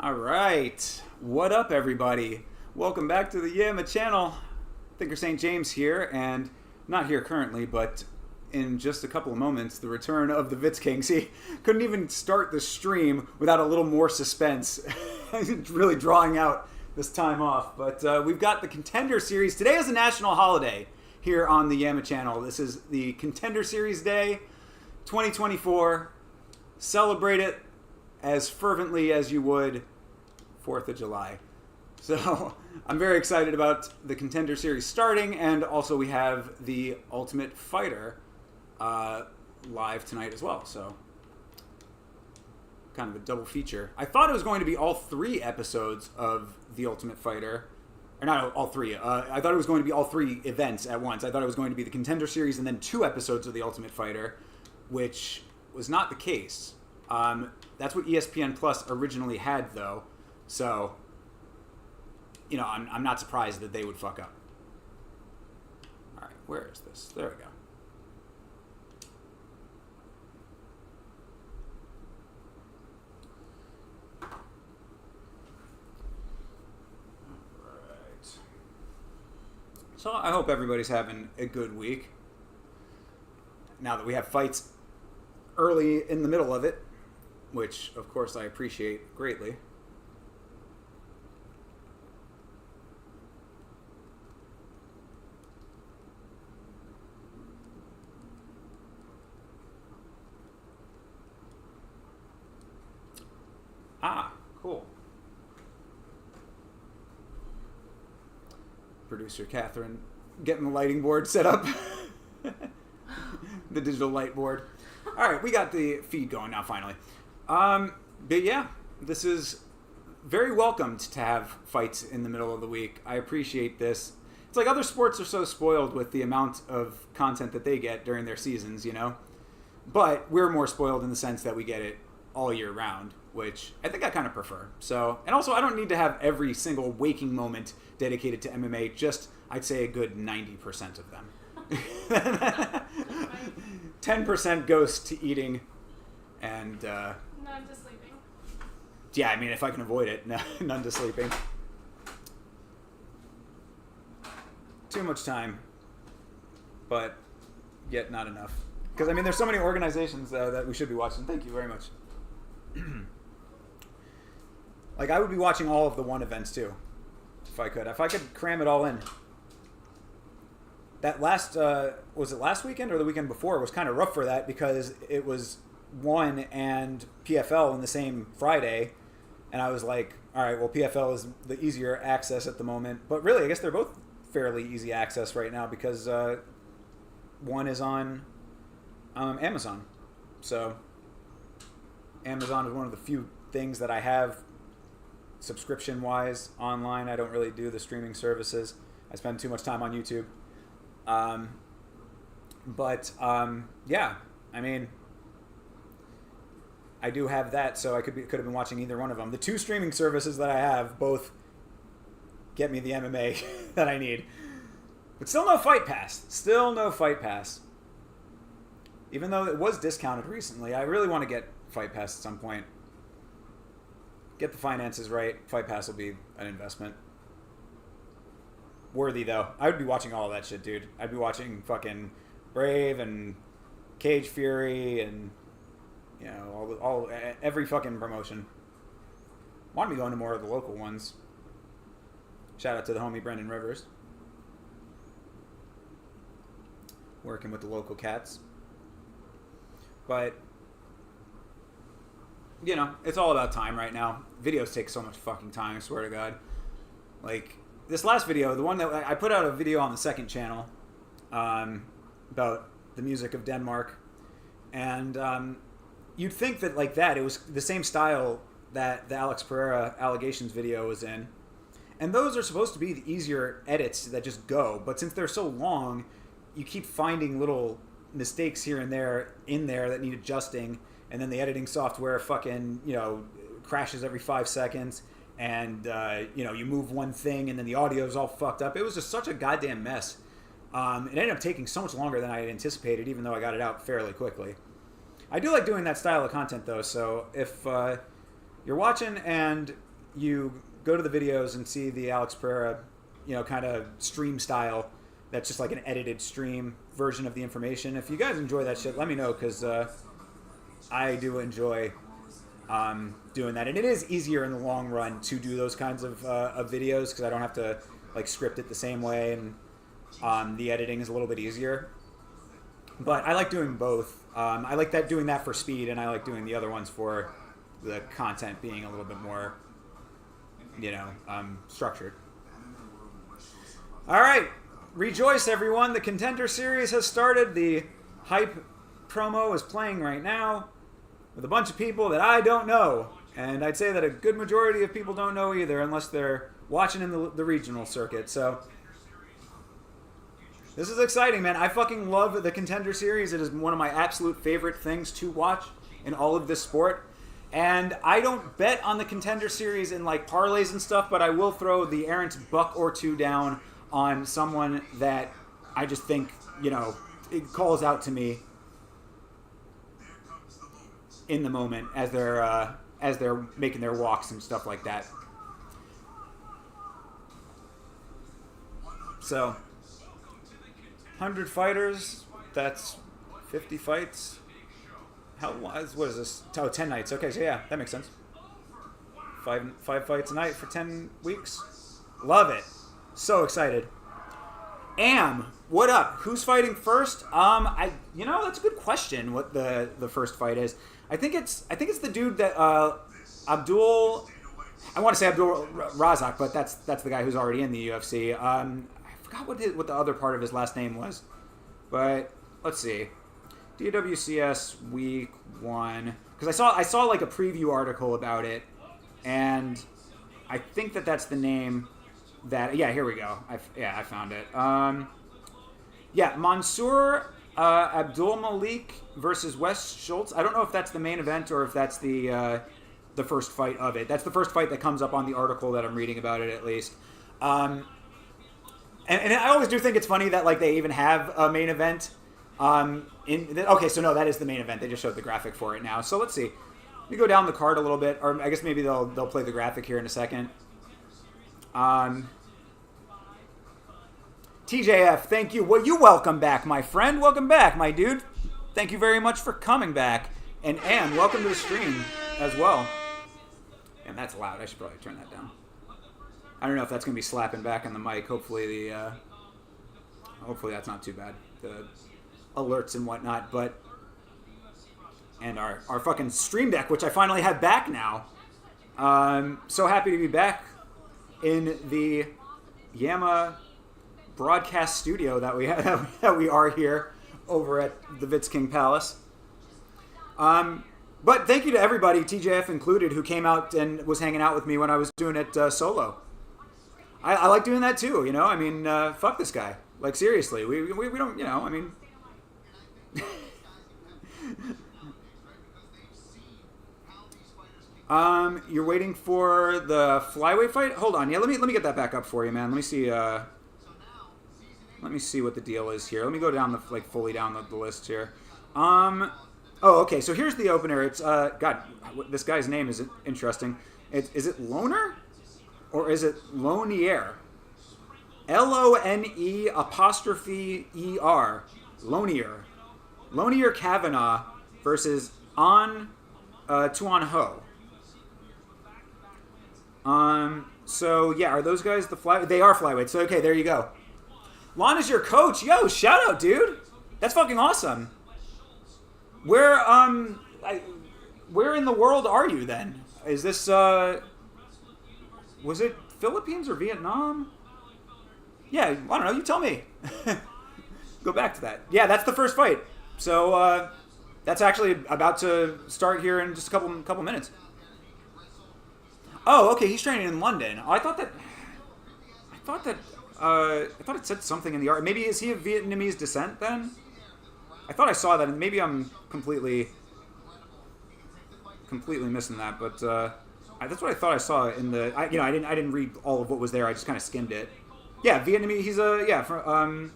All right, what up, everybody? Welcome back to the Yama channel. Thinker St. James here, and not here currently, but in just a couple of moments, the return of the Vitz King. See, couldn't even start the stream without a little more suspense. Really drawing out this time off, but we've got the Contender Series. Today is a national holiday here on the Yama channel. This is the Contender Series Day 2024. Celebrate it as fervently as you would 4th of July. So I'm very excited about the Contender Series starting, and also we have the Ultimate Fighter live tonight as well. So kind of a double feature. I thought it was going to be all 3 episodes of the Ultimate Fighter. Or not all 3. I thought it was going to be all 3 events at once. I thought it was going to be the Contender Series and then 2 episodes of the Ultimate Fighter, which was not the case. That's what ESPN Plus originally had, though. So, you know, I'm not surprised that they would fuck up. All right, where is this? There we go. All right. So I hope everybody's having a good week. Now that we have fights early in the middle of it, which, of course, I appreciate greatly. Ah, cool. Producer Catherine getting the lighting board set up. The digital light board. All right, we got the feed going now, finally. But yeah, this is very welcomed to have fights in the middle of the week. I appreciate this. It's like other sports are so spoiled with the amount of content that they get during their seasons, you know? But we're more spoiled in the sense that we get it all year round, which I think I kind of prefer. So, and also I don't need to have every single waking moment dedicated to MMA, just I'd say a good 90% of them. 10% goes to eating, and none to sleeping. Yeah, I mean, if I can avoid it, none to sleeping. Too much time, but yet not enough. Because, I mean, there's so many organizations that we should be watching. Thank you very much. Like, I would be watching all of the one events, too, if I could. If I could cram it all in. That last, was it last weekend or the weekend before? It was kind of rough for that because it was one and PFL in the same Friday. And I was like, all right, well, PFL is the easier access at the moment. But really, I guess they're both fairly easy access right now because one is on Amazon. So Amazon is one of the few things that I have subscription-wise online. I don't really do the streaming services. I spend too much time on YouTube. Yeah, I mean, I do have that, so I could have been watching either one of them. The two streaming services that I have both get me the MMA that I need. But still no Fight Pass. Still no Fight Pass. Even though it was discounted recently, I really want to get Fight Pass at some point. Get the finances right. Fight Pass will be an investment. Worthy, though. I would be watching all of that shit, dude. I'd be watching fucking Brave and Cage Fury and, you know, every fucking promotion. Want to be going to more of the local ones. Shout out to the homie Brendan Rivers. Working with the local cats. But, you know, it's all about time right now. Videos take so much fucking time, I swear to God. Like, this last video, the one that I put out a video on the second channel about the music of Denmark. And you'd think that, like that, it was the same style that the Alex Pereira allegations video was in. And those are supposed to be the easier edits that just go. But since they're so long, you keep finding little mistakes here and there in there that need adjusting. And then the editing software fucking, you know, crashes every 5 seconds. And, you know, you move one thing and then the audio is all fucked up. It was just such a goddamn mess. It ended up taking so much longer than I had anticipated, even though I got it out fairly quickly. I do like doing that style of content, though. So if you're watching and you go to the videos and see the Alex Pereira, you know, kind of stream style, that's just like an edited stream version of the information. If you guys enjoy that shit, let me know, because I do enjoy doing that. And it is easier in the long run to do those kinds of videos, because I don't have to like script it the same way, and the editing is a little bit easier. But I like doing both. I like doing that for speed, and I like doing the other ones for the content being a little bit more, you know, structured. All right. Rejoice, everyone. The Contender Series has started. The hype promo is playing right now with a bunch of people that I don't know. And I'd say that a good majority of people don't know either, unless they're watching in the regional circuit. So this is exciting, man. I fucking love the Contender Series. It is one of my absolute favorite things to watch in all of this sport. And I don't bet on the Contender Series in like parlays and stuff, but I will throw the errant buck or two down on someone that I just think, you know, it calls out to me in the moment as they're making their walks and stuff like that. So 100 fighters, that's 50 fights. What is this? Oh, 10 nights. Okay, so yeah, that makes sense. Five fights a night for 10 weeks. Love it. So excited. What up? Who's fighting first? You know, that's a good question. What the first fight is? I think it's the dude that Abdul. I want to say Abdul Razak, but that's the guy who's already in the UFC. I forgot what the other part of his last name was, but let's see. DWCS Week 1, because I saw like a preview article about it, and I think that's the name. Here we go. I found it. Mansour Abdul Malik versus Wes Schultz. I don't know if that's the main event or if that's the first fight of it. That's the first fight that comes up on the article that I'm reading about it, at least. And I always do think it's funny that like they even have a main event. Okay, so no, that is the main event. They just showed the graphic for it now. So let's see. Let me go down the card a little bit, or I guess maybe they'll play the graphic here in a second. TJF, thank you. Well, you welcome back, my friend. Welcome back, my dude. Thank you very much for coming back. And welcome to the stream as well. And that's loud. I should probably turn that down. I don't know if that's going to be slapping back on the mic. Hopefully that's not too bad. The alerts and whatnot, and our fucking stream deck, which I finally have back now. So happy to be back in the Yama broadcast studio that we are here over at the Vitz King Palace. But thank you to everybody, TJF included, who came out and was hanging out with me when I was doing it solo. I like doing that too, you know. I mean, fuck this guy. Like, seriously, we don't, you know. I mean, You're waiting for the flyweight fight? Hold on. Yeah, let me get that back up for you, man. Let me see. Let me see what the deal is here. Let me go down the fully down the list here. Oh, okay. So here's the opener. It's God. This guy's name is interesting. Is it Loner or is it Lonier? Lone apostrophe er. Lonier. Lonier Kavanaugh versus Tuan Ho. So yeah, are those guys the fly? They are flyweights. So okay, there you go. Lon is your coach. Yo, shout out, dude. That's fucking awesome. Where in the world are you then? Is this was it Philippines or Vietnam? Yeah, I don't know. You tell me. Go back to that. Yeah, that's the first fight. So that's actually about to start here in just a couple minutes. Oh, okay. He's training in London. I thought it said something in the art. Maybe is he of Vietnamese descent then? I thought I saw that, and maybe I'm completely missing that. But that's what I thought I saw in the. I didn't read all of what was there. I just kind of skimmed it. Yeah, Vietnamese. He's Vietnamese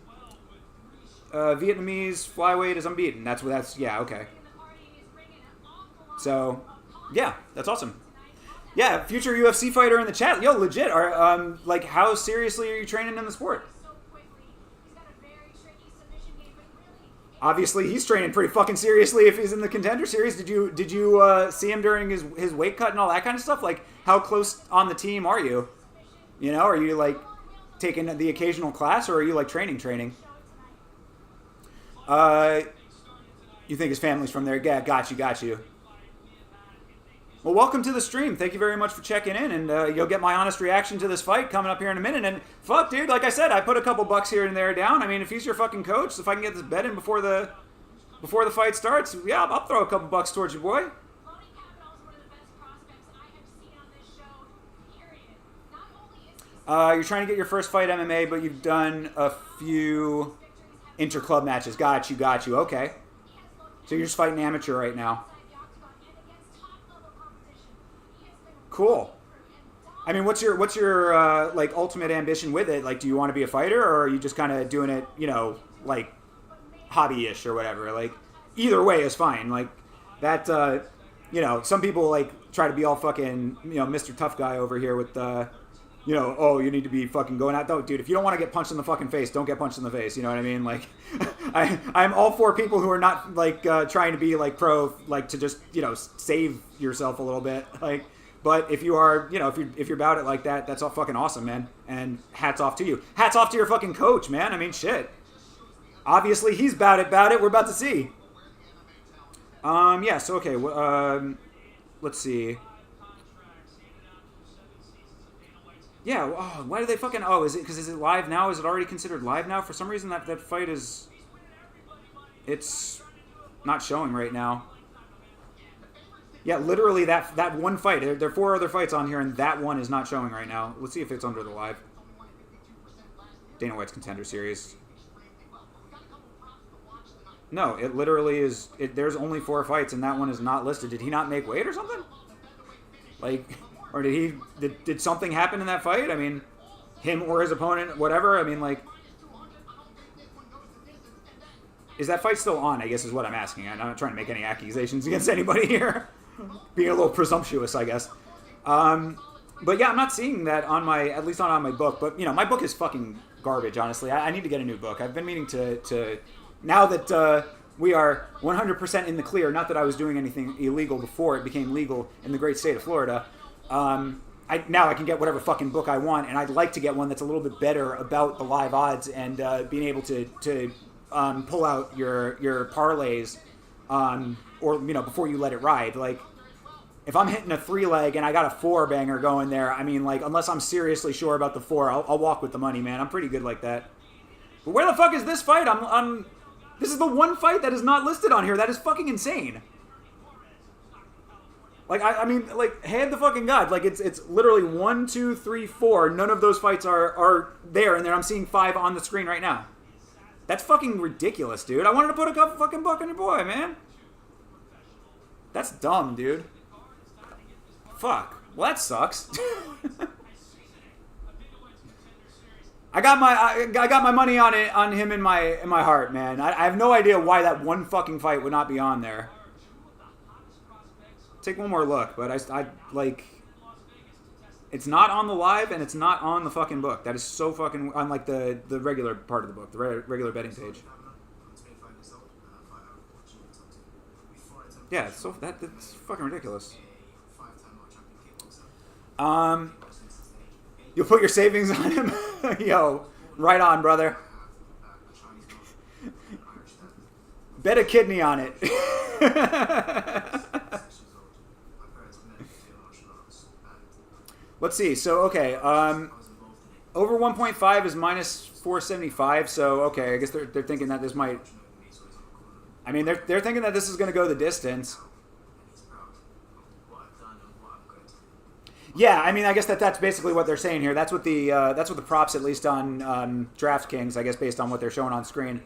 flyweight is unbeaten. That's yeah, okay. So, yeah, that's awesome. Yeah, future UFC fighter in the chat. Yo, legit. Are how seriously are you training in the sport? Obviously, he's training pretty fucking seriously if he's in the Contender Series. Did you see him during his weight cut and all that kind of stuff? Like, how close on the team are you? You know, are you taking the occasional class, or are you training? You think his family's from there? Yeah, got you. Well, welcome to the stream. Thank you very much for checking in, and you'll get my honest reaction to this fight coming up here in a minute. And fuck, dude, like I said, I put a couple bucks here and there down. I mean, if he's your fucking coach, if I can get this bet in before the fight starts, yeah, I'll throw a couple bucks towards your boy. You're trying to get your first fight MMA, but you've done a few inter-club matches. Got you. Okay. So you're just fighting amateur right now. Cool. I mean, what's your ultimate ambition with it? Do you want to be a fighter, or are you just kind of doing it, hobby-ish or whatever? Either way is fine. Some people try to be all fucking, Mr. Tough Guy over here with oh, you need to be fucking going out. Don't, dude, if you don't want to get punched in the fucking face, don't get punched in the face. You know what I mean? I'm all for people who are not trying to be pro, to just save yourself a little bit. But if you are, if you're about it like that, that's all fucking awesome, man. And hats off to you. Hats off to your fucking coach, man. I mean, shit. Obviously, he's about it. We're about to see. Yeah. So okay. Let's see. Yeah, oh, why do they fucking... Oh, is it live now? Is it already considered live now? For some reason, that fight is... It's not showing right now. Yeah, literally that one fight. There are 4 other fights on here, and that one is not showing right now. Let's see if it's under the live. Dana White's Contender Series. No, it literally is... There's only 4 fights, and that one is not listed. Did he not make weight or something? Or did something happen in that fight? I mean, him or his opponent, whatever. I mean, is that fight still on, I guess, is what I'm asking. I'm not trying to make any accusations against anybody here. Being a little presumptuous, I guess. But yeah, I'm not seeing that at least not on my book. But, my book is fucking garbage, honestly. I need to get a new book. I've been meaning to now that we are 100% in the clear, not that I was doing anything illegal before it became legal in the great state of Florida. Now I can get whatever fucking book I want, and I'd like to get one that's a little bit better about the live odds and being able to pull out your parlays, or before you let it ride. If I'm hitting a 3-leg and I got a 4-banger going there, I mean, unless I'm seriously sure about the 4, I'll walk with the money, man. I'm pretty good like that. But where the fuck is this fight? This is the one fight that is not listed on here. That is fucking insane. I mean, hand the fucking God. It's literally 1, 2, 3, 4. None of those fights are there, and then I'm seeing 5 on the screen right now. That's fucking ridiculous, dude. I wanted to put a couple fucking buck on your boy, man. That's dumb, dude. Fuck. Well, that sucks. I got my money on him in my heart, man. I have no idea why that one fucking fight would not be on there. Take one more look, but I like. It's not on the live, and it's not on the fucking book. That is so fucking on like the regular part of the book, the regular betting page. Yeah, so that's fucking ridiculous. You'll put your savings on him? Yo, right on, brother. Bet a kidney on it. Let's see. So, okay. Over 1.5 is minus 475. So, okay. I guess they're thinking that this might... I mean, they're thinking that this is going to go the distance. Yeah, I mean, I guess that's basically what they're saying here. That's what the props, at least on DraftKings, I guess, based on what they're showing on screen.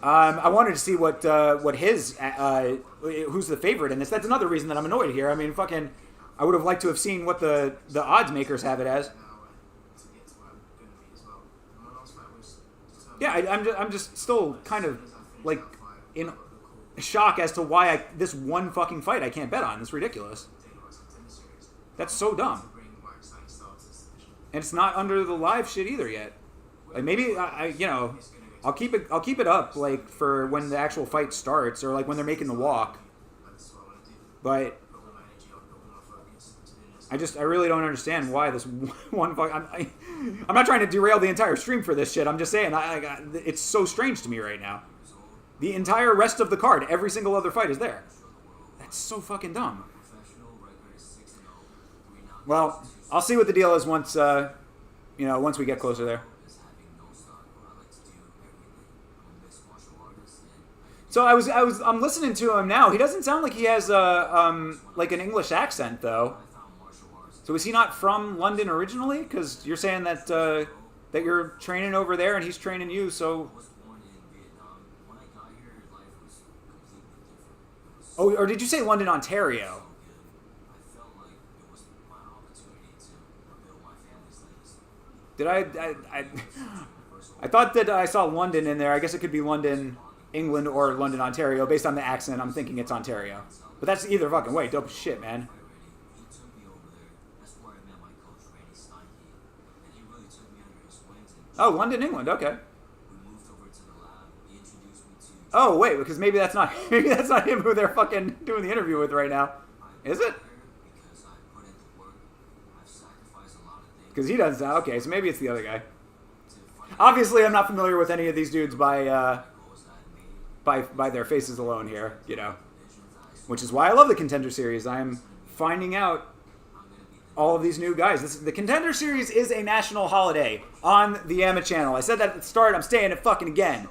I wanted to see what his who's the favorite in this. That's another reason that I'm annoyed here. I mean, fucking, I would have liked to have seen what the odds makers have it as. Yeah, I'm just still kind of like in shock as to why this one fucking fight I can't bet on. It's ridiculous. That's so dumb. And it's not under the live shit either yet. Like maybe I'll keep it up like for when the actual fight starts or like when they're making the walk. But I really don't understand why this one fuck. I'm not trying to derail the entire stream for this shit. I'm just saying it's so strange to me right now. The entire rest of the card, every single other fight is there. That's so fucking dumb. Well, I'll see what the deal is once once we get closer there. So I'm listening to him now. He doesn't sound like he has like an English accent though. So is he not from London originally? Because you're saying that that you're training over there and he's training you. So. Oh, or did you say London, Ontario? Did I thought that I saw London in there. I guess it could be London, England, or London, Ontario. Based on the accent, I'm thinking it's Ontario. But that's either fucking way. Dope as shit, man. Oh, London, England. Okay. Oh, wait, because maybe that's not him who they're fucking doing the interview with right now. Is it? Because he doesn't sound... Okay, so maybe it's the other guy. Obviously, I'm not familiar with any of these dudes by their faces alone here, you know. Which is why I love the Contender Series. I'm finding out all of these new guys. The Contender Series is a national holiday on the Yama channel. I said that at the start. I'm saying it fucking again.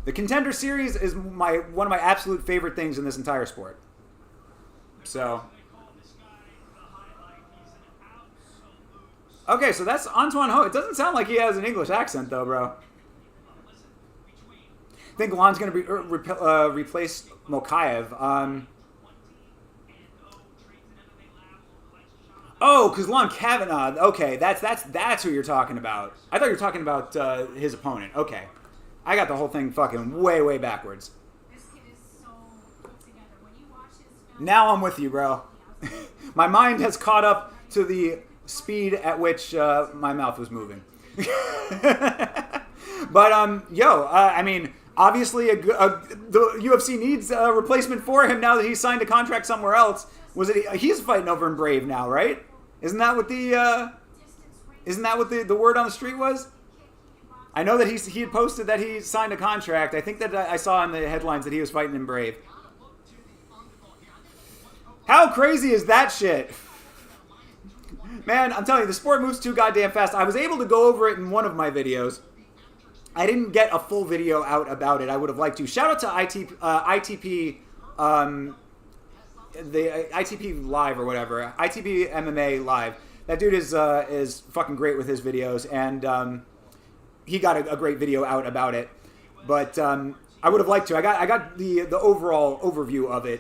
The Contender Series is one of my absolute favorite things in this entire sport. So... Okay, so that's Antoine Ho. It doesn't sound like he has an English accent, though, bro. I think Lon's going to replace Mokaev. Oh, because Lon Kavanaugh. Okay, that's who you're talking about. I thought you were talking about his opponent. Okay. I got the whole thing fucking way backwards. Now I'm with you, bro. My mind has caught up to the speed at which my mouth was moving. But I mean, obviously the UFC needs a replacement for him now that he's signed a contract somewhere else. He's fighting over in Brave now, right? Isn't that what the word on the street was? I know that he had posted that he signed a contract. I think that I saw in the headlines that he was fighting in Brave. How crazy is that shit? Man, I'm telling you, the sport moves too goddamn fast. I was able to go over it in one of my videos. I didn't get a full video out about it. I would have liked to. Shout out to ITP, the ITP Live or whatever. ITP MMA Live. That dude is fucking great with his videos, and he got a great video out about it. But I would have liked to. I got the overall overview of it.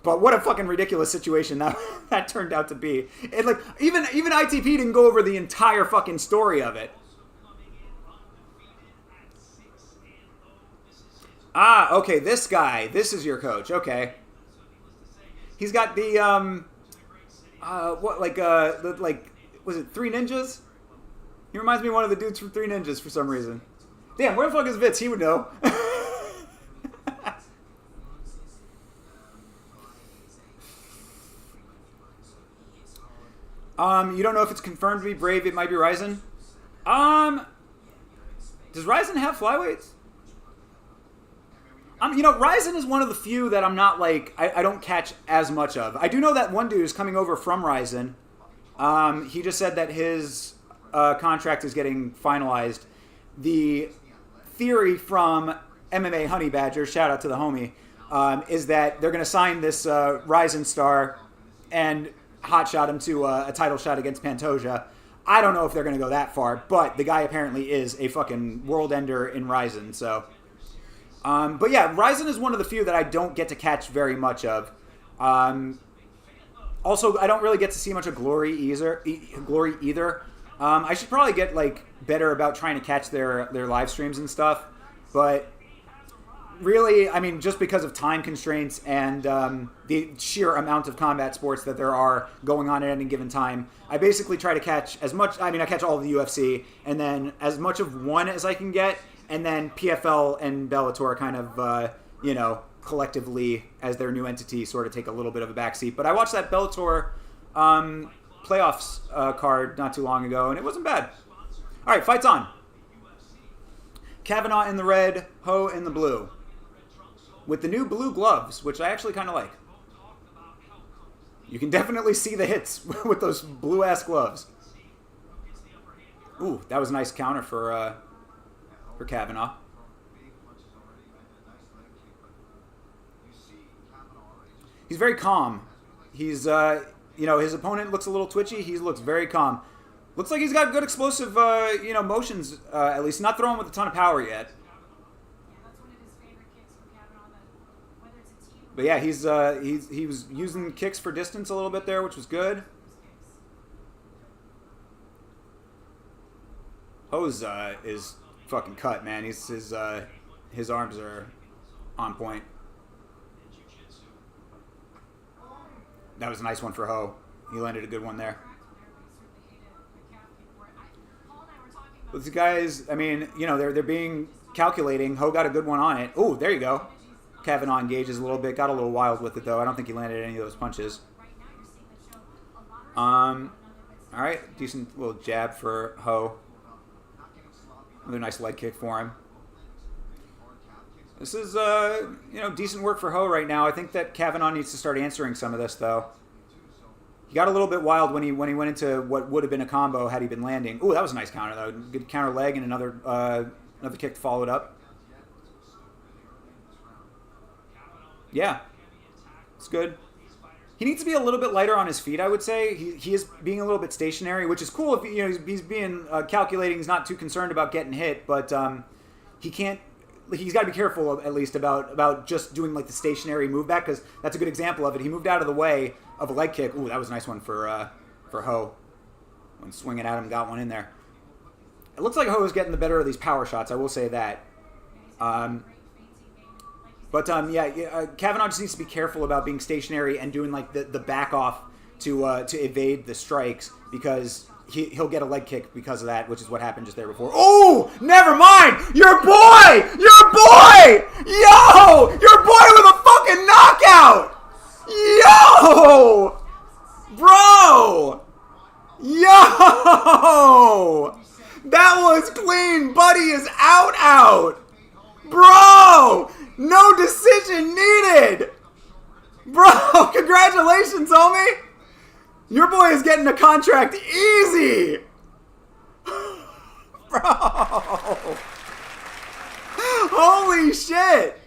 But what a fucking ridiculous situation that turned out to be. It, like, even ITP didn't go over the entire fucking story of it. Ah, okay, this guy. This is your coach. Okay. He's got the, was it Three Ninjas? He reminds me of one of the dudes from Three Ninjas for some reason. Damn, where the fuck is Vitz? He would know. You don't know if it's confirmed to be Brave. It might be Ryzen. Does Ryzen have flyweights? Ryzen is one of the few that I'm not like, I don't catch as much of. I do know that one dude is coming over from Ryzen. He just said that his contract is getting finalized. The theory from MMA Honey Badger, shout out to the homie, is that they're going to sign this Ryzen star and hotshot him to a title shot against Pantoja. I don't know if they're going to go that far, but the guy apparently is a fucking world ender in Ryzen, so... but yeah, Ryzen is one of the few that I don't get to catch very much of. Also, I don't really get to see much of Glory either. I should probably get like better about trying to catch their live streams and stuff. But really, I mean, just because of time constraints and the sheer amount of combat sports that there are going on at any given time, I basically try to catch as much. I mean, I catch all of the UFC and then as much of one as I can get. And then PFL and Bellator kind of, collectively, as their new entity, sort of take a little bit of a backseat. But I watched that Bellator playoffs card not too long ago, and it wasn't bad. All right, fights on. Kavanaugh in the red, Ho in the blue. With the new blue gloves, which I actually kind of like. You can definitely see the hits with those blue-ass gloves. Ooh, that was a nice counter for Kavanaugh. He's very calm. He's, his opponent looks a little twitchy. He looks very calm. Looks like he's got good explosive, motions, at least. Not throwing with a ton of power yet. But yeah, he was using kicks for distance a little bit there, which was good. Ho's is fucking cut, man. His arms are on point. That was a nice one for Ho. He landed a good one there. But these guys, I mean, they're being calculating. Ho got a good one on it. Oh, there you go. Kavanaugh engages a little bit. Got a little wild with it, though. I don't think he landed any of those punches. All right. Decent little jab for Ho. Another nice leg kick for him. This is, decent work for Ho right now. I think that Kavanaugh needs to start answering some of this, though. He got a little bit wild when he went into what would have been a combo had he been landing. Ooh, that was a nice counter, though. Good counter leg and another kick followed up. Yeah. It's good. He needs to be a little bit lighter on his feet, I would say. He is being a little bit stationary, which is cool if he's being calculating. He's not too concerned about getting hit, but he can't. He's got to be careful at least about just doing like the stationary move back, because that's a good example of it. He moved out of the way of a leg kick. Ooh, that was a nice one for Ho. When swinging at him, got one in there. It looks like Ho is getting the better of these power shots. I will say that. Kavanaugh just needs to be careful about being stationary and doing like the back off to evade the strikes, because he'll get a leg kick because of that, which is what happened just there before. Oh, never mind. Your boy, yo, your boy with a fucking knockout, yo, bro, yo, that was clean. Buddy is out, bro. No decision needed. Bro, congratulations, homie. Your boy is getting a contract easy. Bro. Holy shit.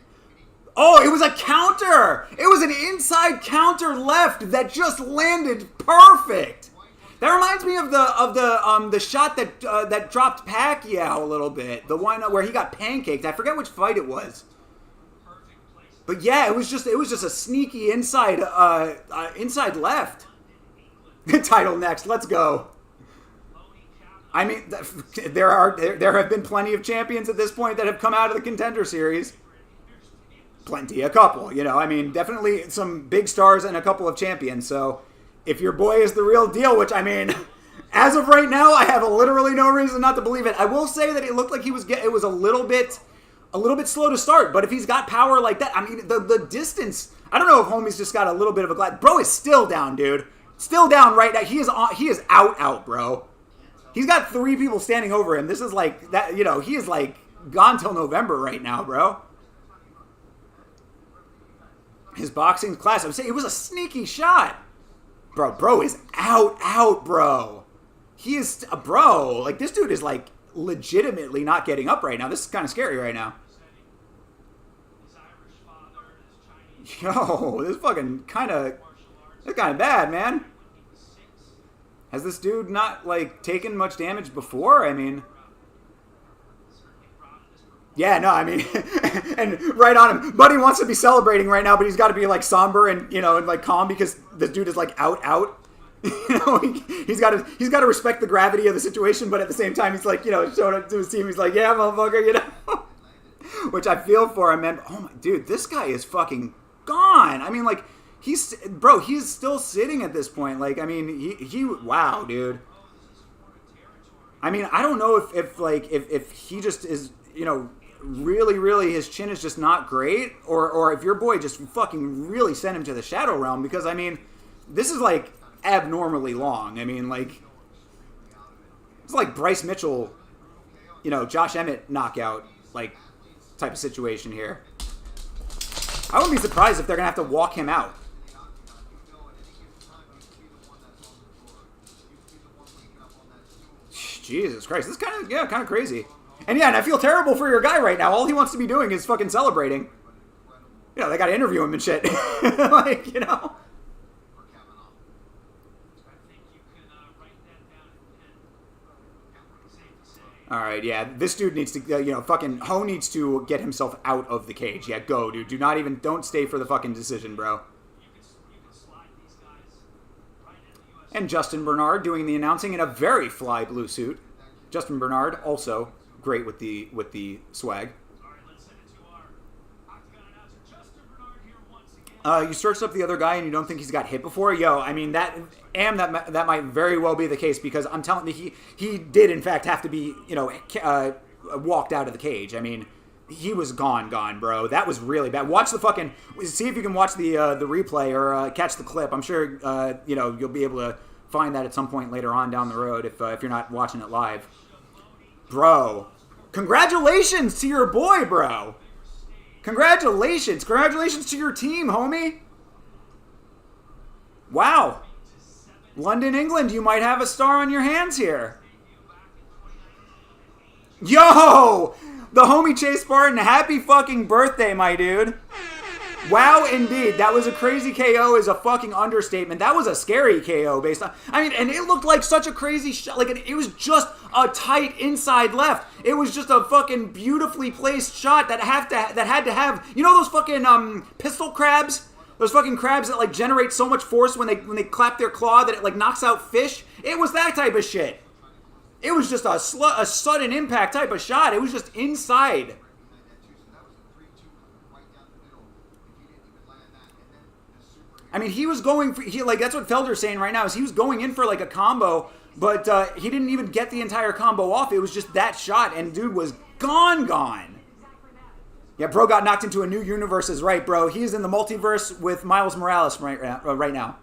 Oh, it was a counter. It was an inside counter left that just landed perfect. That reminds me of the shot that dropped Pacquiao a little bit. The one where he got pancaked. I forget which fight it was. But yeah, it was just a sneaky inside left. Title next. Let's go. I mean, there have been plenty of champions at this point that have come out of the Contender Series. Plenty, a couple, you know. I mean, definitely some big stars and a couple of champions. So, if your boy is the real deal, which I mean, as of right now, I have literally no reason not to believe it. I will say that it looked like it was a little bit slow to start. But if he's got power like that, I mean, the distance. I don't know if homie's just got a little bit of a glide. Bro is still down, dude. Still down right now. He is out, bro. He's got 3 people standing over him. This is like that, you know, he is like gone till November right now, bro. His boxing class, I'm saying it was a sneaky shot. Bro is out, bro. He is, bro, like this dude is like legitimately not getting up right now. This is kind of scary right now. Yo, this is fucking kind of bad, man. Has this dude not, like, taken much damage before? I mean... Yeah, no, I mean... and right on him. Buddy wants to be celebrating right now, but he's got to be, like, somber and, you know, and, like, calm because this dude is, like, out. You know, he's got to respect the gravity of the situation, but at the same time, he's, like, you know, showing up to his team. He's like, yeah, motherfucker, you know? Which I feel for him, man. Oh, my... Dude, this guy is fucking gone. I mean, like... He's still sitting at this point. Like, I mean, wow, dude. I mean, I don't know if he just is, you know, really his chin is just not great, or if your boy just fucking really sent him to the Shadow Realm, because, I mean, this is, like, abnormally long. I mean, like, it's like Bryce Mitchell, you know, Josh Emmett knockout, like, type of situation here. I wouldn't be surprised if they're going to have to walk him out. Jesus Christ, this is kind of crazy. And yeah, and I feel terrible for your guy right now. All he wants to be doing is fucking celebrating. You know, they got to interview him and shit. Like, you know. All right, yeah, this dude needs to, you know, fucking Ho needs to get himself out of the cage. Yeah, go, dude. Don't stay for the fucking decision, bro. And Justin Bernard doing the announcing in a very fly blue suit. Justin Bernard also great with the swag. You searched up the other guy and you don't think he's got hit before? Yo, I mean that might very well be the case, because I'm telling you, he did in fact have to be, you know, walked out of the cage. I mean, he was gone, bro. That was really bad. Watch the fucking... See if you can watch the replay or catch the clip. I'm sure, you know, you'll be able to find that at some point later on down the road if you're not watching it live. Bro. Congratulations to your boy, bro. Congratulations. Congratulations to your team, homie. Wow. London, England, you might have a star on your hands here. Yo! The homie Chase Spartan, happy fucking birthday, my dude. Wow, indeed. That was a crazy KO is a fucking understatement. That was a scary KO based on... I mean, and it looked like such a crazy shot. Like, it was just a tight inside left. It was just a fucking beautifully placed shot that had to have... You know those fucking pistol crabs? Those fucking crabs that, like, generate so much force when they clap their claw that it, like, knocks out fish? It was that type of shit. It was just a sudden impact type of shot. It was just inside. I mean, he was going for... like, that's what Felder's saying right now, is he was going in for, like, a combo, but he didn't even get the entire combo off. It was just that shot, and dude was gone. Yeah, bro got knocked into a new universe is right, bro. He's in the multiverse with Miles Morales right now.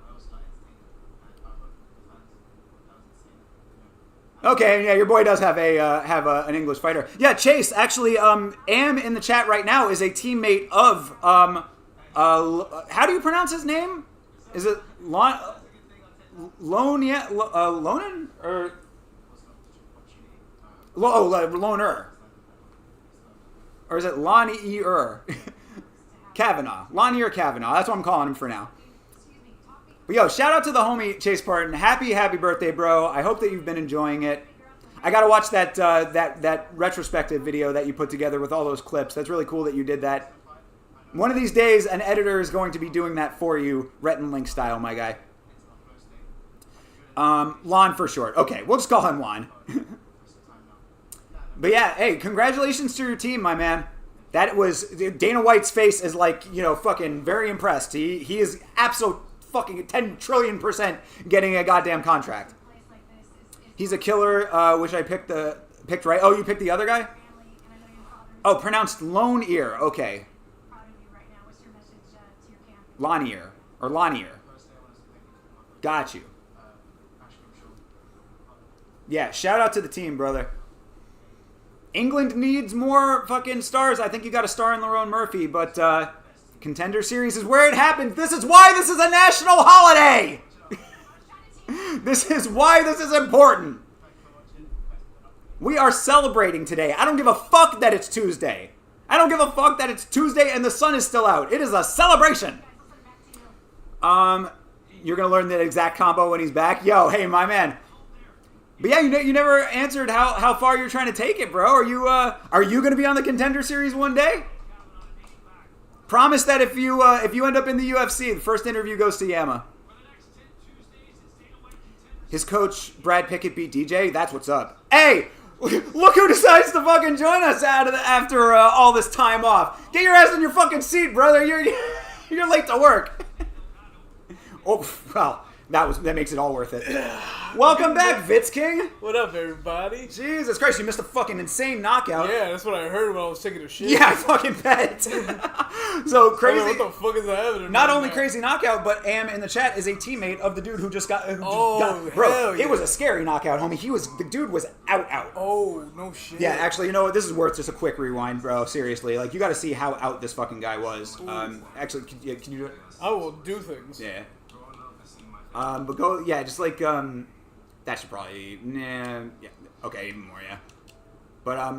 Okay, yeah, your boy does have an English fighter. Yeah, Chase, actually, Am in the chat right now is a teammate of, how do you pronounce his name? Is it Lonan? Or, Loner. Or is it Lonnie-er? Kavanaugh. Lonnie-er Kavanaugh. That's what I'm calling him for now. But yo, shout out to the homie Chase Parton. Happy birthday, bro. I hope that you've been enjoying it. I gotta watch that retrospective video that you put together with all those clips. That's really cool that you did that. One of these days, an editor is going to be doing that for you, Rhett and Link style, my guy. Lon for short. Okay, we'll just call him Lon. But yeah, hey, congratulations to your team, my man. That was... Dana White's face is like, fucking very impressed. He is absolute fucking 10 trillion% getting a goddamn contract. He's a killer, which I picked right. Oh, you picked the other guy? Oh, pronounced Lone Ear. Okay. Lanier. Or Lanier. Got you. Yeah, shout out to the team, brother. England needs more fucking stars. I think you got a star in Lerone Murphy, but Contender Series is where it happens. This is why this is a national holiday! This is why this is important. We are celebrating today. I don't give a fuck that it's Tuesday. I don't give a fuck that it's Tuesday and the sun is still out. It is a celebration. You're going to learn the exact combo when he's back. Yo, hey, my man. But yeah, you never answered how far you're trying to take it, bro. Are you going to be on the Contender Series one day? Promise that if you end up in the UFC, the first interview goes to Yama. His coach, Brad Pickett, beat DJ. That's what's up. Hey, look who decides to fucking join us after all this time off. Get your ass in your fucking seat, brother. You're late to work. Oh, well, that makes it all worth it. Welcome back, Vitz King. What up, everybody? Jesus Christ, you missed a fucking insane knockout. Yeah, that's what I heard when I was taking a shit. Yeah, I fucking bet. So crazy. What the fuck is that? Not only crazy knockout, but Am in the chat is a teammate of the dude who just got. Bro, yeah. It was a scary knockout, homie. The dude was out. Oh, no shit. Yeah, actually, you know what? This is worth just a quick rewind, bro. Seriously, like you got to see how out this fucking guy was. Actually, can you do it? I will do things. Yeah. But go, yeah, just like, that should probably, yeah, okay, even more, yeah. But,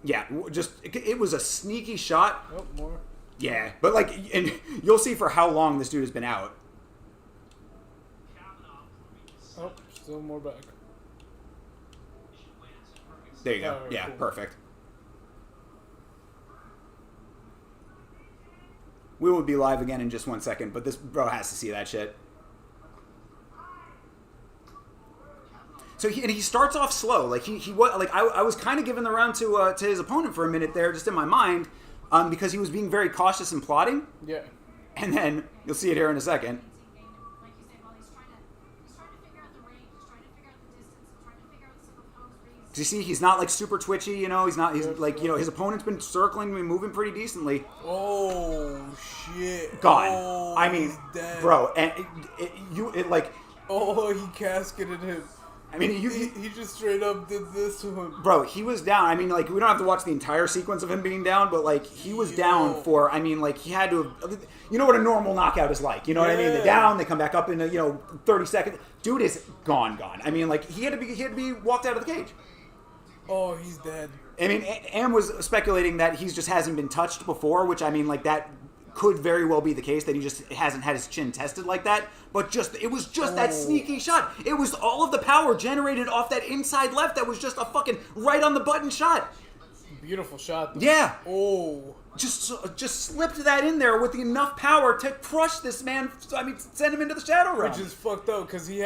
yeah, just, it was a sneaky shot. Oh, more. Yeah, but like, and you'll see for how long this dude has been out. Oh, still more back. There you go, right, yeah, cool. Perfect. We will be live again in just 1 second, but this bro has to see that shit. So he starts off slow, like he was like I was kind of giving the round to his opponent for a minute there, just in my mind, because he was being very cautious and plotting. Yeah. And then you'll see it here in a second. Cause you see, he's not like super twitchy, you know. He's like, you know, his opponent's been circling, been moving pretty decently. Oh shit! Gone. Oh, I mean, dead. bro, and it like. Oh, he casketed him. I mean, he just straight up did this to him. Bro, he was down. I mean, like, we don't have to watch the entire sequence of him being down, but, like, he was down for, I mean, like, he had to have, you know what a normal knockout is like. You know what I mean? They're down, they come back up in, 30 seconds. Dude is gone. I mean, like, he had to be walked out of the cage. Oh, he's dead. I mean, Am was speculating that he just hasn't been touched before, which, I mean, like, that could very well be the case, that he just hasn't had his chin tested like that. But it was just that sneaky shot. It was all of the power generated off that inside left that was just a fucking right on the button shot. Beautiful shot, though. Yeah. Oh. Just slipped that in there with enough power to crush this man. I mean, send him into the shadow realm. Which is fucked up, because he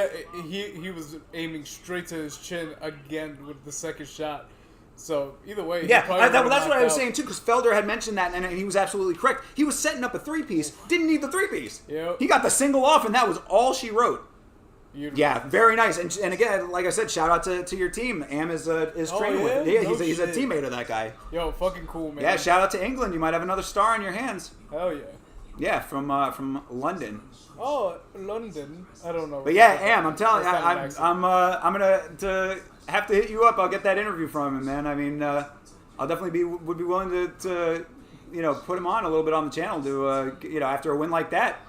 was aiming straight to his chin again with the second shot. So, either way, yeah, that's what I was saying, too, because Felder had mentioned that, and he was absolutely correct. He was setting up a three-piece, didn't need the three-piece. Yep. He got the single off, and that was all she wrote. Beautiful. Yeah, very nice. And again, like I said, shout out to your team. Am is training with it. Yeah, he's a teammate of that guy. Yo, fucking cool, man. Yeah, shout out to England. You might have another star in your hands. Hell yeah. Yeah, from London. Oh, London. I don't know. But yeah, Am, I'm telling you, I'm gonna have to hit you up. I'll get that interview from him, man. I mean, I'll definitely would be willing to put him on a little bit on the channel to after a win like that.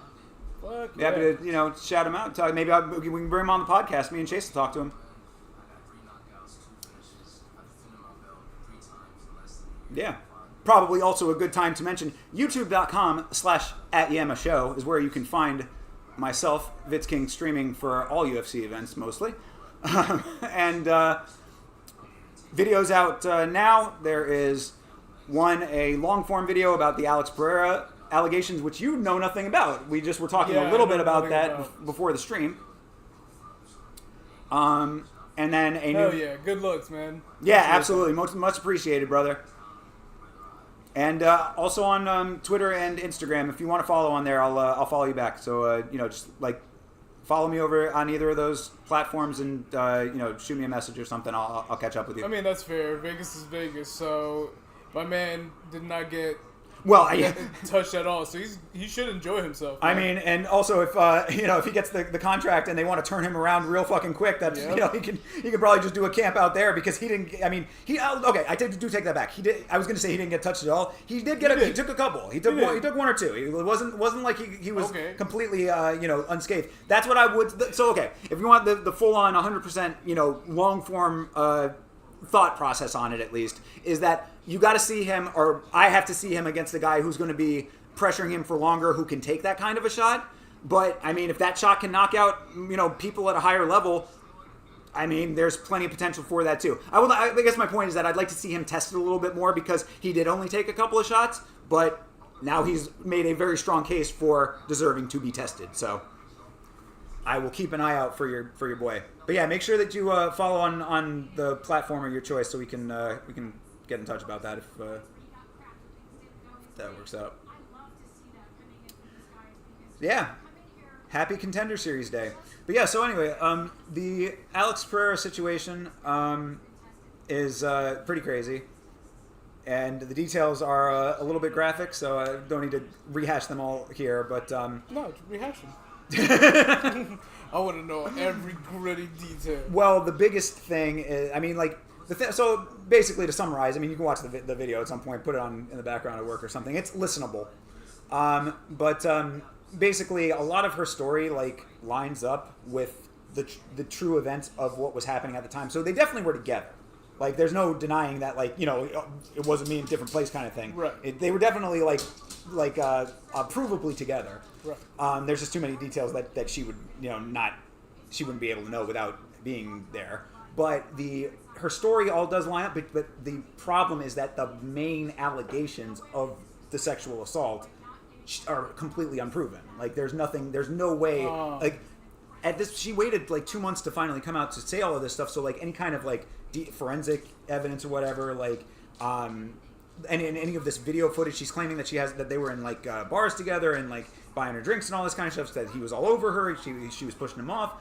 Fuck Be happy to shout him out. Talk, maybe we can bring him on the podcast. Me and Chase will talk to him. Yeah. Probably also a good time to mention youtube.com/@YamaShow is where you can find myself, Vitz King, streaming for all UFC events mostly. And videos out now. There is a long-form video about the Alex Pereira allegations which you know nothing about. We just were talking Yeah, a little I know bit about nothing that about. before the stream. And then a Hell new... yeah, good looks, man. Yeah, Appreciate absolutely. Much appreciated, brother. And also on Twitter and Instagram, if you want to follow on there, I'll follow you back. So just like follow me over on either of those platforms, and shoot me a message or something. I'll catch up with you. that. I mean, that's fair. Vegas is Vegas, so my man did not get Well, touched at all, so he should enjoy himself. I man. mean, and also if if he gets the contract and they want to turn him around real fucking quick, that's Yep. he can probably just do a camp out there, because he didn't. I mean, okay. I do take that back. He did. I was going to say he didn't get touched at all. He did get. He took a couple. He took one or two. It wasn't like he was completely unscathed. That's what I would. So okay, if you want the full on 100% long form thought process on it, at least, is that you got to see him, or I have to see him against a guy who's going to be pressuring him for longer, who can take that kind of a shot. But I mean, if that shot can knock out people at a higher level, I mean, there's plenty of potential for that too. I guess my point is that I'd like to see him tested a little bit more, because he did only take a couple of shots, but now he's made a very strong case for deserving to be tested. So I will keep an eye out for your boy. But yeah, make sure that you follow on the platform of your choice, so we can get in touch about that if that works out. Yeah, happy Contender Series day. But yeah, so anyway, the Alex Pereira situation is pretty crazy, and the details are a little bit graphic, so I don't need to rehash them all here. But No, rehash them. I want to know every gritty detail. well, the biggest thing is, I mean, like, so basically, to summarize, I mean, you can watch the video at some point, put it on in the background at work or something. It's listenable. But basically, a lot of her story lines up with the true events of what was happening at the time. So they definitely were together. Like, there's no denying that, it wasn't me in a different place kind of thing. Right. They were definitely provably together. Right. There's just too many details that she would she wouldn't be able to know without being there. But her story all does line up. But the problem is that the main allegations of the sexual assault are completely unproven. Like, there's no way. At this, she waited 2 months to finally come out to say all of this stuff. So any kind of forensic evidence or whatever, and in any of this video footage, she's claiming that they were in bars together and buying her drinks and all this kind of stuff. That he was all over her. She was pushing him off.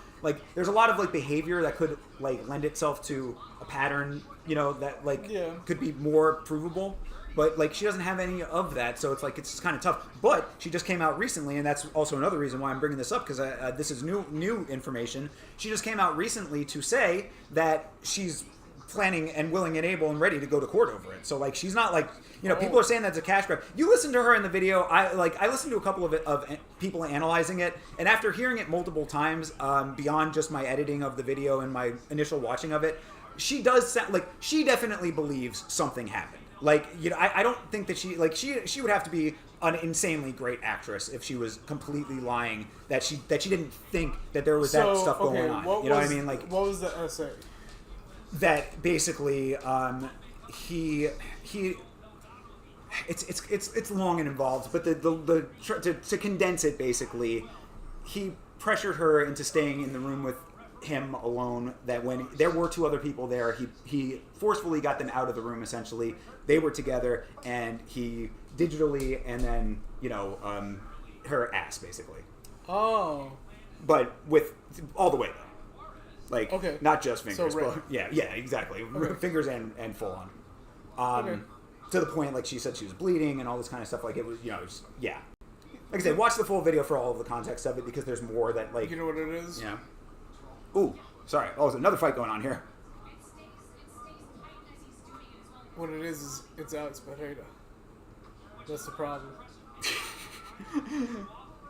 There's a lot of behavior that could lend itself to a pattern, that could be more provable. But she doesn't have any of that, so it's just kind of tough. But she just came out recently, and that's also another reason why I'm bringing this up, because this is new information. She just came out recently to say that she's planning and willing and able and ready to go to court over it. So she's not people are saying that's a cash grab. You listen to her in the video. I listened to a couple of people analyzing it, and after hearing it multiple times, beyond just my editing of the video and my initial watching of it, she does sound like she definitely believes something happened. I don't think that she would have to be an insanely great actress if she was completely lying that she didn't think that there was that stuff going on. You know what I mean? What was the essay? That basically it's long and involved, but to condense it, basically, he pressured her into staying in the room with him alone. That when there were two other people there, he forcefully got them out of the room. Essentially, they were together, and he digitally, and then her ass, basically. Oh. But with all the way though. Okay. Not just fingers. So but yeah, exactly. Okay. Fingers and full on. Okay. To the point, she said she was bleeding and all this kind of stuff. It was, yeah. Like I said, watch the full video for all of the context of it, because there's more that, You know what it is? Yeah. Ooh, sorry. Oh, there's another fight going on here. What it is it's Alex Pereira. That's the problem.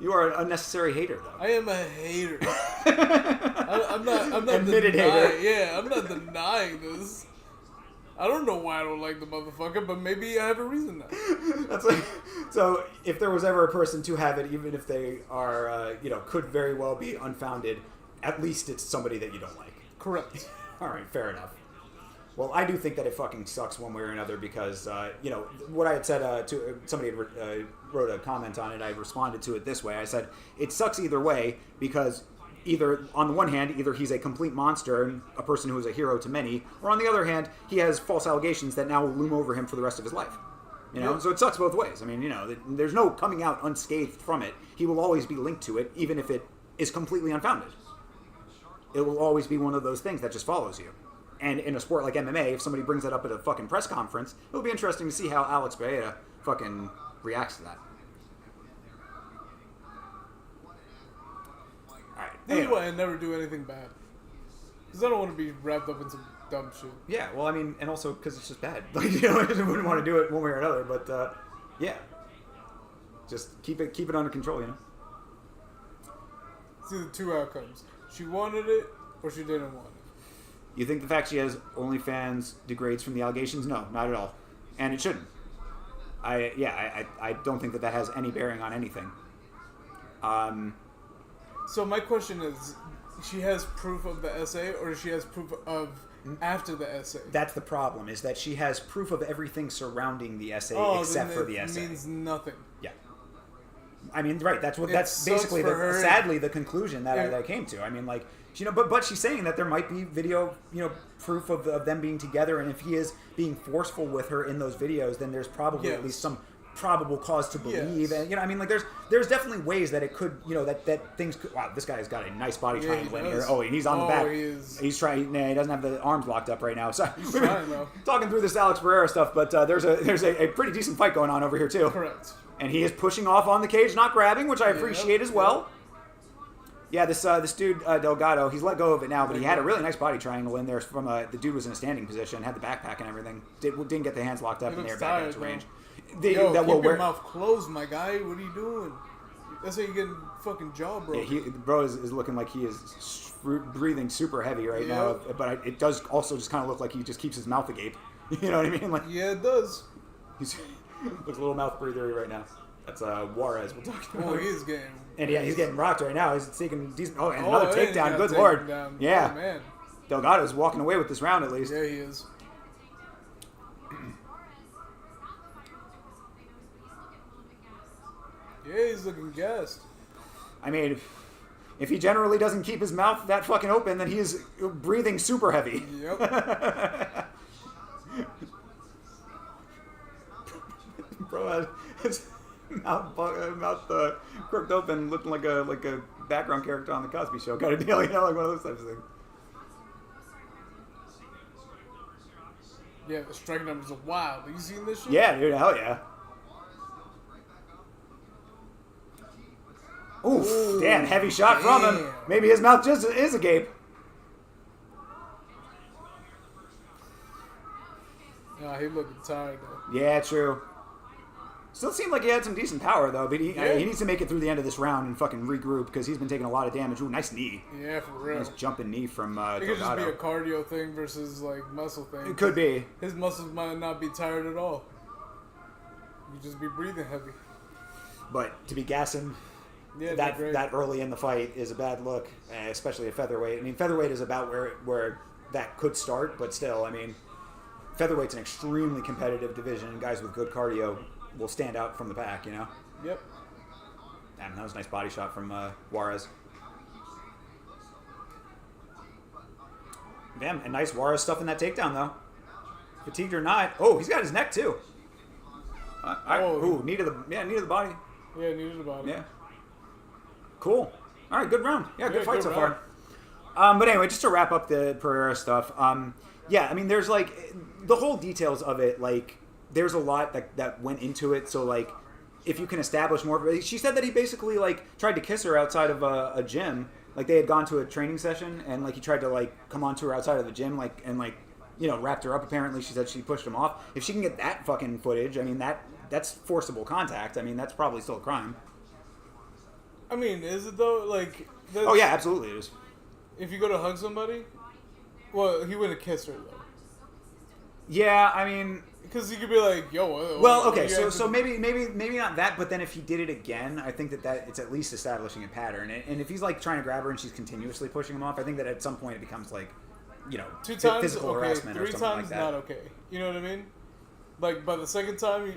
You are an unnecessary hater, though. I am a hater. I'm not Admitted denying. hater. Yeah, I'm not denying this. I don't know why I don't like the motherfucker, but maybe I have a reason now. That's so. If there was ever a person to have it, even if they are, could very well be unfounded, at least it's somebody that you don't like. Correct. All right, fair enough. Well, I do think that it fucking sucks one way or another because, you know, what I had said to somebody had wrote a comment on it. I responded to it this way. I said, it sucks either way because either, on the one hand, either he's a complete monster and a person who is a hero to many, or on the other hand, he has false allegations that now will loom over him for the rest of his life. You know, so it sucks both ways. I mean, you know, there's no coming out unscathed from it. He will always be linked to it, even if it is completely unfounded. It will always be one of those things that just follows you. And in a sport like MMA, if somebody brings that up at a fucking press conference, it'll be interesting to see how Alex Pereira fucking reacts to that. Alright. Anyway, I never do anything bad. Because I don't want to be wrapped up in some dumb shit. Yeah, well, I mean, and also because it's just bad. Like, you know, I just wouldn't want to do it one way or another, but, yeah. Just keep it under control, you know? It's either two outcomes. She wanted it, or she didn't want it. You think the fact she has OnlyFans degrades from the allegations? No, not at all. And it shouldn't. I don't think that has any bearing on anything. So my question is, she has proof of the essay, or she has proof of after the essay? That's the problem, is that she has proof of everything surrounding the essay except for the essay. It means nothing. Yeah. I mean, right, that's basically, sadly, the conclusion that I came to. I mean, like, you know, but she's saying that there might be video, you know, proof of them being together, and if he is being forceful with her in those videos, then there's probably at least some probable cause to believe. And, you know, I mean, like, there's definitely ways that it could, you know, that things could, wow, this guy's got a nice body triangle in here. Oh, and he's on the back. He's trying, he doesn't have the arms locked up right now. So he's trying, though. Talking through this Alex Pereira stuff, but there's a pretty decent fight going on over here, too. Correct. And he is pushing off on the cage, not grabbing, which I appreciate as well. Yeah, this dude, Delgado, he's let go of it now, but he had a really nice body triangle in there from the dude was in a standing position, had the backpack and everything. Didn't get the hands locked up, and they were back into range. Keep your mouth closed, my guy. What are you doing? That's how you get fucking jaw broken. Yeah, bro is looking like he is breathing super heavy right now, but it does also just kind of look like he just keeps his mouth agape. You know what I mean? Like, yeah, it does. He's looks a little mouth breathery right now. That's Juarez we'll talk about. Oh, he's getting... And yeah, he's getting rocked right now. He's taking decent... Oh, and another takedown. Good lord. Yeah. Oh, man. Delgado's walking away with this round at least. Yeah, he is. Yeah, he's looking gassed. I mean, if he generally doesn't keep his mouth that fucking open, then he's breathing super heavy. Yep. Bro, his mouth crooked open, looking like a background character on the Cosby Show kind of deal, you know, like one of those types of things. Yeah, the strike numbers are wild. Have you seen this shit? Yeah, dude, hell yeah. Oof, damn, heavy shot from him. Maybe his mouth just is agape. Nah, he looking tired, though. Yeah, true. Still seemed like he had some decent power, though, but he needs to make it through the end of this round and fucking regroup because he's been taking a lot of damage. Ooh, nice knee. Yeah, for real. Nice jumping knee from It could just be a cardio thing versus, like, muscle thing. It could be. His muscles might not be tired at all. You just be breathing heavy. But to be gassing that early in the fight is a bad look, especially at featherweight. I mean, featherweight is about where that could start, but still, I mean, featherweight's an extremely competitive division, and guys with good cardio will stand out from the pack, you know? Yep. Damn, that was a nice body shot from Juarez. Damn, and nice Juarez stuff in that takedown, though. Fatigued or not. Oh, he's got his neck, too. Knee to the body. Yeah, knee to the body. Yeah. Cool. All right, good round. Yeah, good fight so far. But anyway, just to wrap up the Pereira stuff. Yeah, I mean, there's, like, the whole details of it, like, there's a lot that went into it. So, like, if you can establish more of it. She said that he basically, like, tried to kiss her outside of a gym. Like, they had gone to a training session, and, like, he tried to, like, come onto her outside of the gym, like, and, like, you know, wrapped her up. Apparently, she said she pushed him off. If she can get that fucking footage, I mean, that's forcible contact. I mean, that's probably still a crime. I mean, is it, though? Like... Oh, yeah, absolutely it is. If you go to hug somebody... Well, he wouldn't kiss her, though. Yeah, I mean... Because he could be like, yo... Well, okay, so maybe not that, but then if he did it again, I think that it's at least establishing a pattern. And if he's, like, trying to grab her and she's continuously pushing him off, I think that at some point it becomes, like, 2 times physical okay, harassment or 3 something times like that. not okay. You know what I mean? Like by the second time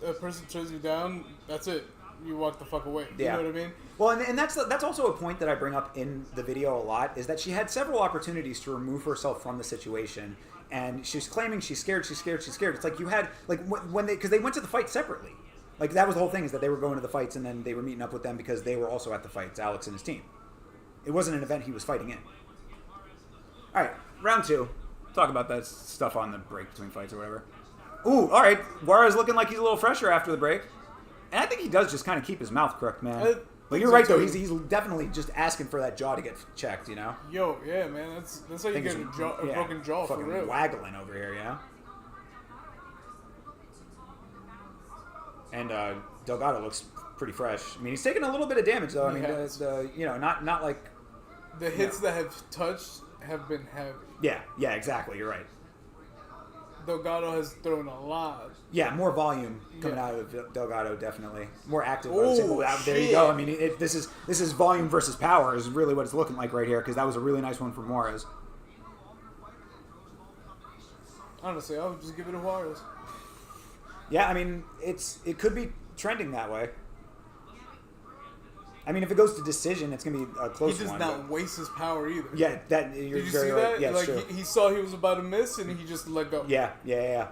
a person turns you down, that's it. You walk the fuck away. Yeah. You know what I mean? Well, and that's also a point that I bring up in the video a lot, is that she had several opportunities to remove herself from the situation, and she's claiming she's scared. It's like you had, like, when because they went to the fight separately. Like, that was the whole thing, is that they were going to the fights and then they were meeting up with them because they were also at the fights, Alex and his team. It wasn't an event he was fighting in. All right, round 2. Talk about that stuff on the break between fights or whatever. Ooh, all right. Juarez looking like he's a little fresher after the break. And I think he does just kind of keep his mouth crooked, man. But you're right, though. He's definitely just asking for that jaw to get checked, you know? Yo, yeah, man. That's how you get a broken jaw, for real. Waggling over here, yeah? And Delgado looks pretty fresh. I mean, he's taking a little bit of damage, though. I mean, not like... The hits that have touched have been heavy. Yeah, exactly. You're right. Delgado has thrown a lot. Yeah, more volume coming out of Delgado, definitely. More active. Oh, there you go. I mean, this is volume versus power is really what it's looking like right here, because that was a really nice one from Juarez. Honestly, I would just give it to Juarez. Yeah, I mean, it could be trending that way. I mean, if it goes to decision, it's going to be a close one. He does not waste his power either. Yeah, you're Did you very see right. that? Yeah, like, sure. he saw he was about to miss, and he just let go. Yeah.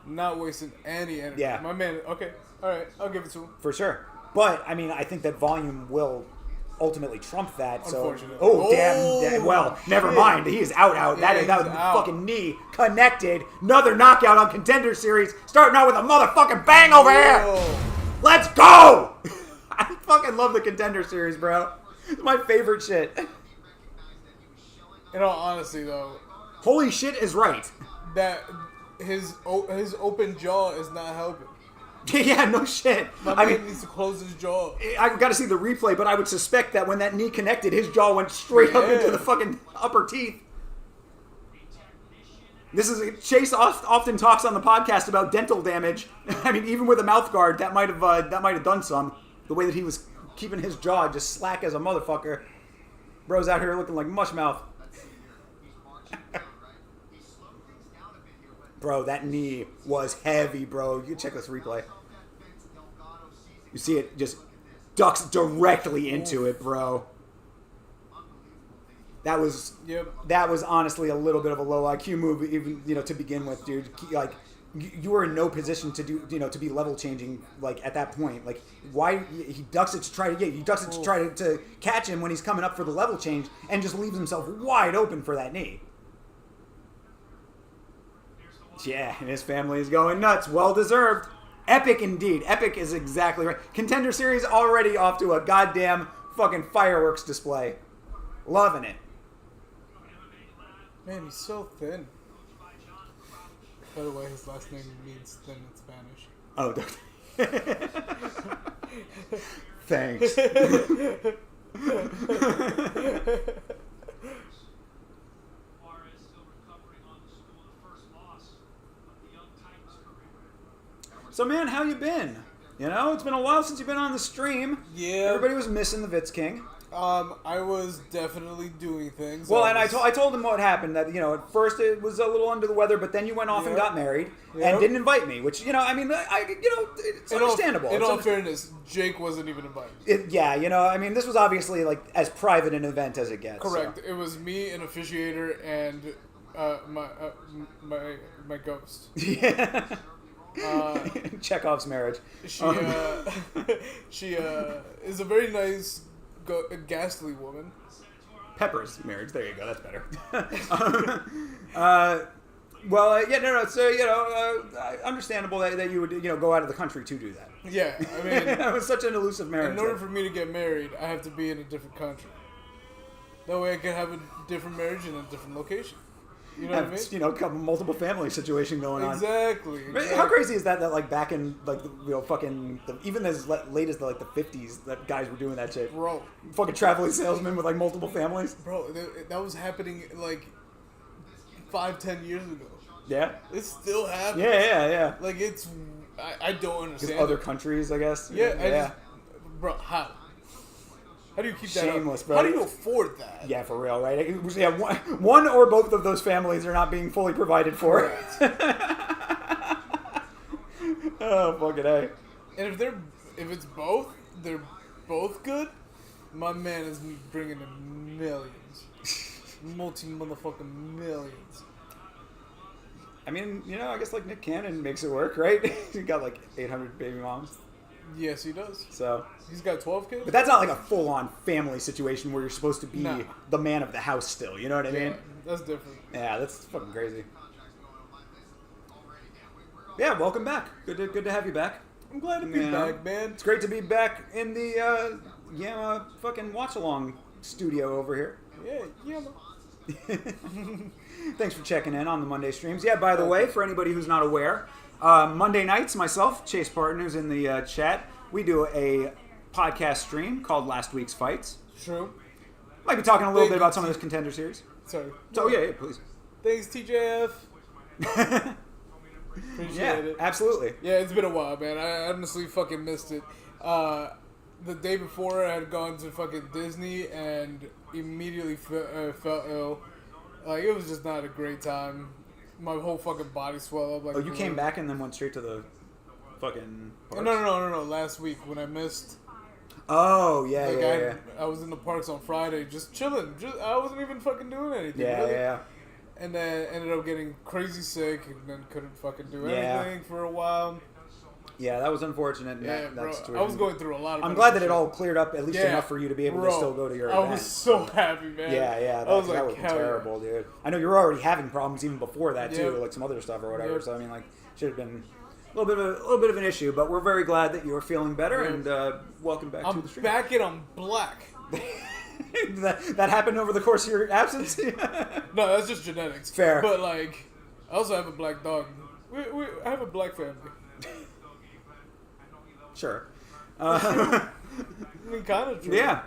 Not wasting any energy. Yeah. My man, okay. All right, I'll give it to him. For sure. But, I mean, I think that volume will ultimately trump that. So, Unfortunately. Damn. Well, never mind. He is out. Yeah, that was fucking knee connected. Another knockout on Contender Series. Starting out with a motherfucking bang over here. Let's go! I fucking love the Contender Series, bro. It's my favorite shit. In all honesty, though, holy shit is right. That his open jaw is not helping. Yeah, no shit. My man needs to close his jaw. I've got to see the replay, but I would suspect that when that knee connected, his jaw went straight up into the fucking upper teeth. Chase often talks on the podcast about dental damage. I mean, even with a mouth guard, that might have done some. The way that he was keeping his jaw just slack as a motherfucker. Bro's out here looking like mush mouth. Bro, that knee was heavy, bro. You can check this replay. You see it just ducks directly into it, bro. That was honestly a little bit of a low IQ move, even to begin with, dude. Like, you were in no position to do to be level changing like at that point. Like, why he ducks it to try to catch him when he's coming up for the level change, and just leaves himself wide open for that knee. Yeah, and his family is going nuts. Well deserved. Epic indeed. Epic is exactly right. Contender Series already off to a goddamn fucking fireworks display. Loving it. Man, he's so thin. By the way, his last name means thin in Spanish. Oh, thanks. So, man, how you been? It's been a while since you've been on the stream. Yeah. Everybody was missing the Vitz King. I was definitely doing things. Well, I told him what happened. That at first it was a little under the weather, but then you went off and got married and didn't invite me. Which it's understandable. In all fairness, Jake wasn't even invited. This was obviously like as private an event as it gets. Correct. So. It was me, an officiator, and my ghost. Yeah. Chekhov's marriage. She is a very nice, ghastly woman. Pepper's marriage. There you go. That's better. So understandable that you would go out of the country to do that. Yeah, I mean, it was such an elusive marriage. In order for me to get married, I have to be in a different country. That way, I can have a different marriage in a different location. You know what I mean? Multiple family situation going on. Exactly. How crazy is that? That like back in like even as late as the 50s, that guys were doing that shit. Bro, fucking traveling salesmen with like multiple families. Bro, that was happening like 5-10 years ago. Yeah. It still happens. Yeah. Like I don't understand. Other countries, I guess. Yeah. Bro, how? How do you keep that Shameless, up? bro. How do you afford that? Yeah, for real, right? Yeah, one or both of those families are not being fully provided for. Oh, fucking A. And if it's both, they're both good. My man is bringing in millions, multi-motherfucking millions. I mean, I guess like Nick Cannon makes it work, right? He got like 800 baby moms. Yes, he does. So he's got 12 kids. But that's not like a full-on family situation where you're supposed to be the man of the house still. You know what I mean? That's different. Yeah, that's fucking crazy. Yeah, welcome back. Good to have you back. I'm glad to be back, man. It's great to be back in the fucking watch-along studio over here. Yeah. Thanks for checking in on the Monday streams. Yeah, by the way, for anybody who's not aware, Monday nights, myself, Chase Parton, who's in the chat, we do a podcast stream called Last Week's Fights. True. Might be talking a little bit about some of this Contender Series. Sorry. So, yeah, please. Thanks, TJF. Appreciate it. Absolutely. Yeah, it's been a while, man. I honestly fucking missed it. The day before, I had gone to fucking Disney and immediately felt ill. Like, it was just not a great time. My whole fucking body swelled up. Like, you came back and then went straight to the fucking parks? No. Last week when I missed. Oh, yeah. I was in the parks on Friday just chilling. I wasn't even fucking doing anything. Yeah. And then ended up getting crazy sick and then couldn't fucking do anything for a while. Yeah, that was unfortunate. Bro, I was going through a lot of. I'm glad that it all cleared up at least enough for you to be able to still go to your event. I was so happy, man. Yeah. That was terrible, dude. I know you were already having problems even before that too, like some other stuff or whatever. So I mean, like, should have been a little bit of an issue. But we're very glad that you are feeling better and welcome back to the stream. I'm back and I'm black. that happened over the course of your absence? No, that's just genetics. Fair. But like, I also have a black dog. I have a black family. Sure. I mean, kind of true. Yeah.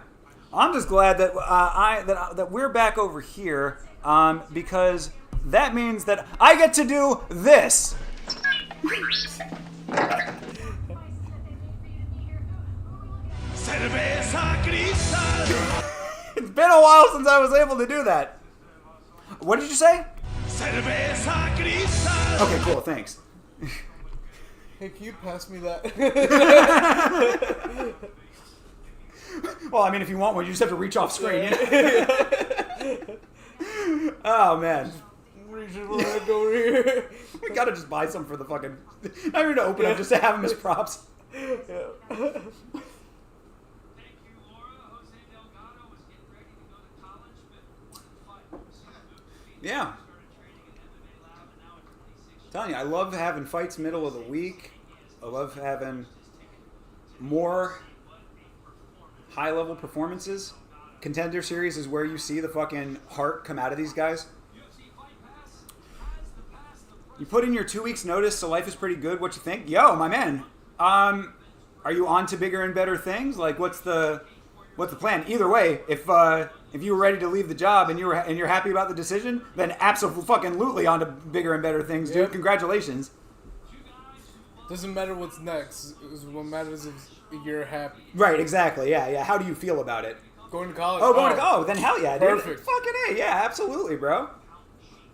I'm just glad that that we're back over here because that means that I get to do this. It's been a while since I was able to do that. What did you say? Okay, cool. Thanks. Hey, can you pass me that? Well, I mean, if you want one, you just have to reach off screen. Oh, man. Reach right over here. We gotta just buy some for the fucking... I'm going to open them just to have them as props. Yeah. Yeah. I'm telling you, I love having fights middle of the week. I love having more high-level performances. Contender Series is where you see the fucking heart come out of these guys. You put in your 2 weeks notice, so life is pretty good. What you think? Yo, my man. Are you on to bigger and better things? Like, what's the plan? Either way, if you were ready to leave the job and you're happy about the decision, then absolutely on to bigger and better things, dude. Yep. Congratulations. Doesn't matter what's next. What matters is you're happy. Right, exactly. Yeah. How do you feel about it? Going to college. Then hell yeah, dude. Perfect. Fucking A. Yeah, absolutely, bro.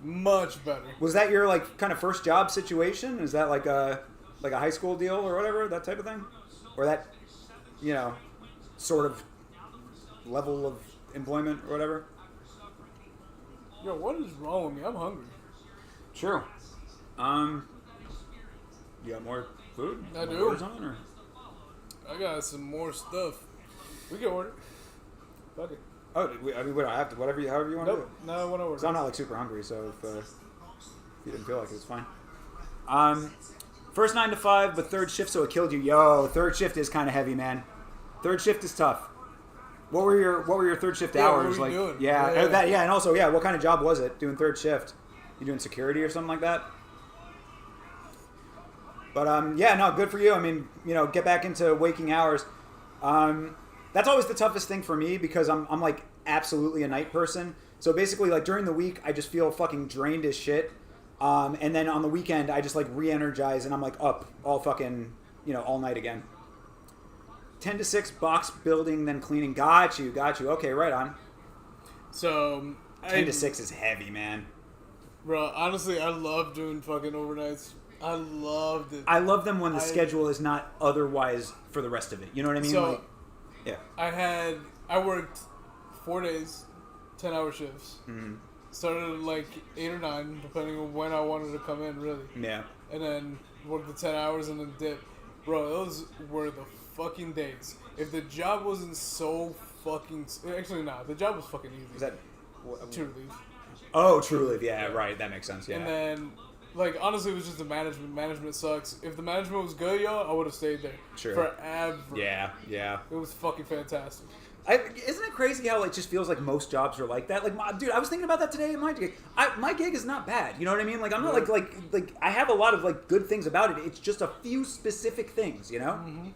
Much better. Was that your like kind of first job situation? Is that like a high school deal or whatever, that type of thing? Or that, sort of level of employment or whatever? Yo, what is wrong with me? I'm hungry. True. You got more food? I do. Or something, or? I got some more stuff. We can order. Fuck it. Oh, we don't have to. However you want to do it. No, I want to order. So I'm not like super hungry, so if you didn't feel like it, it's fine. First 9 to 5, but third shift, so it killed you. Yo, third shift is kind of heavy, man. Third shift is tough. What were your third shift hours? What were you doing? Yeah, and also, what kind of job was it? Doing third shift? You doing security or something like that? But good for you. I mean, get back into waking hours. That's always the toughest thing for me because I'm like absolutely a night person. So basically, like during the week, I just feel fucking drained as shit. And then on the weekend, I just like re-energize and I'm like up all fucking all night again. 10 to 6 box building, then cleaning. Got you. Okay, right on. So 10 to 6 is heavy, man. Bro, honestly, I love doing fucking overnights. I loved it. I love them when the schedule is not otherwise for the rest of it. You know what I mean? So, like, yeah. I worked 4 days, 10-hour shifts. Mm-hmm. Started at like 8 or 9, depending on when I wanted to come in, really. Yeah. And then worked the 10 hours and then dip. Bro, those were the fucking days. If the job wasn't so fucking... Actually, nah. The job was fucking easy. Is that... True Leave. Oh, True Leave. Yeah, right. That makes sense. Yeah. And then... Like, honestly, it was just the management. Management sucks. If the management was good, yo, I would have stayed there. Sure. Forever. Yeah. It was fucking fantastic. Isn't it crazy how it just feels like most jobs are like that? Like, dude, I was thinking about that today at my gig. My gig is not bad. You know what I mean? Like, I'm not like I have a lot of like good things about it. It's just a few specific things, you know? Mm-hmm.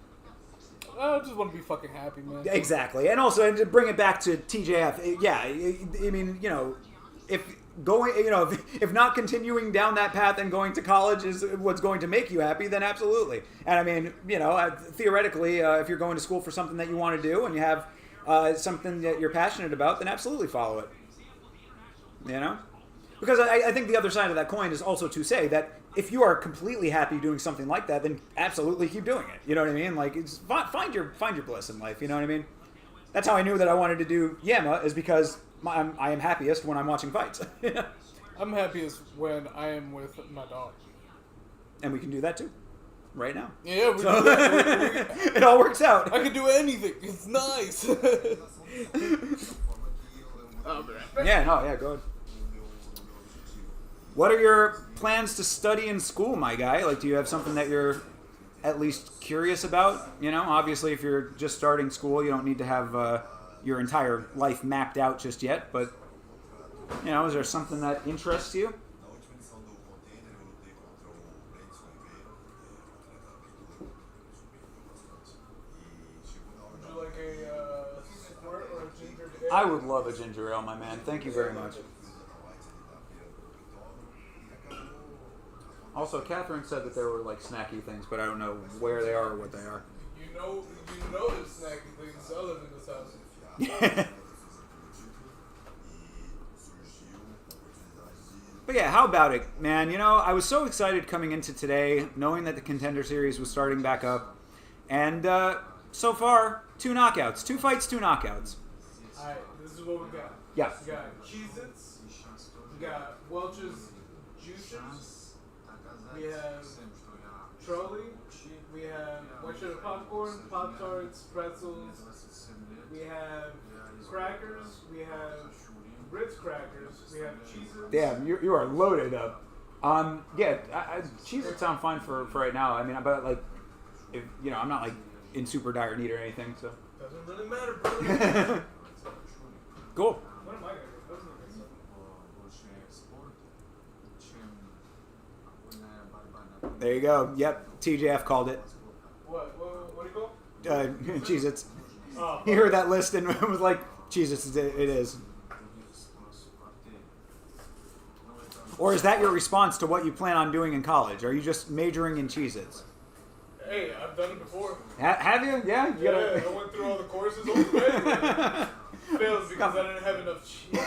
I just want to be fucking happy, man. Exactly. And also, and to bring it back to TJF, yeah, I mean, you know, if not continuing down that path and going to college is what's going to make you happy, then absolutely. And I mean, you know, theoretically, if you're going to school for something that you want to do and you have something that you're passionate about, then absolutely follow it. You know? Because I think the other side of that coin is also to say that if you are completely happy doing something like that, then absolutely keep doing it. You know what I mean? Like, it's, find your bliss in life. You know what I mean? That's how I knew that I wanted to do Yama, is because I am happiest when I'm watching fights. I'm happiest when I am with my dog. And we can do that too. Right now. Yeah, we So, do that. it all works out. I can do anything. It's nice. Yeah, no, yeah, go ahead. What are your plans to study in school, my guy? Like, do you have something that you're at least curious about? You know, obviously, if you're just starting school, you don't need to have your entire life mapped out just yet. But, you know, is there something that interests you? Would you like a squirt or a ginger ale? I would love a ginger ale, my man. Thank you very much. Also, Catherine said that there were like snacky things, but I don't know where they are or what they are. You know there's snacky things. I live in this house. But yeah, how about it, man? You know, I was so excited coming into today, knowing that the Contender Series was starting back up. And so far, 2 knockouts. 2 fights, 2 knockouts. Alright, this is what we got. Yeah. We got Cheez-Its. We got Welch's Juices. We have Trolley. We have white cheddar popcorn, Pop-Tarts, pretzels. We have crackers. We have Ritz crackers. We have Cheez-Its. Damn, you are loaded up. Yeah, Cheez-Its sound fine for right now. I mean, but like, if you know, I'm not like in super dire need or anything, so. Doesn't really matter, brother. Cool. What am I gonna do? Doesn't make sense. There you go. Yep, TJF called it. What do you call? Cheez-Its. Oh, He heard that list and was like, Cheez-Its, it is. Or is that your response to what you plan on doing in college? Are you just majoring in Cheez-Its? Hey, I've done it before. Have you? Yeah? You gotta... I went through all the courses. I was ready. Failed because I didn't have enough cheese.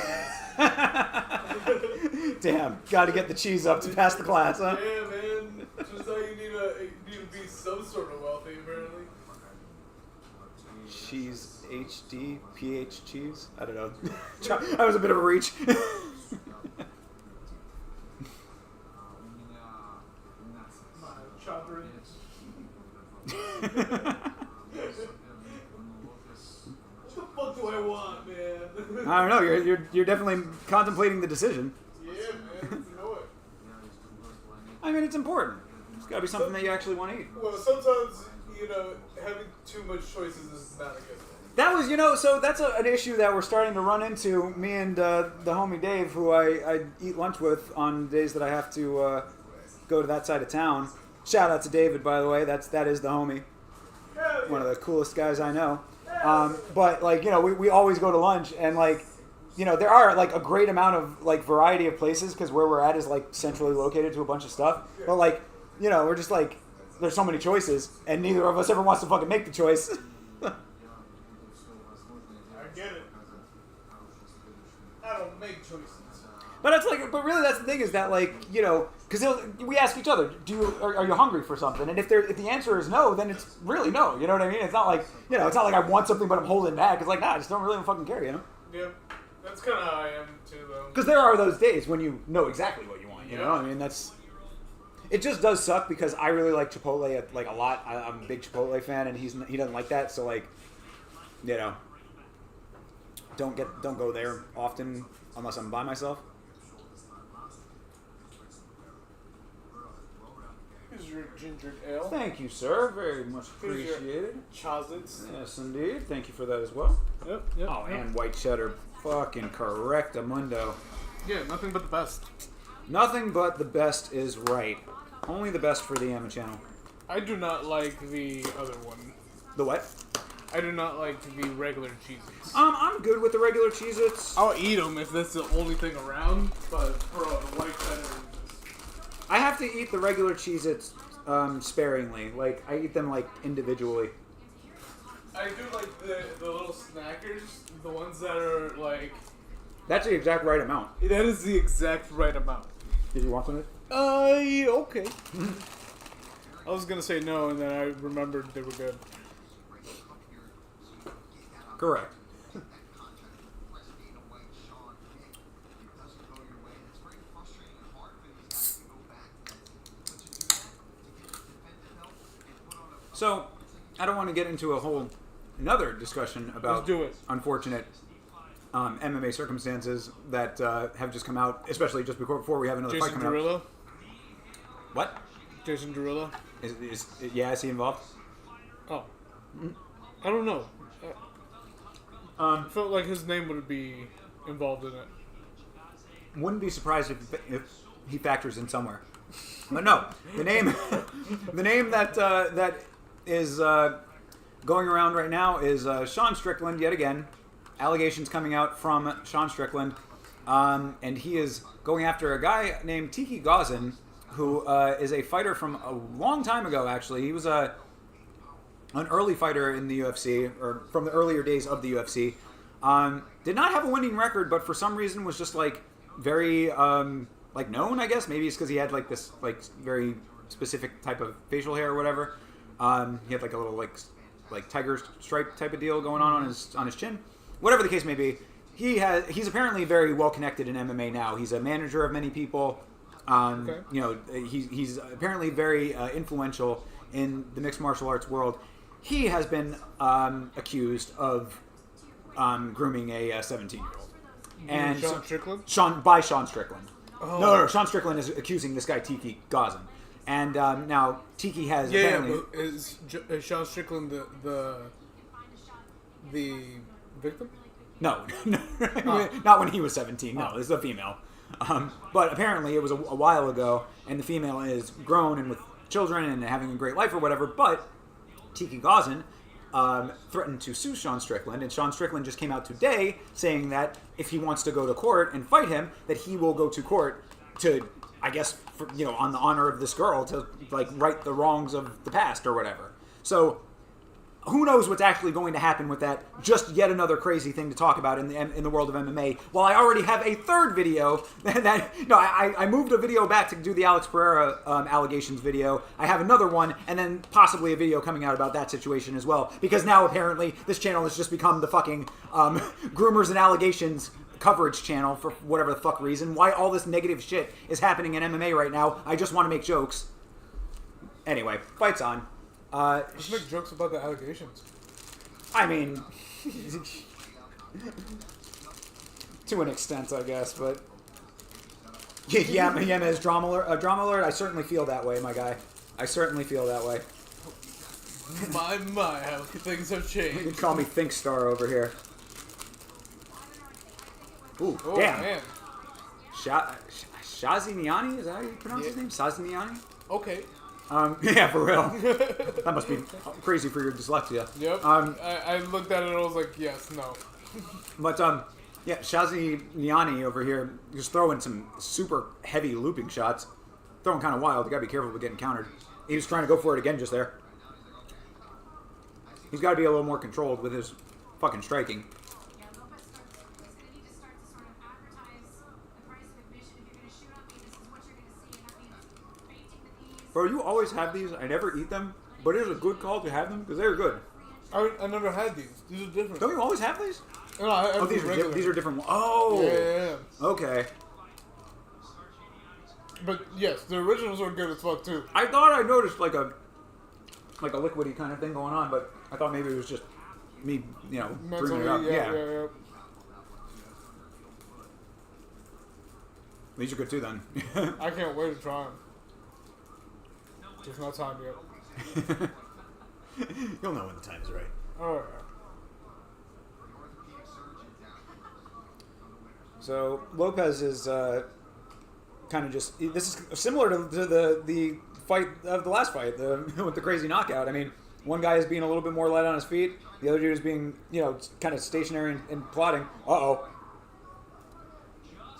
Damn, gotta get the cheese up to pass the class, huh? Yeah, man. Just how you need to be some sort of wealthy, apparently. Cheese, HD, PH cheese? I don't know. That was a bit of a reach. My chopper. What the fuck do I want, man? I don't know. You're definitely contemplating the decision. Yeah, man. You know it. I mean, it's important. It's got to be something that you actually want to eat. Well, sometimes, having too much choices is not a good thing. That was, so that's an issue that we're starting to run into. Me and the homie Dave, who I eat lunch with on days that I have to go to that side of town. Shout out to David, by the way. That is the homie. One of the coolest guys I know. But like, we always go to lunch, and like, there are like a great amount of like variety of places because where we're at is like centrally located to a bunch of stuff. But like, we're just like, there's so many choices, and neither of us ever wants to fucking make the choice. But it's like, but really, that's the thing is that like because we ask each other, are you hungry for something? And if the answer is no, then it's really no. You know what I mean? It's not like it's not like I want something but I'm holding back. It's like I just don't really fucking care. Yeah, that's kind of how I am too, though. Because there are those days when you know exactly what you want. You know, I mean that's. It just does suck because I really like Chipotle like a lot. I'm a big Chipotle fan, and he doesn't like that. So like, don't go there often unless I'm by myself. Here's your ginger ale. Thank you, sir. Very much appreciated. Chazits. Yes, indeed. Thank you for that as well. Yep. Oh, and white cheddar. Fucking correctamundo. Yeah, nothing but the best. Nothing but the best is right. Only the best for the Emma channel. I do not like the other one. The what? I do not like the regular Cheez-Its. I'm good with the regular Cheez-Its. I'll eat them if that's the only thing around, but bro, the white cheddar. I have to eat the regular Cheez-Its sparingly. Like, I eat them, like, individually. I do like the little snackers, the ones that are, like... That's the exact right amount. That is the exact right amount. Did you want some of this? Yeah, okay. I was gonna say no, and then I remembered they were good. Correct. So, I don't want to get into another discussion about Let's do it. unfortunate MMA circumstances that have just come out, especially just before we have another fight Jason coming Derulo? up. What? Jason Derulo? Is is he involved? Oh. I don't know. I felt like his name would be involved in it. Wouldn't be surprised if he factors in somewhere. But no, the name that is going around right now is Sean Strickland yet again. Allegations coming out from Sean Strickland, and he is going after a guy named Tiki Gazan, who is a fighter from a long time ago. Actually, he was an early fighter in the UFC, or from the earlier days of the UFC. Did not have a winning record, but for some reason was just like very like known. I guess maybe it's because he had like this like very specific type of facial hair or whatever. He had like a little like tiger stripe type of deal going on his chin. Whatever the case may be, he's apparently very well connected in MMA now. He's a manager of many people. Okay. You know, he's apparently very influential in the mixed martial arts world. He has been accused of grooming a 17-year-old. And Sean Strickland? Sean Strickland. Oh. No, Sean Strickland is accusing this guy Tiki Gazan. And now Tiki has apparently... but is Sean Strickland the victim? No, not when he was 17. No, this is a female. But apparently it was a while ago, and the female is grown and with children and having a great life or whatever. But Tiki Gazan threatened to sue Sean Strickland, and Sean Strickland just came out today saying that if he wants to go to court and fight him, that he will go to court to, I guess, on the honor of this girl to like right the wrongs of the past or whatever. So who knows what's actually going to happen with that? Just yet another crazy thing to talk about in the world of MMA. While I already have a third video I moved a video back to do the Alex Pereira allegations video. I have another one, and then possibly a video coming out about that situation as well. Because now apparently this channel has just become the fucking groomers and allegations coverage channel for whatever the fuck reason. Why all this negative shit is happening in MMA right now? I just want to make jokes. Anyway, fight's on. Let's make jokes about the allegations. I mean, to an extent, I guess, but yeah, as drama alert. I certainly feel that way, my guy. I certainly feel that way. My, how things have changed. You can call me Thinkstar over here. Ooh, Oh, damn. man. Shaziniani? Is that how you pronounce his name? Shaziniani? Okay. Yeah, for real. That must be crazy for your dyslexia. Yep. I looked at it and I was like, yes, no. But, yeah, Shaziniani over here just throwing some super heavy looping shots. Throwing kind of wild. You gotta be careful with getting countered. He was trying to go for it again just there. He's got to be a little more controlled with his fucking striking. Bro, you always have these. I never eat them, but it is a good call to have them because they're good. I never had these. These are different. Don't you always have these? No, I Oh, these are different. Oh. Yeah. Okay. But yes, the originals are good as fuck too. I thought I noticed like a liquidy kind of thing going on, but I thought maybe it was just me, brewing it up. Yeah. These are good too, then. I can't wait to try them. Just not time yet. You'll know when the time is right. Oh yeah. So Lopez is kind of just. This is similar to the fight of the last fight, with the crazy knockout. I mean, one guy is being a little bit more light on his feet. The other dude is being, kind of stationary and plotting.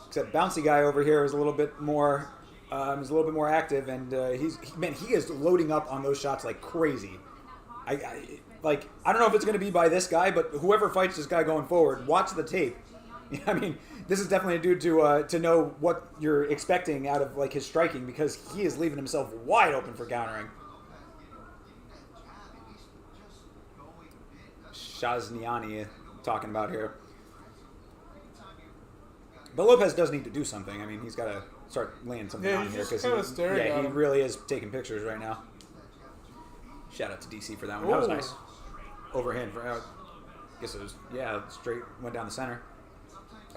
Except bouncy guy over here is a little bit more, active, and he is loading up on those shots like crazy. I don't know if it's going to be by this guy, but whoever fights this guy going forward, watch the tape. I mean, this is definitely a dude to know what you're expecting out of like his striking, because he is leaving himself wide open for countering. Shazniani talking about here. But Lopez does need to do something. I mean, he's got to start laying something on here because he really is taking pictures right now. Shout out to DC for that one. That was nice. Overhand for out. Guess it was straight went down the center.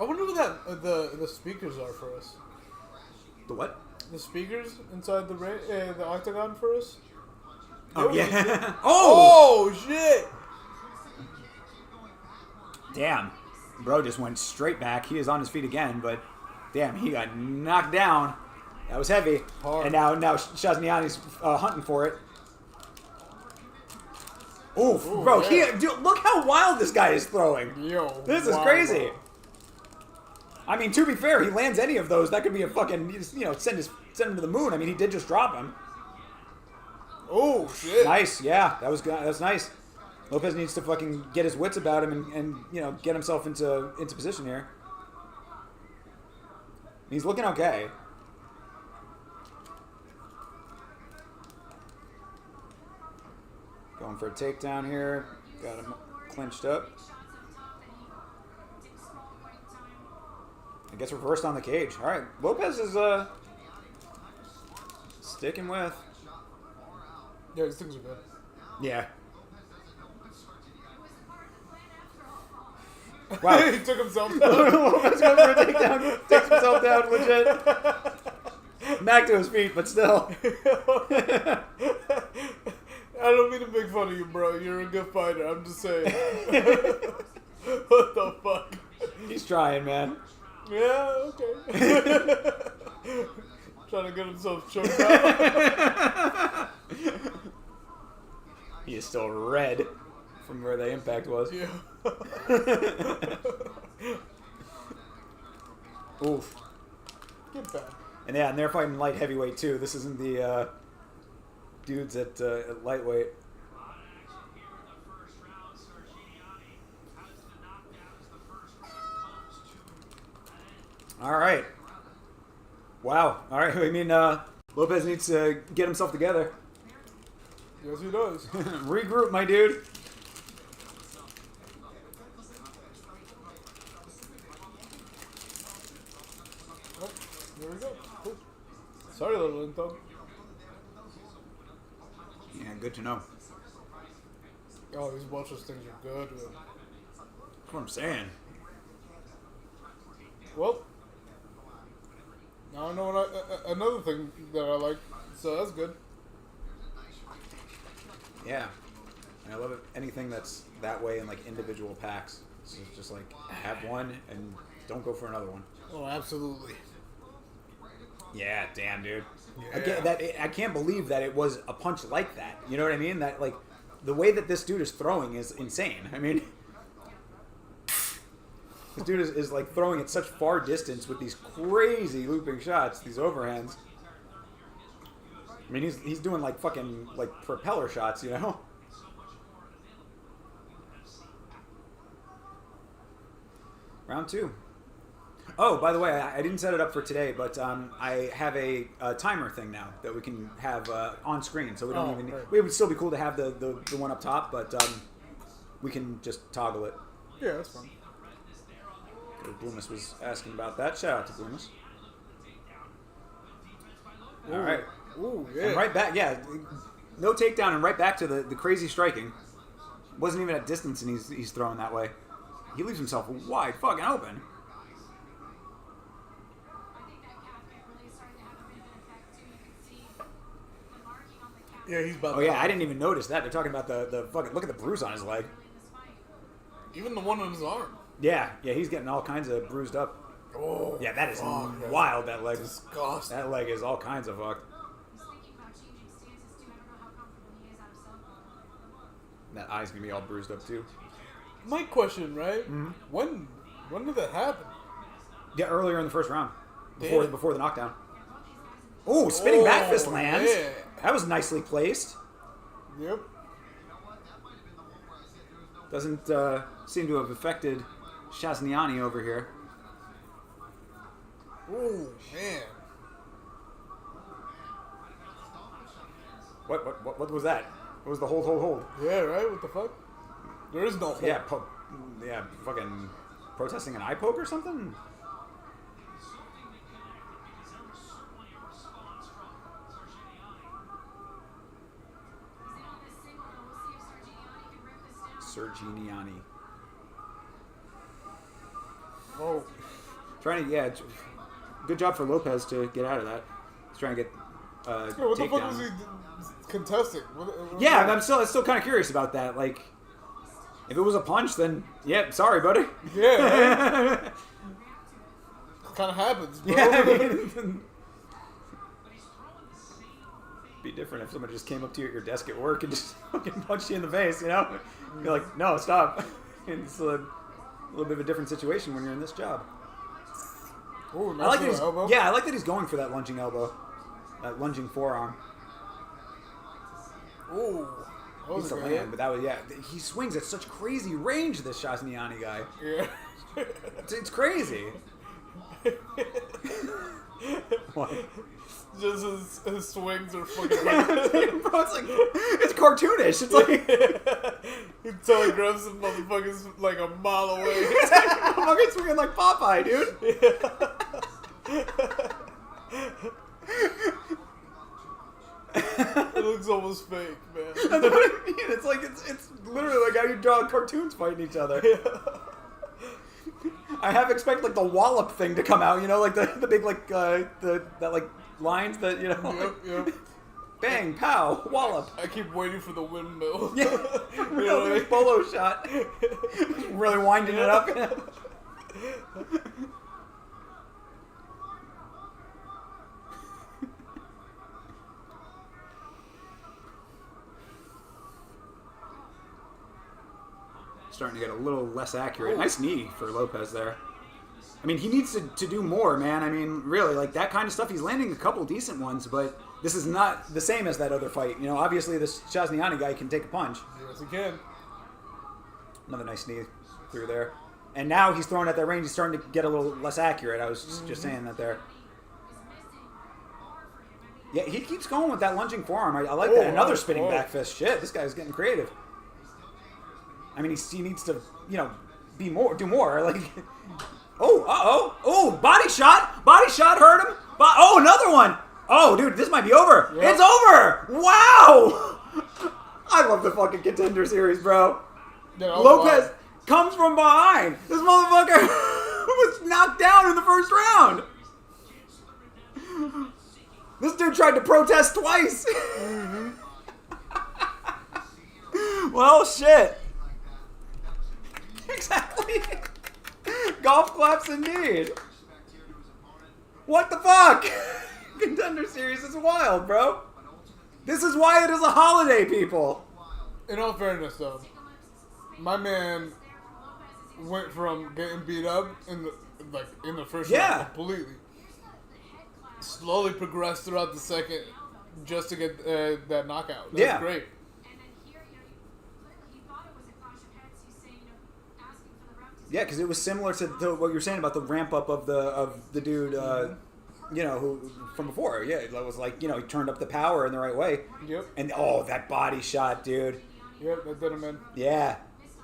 I wonder what the speakers are for us. The what? The speakers inside the octagon for us. Oh yeah. Oh shit! Damn. Bro just went straight back. He is on his feet again, but damn, he got knocked down. That was heavy. Hard. And now Shazniani's hunting for it. Oof, bro. Yeah. Dude, look how wild this guy is throwing. Yo, This is crazy. I mean, to be fair, he lands any of those, that could be a fucking, send him to the moon. I mean, he did just drop him. Oh shit! Nice, yeah, that was good. That's nice. Lopez needs to fucking get his wits about him and get himself into position here. He's looking okay. Going for a takedown here. Got him clinched up. I guess reversed on the cage. All right, Lopez is sticking with. Yeah, these things are good. Yeah. Wow. He took himself down. Lopez going for a takedown. Takes himself down, legit. Back to his feet, but still. I don't mean to make fun of you, bro. You're a good fighter. I'm just saying. What the fuck? He's trying, man. Yeah, okay. Trying to get himself choked out. He is still red from where the impact was. Yeah. Oof. Get back. And and they're fighting light heavyweight too. This isn't the dudes at lightweight. All right. Wow. All right. I mean, Lopez needs to get himself together. Yes, he does. Regroup, my dude. Oh, there we go. Cool. Sorry, little info. Yeah, good to know. Oh, these Welch's things are good. That's what I'm saying. Well, now I know another thing that I like, so that's good. Yeah. And I love it. Anything that's that way in like individual packs. So it's just like have one and don't go for another one. Oh, absolutely. Yeah, damn, dude. Yeah. I can't believe that it was a punch like that. You know what I mean? That like the way that this dude is throwing is insane. I mean, this dude is like throwing at such far distance with these crazy looping shots, these overhands. I mean, he's doing like fucking like propeller shots, you know? Round two. Oh, by the way, I didn't set it up for today, but I have a timer thing now that we can have on screen, so we don't even. Right. It would still be cool to have the one up top, but we can just toggle it. Yeah, that's fine. Bloomis was asking about that. Shout out to Bloomis. Ooh. All right. Ooh, yeah. And right back, yeah. No takedown and right back to the crazy striking. Wasn't even at distance, and he's throwing that way. He leaves himself wide fucking open. Yeah, he's about. Oh yeah, I didn't even notice that. They're talking about the fucking. Look at the bruise on his leg. Even the one on his arm. Yeah, he's getting all kinds of bruised up. Oh. Yeah, that is fuck, wild. That leg. Disgusting. That leg is all kinds of fucked. That eye's gonna be all bruised up too. My question, right? Mm-hmm. When did that happen? Yeah, earlier in the first round, Damn. before the knockdown. Oh, spinning back fist lands. Yeah. That was nicely placed. Yep. Doesn't seem to have affected Shazniani over here. Oh man. What was that? What was the hold? Yeah, right. What the fuck? There is no hold. Yeah, fucking protesting an eye poke or something? Serginiani. Oh. Trying to, good job for Lopez to get out of that. He's trying to get Yeah, what the fuck takedown. was he contesting? Yeah, I'm still kind of curious about that. Like, if it was a punch, then yeah, sorry, buddy. Yeah, right? Kind of happens, bro. Yeah, I mean, be different if somebody just came up to you at your desk at work and just fucking punched you in the face, you know? You're like, no, stop. It's a little bit of a different situation when you're in this job. Ooh, I like that nice elbow. I like that he's going for that lunging elbow, that lunging forearm. Ooh, that was He's a a good land, but that was he swings at such crazy range. This Shazniani guy, hit. Yeah. it's crazy. What? Just his swings are fucking. Bro, it's cartoonish. It's like He totally grabs some motherfuckers like a mile away. it's like fucking swinging like Popeye, dude. It looks almost fake, man. That's what I mean. It's like it's literally like how you draw cartoons fighting each other. I have expected like the wallop thing to come out, you know, like the big like that like lines that you know. Yep. Bang, pow, wallop. I keep waiting for the windmill. Yeah, You know what I mean? polo shot. Really winding it up. Starting to get a little less accurate. Nice knee for Lopez there. I mean, he needs to do more, man. I mean, really, like that kind of stuff. He's landing a couple decent ones, but this is not the same as that other fight. You know, obviously this Shazniani guy can take a punch. Yes, he can. Another nice knee through there. And now he's throwing at that range. He's starting to get a little less accurate. I was just saying that there. Yeah, he keeps going with that lunging forearm. I like that. Another spinning back fist. Shit, this guy's getting creative. I mean, he needs to, you know, do more. Like, body shot hurt him. Another one. Oh, dude, this might be over. Yep. It's over. Wow. I love the fucking Contender Series, bro. Yeah, Lopez comes from behind. This motherfucker was knocked down in the first round. This dude tried to protest twice. Well, shit. Exactly. Golf claps indeed. What the fuck? Contender Series is wild, bro. This is why it is a holiday, people. In all fairness, though, my man went from getting beat up in the first round completely, slowly progressed throughout the second just to get that knockout. That's great. Yeah, because it was similar to what you were saying about the ramp up of the dude, who from before. Yeah, it was like he turned up the power in the right way. Yep. And that body shot, dude. Yep, that did him in. Yeah,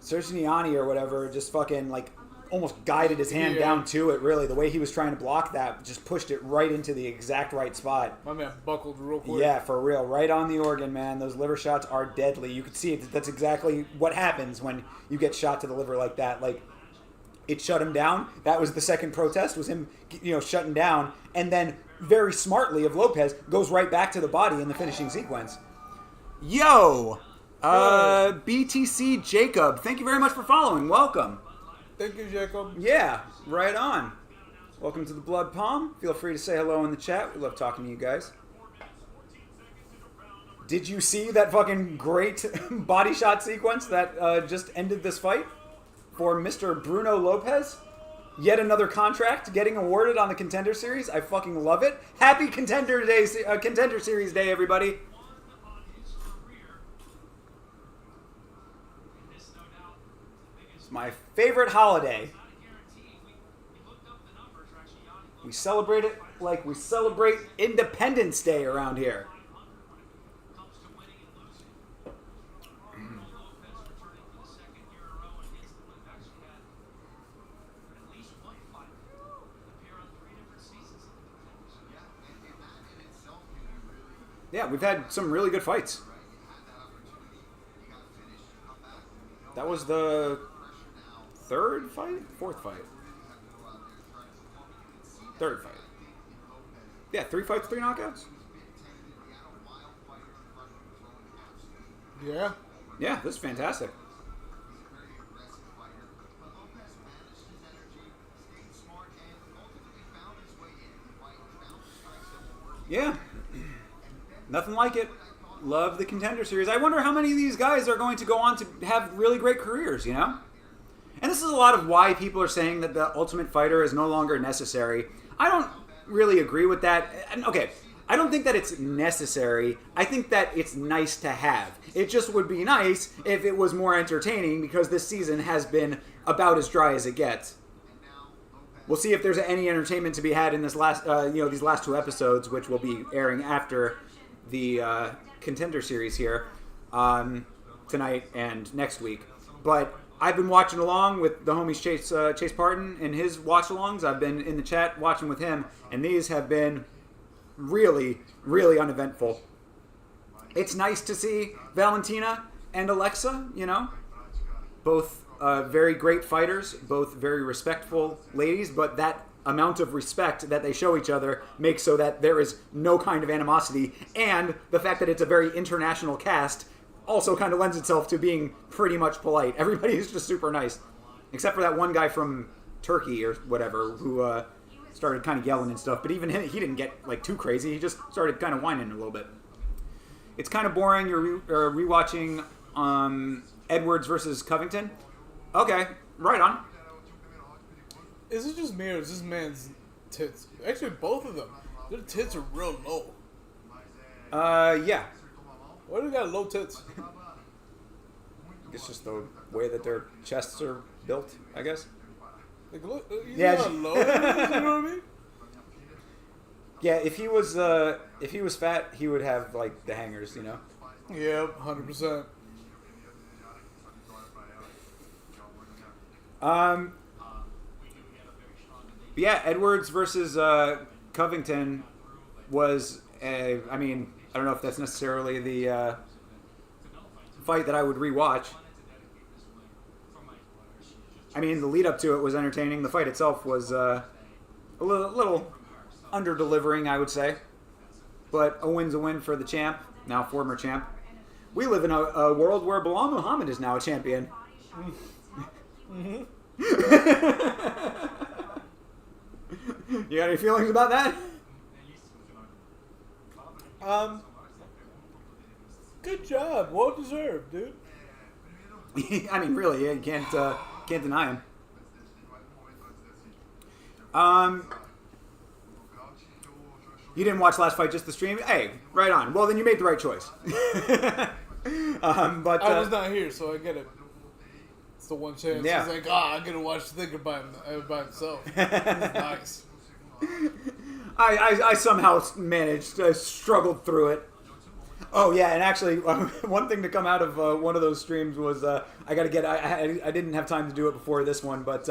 Sergiani or whatever just fucking like almost guided his hand down to it. Really, the way he was trying to block that just pushed it right into the exact right spot. My man buckled real quick. Yeah, for real, right on the organ, man. Those liver shots are deadly. You can see it. That's exactly what happens when you get shot to the liver like that. Like, it shut him down. That was the second protest, was him, shutting down, and then very smartly of Lopez goes right back to the body in the finishing sequence. Yo, BTC Jacob, thank you very much for following. Welcome. Thank you, Jacob. Yeah, right on. Welcome to the Blood Palm. Feel free to say hello in the chat. We love talking to you guys. Did you see that fucking great body shot sequence that just ended this fight for Mr. Bruno Lopez? Yet another contract getting awarded on the Contender Series. I fucking love it. Happy Contender Series Day, everybody. It's my favorite holiday. We celebrate it like we celebrate Independence Day around here. Yeah, we've had some really good fights. That was the third fight? Fourth fight? Third fight. Yeah, 3 fights, 3 knockouts? Yeah. Yeah, this is fantastic. Yeah. Nothing like it. Love the Contender Series. I wonder how many of these guys are going to go on to have really great careers, And this is a lot of why people are saying that the Ultimate Fighter is no longer necessary. I don't really agree with that. Okay, I don't think that it's necessary. I think that it's nice to have. It just would be nice if it was more entertaining, because this season has been about as dry as it gets. We'll see if there's any entertainment to be had in this last, these last 2 episodes, which will be airing after the Contender Series here tonight and next week. But I've been watching along with the homies Chase Parton and his watch-alongs. I've been in the chat watching with him, and these have been really, really uneventful. It's nice to see Valentina and Alexa, both very great fighters, both very respectful ladies, but that amount of respect that they show each other makes so that there is no kind of animosity, and the fact that it's a very international cast also kind of lends itself to being pretty much polite. Everybody is just super nice, except for that one guy from Turkey or whatever who started kind of yelling and stuff, but even he didn't get like too crazy. He just started kind of whining a little bit. It's kind of boring. You're rewatching Edwards versus Covington. Okay, right on. Is it just me or is this man's tits? Actually, both of them. Their tits are real low. Yeah. Why do they got low tits? It's just the way that their chests are built, I guess. Like, look, yeah, not low. You know what I mean? Yeah, if he was fat, he would have like the hangers, Yep, 100%. Yeah, Edwards versus Covington was I don't know if that's necessarily the fight that I would rewatch. I mean, the lead up to it was entertaining. The fight itself was a little under-delivering, I would say. But a win's a win for the champ, now former champ. We live in a world where Bilal Muhammad is now a champion. Mm-hmm. You got any feelings about that? Good job. Well deserved, dude. I mean, really, yeah, you can't deny him. You didn't watch last fight, just the stream? Hey, right on. Well, then you made the right choice. But I was not here, so I get it. the one chance. Yeah. He's like, I'm gonna watch Thinker by himself. This is nice. I somehow managed, struggled through it. Oh yeah, and actually, one thing to come out of one of those streams was I didn't have time to do it before this one, but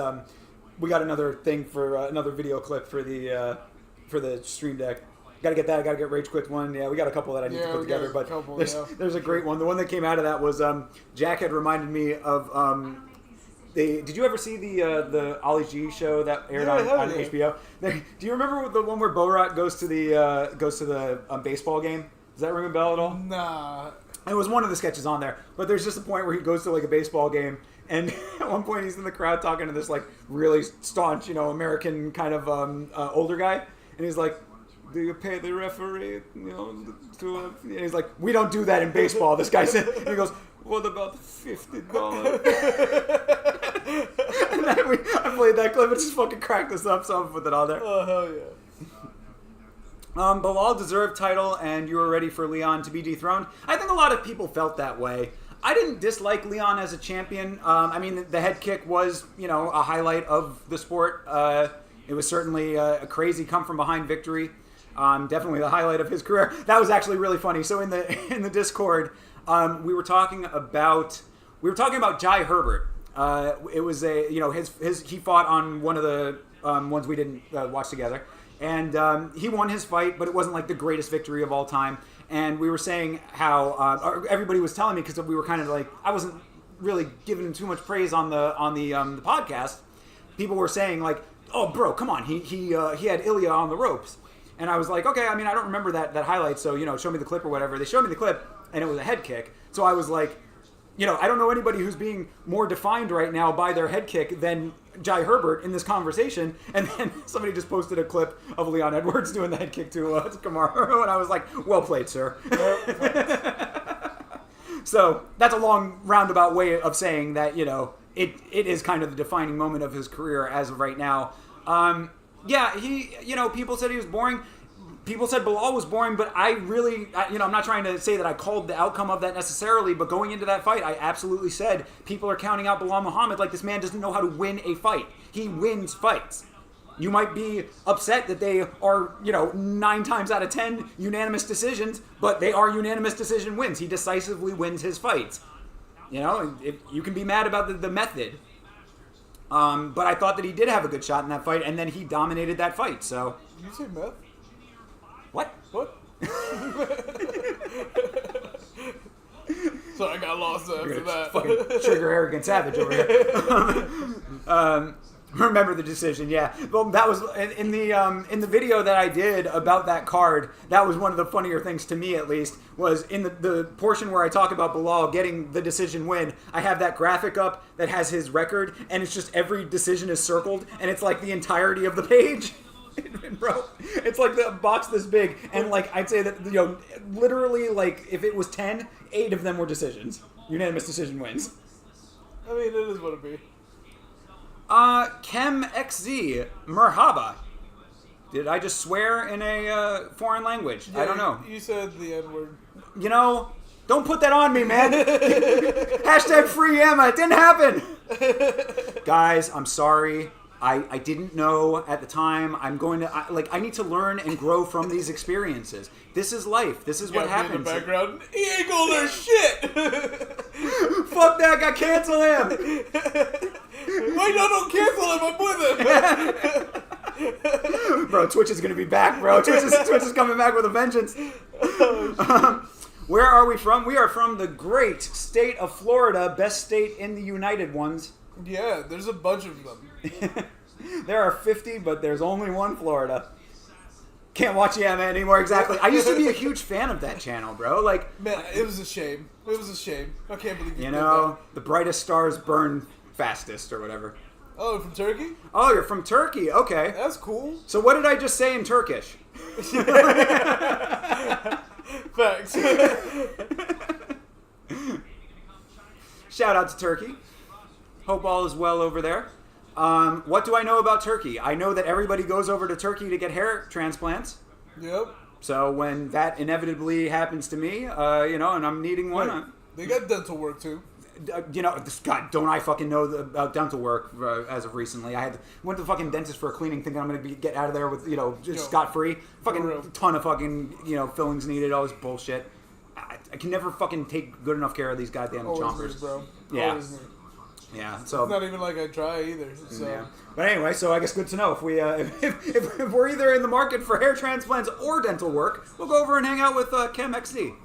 we got another thing for another video clip for the Stream Deck. Got to get that. I got to get Rage Quit one. Yeah, we got a couple that I need to put together. But there's a great one. The one that came out of that was Jack had reminded me of. Did you ever see the Ollie G show that aired on HBO? Do you remember the one where Borat goes to the baseball game? Does that ring a bell at all? Nah. It was one of the sketches on there, but there's just a point where he goes to like a baseball game, and at one point he's in the crowd talking to this like really staunch, American kind of older guy, and he's like, "Do you pay the referee?" And he's like, "We don't do that in baseball." This guy said, and he goes, "What about $50?" And then I played that clip and just fucking cracked us up, so I'm putting it on there. Oh hell yeah. Bilal deserved title, and you were ready for Leon to be dethroned. I think a lot of people felt that way. I didn't dislike Leon as a champion. I mean, the head kick was, a highlight of the sport. It was certainly a crazy come-from-behind victory. Definitely the highlight of his career. That was actually really funny. So in the Discord, we were talking about Jai Herbert. It was he fought on one of the ones we didn't watch together. And he won his fight, but it wasn't like the greatest victory of all time. And we were saying how everybody was telling me, because we were kind of like, I wasn't really giving him too much praise on the podcast. People were saying like, "Oh, bro, come on, he had Ilya on the ropes." And I was like, okay, I mean, I don't remember that highlight, so show me the clip or whatever. They showed me the clip, and it was a head kick. So I was like, I don't know anybody who's being more defined right now by their head kick than Jai Herbert in this conversation. And then somebody just posted a clip of Leon Edwards doing the head kick to Kamaru, and I was like, well played, sir. So that's a long roundabout way of saying that, it is kind of the defining moment of his career as of right now. People said he was boring. People said Bilal was boring, but I'm not trying to say that I called the outcome of that necessarily, but going into that fight, I absolutely said people are counting out Bilal Muhammad like this man doesn't know how to win a fight. He wins fights. You might be upset that they are, 9 times out of 10 unanimous decisions, but they are unanimous decision wins. He decisively wins his fights. You can be mad about the method. But I thought that he did have a good shot in that fight, and then he dominated that fight, so... Did you say meth? What? So I got lost after that. Fucking trigger arrogant savage over here. Remember the decision, yeah. Well, that was in the video that I did about that card. That was one of the funnier things to me, at least, was in the portion where I talk about Bilal getting the decision win. I have that graphic up that has his record, and it's just every decision is circled, and it's like the entirety of the page. Bro, it's like the box this big, and like I'd say that literally, like if it was 10, 8 of them were decisions. Unanimous decision wins. I mean, it is what it be. Kem XZ Merhaba. Did I just swear in a foreign language? Yeah, I don't know. You said the N-word. Don't put that on me, man. Hashtag free Emma. It didn't happen. Guys, I'm sorry. I didn't know at the time. I need to learn and grow from these experiences. This is life. This is what happens. In the background, he ain't gonna learn shit. Fuck that! Got cancel him. Wait, no, don't cancel him. I'm with him. Bro, Twitch is gonna be back, bro. Twitch is coming back with a vengeance. Where are we from? We are from the great state of Florida, best state in the United Ones. Yeah, there's a bunch of them. There are 50, but there's only one Florida. Can't watch Yama anymore, exactly. I used to be a huge fan of that channel, bro. Like, man, it was a shame. It was a shame. I can't believe you did the brightest stars burn fastest, or whatever. Oh, from Turkey? Oh, you're from Turkey. Okay. That's cool. So what did I just say in Turkish? Facts. Shout out to Turkey. Hope all is well over there. What do I know about Turkey? I know that everybody goes over to Turkey to get hair transplants. Yep. So when that inevitably happens to me, and I'm needing one. Wait, they got dental work too. God, don't I fucking know about dental work as of recently. Went to the fucking dentist for a cleaning thinking I'm going to get out of there with, just scot-free. Fucking ton of fucking, fillings needed, all this bullshit. I can never fucking take good enough care of these goddamn chompers. Me, bro. Yeah. Always me. Yeah, so it's not even like I try either. So. Yeah. But anyway, so I guess good to know if we if we're either in the market for hair transplants or dental work, we'll go over and hang out with Chem XD.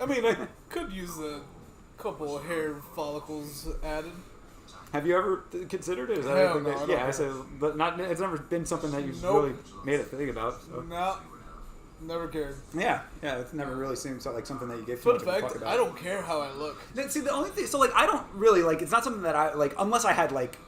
I mean, I could use a couple of hair follicles added. Have you ever considered it? Is that Hell anything no, that, yeah, I said, but not. It's never been something that you've really made a thing about. So. No, never cared. Yeah, it's never really seems like something that you give too much of a fuck about. I don't care how I look. See, the only thing, so like, I don't really like. It's not something that I like unless I had like,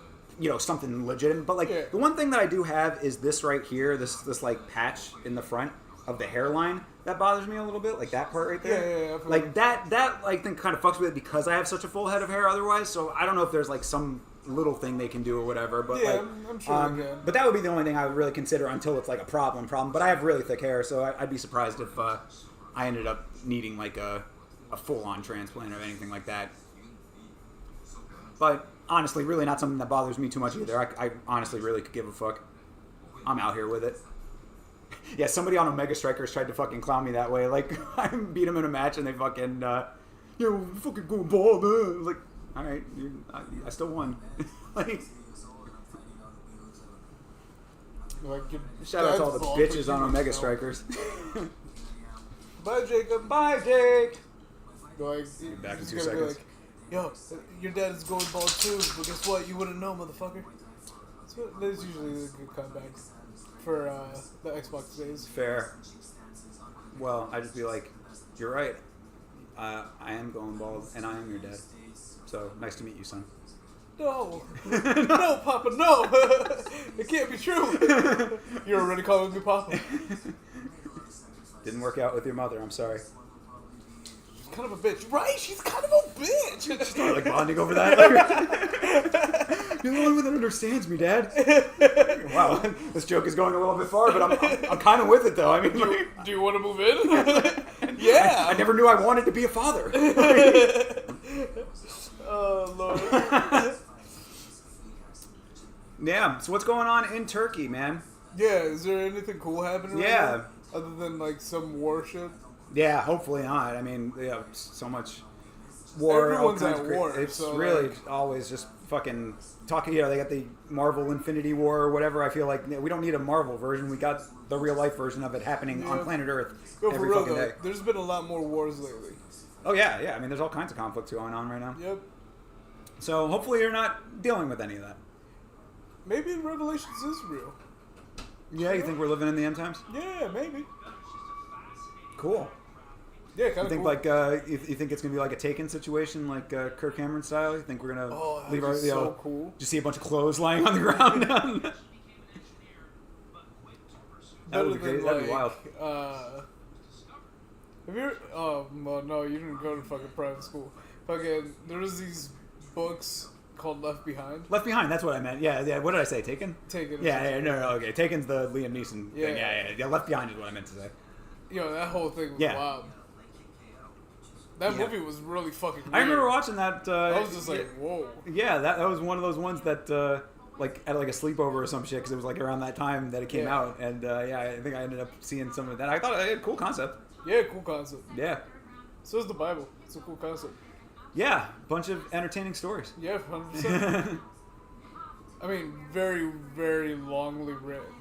something legitimate. But like, the one thing that I do have is this right here, this like patch in the front of the hairline that bothers me a little bit, like that part right there. Yeah. Like that I think kind of fucks with it because I have such a full head of hair otherwise. So I don't know if there's like some little thing they can do or whatever. But yeah, like, I'm sure they can. But that would be the only thing I would really consider until it's like a problem. But I have really thick hair, so I'd be surprised if I ended up needing like a full-on transplant or anything like that. But honestly, really not something that bothers me too much either. I honestly really could give a fuck. I'm out here with it. Yeah, somebody on Omega Strikers tried to fucking clown me that way. Like, I beat him in a match and they fucking, fucking going bald. I was like, all right, I still won. Like, shout out to all the bitches on Omega Strikers. Bye, Jacob. Bye, Jake. Like, back in 2 seconds. Like, yo, your dad is going bald too, but guess what? You wouldn't know, motherfucker. So that's usually a good comeback for the Xbox days. Fair. Well, I'd just be like, you're right. I am going bald, and I am your dad. So, nice to meet you, son. No. No, Papa, no. It can't be true. You're already calling me Papa. Didn't work out with your mother, I'm sorry. She's kind of a bitch. Right? She's kind of a bitch. Start like bonding over that. Like, you're the only one that understands me, Dad. Wow, this joke is going a little bit far, but I'm kind of with it though. I mean, do you want to move in? Yeah. I never knew I wanted to be a father. Oh Lord. Yeah. So what's going on in Turkey, man? Yeah. Is there anything cool happening? Right now? Other than like some war shit. Yeah. Hopefully not. I mean, so much war. Everyone's at war. It's so really always just fucking talking. They got the Marvel Infinity War or whatever. I feel like we don't need a Marvel version. We got the real life version of it happening on planet Earth every fucking day. There's been a lot more wars lately. Oh yeah. I mean, there's all kinds of conflicts going on right now. Yep. So hopefully you're not dealing with any of that. Maybe Revelations is real. Yeah, you think we're living in the end times? Yeah, maybe. Cool. Yeah, kind of think cool. like you think it's gonna be like a Taken situation, like Kirk Cameron style? You think we're gonna leave our so cool. Just see a bunch of clothes lying on the ground? That would be crazy. That'd be wild. Have you ever, oh well, no, you didn't go to fucking private school. Fucking, there was these books called Left Behind. Left Behind, that's what I meant. Yeah. What did I say? Taken? Taken. Yeah. No. Okay. Taken's the Liam Neeson thing. Yeah. Left Behind is what I meant to say. Yo, that whole thing was wild. That movie was really fucking weird. I remember watching that. I was just like, whoa. Yeah, that was one of those ones that, like, at like a sleepover or some shit, because it was like around that time that it came out. And I think I ended up seeing some of that. I thought it had a cool concept. Yeah, cool concept. Yeah. So is the Bible. It's a cool concept. Yeah, bunch of entertaining stories. Yeah, 100%. I mean, very, very longly written.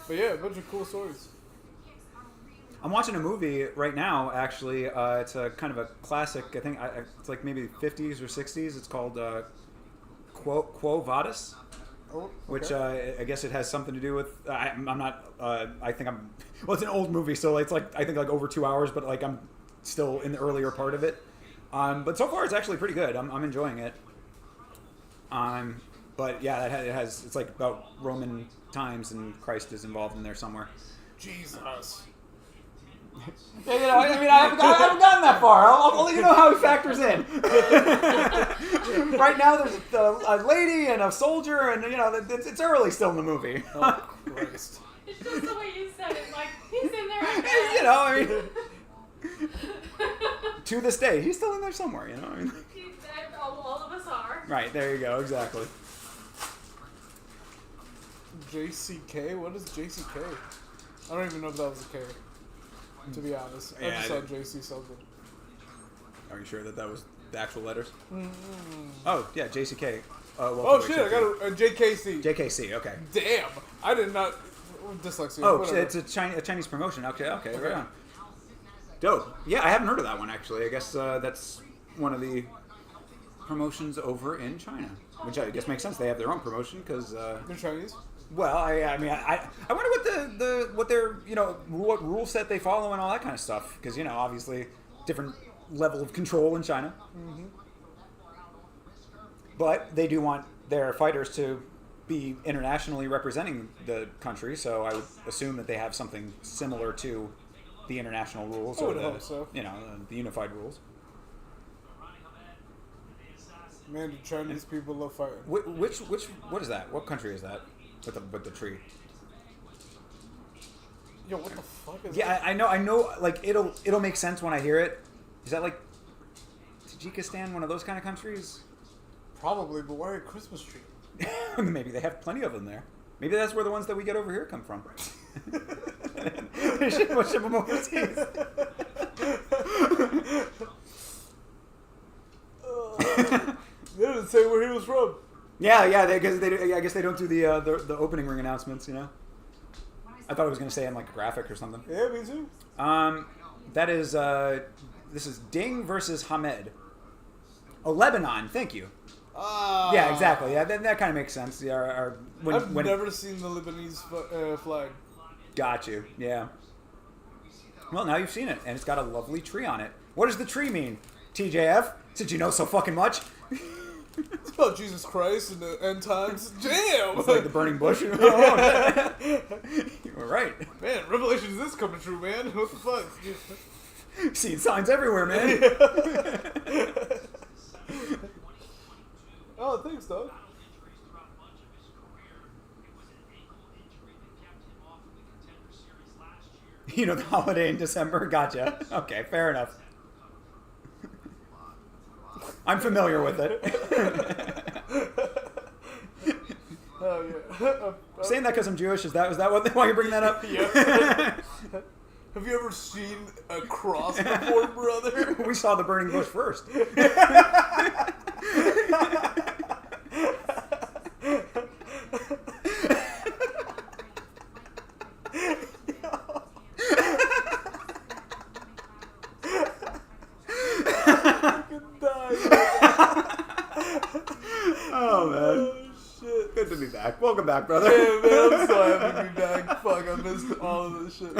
But yeah, a bunch of cool stories. I'm watching a movie right now, actually. It's a kind of a classic. I think it's like maybe 50s or 60s. It's called Quo Vadis, which I guess it has something to do with. I'm not. I think I'm. Well, it's an old movie, so it's like I think like over 2 hours, but like I'm still in the earlier part of it. But so far, it's actually pretty good. I'm enjoying it. But yeah, it has. It's like about Roman times, and Christ is involved in there somewhere. Jesus. Yeah, I mean, I haven't gotten that far. I'll let you know how he factors in. Right now, there's a lady and a soldier, and it's early still in the movie. Oh, Christ. It's just the way you said it, like, he's in there. I mean, to this day, he's still in there somewhere, I mean. Right, there you go, exactly. JCK? What is JCK? I don't even know if that was a K. To be honest, I Yeah, just saw JC something. Are you sure that was the actual letters? Mm-hmm. Oh, yeah, JCK. Oh shit! I got a JKC. JKC, okay. Damn! I did not. Dyslexia. Oh, whatever. it's a Chinese promotion. Okay, right on. Dope. Yeah, I haven't heard of that one, actually. I guess that's one of the promotions over in China, which I guess makes sense. They have their own promotion because They're Chinese. well, I mean, I wonder what their what rule set they follow and all that kind of stuff, because obviously different level of control in China. Mm-hmm. But they do want their fighters to be internationally representing the country, so I would assume that they have something similar to the international rules I or would the hope so. The unified rules. Man, the Chinese people love fighting. What is that? What country is that with the tree? Yo, what the fuck is Yeah, that? I know. Like it'll make sense when I hear it. Is that like Tajikistan, one of those kind of countries? Probably, but why a Christmas tree? Maybe they have plenty of them there. Maybe that's where the ones that we get over here come from. ship them overseas. They didn't say where he was from. Yeah. I guess they don't do the opening ring announcements. I thought I was going to say in like a graphic or something. Yeah, me too. That is this is Ding versus Hamed. Oh, Lebanon. Thank you. Yeah, exactly. Yeah, that kind of makes sense. Yeah, I've never seen the Lebanese flag. Got you. Yeah. Well, now you've seen it, and it's got a lovely tree on it. What does the tree mean, TJF? Since you know so fucking much. It's about Jesus Christ and the end times. Damn! It's like the burning bush. Oh, you were right. Man, Revelations is coming true, man. What the fuck? Seeing signs everywhere, man. Oh, thanks, dog. The holiday in December. Gotcha. Okay, fair enough. I'm familiar with it. Oh yeah. Saying that because I'm Jewish, is that why you're bringing that up? Yeah. Have you ever seen a cross before, brother? We saw the burning bush first. Oh man. Oh shit. Good to be back. Welcome back, brother. Yeah, man, I'm so happy to be back. Fuck, I missed all of this shit.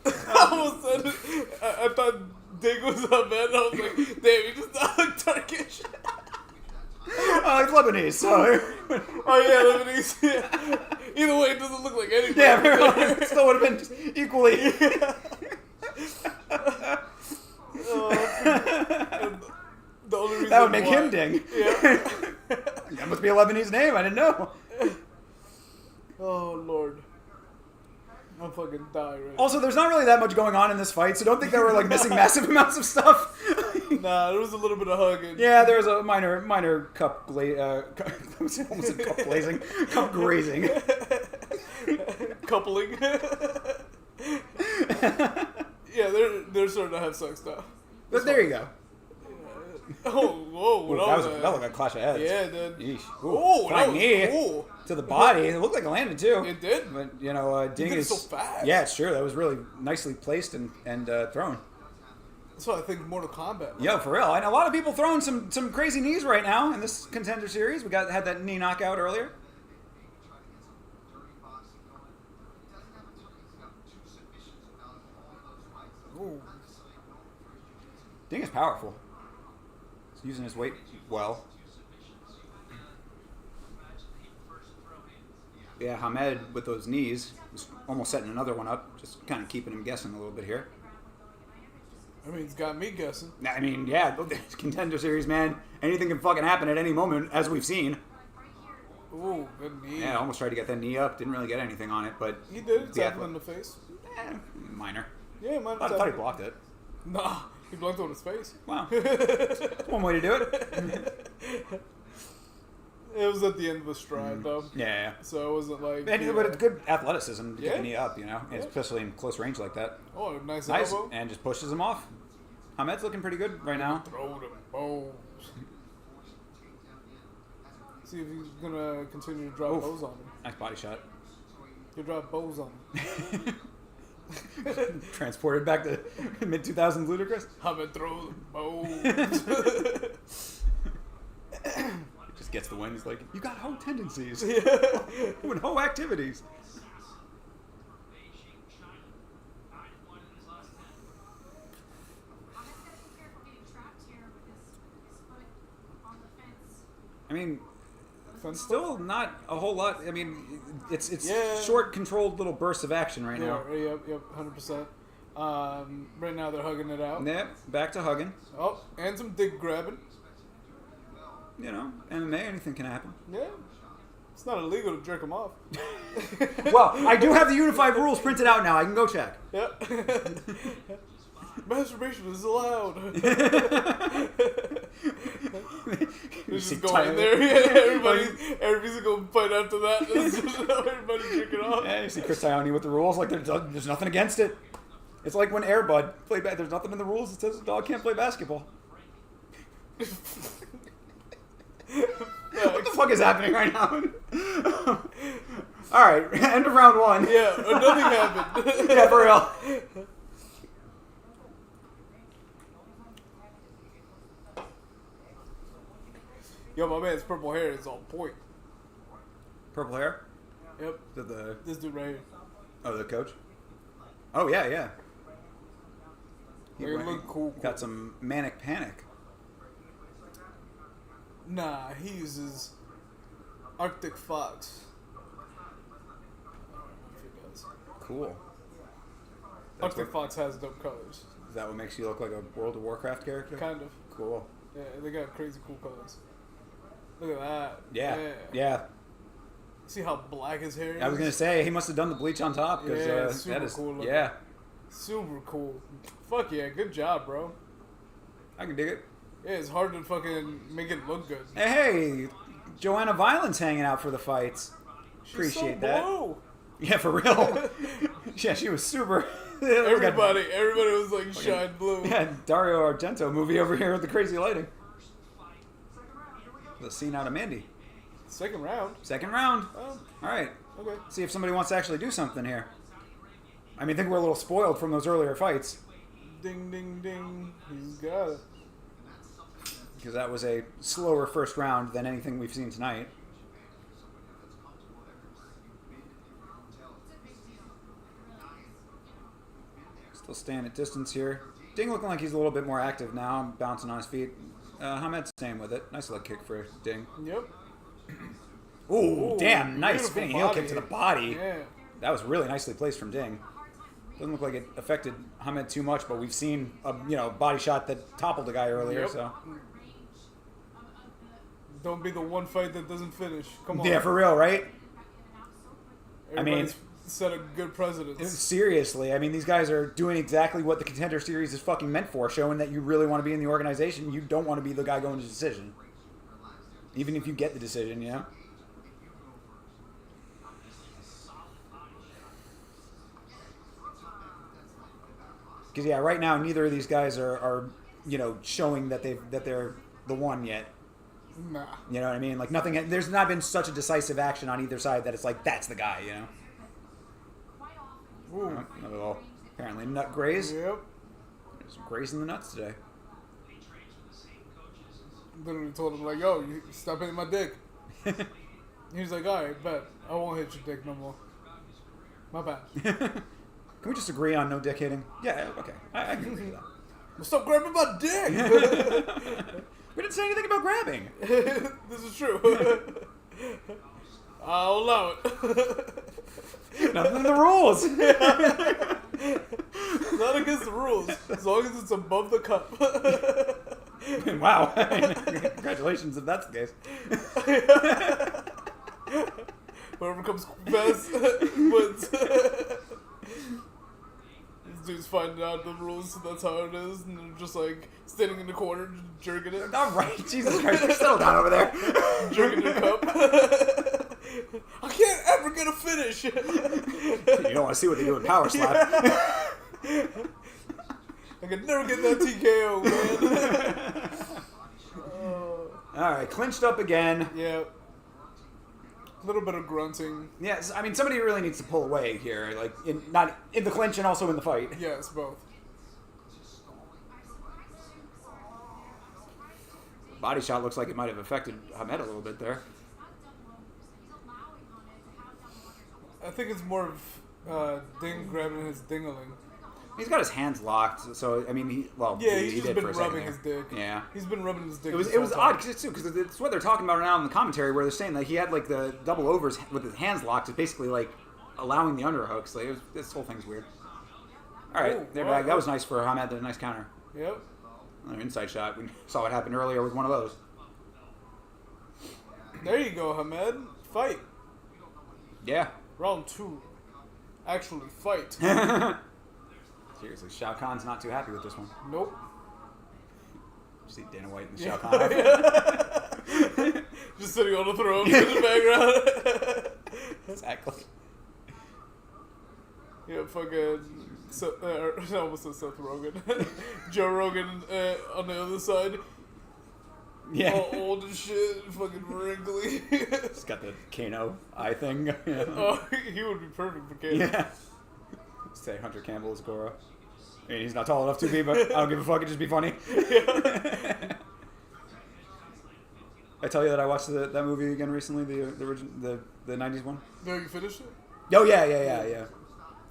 I almost said it. I thought Dig was up, man. I was like, damn, he just not look Turkish. It's Lebanese, so. Oh yeah, Lebanese. Yeah. Either way, it doesn't look like anything. Yeah, it still would have been equally. The only reason That would make why- him Ding. Yeah. That must be a Lebanese name. I didn't know. Oh lord. I'm fucking dying right Also, there's not really that much going on in this fight, so don't think that we're like missing massive amounts of stuff. Nah, there was a little bit of hugging. Yeah, there was a minor cup almost said cup glazing, cup grazing. Coupling. Yeah, they're starting to have sex now. But there you go. Oh, whoa, what That was was that? like a clash of heads. Yeah, it did. Yeesh. Oh, that flying was knee cool. to the body. It looked like it landed too. It did. But Ding did it is so fast. Yeah, it's true. That was really nicely placed and thrown. That's what I think Mortal Kombat. Yo, for real. And a lot of people throwing some crazy knees right now in this Contender Series. We had that knee knockout earlier. Ooh. Ding is powerful. He's using his weight well. Yeah, Hamed with those knees was almost setting another one up, just kind of keeping him guessing a little bit here. I mean, it's got me guessing. I mean, yeah, Contender Series, man. Anything can fucking happen at any moment, as we've seen. Ooh, good knee. Yeah, almost tried to get that knee up. Didn't really get anything on it, but... He did. the Tap him in the face. minor. Yeah, I thought he blocked it. Nah. He blocked on his face. Wow. That's one way to do it. It was at the end of the stride, though. Yeah. So it wasn't like... But it's good athleticism to get Yeah. the knee up, you know, Yeah. especially in close range like that. Oh, nice Nice, elbow. and just pushes him off. Hamed's looking pretty good right now. Throw them bones. See if he's gonna continue to drop Oof. bows on him. Nice body shot. He'll drop bows on him. Transported back to mid-2000s Ludacris. Hamed throw them bows. Just gets the win. He's like, you got hoe tendencies. Yeah. And hoe activities. I mean, still not a whole lot. I mean, it's Yeah. short, controlled little bursts of action right now. Yep, 100%. Right now they're hugging it out. Yep, back to hugging. Oh, and some dick grabbing. You know, MMA, anything can happen. Yeah. It's not illegal to jerk them off. Well, I do have the unified rules printed out now. I can go check. Yep. Masturbation is allowed. Let's just go in there. Yeah, everybody's going to fight after that. Everybody jerking off. Yeah, you see Chris Ione with the rules. Like, there's nothing against it. It's like when Air Bud played back. There's nothing in the rules that says a dog can't play basketball. What the fuck is happening right now? Alright, end of round one. Yeah, nothing happened. Yeah, for real. Yo, my man's purple hair is on point. Purple hair? Yep. This dude right here. Oh, the coach? Oh, yeah. He look cool. Got some manic panic. Nah, he uses Arctic Fox. If he does. Cool. Arctic Fox has dope colors. Is that what makes you look like a World of Warcraft character? Kind of. Cool. Yeah, they got crazy cool colors. Look at that. Yeah. See how black his hair is? I was gonna say he must have done the bleach on top because it's super that is cool looking. yeah. Super cool. Fuck yeah, good job, bro. I can dig it. Yeah, it's hard to fucking make it look good. Hey, Joanna Violent's hanging out for the fights. She's Appreciate so that. blue. Yeah, for real. Yeah, she was super. Everybody was like shine blue. Yeah, Dario Argento movie over here with the crazy lighting. The scene out of Mandy. Second round. Second round. Oh, All right. okay. See if somebody wants to actually do something here. I mean, I think we're a little spoiled from those earlier fights. Ding, ding, ding. He's got it. Because that was a slower first round than anything we've seen tonight. Still staying at distance here. Ding looking like he's a little bit more active now, bouncing on his feet. Hamed's staying with it. Nice leg kick for Ding. Yep. Ooh, damn, nice beautiful spinning heel body. kick to the body. Yeah. That was really nicely placed from Ding. Doesn't look like it affected Hamed too much, but we've seen a body shot that toppled the guy earlier. Yep. So Don't be the one fight that doesn't finish. Come on. yeah, for real, right? Everybody's set a good precedence. Seriously, I mean, these guys are doing exactly what the Contender Series is fucking meant for, showing that you really want to be in the organization. You don't want to be the guy going to decision. Even if you get the decision, you know? Because, yeah, right now, neither of these guys are showing that they're the one yet. Nah. You know what I mean? Like, nothing, there's not been such a decisive action on either side that it's like, that's the guy, you know? Ooh. Another little, apparently, nut graze. Yep. There's some graze in the nuts today. Literally told him, like, yo, you stop hitting my dick. He was like, alright, bet. I won't hit your dick no more. My bad. Can we just agree on no dick hitting? Yeah, okay. I can agree with that. Well, stop grabbing my dick! We didn't say anything about grabbing. This is true. I'll allow it. Nothing in the rules. Not against the rules, as long as it's above the cup. Wow. Congratulations if that's the case. Whoever comes best wins. Dude's finding out the rules, so that's how it is, and they're just like standing in the corner, jerking it. All right, Jesus Christ, settle down over there. Jerking the cup. I can't ever get a finish. You don't want to see what they do in Power Slap. I could never get that TKO, man. All right, clinched up again. Yeah. A little bit of grunting. Yes, I mean somebody really needs to pull away here, like not in the clinch and also in the fight. Yes, both. Body shot looks like it might have affected Hamed a little bit there. I think it's more of Ding grabbing his dingaling. He's got his hands locked, so I mean, he he's he just did been for a second rubbing there. his dick. Yeah, he's been rubbing his dick. it was odd because it's what they're talking about now in the commentary, where they're saying that he had like the double overs with his hands locked, is basically like allowing the underhooks. Like this whole thing's weird. All right, they're back. That was nice for Hamed. A nice counter. Yep. Another inside shot. We saw what happened earlier with one of those. There you go, Hamed. Fight. Yeah. Round 2. Actually, fight. Seriously, Shao Kahn's not too happy with this one. Nope. You see Dana White and the Shao Kahn outfit. Just sitting on the throne in the background. Exactly. Yeah, fucking. I almost said Seth Rogen. Joe Rogan on the other side. Yeah. All old and shit, fucking wrinkly. He's got the Kano eye thing. Yeah. Oh, he would be perfect for Kano. Yeah. Say Hunter Campbell is Goro. I mean, he's not tall enough to be, but I don't give a fuck. It'd just be funny. Yeah. I tell you that I watched that movie again recently, the original, the 90s one. No, you finished it? Oh, yeah.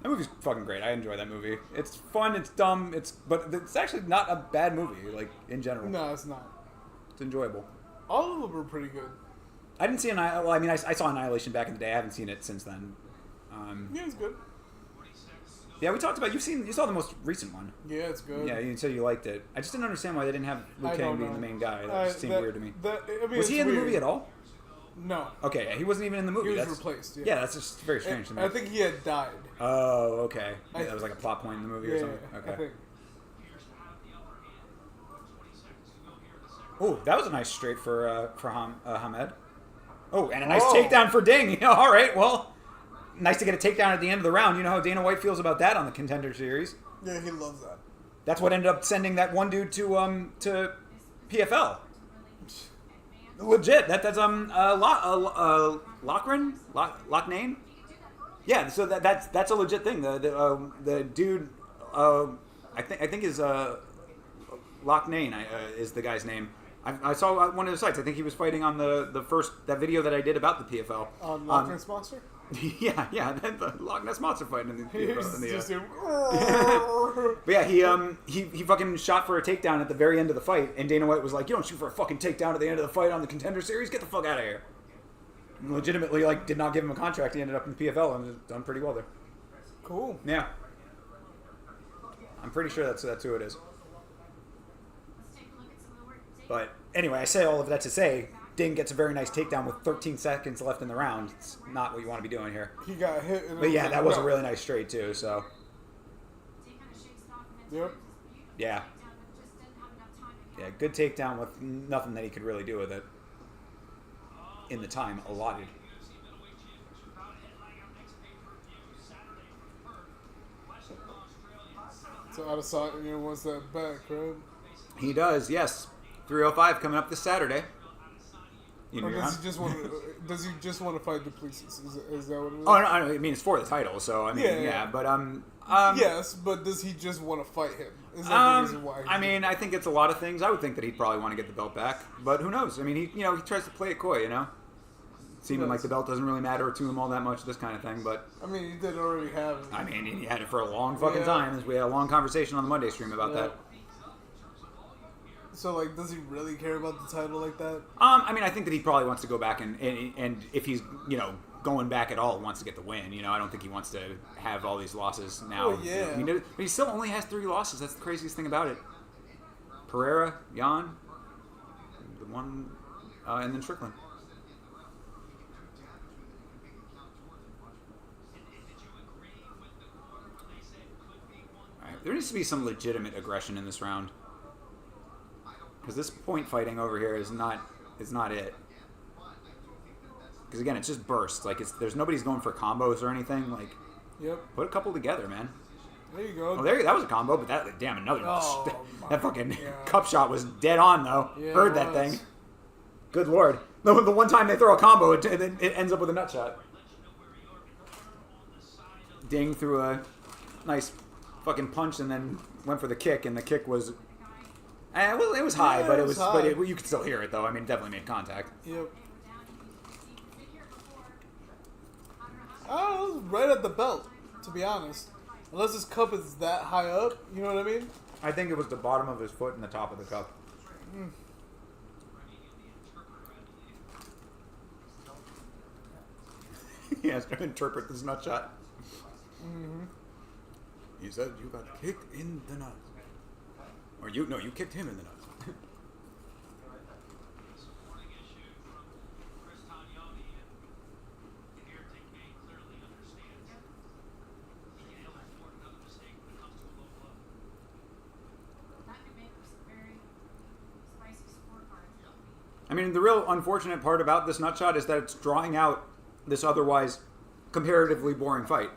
That movie's fucking great. I enjoy that movie. It's fun, it's dumb, but it's actually not a bad movie, like, in general. No, it's not. It's enjoyable. All of them are pretty good. I didn't see I saw Annihilation back in the day. I haven't seen it since then. Yeah, it's good. Yeah, we talked about, you saw the most recent one. Yeah, it's good. Yeah, you said you liked it. I just didn't understand why they didn't have Liu Kang being the main guy. That just seemed weird to me. Was he in the movie at all? No. Okay, yeah, he wasn't even in the movie. He was replaced, yeah. Yeah, that's just very strange to me. I think he had died. Oh, okay. Yeah, that was like a plot point in the movie or something? Okay. I think. Oh, that was a nice straight for Hamed. Oh, and a nice takedown for Ding. All right, well, nice to get a takedown at the end of the round. You know how Dana White feels about that on the Contender Series. Yeah, he loves that. That's what ended up sending that one dude to PFL. Legit. That's Lockname. Yeah. So that's a legit thing. The dude, I think is Locknane is the guy's name. I saw one of the sites. I think he was fighting on the first that video that I did about the PFL. On Loch Ness Monster? Yeah, the Loch Ness Monster fighting in the PFL. But yeah, he fucking shot for a takedown at the very end of the fight, and Dana White was like, "You don't shoot for a fucking takedown at the end of the fight on the Contender Series. Get the fuck out of here." And legitimately, did not give him a contract. He ended up in the PFL and has done pretty well there. Cool. Yeah, I'm pretty sure that's who it is. But anyway, I say all of that to say, Ding gets a very nice takedown with 13 seconds left in the round. It's not what you want to be doing here. He got hit. But yeah, that was a really nice straight too. So. Yep. Yeah. Yeah, good takedown with nothing that he could really do with it in the time allotted. So out of sight, wants that back, right? He does, yes. 305 coming up this Saturday. Or does he just want to fight Duplessis? Is that what it is? Oh, no, I mean, it's for the title, so, I mean, yeah. But, yes, but does he just want to fight him? Is that the reason why? I mean, I think it's a lot of things. I would think that he'd probably want to get the belt back. But who knows? I mean, he tries to play it coy, Seeming like the belt doesn't really matter to him all that much, this kind of thing, but... I mean, he did already have it. I mean, he had it for a long fucking time. We had a long conversation on the Monday stream about that. So, does he really care about the title like that? I mean, I think that he probably wants to go back and if he's, going back at all, wants to get the win. I don't think he wants to have all these losses now. Oh, yeah. But he still only has 3 losses. That's the craziest thing about it. Pereira, Jan, the one, and then Strickland. There needs to be some legitimate aggression in this round. Because this point fighting over here is not it. Because again, it's just bursts. Like there's nobody's going for combos or anything. Like, Yep. put a couple together, man. There you go. Oh, that was a combo, but another. Oh, that fucking God. cup shot was dead on though. Yeah, Heard it that was. thing. Good lord. The one time they throw a combo, it ends up with a nut shot. Ding threw a nice fucking punch and then went for the kick, and the kick was. Well, it was high, Yeah, but it was high. you could still hear it though. I mean, it definitely made contact. Yep. Oh, it was right at the belt, to be honest. Unless his cup is that high up, you know what I mean? I think it was the bottom of his foot and the top of the cup. He has to interpret this nut shot. Mm-hmm. He said you got kicked in the nuts. Or you kicked him in the nuts. I mean, the real unfortunate part about this nut shot is that it's drawing out this otherwise comparatively boring fight.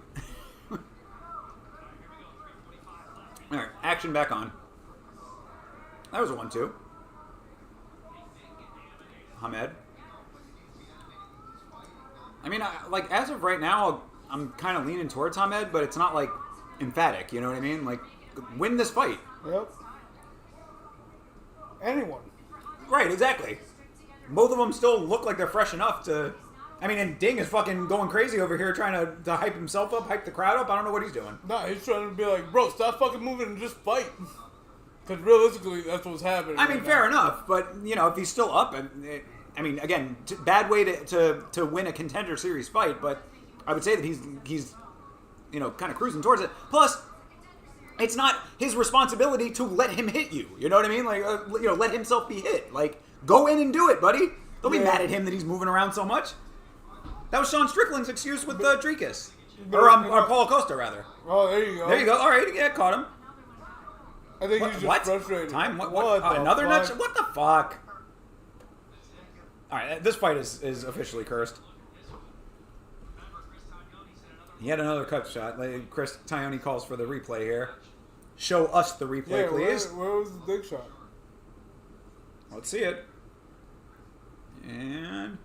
Alright, action back on. That was a 1-2. Hamed. I mean, like, as of right now, I'm kind of leaning towards Hamed, but it's not, like, emphatic, you know what I mean? Like, win this fight. Yep. Anyone. Right, exactly. Both of them still look like they're fresh enough to... I mean, and Ding is fucking going crazy over here trying to hype himself up, hype the crowd up. I don't know what he's doing. Nah, he's trying to be like, bro, stop fucking moving and just fight. Because realistically, that's what's happening. I mean, right fair now. enough, but, you know, if he's still up... I mean, again, bad way to win a Contender Series fight, but I would say that he's you know, kind of cruising towards it. Plus, it's not his responsibility to let him hit you. You know what I mean? Like, you know, let himself be hit. Like, go in and do it, buddy. Don't be mad at him that he's moving around so much. That was Sean Strickland's excuse with Dricus. Or Paul Costa, rather. Oh, there you go. There you go. All right, yeah, caught him. I think he's just frustrated. Time? What? the Another fuck? nut? What the fuck? All right, this fight is officially cursed. Yet another cut shot. Like, Chris Tione calls for the replay here. Show us the replay, Yeah, please. where was the big shot? Let's see it. And...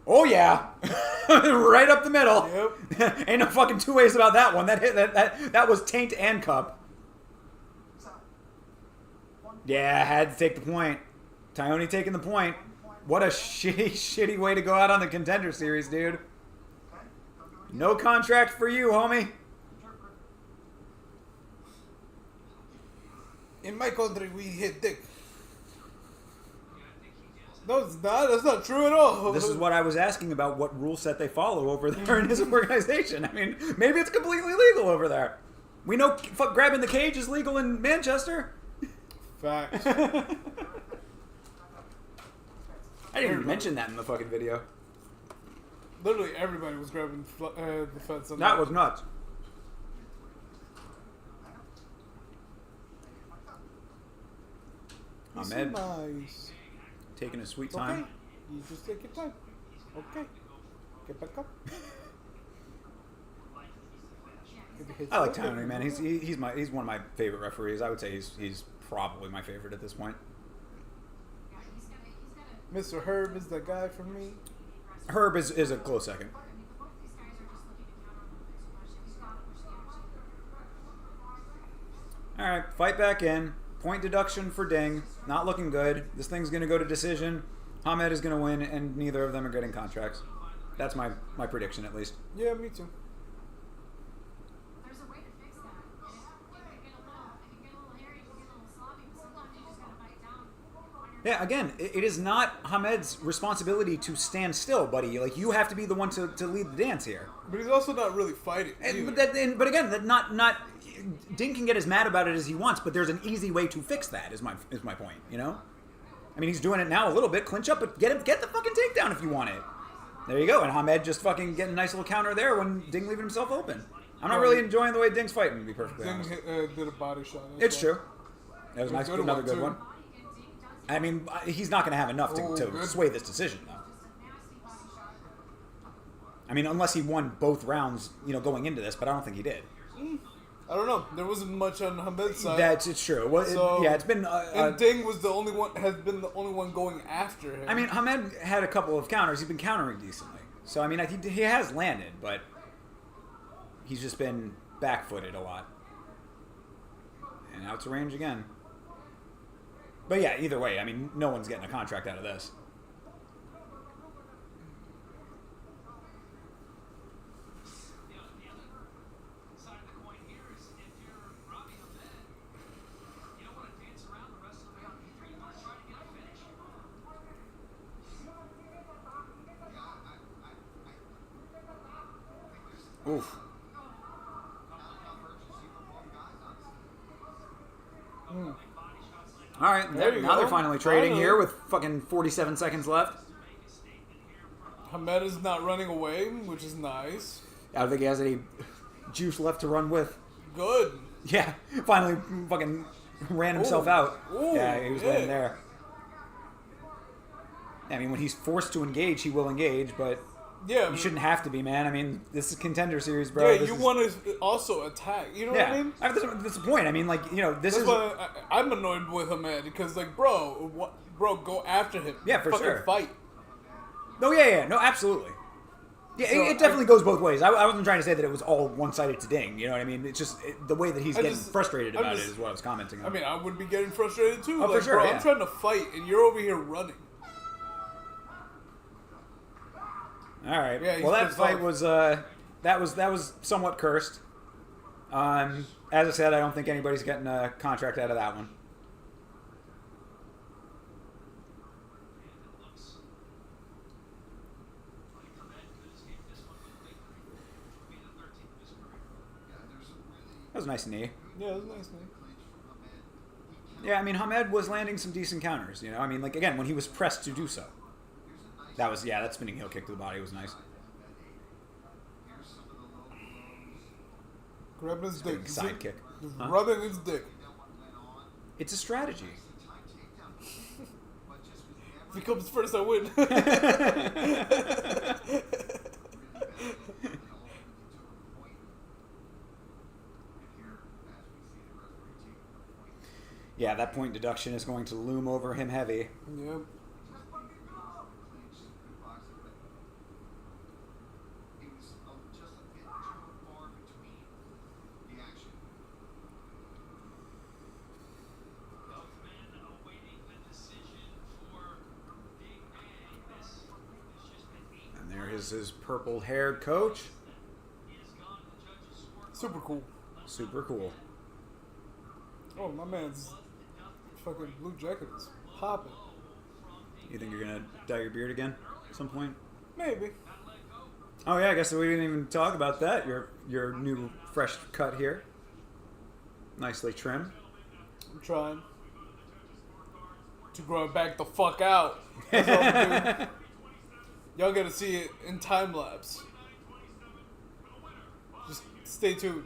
Oh, yeah! Right up the middle. Yep. Ain't no fucking two ways about that one. That was taint and cup. Yeah, had to take the point. Tione taking the point. What a shitty way to go out on the Contender Series, dude. No contract for you, homie. In my country, we hit dick. No, it's not. That's not true at all. This is what I was asking about, what rule set they follow over there in his organization. I mean, maybe it's completely legal over there. We know grabbing the cage is legal in Manchester. Facts. I didn't even mention that in the fucking video. Literally everybody was grabbing the fence on That was nuts. Ahmed Nice. taking his sweet Okay. time. You just take your time. Okay. Get back up. I like Tione, man. He's one of my favorite referees. I would say he's probably my favorite at this point. Mr. Herb is the guy for me. Herb is a close second. All right, fight back in. Point deduction for Ding. Not looking good. This thing's going to go to decision. Hamed is going to win, and neither of them are getting contracts. That's my prediction, at least. Yeah, me too. There's a way to fix that. And it can get a little hairy, it can get a little sloppy, but sometimes you just gotta bite down on your Yeah, again, it is not Hamed's responsibility to stand still, buddy. Like, you have to be the one to lead the dance here. But he's also not really fighting. But again, that not Ding can get as mad about it as he wants, but there's an easy way to fix that. Is my point. You know, I mean, he's doing it now a little bit, clinch up, but get the fucking takedown if you want it. There you go, and Hamed just fucking getting a nice little counter there when Ding leaving himself open. I'm not really enjoying the way Ding's fighting, to be perfectly Ding honest. did a body shot. It's true. That was nice. Good Another one, good too. one. I mean, he's not going to have enough to Good. sway this decision, though. I mean, unless he won both rounds, going into this, but I don't think he did. I don't know. There wasn't much on Hamed's side. It's true. Well, So- it's been. And Ding was the only one. Has been the only one going after him. I mean, Hamed had a couple of counters. He's been countering decently. So I mean, he has landed, but he's just been back-footed a lot. And out to range again. But yeah, either way, I mean, no one's getting a contract out of this. Oof. All right, There you now go. they're finally trading Finally. here with fucking 47 seconds left. Hamed is not running away, which is nice. I don't think he has any juice left to run with. Good. Yeah, finally fucking ran himself Ooh. out. Ooh, Yeah, he was yeah. winning there. I mean, when he's forced to engage, he will engage, but Yeah. you shouldn't have to be, man. I mean, this is Contender Series, bro. Yeah, This you is- want to also attack. You know Yeah, what I mean? that's the point. I mean, like, this That's is... why I'm annoyed with Hamed because, like, bro, go after him. Yeah, for Fucking sure. Fight. No, yeah, no, absolutely. Yeah, So it definitely goes both ways. I wasn't trying to say that it was all one-sided to Ding. You know what I mean? It's just the way that he's getting frustrated I'm about just- it is what I was commenting on. I mean, I would be getting frustrated too. Oh, for like, sure, bro, yeah. I'm trying to fight and you're over here running. All right. Yeah, he's Well, that pissed fight off. was that was somewhat cursed. As I said, I don't think anybody's getting a contract out of that one. That was a nice knee. Yeah, it was nice, man. Yeah, I mean, Hamed was landing some decent counters. I mean, like, again, when he was pressed to do so. That spinning heel kick to the body was nice. Grabbing his dick. Side kick. Just Huh? rubbing his dick. It's a strategy. If he comes first, I win. Yeah, that point deduction is going to loom over him heavy. Yep. And there is his purple-haired coach. Super cool. Super cool. Oh, my man's fucking blue jacket is popping. You think you're gonna dye your beard again at some point? Maybe. Oh yeah, I guess we didn't even talk about that. Your new fresh cut here, nicely trimmed. I'm trying to grow it back the fuck out. That's all I'm doing. Y'all gotta see it in time lapse. Just stay tuned.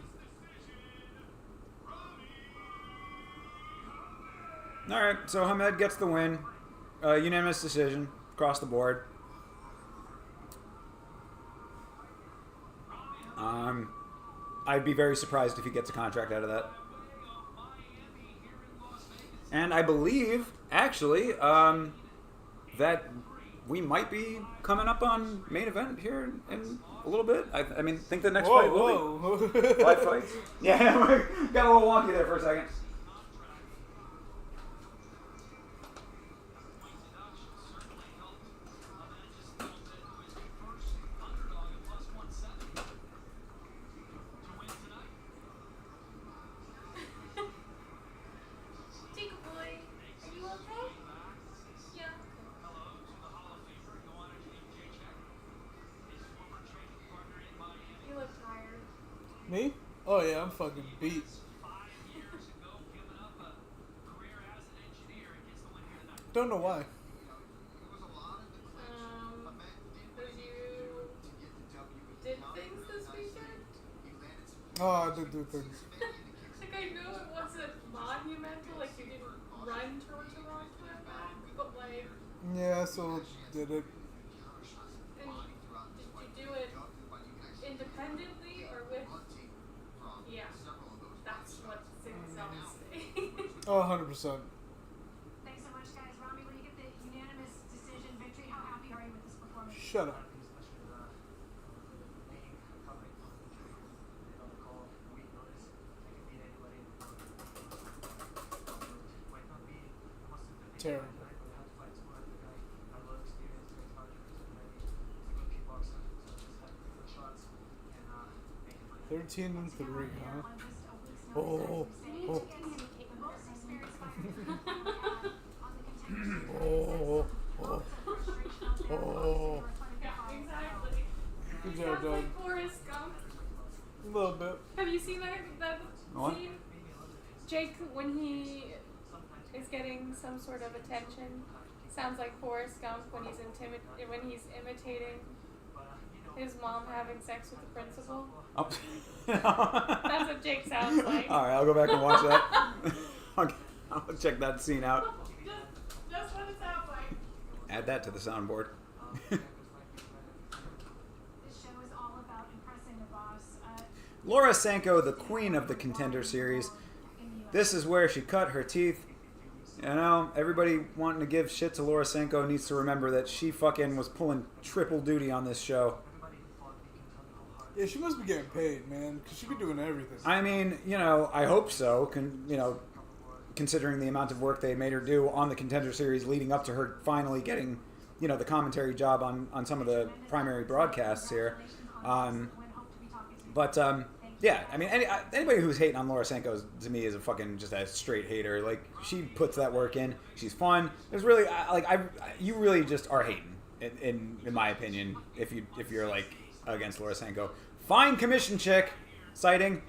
All right, so Hamed gets the win, unanimous decision across the board. I'd be very surprised if he gets a contract out of that. And I believe, actually, that we might be coming up on main event here in a little bit. I mean, think the next fight will be whoa. 5 fights. Yeah, got a little wonky there for a second. Jacob boy, are you okay? Yeah. You look tired. Me? Oh yeah, I'm fucking beat. Don't know why. Because you did things this weekend? Oh, I did do things. Like, I know it wasn't monumental, like, you didn't run towards the wrong back, but, like, Yeah, I still did it. and did you do it independently or with? Yeah, that's what sings songs say. Oh, 100%. Thanks so much, guys. Rami, when you get the unanimous decision victory, how happy are you with this performance? Shut up. Terrible. 13-3, huh? Oh. Oh. Oh. Yeah, exactly. Good He job, sounds dog. like Forrest Gump. A little bit. Have you seen that What? scene? Jake, when he is getting some sort of attention, sounds like Forrest Gump when he's imitating his mom having sex with the principal. Oh. That's what Jake sounds like. All right, I'll go back and watch that. Okay, I'll check that scene out. Just what it sounds like. Add that to the soundboard. This show is all about impressing the boss. Laura Sanko, the queen of the Contender Series. This is where she cut her teeth. You know, everybody wanting to give shit to Laura Sanko needs to remember that she fucking was pulling triple duty on this show. Yeah, she must be getting paid, man, because she be doing everything. I mean, you know, I hope so. Considering the amount of work they made her do on the Contender Series leading up to her finally getting, you know, the commentary job on some of the primary broadcasts here. Yeah, I mean, anybody who's hating on Laura Sanko to me is a fucking just a straight hater. Like, she puts that work in. She's fun. There's really you really just are hating, in my opinion. If you're like against Laura Sanko, fine commission chick, sighting.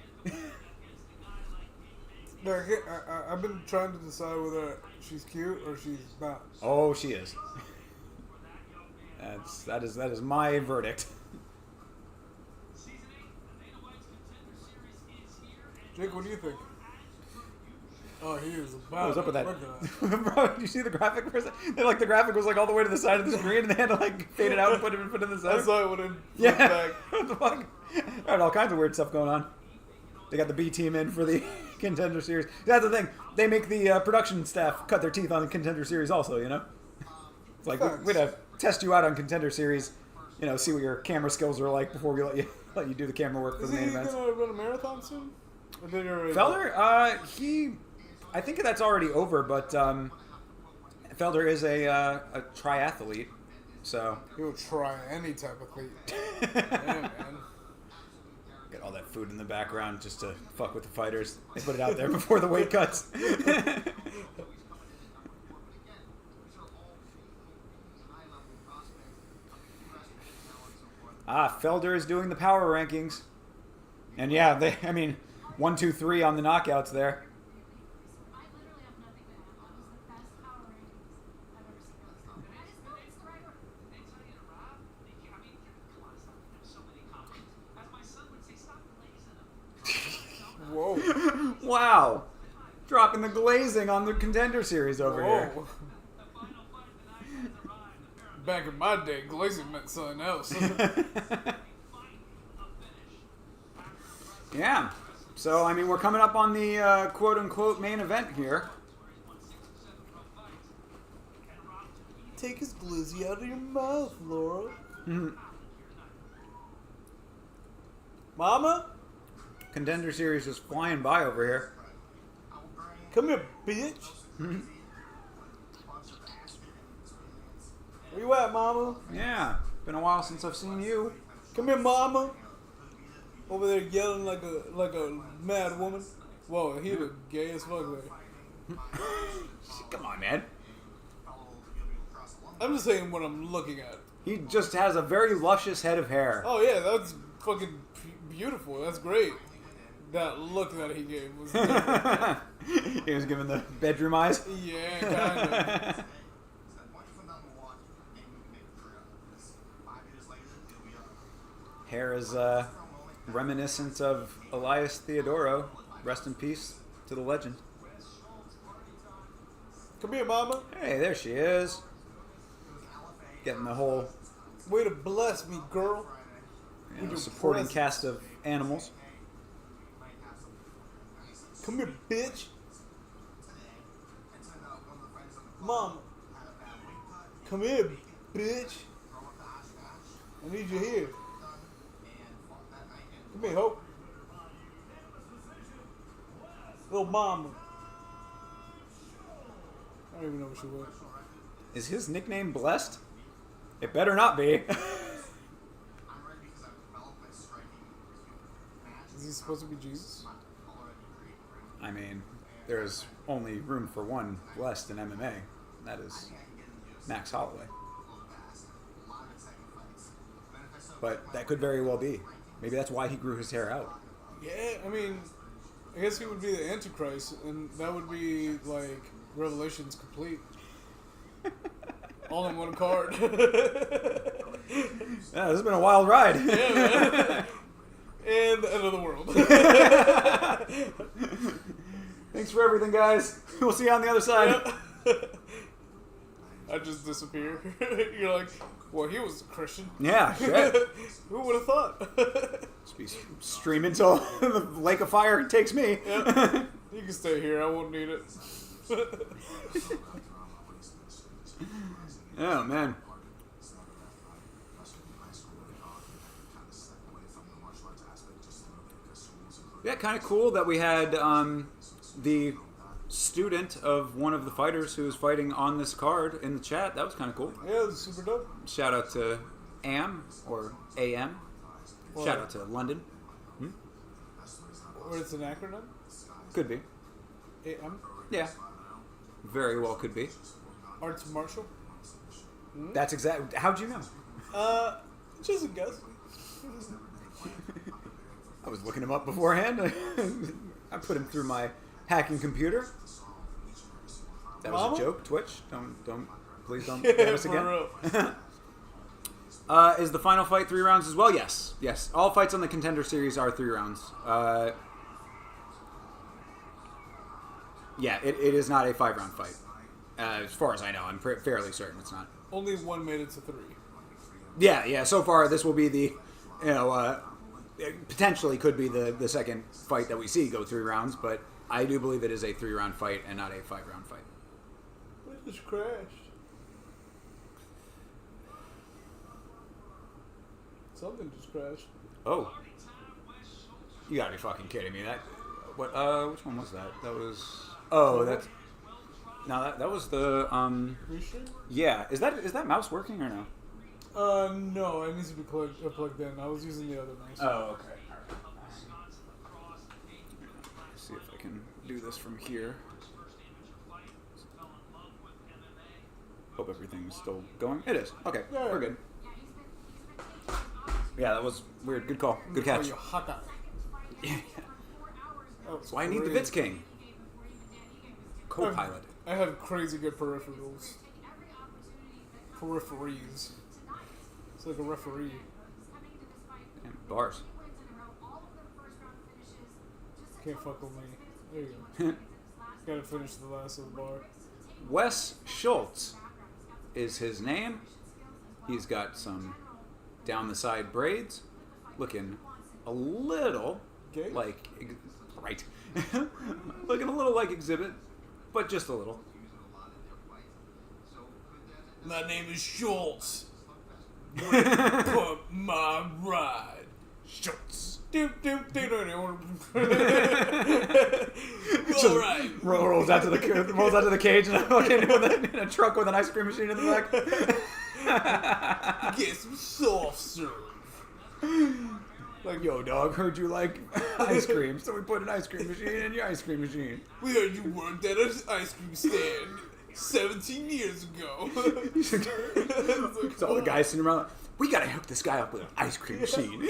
I've been trying to decide whether she's cute or she's not. Oh, she is. That is my verdict. Jake, what do you think? Oh, he is about. What was up with that? Look at that. Bro, did you see the graphic for a second? Like, the graphic was like all the way to the side of the screen, and they had to like fade it out and put it in the center. I saw it when it Yeah. back. What the fuck? I had all kinds of weird stuff going on. They got the B team in for the Contender Series. That's the thing. They make the production staff cut their teeth on the Contender Series also, you know? It's like, we're going to test you out on Contender Series, you know, see what your camera skills are like before we let you do the camera work for the main events. Is he going to run a marathon soon? Or did he already- Felder? I think that's already over, but Felder is a triathlete, so... He'll try any type of cleat. Yeah, man. Get all that food in the background just to fuck with the fighters. They put it out there before the weight cuts. Felder is doing the power rankings. And yeah, 1, 2, 3 on the knockouts there. I literally have nothing to add. That was the best power rankings I've ever seen. I just know it's the right word. Whoa. Wow. Dropping the glazing on the Contender Series over here. Whoa. Back in my day, glazing meant something else. Yeah. So, I mean, we're coming up on the quote-unquote main event here. Take his glizzy out of your mouth, Laura. Mama? Contender Series is flying by over here. Come here, bitch. Where you at, Mama? Yeah. Been a while since I've seen you. Come here, Mama. Over there yelling like a mad woman. Whoa, he the gay as fuck there. Come on, man. I'm just saying what I'm looking at. He just has a very luscious head of hair. Oh yeah, that's fucking beautiful. That's great. That look that he gave was different. He was giving the bedroom eyes. Yeah, kind of. Hair is reminiscent of Elias Theodoro. Rest in peace to the legend. Come here, mama. Hey, there she is. Getting the whole Way to bless me, girl. supporting presence. cast of animals. Come here, bitch. Mom. Come here, bitch. I need you here. Come here, Hope. Little mama. I don't even know what she was. Is his nickname Blessed? It better not be. Is he supposed to be Jesus? I mean, there's only room for one Blessed in MMA. That is Max Holloway. But that could very well be. Maybe that's why he grew his hair out. Yeah, I mean, I guess he would be the Antichrist, and that would be like Revelations complete. All in one card. Yeah, this has been a wild ride. Yeah, man. And the end of the world. Thanks for everything, guys. We'll see you on the other side. Yep. I just disappear. You're like, well, he was a Christian. Yeah, shit. Who would have thought? Just be streaming until the lake of fire takes me. Yep. You can stay here. I won't need it. Oh, man. Yeah, kind of cool that we had the student of one of the fighters who was fighting on this card in the chat. That was kind of cool. Yeah, it was super dope. Shout out to AM or AM. Well, Shout out to London. Or it's an acronym? Could be. AM? Yeah. Very well could be. Arts Martial? That's exactly. How'd you know? Just a guess. I was looking him up beforehand. I put him through my hacking computer. That was Mama? a joke. Twitch, please don't Yeah, ban us for again. real. Is the final fight 3 rounds as well? Yes. Yes. All fights on the Contender Series are 3 rounds. Yeah, it is not a 5-round fight. As far as I know, I'm fairly certain it's not. Only one made it to 3. Yeah. So far, this will be the, it potentially could be the second fight that we see go 3 rounds, but I do believe it is a 3-round fight and not a 5-round fight. It just crashed. Something just crashed. Oh. You gotta be fucking kidding me. Which one was that? That was... Oh, that's... No, that was the, Restream? Yeah. Is that mouse working or no? No, it needs to be plugged in. I was using the other mouse. Oh, okay. Let's see if I can do this from here. Hope everything's still going. It is. Okay, Yeah. we're good. Yeah, that was weird. Good call. Good catch. Oh, you hot guy. Yeah. Oh, That's why I need the Vitz King. Co-pilot. I have crazy good peripherals. Peripheries. It's like a referee. And bars. Can't fuck with me. There you go. Gotta finish the last of the bar. Wes Schultz is his name. He's got some down the side braids, looking a little Gay? like right, looking a little like Exhibit, but just a little. My name is Schultz. Put my ride. Schultz. Doop, doop, doop, doop, doop. All right. Rolls out to the cage and fucking in a truck with an ice cream machine in the back. Get some soft serve. Like, yo, dog, heard you like ice cream, so we put an ice cream machine in your ice cream machine. We heard you worked at an ice cream stand 17 years ago. So all the guys sitting around, like, we gotta hook this guy up with an ice cream machine.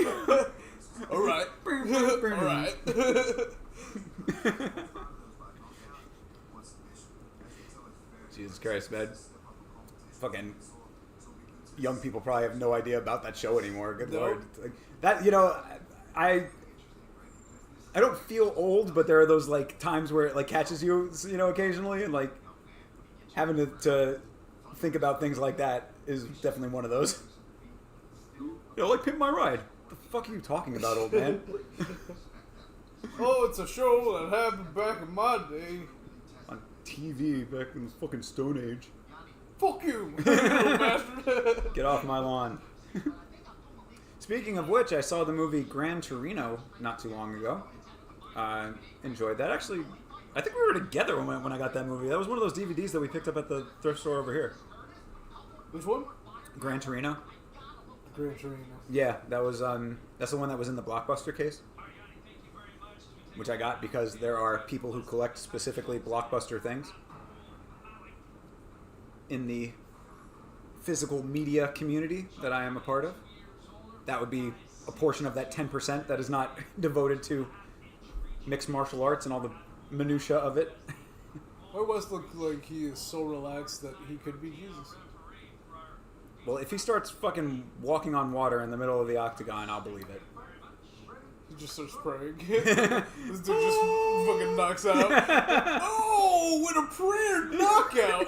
All right. All right. Jesus Christ, man. Fucking young people probably have no idea about that show anymore. Good Nope. lord. Like, that, you know, I don't feel old, but there are those like times where it like catches you, you know, occasionally, and like having to think about things like that is definitely one of those. Yo, like Pimp My Ride. What the fuck are you talking about, old man? Oh, it's a show that happened back in my day. On TV back in the fucking Stone Age. Fuck you, little bastard. Get off my lawn. Speaking of which, I saw the movie Gran Torino not too long ago. Enjoyed that. Actually, I think we were together when I got that movie. That was one of those DVDs that we picked up at the thrift store over here. Which one? Gran Torino. Gran Torino. Yeah, that was that's the one that was in the Blockbuster case, which I got because there are people who collect specifically Blockbuster things in the physical media community that I am a part of. That would be a portion of that 10% that is not devoted to mixed martial arts and all the minutia of it. Why West look like he is so relaxed that he could be Jesus? Well, if he starts fucking walking on water in the middle of the octagon, I'll believe it. He just starts praying. This dude just fucking knocks out. Oh, what a prayer knockout!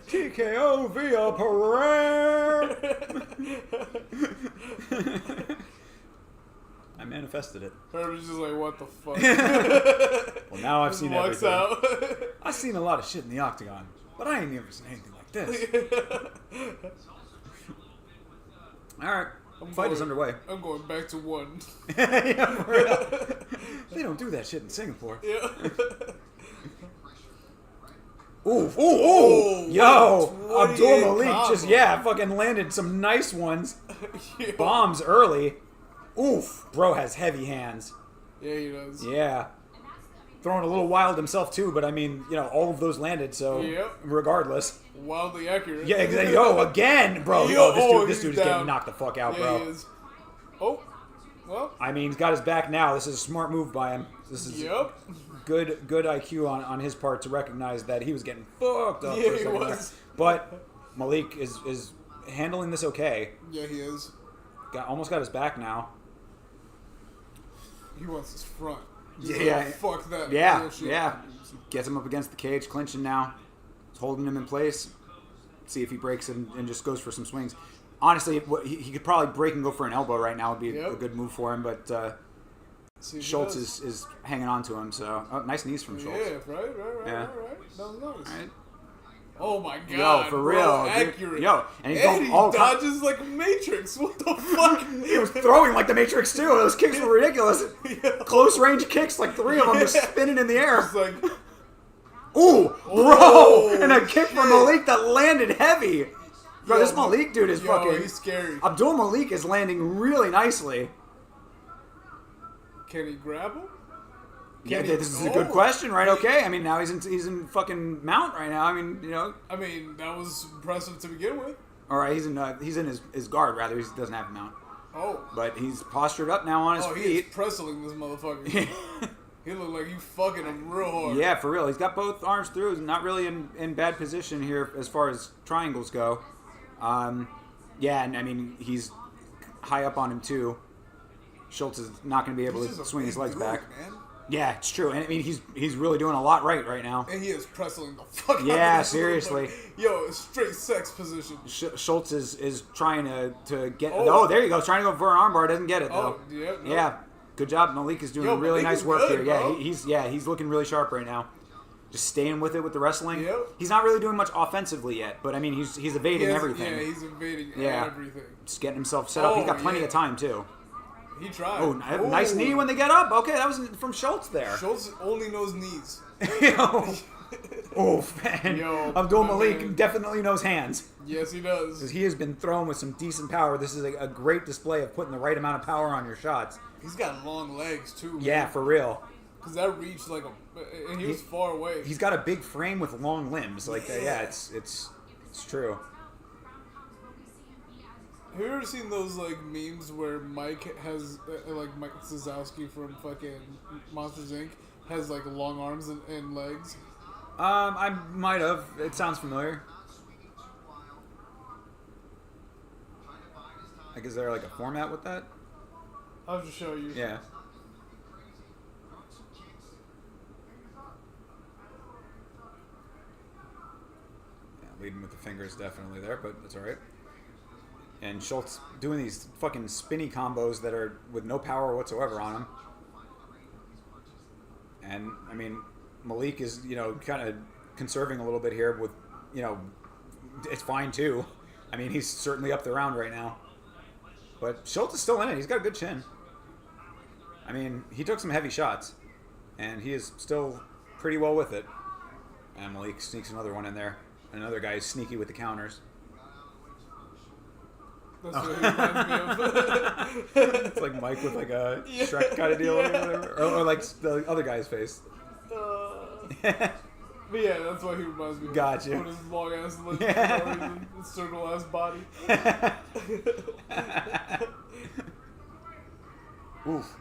TKO via prayer! I manifested it. Herbert's just like, what the fuck? Well, now I've seen everything. Out. I've seen a lot of shit in the octagon, but I ain't never seen anything like this. Alright, fight is underway. I'm going back to one. Yeah, for real. They don't do that shit in Singapore. Yeah. Ooh. Yo, Abdul Malik combo. just, fucking landed some nice ones. Yeah. Bombs early. Oof, bro has heavy hands. Yeah, he does. Yeah. Throwing a little wild himself too, but I mean, you know, all of those landed, so regardless. Wildly accurate. Yeah, exactly. Yo, again, bro. This dude is getting knocked the fuck out, bro. He is. Oh, well. I mean, he's got his back now. This is a smart move by him. This is good IQ on his part to recognize that he was getting fucked up. Yeah, for a he second was. there. But Malik is handling this okay. Yeah, he is. Almost got his back now. He wants his front. Yeah. Fuck that. Yeah. Bullshit. Yeah. Gets him up against the cage, clinching now. It's holding him in place. See if he breaks and just goes for some swings. Honestly, he could probably break and go for an elbow right now. Would be a good move for him, but Schultz is hanging on to him. So nice knees from Schultz. Yeah, right. Yeah. That was nice. All right. Oh my god. Yo, for real. Bro, accurate. Yo, and he's he going dodges like a Matrix. What the fuck? He was throwing like the Matrix too. Those kicks were ridiculous. Close range kicks, like 3 of them just spinning in the air. It's like, ooh, bro! And a kick from Malik that landed heavy. Bro, this Malik dude is fucking... he's scary. Abdul Malik is landing really nicely. Can he grab him? This is a good question, right? Okay, I mean, now he's in fucking mount right now. I mean, you know... I mean, that was impressive to begin with. Alright, he's in his guard, rather. He doesn't have a mount. Oh. But he's postured up now on his feet. He is pressing this motherfucker. He looked like you fucking him real hard. Yeah, for real. He's got both arms through. He's not really in bad position here as far as triangles go. Yeah, and I mean, he's high up on him too. Schultz is not going to be able to swing his legs back. Man. Yeah, it's true. And I mean, he's really doing a lot right now. And he is pressing the fuck out of Yeah, seriously. Yo, straight sex position. Schultz is trying to get... Oh, there you go. Trying to go for an armbar. Doesn't get it, though. Oh, yeah. No. Yeah. Good job. Malik is doing really nice work good, here. He's looking really sharp right now. Just staying with it with the wrestling. Yep. He's not really doing much offensively yet, but I mean, he's evading everything. Yeah, he's evading everything. Just getting himself set up. He's got plenty of time, too. He tried. Oh, nice knee when they get up. Okay, that was from Schultz there. Schultz only knows knees. Oof, man. Abdul Malik definitely knows hands. Yes, he does. Because he has been thrown with some decent power. This is a great display of putting the right amount of power on your shots. He's got long legs, too. Yeah, for real. Because that reached like and he was far away. He's got a big frame with long limbs. Like that. Yeah, it's true. Have you ever seen those like memes where Mike has like Mike Wazowski from fucking Monsters Inc. has like long arms and legs? I might have. It sounds familiar. Like, is there like a format with that? I'll just show you. Yeah. Leading with the fingers definitely there, but that's all right. And Schultz doing these fucking spinny combos that are with no power whatsoever on him. And, I mean, Malik is, kind of conserving a little bit here with, it's fine too. I mean, he's certainly up the round right now. But Schultz is still in it. He's got a good chin. I mean, he took some heavy shots. And he is still pretty well with it. And Malik sneaks another one in there. Another guy is sneaky with the counters. That's what he reminds me of. It's like Mike with like a Shrek kind of deal or whatever. Or like the other guy's face. But yeah, that's what he reminds me of. Gotcha. With his long ass lips and his circle ass body. Oof.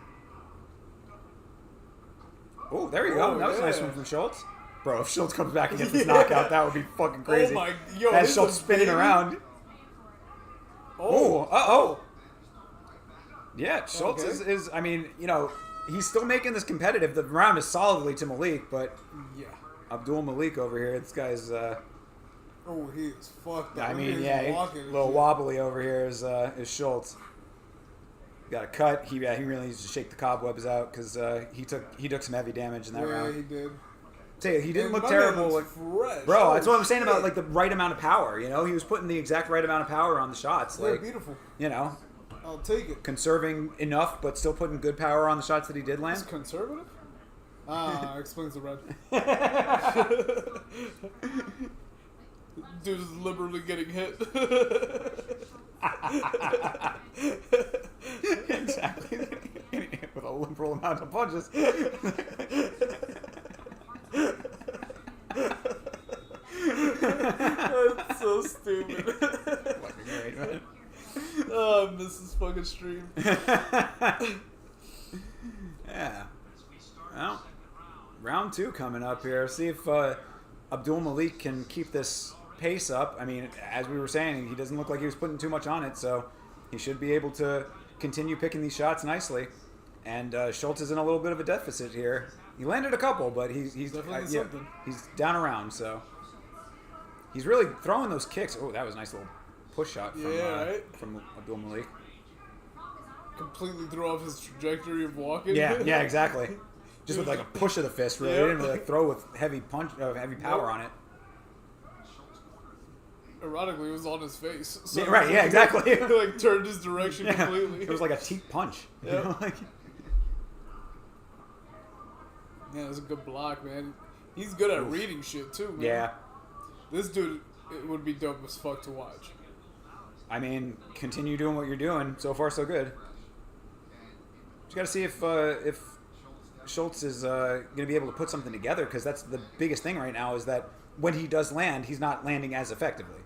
Oh, there you go. That was a nice one from Schultz. Bro, if Schultz comes back and gets this knockout, that would be fucking crazy. Oh my, yo, Has Schultz spinning around. Oh, uh-oh. Yeah, Schultz is, I mean, he's still making this competitive. The round is solidly to Malik, but yeah, Abdul Malik over here, this guy's, oh, he is fucked up. I mean, yeah, a little wobbly over here is Schultz. Got a cut. He really needs to shake the cobwebs out because he took some heavy damage in that round. Yeah, he did. He didn't look terrible. Fresh. Bro, that's what I'm saying about like the right amount of power. He was putting the exact right amount of power on the shots. Yeah, like, beautiful. I'll take it. Conserving enough, but still putting good power on the shots that he did land. It's conservative? Explains the red. Dude is liberally getting hit. Exactly. With a liberal amount of punches. That's so stupid. Fucking great, man. Oh, I miss this fucking stream. Yeah. Well, round 2 coming up here. See if Abdul Malik can keep this pace up. I mean, as we were saying, he doesn't look like he was putting too much on it, so he should be able to continue picking these shots nicely. And Schultz is in a little bit of a deficit here. He landed a couple, but he's something. He's down around, so he's really throwing those kicks. Oh, that was a nice little push shot from Abdul Malik. Completely threw off his trajectory of walking. Yeah, exactly. Just with like a push of the fist, really. He didn't really throw with heavy power on it. Ironically, it was on his face. So yeah, exactly. He like turned his direction completely. It was like a teep punch. Yeah, it was a good block, man. He's good at reading shit too, man. Yeah. This dude, it would be dope as fuck to watch. I mean, continue doing what you're doing. So far, so good. Just got to see if Schultz is going to be able to put something together, because that's the biggest thing right now, is that when he does land, he's not landing as effectively.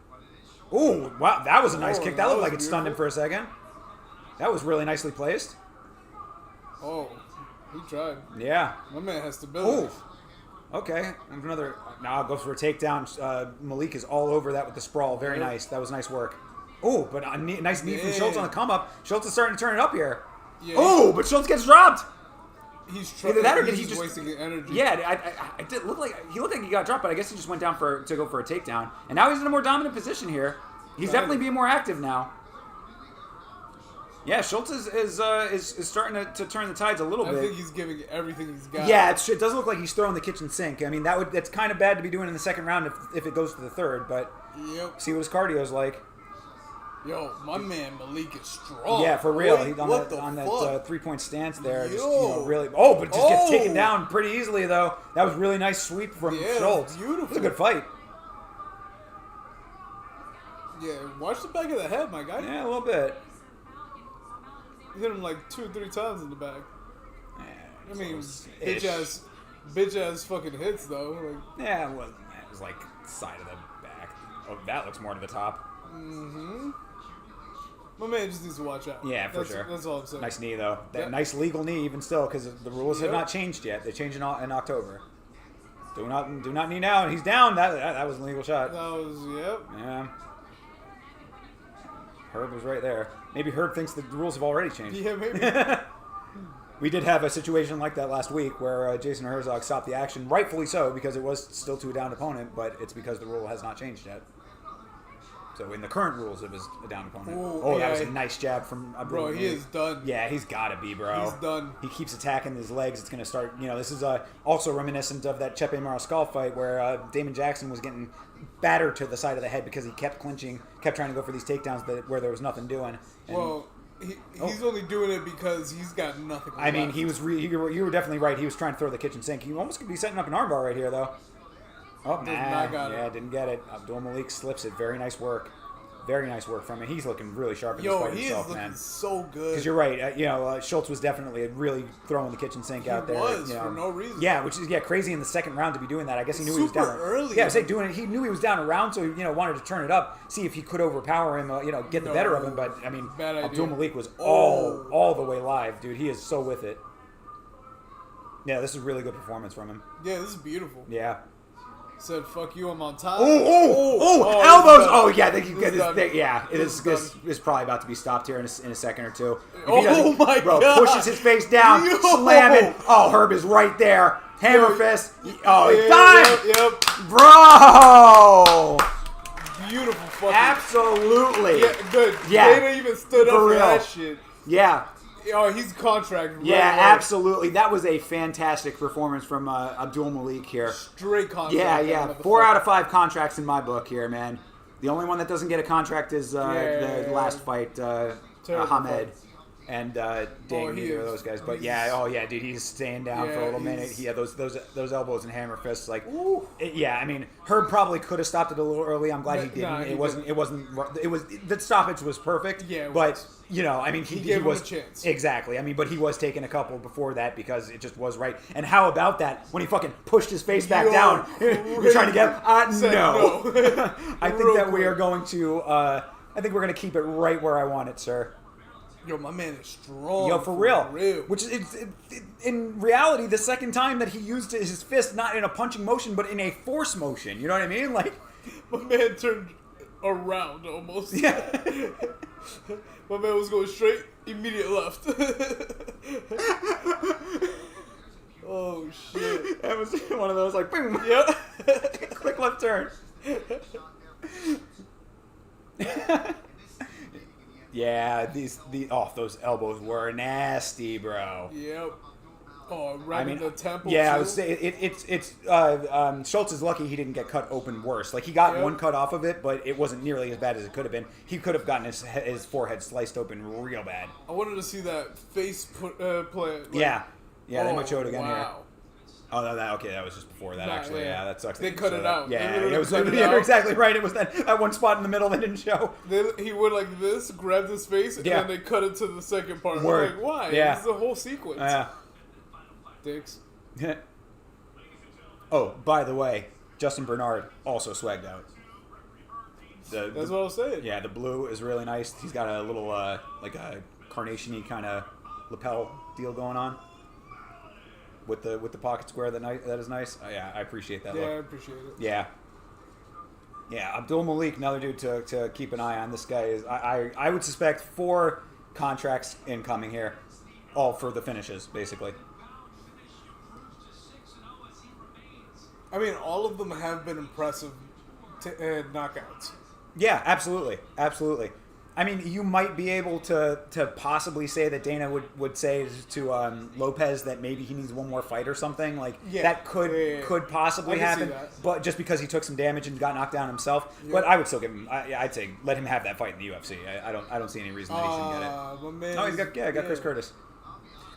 Ooh, wow, that was a nice kick. That looked like it stunned him for a second. That was really nicely placed. Oh, he tried. Yeah. My man has stability. Ooh. Okay. Another. Now goes for a takedown. Malik is all over that with the sprawl. Very nice. That was nice work. Ooh, but a nice knee from Schultz on the come up. Schultz is starting to turn it up here. Yeah, ooh, but Schultz gets dropped. He's trying. Either that or he's just wasting energy. Yeah, I did look like he looked like he got dropped, but I guess he just went down to go for a takedown, and now he's in a more dominant position here. He's definitely being more active now. Yeah, Schultz is starting to turn the tides a little bit. I think he's giving everything he's got. Yeah, it does look like he's throwing the kitchen sink. I mean, that's kind of bad to be doing in the second round if it goes to the third, but see what his cardio's like. Yo, my man Malik is strong. Yeah, for real. He's on that 3-point stance there. Just, really. Oh, but it just gets taken down pretty easily, though. That was really nice sweep from Schultz. Beautiful. It was a good fight. Yeah, watch the back of the head, my guy. Yeah, a little bit. You hit him like 2 or 3 times in the back. Yeah, I mean, bitch ass fucking hits though. Like, yeah, it was like side of the back. Oh, that looks more to the top. Mm-hmm. My man just needs to watch out. Yeah, for sure. That's all I'm saying. Nice knee though. That nice legal knee, even still, because the rules have not changed yet. They change in October. Do not knee now, and he's down. That was an illegal shot. That was Yeah. Herb was right there. Maybe Herb thinks the rules have already changed. Yeah, maybe. we did have a situation like that last week where Jason Herzog stopped the action, rightfully so, because it was still to a downed opponent, but it's because the rule has not changed yet. So in the current rules, it was a down opponent. Ooh, that was a nice jab from Bro, he is done. Yeah, he's got to be, bro. He's done. He keeps attacking his legs. It's going to start, this is also reminiscent of that Chepe Mariscal fight where Damon Jackson was getting battered to the side of the head because he kept clinching, kept trying to go for these takedowns where there was nothing doing. And well, he's only doing it because he's got nothing left. I mean, you were definitely right. He was trying to throw the kitchen sink. He almost could be setting up an armbar right here, though. Oh, didn't get it. Abdul Malik slips it. Very nice work. Very nice work from him. He's looking really sharp in this fight himself, man. He is looking so good. Because you're right. Schultz was definitely really throwing the kitchen sink out there. He was, for no reason. Yeah, which is crazy in the second round to be doing that. I guess he knew he was down. Early. Yeah, doing it. He knew he was down a round, so he wanted to turn it up, see if he could overpower him, get the better of him. But I mean, Abdul Malik was all the way live, dude. He is so with it. Yeah, this is a really good performance from him. Yeah, this is beautiful. Yeah. Said, "Fuck you, I'm on top." Elbows! Oh yeah, it's probably about to be stopped here in a second or two. My bro, God! Pushes his face down, slamming. Oh, Herb is right there. Hammer fist. Oh, he's done. Yep. Bro. Beautiful fucking. Absolutely. Yeah, good. Yeah. Dana even stood up for that shit. Yeah. Oh, he's contracted. Yeah, absolutely. That was a fantastic performance from Abdul Malik here. Straight contract. Yeah. 4 out of 5 contracts in my book here, man. The only one that doesn't get a contract is the last fight, Hamed and dang, neither of those guys. But dude, he's staying down for a little minute. Yeah, those elbows and hammer fists, like, I mean, Herb probably could have stopped it a little early. I'm glad he didn't. It wasn't. The stoppage was perfect. Yeah, but I mean, he gave was him a chance. Exactly. I mean, but he was taking a couple before that because it just was right. And how about that when he fucking pushed his face back down? You're trying to get no. I think that we are going to. I think we're going to keep it right where I want it, sir. Yo, my man is strong. Yo, for real. Which is, in reality, the second time that he used his fist, not in a punching motion, but in a force motion. You know what I mean? Like, my man turned around almost. Yeah. My man was going straight, immediate left. Oh, shit. That was one of those, like, boom. Yep. Quick left turn. Yeah, those elbows were nasty, bro. Yep. Oh, right in the temple. Yeah, too. I would say Schultz is lucky he didn't get cut open worse. Like, he got one cut off of it, but it wasn't nearly as bad as it could have been. He could have gotten his forehead sliced open real bad. I wanted to see that face play. Like, they might show it again here. Oh, that was just before that, actually. Yeah, that sucks. They cut it out. Yeah, you're exactly right. It was that one spot in the middle that didn't show. He went like this, grabbed his face, and then they cut it to the second part. Word. I'm like, why? Yeah. It's the whole sequence. Yeah. Dicks. Oh, by the way, Justin Bernard also swagged out. That's what I was saying. Yeah, the blue is really nice. He's got a little, like a carnation-y kind of lapel deal going on. With the pocket square that is nice. Oh, yeah, I appreciate that look. Yeah, I appreciate it. Yeah. Yeah, Abdul Malik, another dude to keep an eye on. This guy is I would suspect 4 contracts incoming here. All for the finishes, basically. I mean, all of them have been impressive knockouts. Yeah, absolutely. Absolutely. I mean, you might be able to possibly say that Dana would say to Lopez that maybe he needs one more fight or something. Like, that could possibly happen. But just because he took some damage and got knocked down himself. Yeah. But I would still give him. I'd say let him have that fight in the UFC. I don't see any reason that he shouldn't get it. He's got Chris Curtis.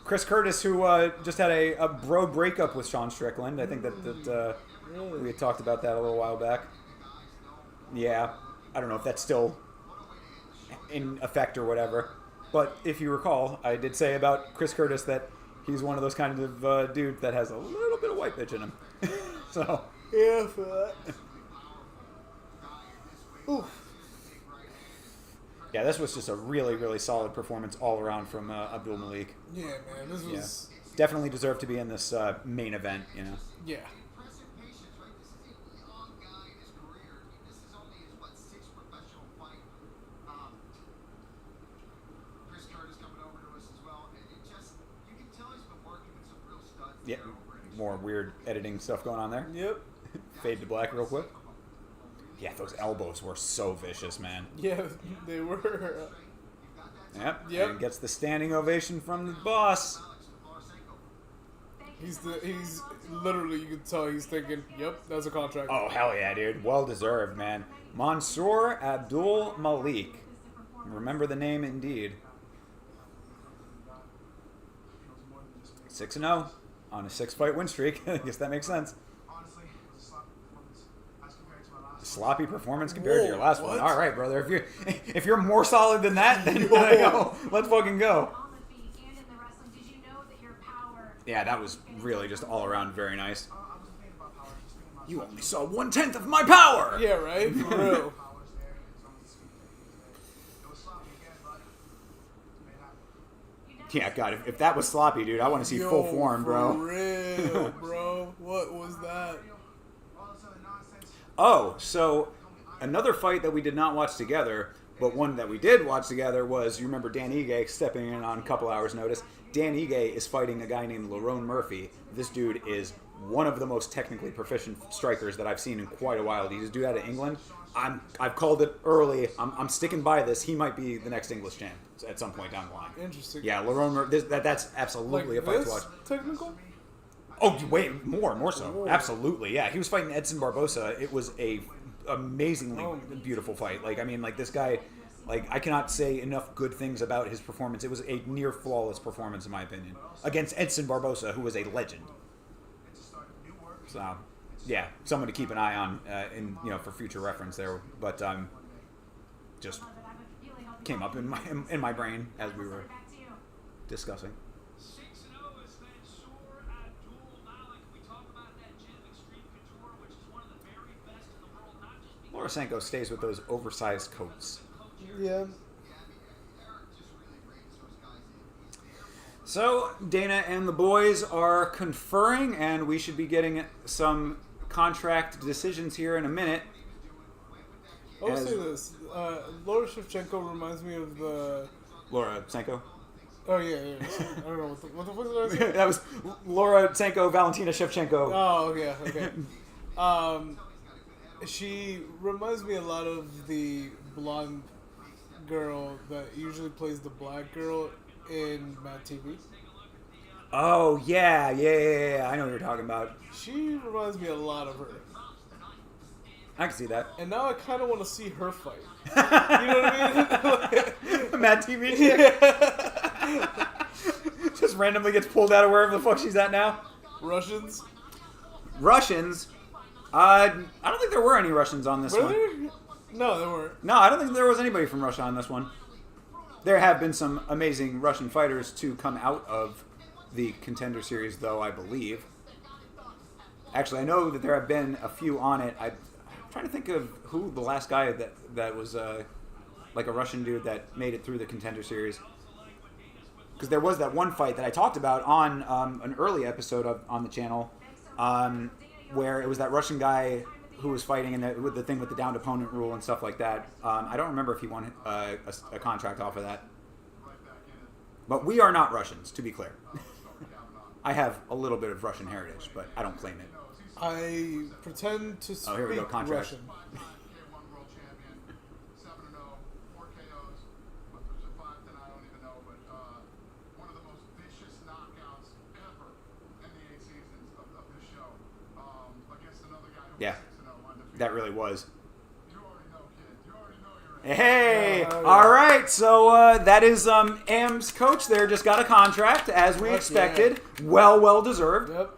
Chris Curtis, who just had a bro breakup with Sean Strickland. I think that we had talked about that a little while back. Yeah, I don't know if that's still in effect or whatever, but if you recall, I did say about Chris Curtis that he's one of those kind of dude that has a little bit of white bitch in him. So yeah, for that. Oof. Yeah, this was just a really, really solid performance all around from Abdul Malik. Yeah, man, this was definitely deserved to be in this main event. Yeah. Yeah, more weird editing stuff going on there. Yep. Fade to black real quick. Yeah, those elbows were so vicious, man. Yeah, they were. Yep. Yep. And gets the standing ovation from the boss. He's literally, you can tell he's thinking, yep, that's a contract. Oh, hell yeah, dude. Well deserved, man. Mansoor Abdul Malik. Remember the name indeed. 6-0 on a 6-fight win streak. I guess that makes sense. Sloppy performance compared to your last one. All right, brother. If you're more solid than that, then let's fucking go. Yeah, that was really just all around very nice. You only saw 1/10 of my power. Yeah, right. For real. Yeah, God, if that was sloppy, dude, I want to see full form, bro. For real, bro. What was that? Oh, so another fight that we did not watch together, but one that we did watch together was, you remember Dan Ige stepping in on a couple hours' notice. Dan Ige is fighting a guy named Lerone Murphy. This dude is one of the most technically proficient strikers that I've seen in quite a while. He's a dude out of England. I've called it early. I'm sticking by this. He might be the next English champ at some point down the line. Interesting. Yeah, Lerone Murphy. That's absolutely a fight to watch. Technical? Oh, wait, more so. Whoa. Absolutely, yeah. He was fighting Edson Barbosa. It was a amazingly beautiful fight. Like, I mean, like, this guy, like, I cannot say enough good things about his performance. It was a near flawless performance, in my opinion, against Edson Barbosa, who was a legend. So, yeah, someone to keep an eye on, for future reference there. But just came up in my brain as we were discussing. Lorosenko stays with those oversized coats. Yeah. So, Dana and the boys are conferring, and we should be getting some contract decisions here in a minute. I'll say this. Laura Shevchenko reminds me of the... Laura Senko? Oh, yeah. I don't know. What the fuck did I say? That was Laura Senko, Valentina Shevchenko. Oh, yeah. Okay. She reminds me a lot of the blonde girl that usually plays the black girl in Mad TV. Oh, yeah. I know what you're talking about. She reminds me a lot of her. I can see that. And now I kind of want to see her fight. You know what I mean? Mad TV chick? Just randomly gets pulled out of wherever the fuck she's at now. Russians? I don't think there were any Russians on this one. There? No, there weren't. No, I don't think there was anybody from Russia on this one. There have been some amazing Russian fighters to come out of the Contender Series, though, I believe. Actually, I know that there have been a few on it. I'm trying to think of who the last guy that was like a Russian dude that made it through the Contender Series. Because there was that one fight that I talked about on an early episode on the channel, where it was that Russian guy who was fighting and with the thing with the downed opponent rule and stuff like that. I don't remember if he won a contract off of that. But we are not Russians, to be clear. I have a little bit of Russian heritage, but I don't claim it. I pretend to speak here we go, contract. Russian. Yeah, that really was. Hey, all right. So that is Am's coach there. Just got a contract, as we expected. Yeah. Well deserved. Yep.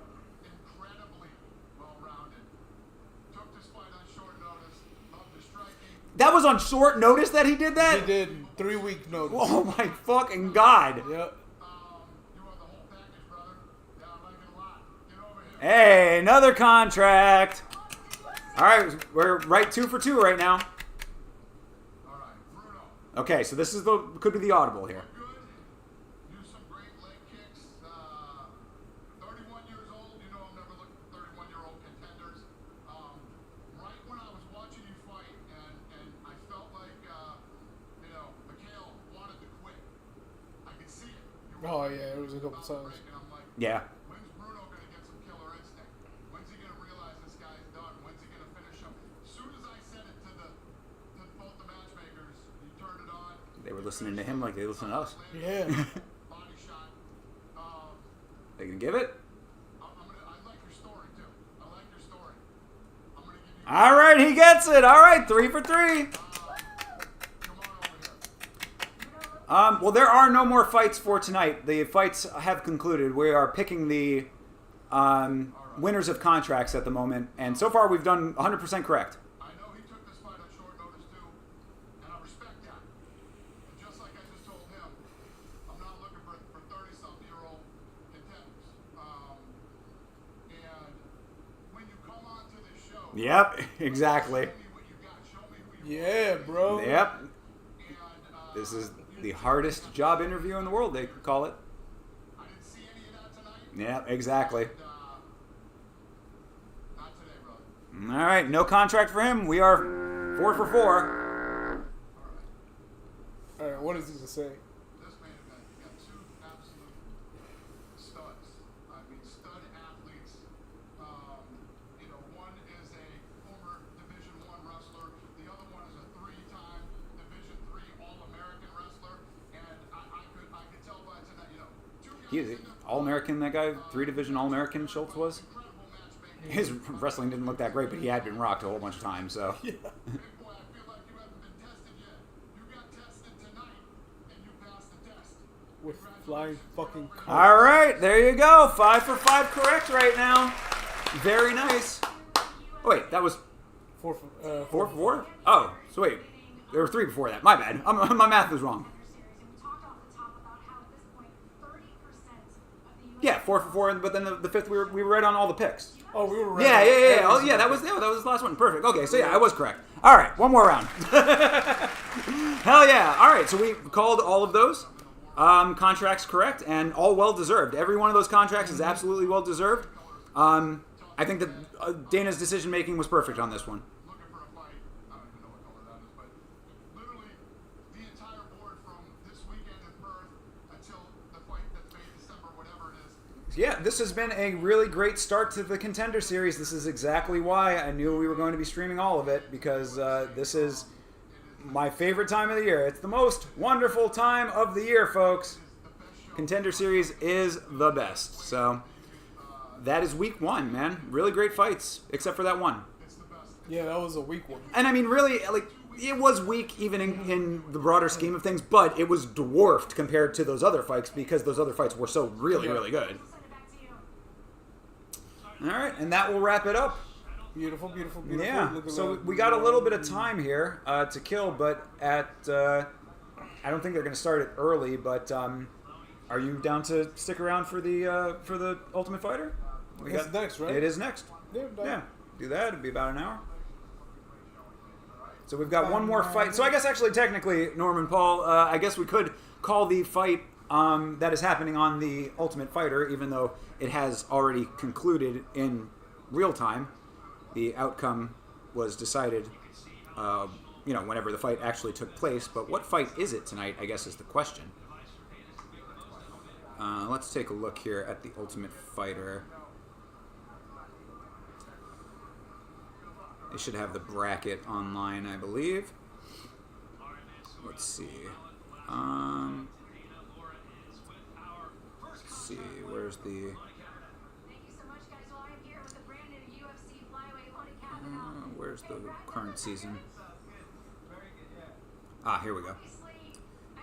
That was on short notice that he did that? He did 3-week notice. Oh my fucking God. Yep. Hey, another contract. All right, we're right 2 for 2 right now. Okay, so this is could be the audible here. Oh yeah, it was a couple times. Yeah. They were listening to him like they listen to us. Yeah. They gonna give it? All right, he gets it. All right, 3 for 3. Well, there are no more fights for tonight. The fights have concluded. We are picking the winners of contracts at the moment, and so far we've done 100% correct. I know he took this fight on short notice too, and I respect that. And just like I just told him, I'm not looking for 30-something-year-old contenders. And when you come on to this show, Yep, exactly. show me what you got. Show me who you Yeah, bro. Yep. And This is the hardest job interview in the world, they could call it. I didn't see any of that tonight. Yeah, exactly. Not today, brother. All right, no contract for him. We are 4 for 4. All right, what is he to say? This main event, you got two absolute studs. I mean, stud athletes. One is a former Division I wrestler. The other one is a three-time Division III All-American wrestler. And I could tell by tonight, two guys He is All-American, that guy. 3-division All-American, Schultz was. incredible matchmaking. His wrestling didn't look that great, but he had been rocked a whole bunch of times, so. Yeah. Big boy, I feel like you haven't been tested yet. You got tested tonight, and you passed the test. With flying fucking cars. All right, there you go. 5 for 5 correct right now. Very nice. Oh, wait, that was 4 for 4 for 4? Oh, so wait. There were 3 before that. My bad. My math was wrong. Yeah, 4 for 4, but then the fifth we were right on all the picks. Oh, we were right. Yeah. Oh, yeah, that was the last one. Perfect. Okay, so yeah, I was correct. All right, one more round. Hell yeah. All right, so we called all of those contracts correct and all well deserved. Every one of those contracts is absolutely well deserved. I think that Dana's decision making was perfect on this one. Looking for a fight. I don't even know what color that is, but literally the entire board from this weekend in Perth until the fight that's made December, whatever it is. Yeah, this has been a really great start to the Contender Series. This is exactly why I knew we were going to be streaming all of it, because this is my favorite time of the year. It's the most wonderful time of the year, folks. Contender Series is the best. So that is week 1, man. Really great fights, except for that one. Yeah, that was a weak one. And I mean, really, like, it was weak even in the broader scheme of things, but it was dwarfed compared to those other fights because those other fights were so really, really good. All right, and that will wrap it up. Beautiful, beautiful, beautiful. Yeah, Look at so that. we got a little bit of time here to kill, but I don't think they're going to start it early, but are you down to stick around for the Ultimate Fighter? It's next, right? It is next. Yeah, do that. It'll be about an hour. So we've got one more fight. So I guess actually technically, Norman Paul, I guess we could call the fight that is happening on the Ultimate Fighter, even though it has already concluded in real time. The outcome was decided, whenever the fight actually took place. But what fight is it tonight, I guess, is the question. Let's take a look here at the Ultimate Fighter. They should have the bracket online, I believe. Let's see. Let's see. Where's the... where's the current season? Here we go.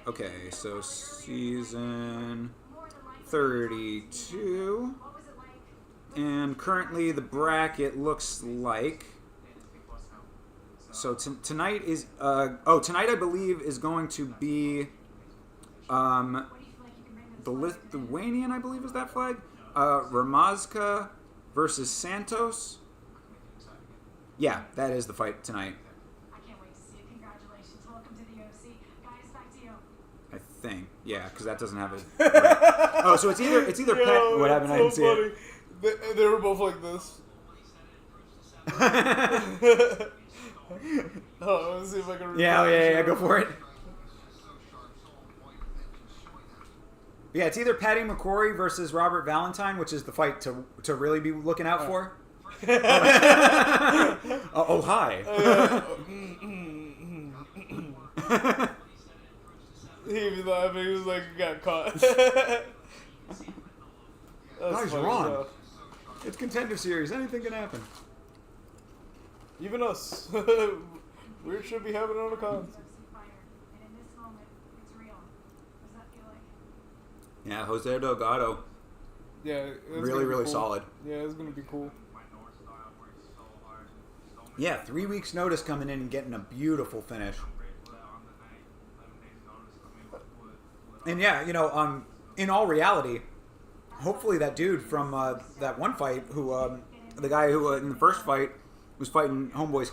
Okay, so season 32. And currently the bracket looks like... So tonight is... tonight I believe is going to be... the Lithuanian, I believe, is that flag? Ramazka versus Santos. Yeah, that is the fight tonight. I can't wait to see it. Congratulations. Welcome to the UFC. Guys, back to you. I think. Yeah, because that doesn't have it. Right. Oh, so it's either Pet. What happened? I didn't see it. They were both like this. Oh, let's see if I can. Yeah, go for it. Yeah, it's either Patty McCrory versus Robert Valentine, which is the fight to really be looking out for. Oh, hi. He was laughing. He was like, he got caught. Guys, you're on. It's Contender Series. Anything can happen. Even us. Weird shit be happening on the cons. And in this moment, it's real. What does that feel like? Yeah, Jose Delgado. Yeah. It's Really, gonna be really cool. solid. Yeah, it's going to be cool. Yeah, 3 weeks notice coming in and getting a beautiful finish. And yeah, you know, in all reality, hopefully that dude from that one fight, who the guy who in the first fight was fighting Homeboy's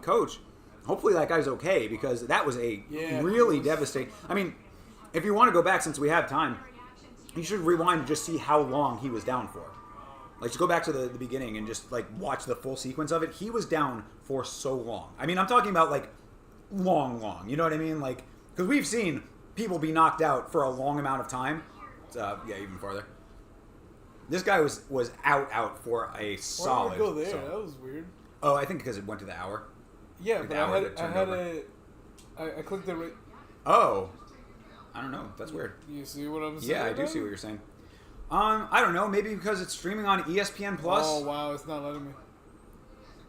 coach, hopefully that guy's okay, because that was a really devastating. I mean, if you want to go back, since we have time, you should rewind and just see how long he was down for. Like, just go back to the beginning and just, like, watch the full sequence of it. He was down for so long. I mean, I'm talking about, like, long. You know what I mean? Like, because we've seen people be knocked out for a long amount of time. Yeah, even farther. This guy was out for a solid. Why did we go there? solid. That was weird. Oh, I think because it went to the hour. Yeah, Like but the hour that turned over. I clicked the right. Oh. I don't know. That's weird. You see what I'm saying? Yeah, I do see what you're saying. I don't know. Maybe because it's streaming on ESPN Plus. Oh wow, it's not letting me.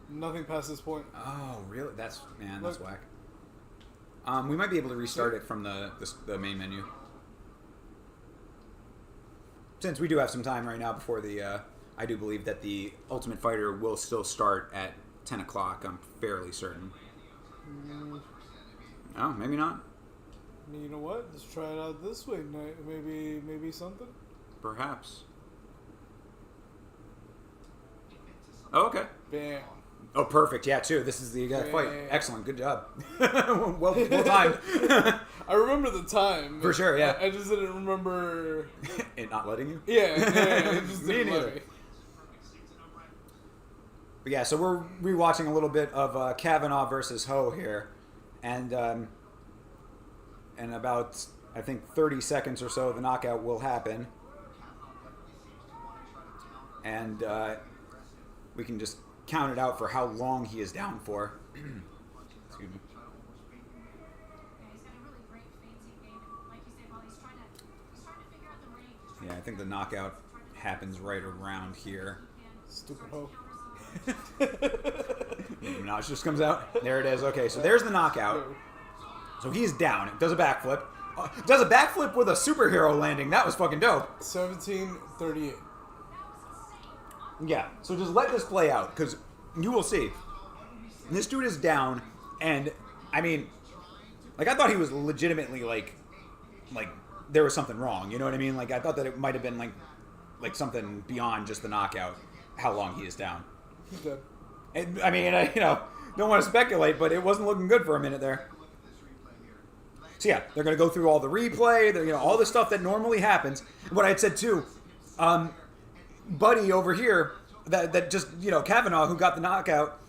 Nothing past this point. Oh, really? That's Look. whack. We might be able to restart it from the main menu. Since we do have some time right now before the, I do believe that the Ultimate Fighter will still start at 10 o'clock. I'm fairly certain. Oh, maybe not. You know what? Let's try it out this way. Maybe something. Perhaps. Oh, okay. Bam. Oh, perfect. Yeah, too. This is the fight. Yeah. Excellent. Good job. well timed. I remember the time. For sure, yeah. I just didn't remember. It not letting you? Yeah, it just Me didn't let neither. me. But yeah, so we're rewatching a little bit of Kavanaugh versus Ho here, and in about, I think, 30 seconds or so, the knockout will happen, and we can just count it out for how long he is down for. Excuse me. Yeah, he's got a really great fancy game, and like you said, while he's trying to figure out the range. Yeah, I think the knockout happens right around here. Stupid hoe. Now it just comes out. There it is. Okay, so there's the knockout. So he's down. It does a backflip. Does a backflip with a superhero landing. That was fucking dope. 17:38. Yeah, so just let this play out, because you will see. This dude is down, and, I mean, like, I thought he was legitimately, like, there was something wrong, you know what I mean? Like, I thought that it might have been, like something beyond just the knockout, how long he is down. He's dead. And, I mean, don't want to speculate, but it wasn't looking good for a minute there. So, yeah, they're going to go through all the replay, all the stuff that normally happens. What I had said, too, Buddy over here, that just, Kavanaugh, who got the knockout,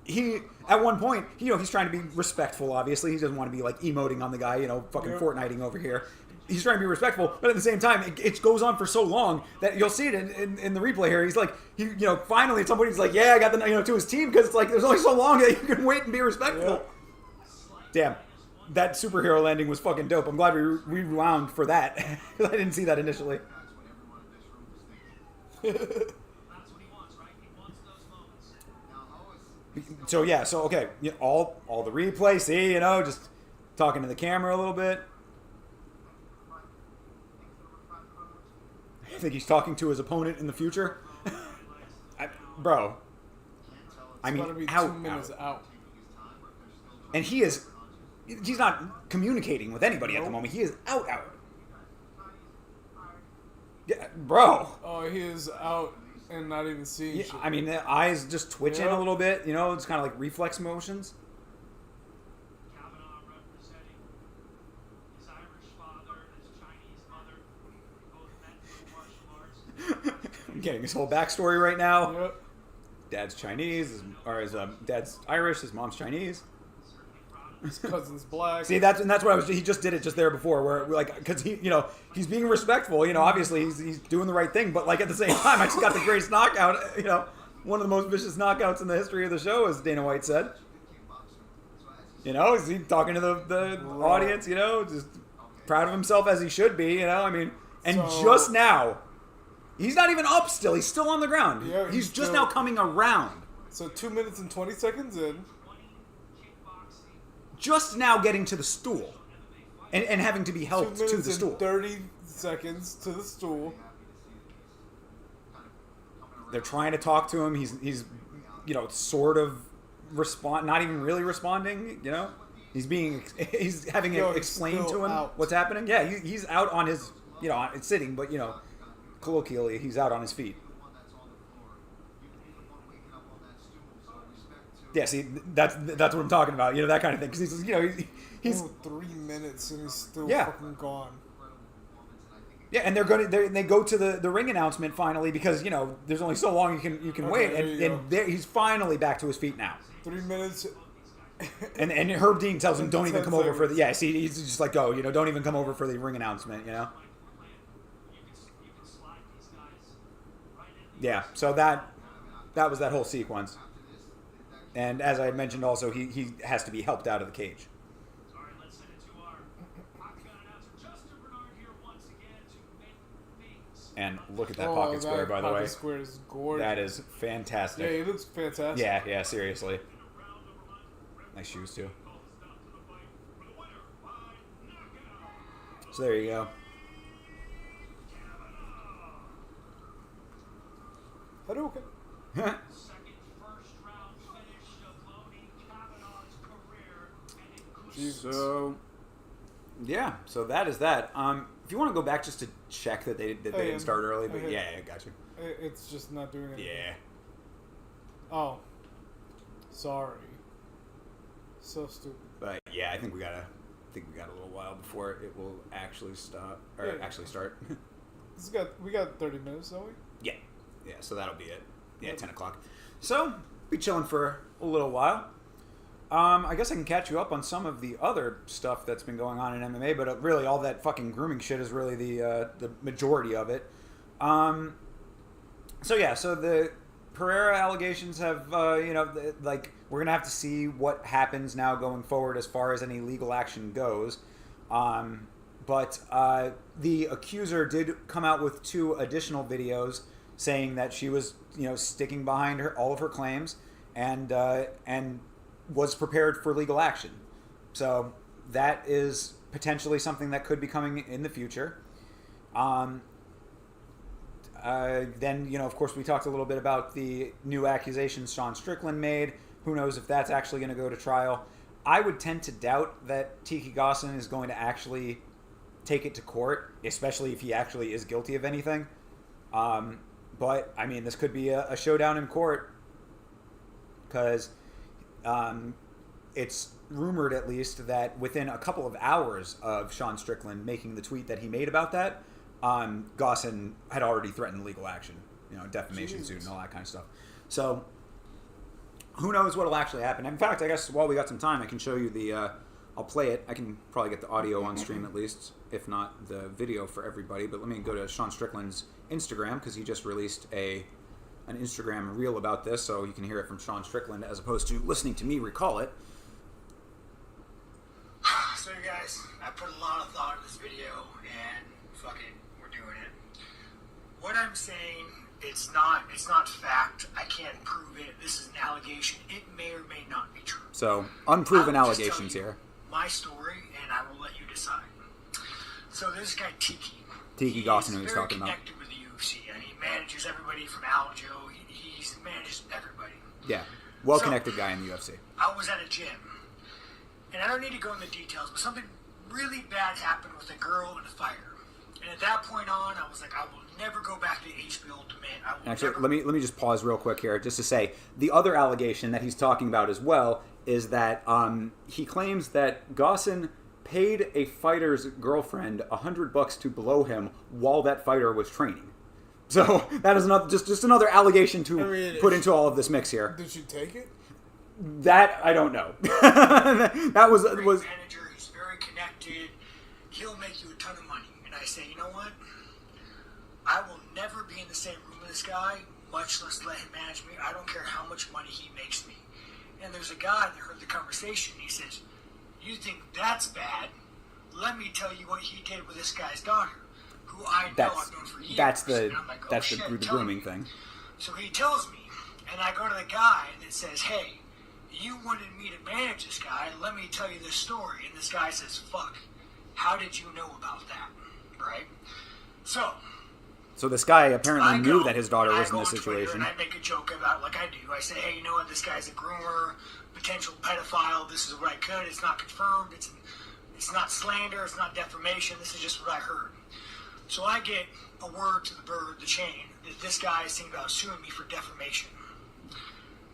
he, at one point, he's trying to be respectful, obviously. He doesn't want to be, like, emoting on the guy, fucking Fortniting over here. He's trying to be respectful, but at the same time, it goes on for so long that you'll see it in the replay here. He's like, finally somebody's like, yeah, I got the, to his team, because it's like, there's only so long that you can wait and be respectful. Damn. That superhero landing was fucking dope. I'm glad we rewound for that, because I didn't see that initially. So yeah, okay, all the replay, see, just talking to the camera a little bit. I think he's talking to his opponent in the future. Bro, I mean, It's gotta be out. 2 minutes out. And he's not communicating with anybody at the moment. He is out. Yeah, bro. Oh, he is out and not even seeing Yeah, shit. I mean, the eyes just twitching Yeah. a little bit, it's kind of like reflex motions. Kavanaugh representing his Irish father and his Chinese mother, both met in martial arts. I'm getting his whole backstory right now. Yep. Dad's Chinese, his dad's Irish, his mom's Chinese. His cousin's black. See, that's what he just did it just there before, where because he's being respectful, obviously he's doing the right thing, but like at the same time, I just got the greatest knockout, one of the most vicious knockouts in the history of the show, as Dana White said. You know, is he talking to the audience? You know, just proud of himself as he should be. You know, I mean, and So- just now, he's not even up. Still, he's still on the ground. Yeah, he's he's just still- now coming around. So 2 minutes and 20 seconds in. Just now getting to the stool, and having to be 2 helped minutes to the and stool. 30 seconds to the stool. They're trying to talk to him. He's you know, sort of not even really responding. You know, he's having Yo, it he's explained still to him out. what's happening. Yeah, he's out on his, you know, it's sitting, but you know, colloquially, he's out on his feet. Yeah, see, that's what I'm talking about. You know, that kind of thing. Because he's, you know, he's Ooh, 3 minutes and he's still Yeah. fucking gone. yeah, and they go to the ring announcement finally because, you know, there's only so long you can Okay, wait, there you and he's finally back to his feet now. 3 minutes. And Herb Dean tells him, don't even 10 come over for the... seconds. Yeah, see, he's just like, go, you know, don't even come over for the ring announcement, you know? You can slide these guys right in. Yeah, so that was that whole sequence. And as I had mentioned also, he has to be helped out of the cage. All right, let's send it to our octagon announcer, Justin Bernard, here once again to make things. And look at that Oh, pocket square, that by the pocket way. square is gorgeous. That is Yeah, fantastic. he looks fantastic. Yeah, seriously. Nice shoes, too. So there you go. Hadouken. Second first round finish of Lonnie Kavanaugh's career, and it could Jesus. So, yeah, so that is that. If you want to go back just to check that they didn't start early, but Okay. yeah, got you. It's just not doing it. Yeah. Oh. Sorry. So stupid. But yeah, I think we got a little while before it will actually stop or Yeah. actually start. We got 30 minutes, don't we? Yeah, so that'll be it. Yeah, Yep. 10 o'clock. So, be chilling for a little while. I guess I can catch you up on some of the other stuff that's been going on in MMA, but really all that fucking grooming shit is really the majority of it. So the Pereira allegations have, like, we're going to have to see what happens now going forward as far as any legal action goes. But the accuser did come out with 2 additional videos saying that she was, you know, sticking behind all of her claims and was prepared for legal action. So that is potentially something that could be coming in the future. Then, you know, of course, we talked a little bit about the new accusations Sean Strickland made. Who knows if that's actually going to go to trial. I would tend to doubt that Tiki Gosson is going to actually take it to court, especially if he actually is guilty of anything. But, I mean, this could be a showdown in court because it's rumored, at least, that within a couple of hours of Sean Strickland making the tweet that he made about that, Gosson had already threatened legal action, you know, defamation suit and all that kind of stuff. So, who knows what will actually happen. In fact, I guess while we got some time, I can show you the... I'll play it. I can probably get the audio on stream at least, if not the video for everybody. But let me go to Sean Strickland's Instagram because he just released an Instagram reel about this, so you can hear it from Sean Strickland as opposed to listening to me recall it. So you guys, I put a lot of thought in this video, and fuck it, we're doing it. What I'm saying, it's not fact. I can't prove it. This is an allegation. It may or may not be true. So, unproven I will just allegations tell you here. My story, and I will let you decide. So this guy Tiki Gosson, who he's very talking about. connected with the UFC, and he manages everybody from Aljo. He manages everybody. Yeah, well-connected guy in the UFC. I was at a gym, and I don't need to go into details, but something really bad happened with a girl and a fighter. And at that point on, I was like, I will never go back to HBO Ultimate. I will Actually, never... let me just pause real quick here, just to say the other allegation that he's talking about as well is that he claims that Gosson paid a fighter's girlfriend $100 to blow him while that fighter was training. So that is not just another allegation to put into all of this mix here. Did she take it? That I don't know. that was Great manager. He's very connected. He'll make you a ton of money. And I say, you know what? I will never be in the same room with this guy, much less let him manage me. I don't care how much money he makes me. And there's a guy that heard the conversation. He says, You think that's bad? Let me tell you what he did with this guy's daughter, who I've known for years. That's the And I'm like, that's shit, the tell grooming me. thing. So he tells me, and I go to the guy that says, hey, you wanted me to manage this guy. Let me tell you this story. And this guy says, fuck, how did you know about that? Right? So this guy apparently I knew go, that his daughter and was in I this go on Twitter situation. And I make a joke about it like I do. I say, hey, you know what? This guy's a groomer, potential pedophile. This is what I could. It's not confirmed. It's not slander. It's not defamation. This is just what I heard. So I get a word to the bird, the chain, that this guy is thinking about suing me for defamation.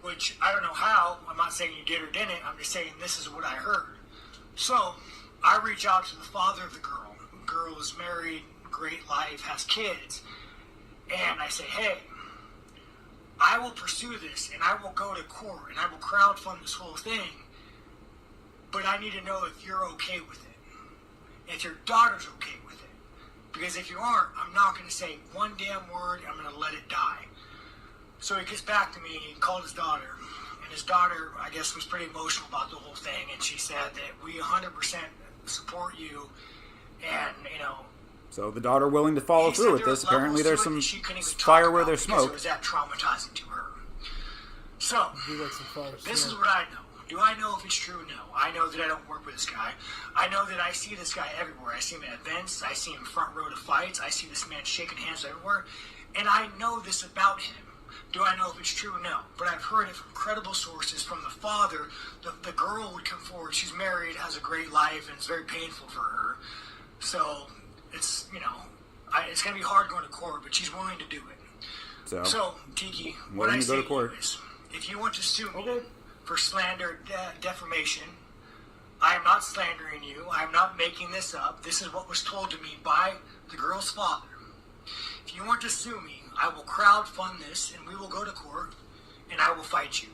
Which I don't know how. I'm not saying you did or didn't. I'm just saying this is what I heard. So I reach out to the father of the girl. The girl is married, great life, has kids. And I say, hey, I will pursue this and I will go to court and I will crowdfund this whole thing. But I need to know if you're okay with it. If your daughter's okay with it. Because if you aren't, I'm not going to say one damn word. I'm going to let it die. So he gets back to me and he called his daughter. And his daughter, I guess, was pretty emotional about the whole thing. And she said that we 100% support you. And, you know. So the daughter willing to follow through with this. Apparently there's some fire where there's smoke. It was that traumatizing to her. So, this is what I know. Do I know if it's true? No. I know that I don't work with this guy. I know that I see this guy everywhere. I see him at events. I see him front row to fights. I see this man shaking hands everywhere. And I know this about him. Do I know if it's true? No. But I've heard it from credible sources, from the father. The girl would come forward. She's married, has a great life, and it's very painful for her. So, it's, you know, it's going to be hard going to court, but she's willing to do it. So Tiki, what I say to you is, if you want to sue me for slander, defamation, I am not slandering you. I am not making this up. This is what was told to me by the girl's father. If you want to sue me, I will crowdfund this, and we will go to court, and I will fight you.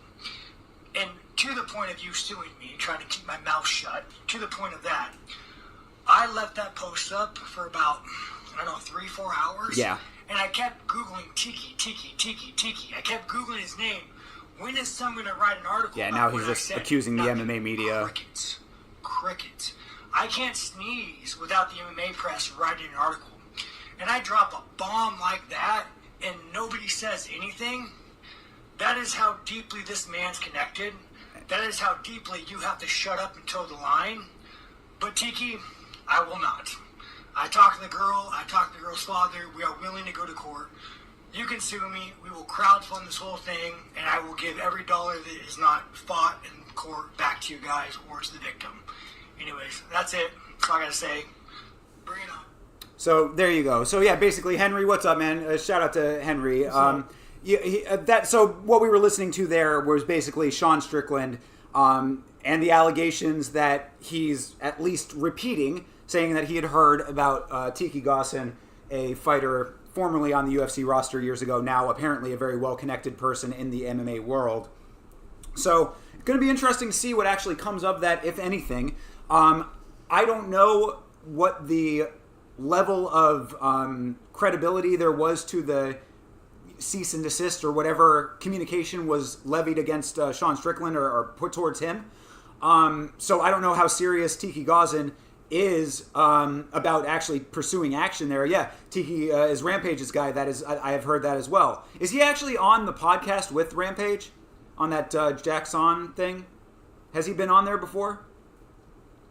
And to the point of you suing me, trying to keep my mouth shut, to the point of that, I left that post up for about, I don't know, 3-4 hours. Yeah. And I kept Googling Tiki. I kept Googling his name. When is someone going to write an article Yeah, about now what he's I just said? accusing the Nothing. MMA media. Crickets. I can't sneeze without the MMA press writing an article. And I drop a bomb like that, and nobody says anything. That is how deeply this man's connected. That is how deeply you have to shut up and toe the line. But Tiki, I will not. I talked to the girl. I talked to the girl's father. We are willing to go to court. You can sue me. We will crowdfund this whole thing, and I will give every dollar that is not fought in court back to you guys or to the victim. Anyways, that's it. That's all I got to say. Bring it on. So there you go. So yeah, basically, Henry, what's up, man? Shout out to Henry. So what we were listening to there was basically Sean Strickland and the allegations that he's at least repeating, saying that he had heard about Tiki Gossin, a fighter formerly on the UFC roster years ago, now apparently a very well-connected person in the MMA world. So it's going to be interesting to see what actually comes of that, if anything. I don't know what the level of credibility there was to the cease and desist or whatever communication was levied against Sean Strickland or put towards him. So I don't know how serious Tiki Gossin is about actually pursuing action there. Yeah, Tiki is Rampage's guy. That is, I have heard that as well. Is he actually on the podcast with Rampage on that Jackson thing? Has he been on there before?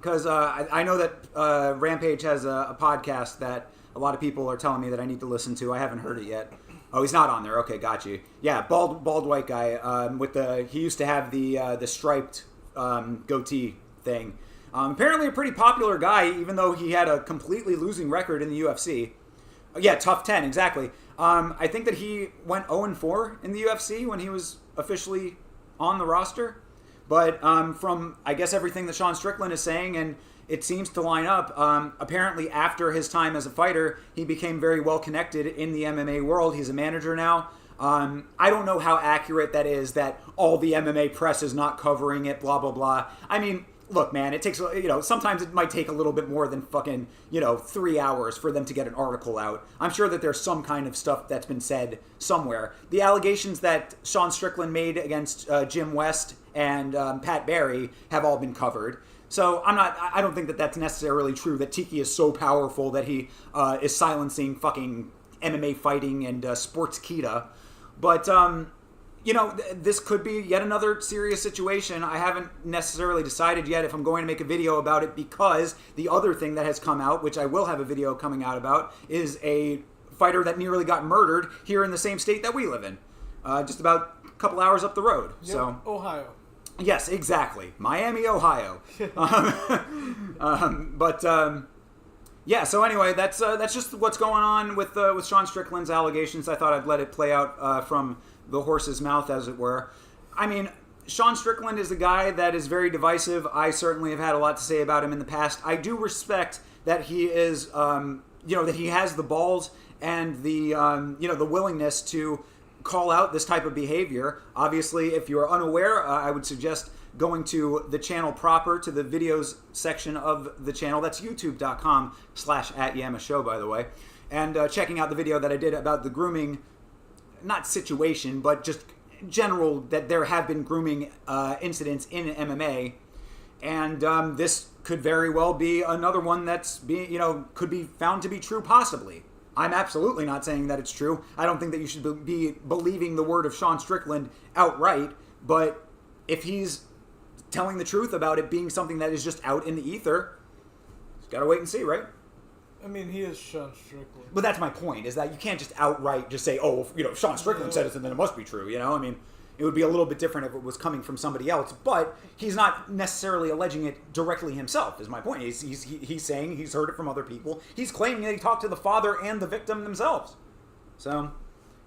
Because I know that Rampage has a podcast that a lot of people are telling me that I need to listen to. I haven't heard it yet. Oh, he's not on there. Okay, got you. Yeah, bald white guy with he used to have the striped goatee thing. Apparently a pretty popular guy, even though he had a completely losing record in the UFC. Yeah, TUF 10, exactly. I think that he went 0-4 in the UFC when he was officially on the roster. But from, I guess, everything that Sean Strickland is saying, and it seems to line up, apparently after his time as a fighter, he became very well connected in the MMA world. He's a manager now. I don't know how accurate that is, that all the MMA press is not covering it, blah, blah, blah. I mean, look, man, it takes, sometimes it might take a little bit more than fucking, 3 hours for them to get an article out. I'm sure that there's some kind of stuff that's been said somewhere. The allegations that Sean Strickland made against Jim West and Pat Barry have all been covered. So I don't think that that's necessarily true, that Tiki is so powerful that he is silencing fucking MMA fighting and sports kita. But, this could be yet another serious situation. I haven't necessarily decided yet if I'm going to make a video about it, because the other thing that has come out, which I will have a video coming out about, is a fighter that nearly got murdered here in the same state that we live in. Just about a couple hours up the road. Yep, So Ohio. Yes, exactly. Miami, Ohio. Yeah, so anyway, that's just what's going on with Sean Strickland's allegations. I thought I'd let it play out from the horse's mouth, as it were. I mean, Sean Strickland is a guy that is very divisive. I certainly have had a lot to say about him in the past. I do respect that he is, that he has the balls and the, the willingness to call out this type of behavior. Obviously, if you're unaware, I would suggest going to the channel proper, to the videos section of the channel. That's youtube.com/@YamaShow, by the way. And checking out the video that I did about the grooming, not situation, but just general, that there have been grooming incidents in MMA. And this could very well be another one that's could be found to be true, possibly. I'm absolutely not saying that it's true. I don't think that you should be believing the word of Sean Strickland outright. But if he's telling the truth about it being something that is just out in the ether, just gotta wait and see, right? I mean, he is Sean Strickland. But that's my point, is that you can't just outright just say, oh, Sean Strickland said it, and then it must be true, I mean, it would be a little bit different if it was coming from somebody else, but he's not necessarily alleging it directly himself, is my point. He's saying he's heard it from other people. He's claiming that he talked to the father and the victim themselves. So,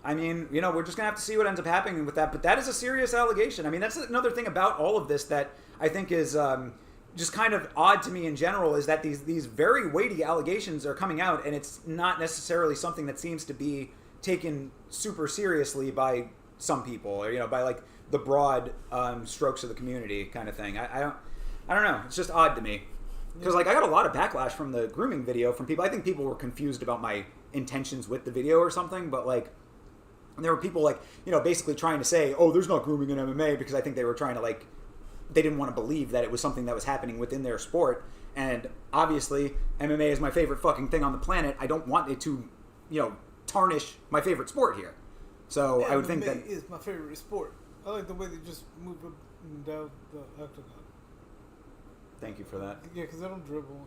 I mean, we're just going to have to see what ends up happening with that, but that is a serious allegation. I mean, that's another thing about all of this that I think is just kind of odd to me in general, is that these very weighty allegations are coming out, and it's not necessarily something that seems to be taken super seriously by some people, or by like the broad strokes of the community kind of thing. I don't know. It's just odd to me, because like I got a lot of backlash from the grooming video from people. I think people were confused about my intentions with the video or something, but like there were people like basically trying to say, oh, there's not grooming in MMA, because I think they were trying to they didn't want to believe that it was something that was happening within their sport. And obviously MMA is my favorite fucking thing on the planet. I don't want it to tarnish my favorite sport here. So I would think that is my favorite sport. I like the way they just move up and down the octagon. Thank you for that. Yeah, because I don't dribble.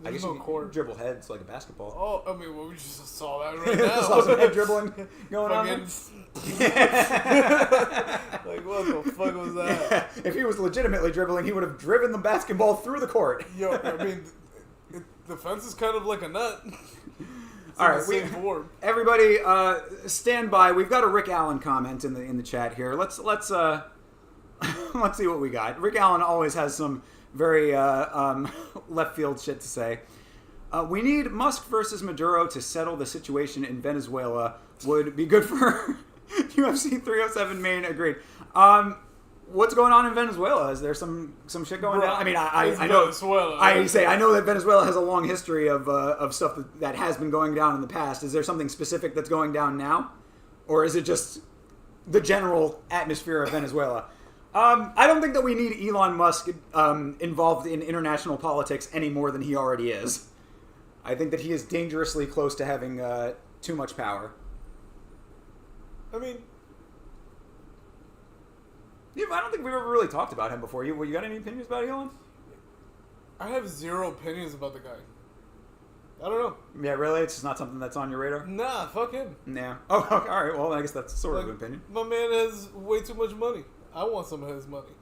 I guess no you court. dribble heads like a basketball. Oh, I mean, well, we just saw that right now. Saw some head dribbling going on there. Like, what the fuck was that? Yeah. If he was legitimately dribbling, he would have driven the basketball through the court. Yo, I mean, the fence is kind of like a nut. All right, everybody, stand by. We've got a Rick Allen comment in the chat here. Let's see what we got. Rick Allen always has some very left field shit to say. We need Musk versus Maduro to settle the situation in Venezuela. Would be good for UFC 307 main. Agreed. What's going on in Venezuela? Is there some shit going down? I mean, I know. Venezuela. I know that Venezuela has a long history of stuff that has been going down in the past. Is there something specific that's going down now, or is it just the general atmosphere of Venezuela? I don't think that we need Elon Musk involved in international politics any more than he already is. I think that he is dangerously close to having too much power. I mean, yeah, I don't think we've ever really talked about him before. You got any opinions about Elon? I have zero opinions about the guy. I don't know. Yeah, really? It's just not something that's on your radar? Nah, fuck him. Yeah. Oh, okay, all right. Well, I guess that's sort of an opinion. My man has way too much money. I want some of his money.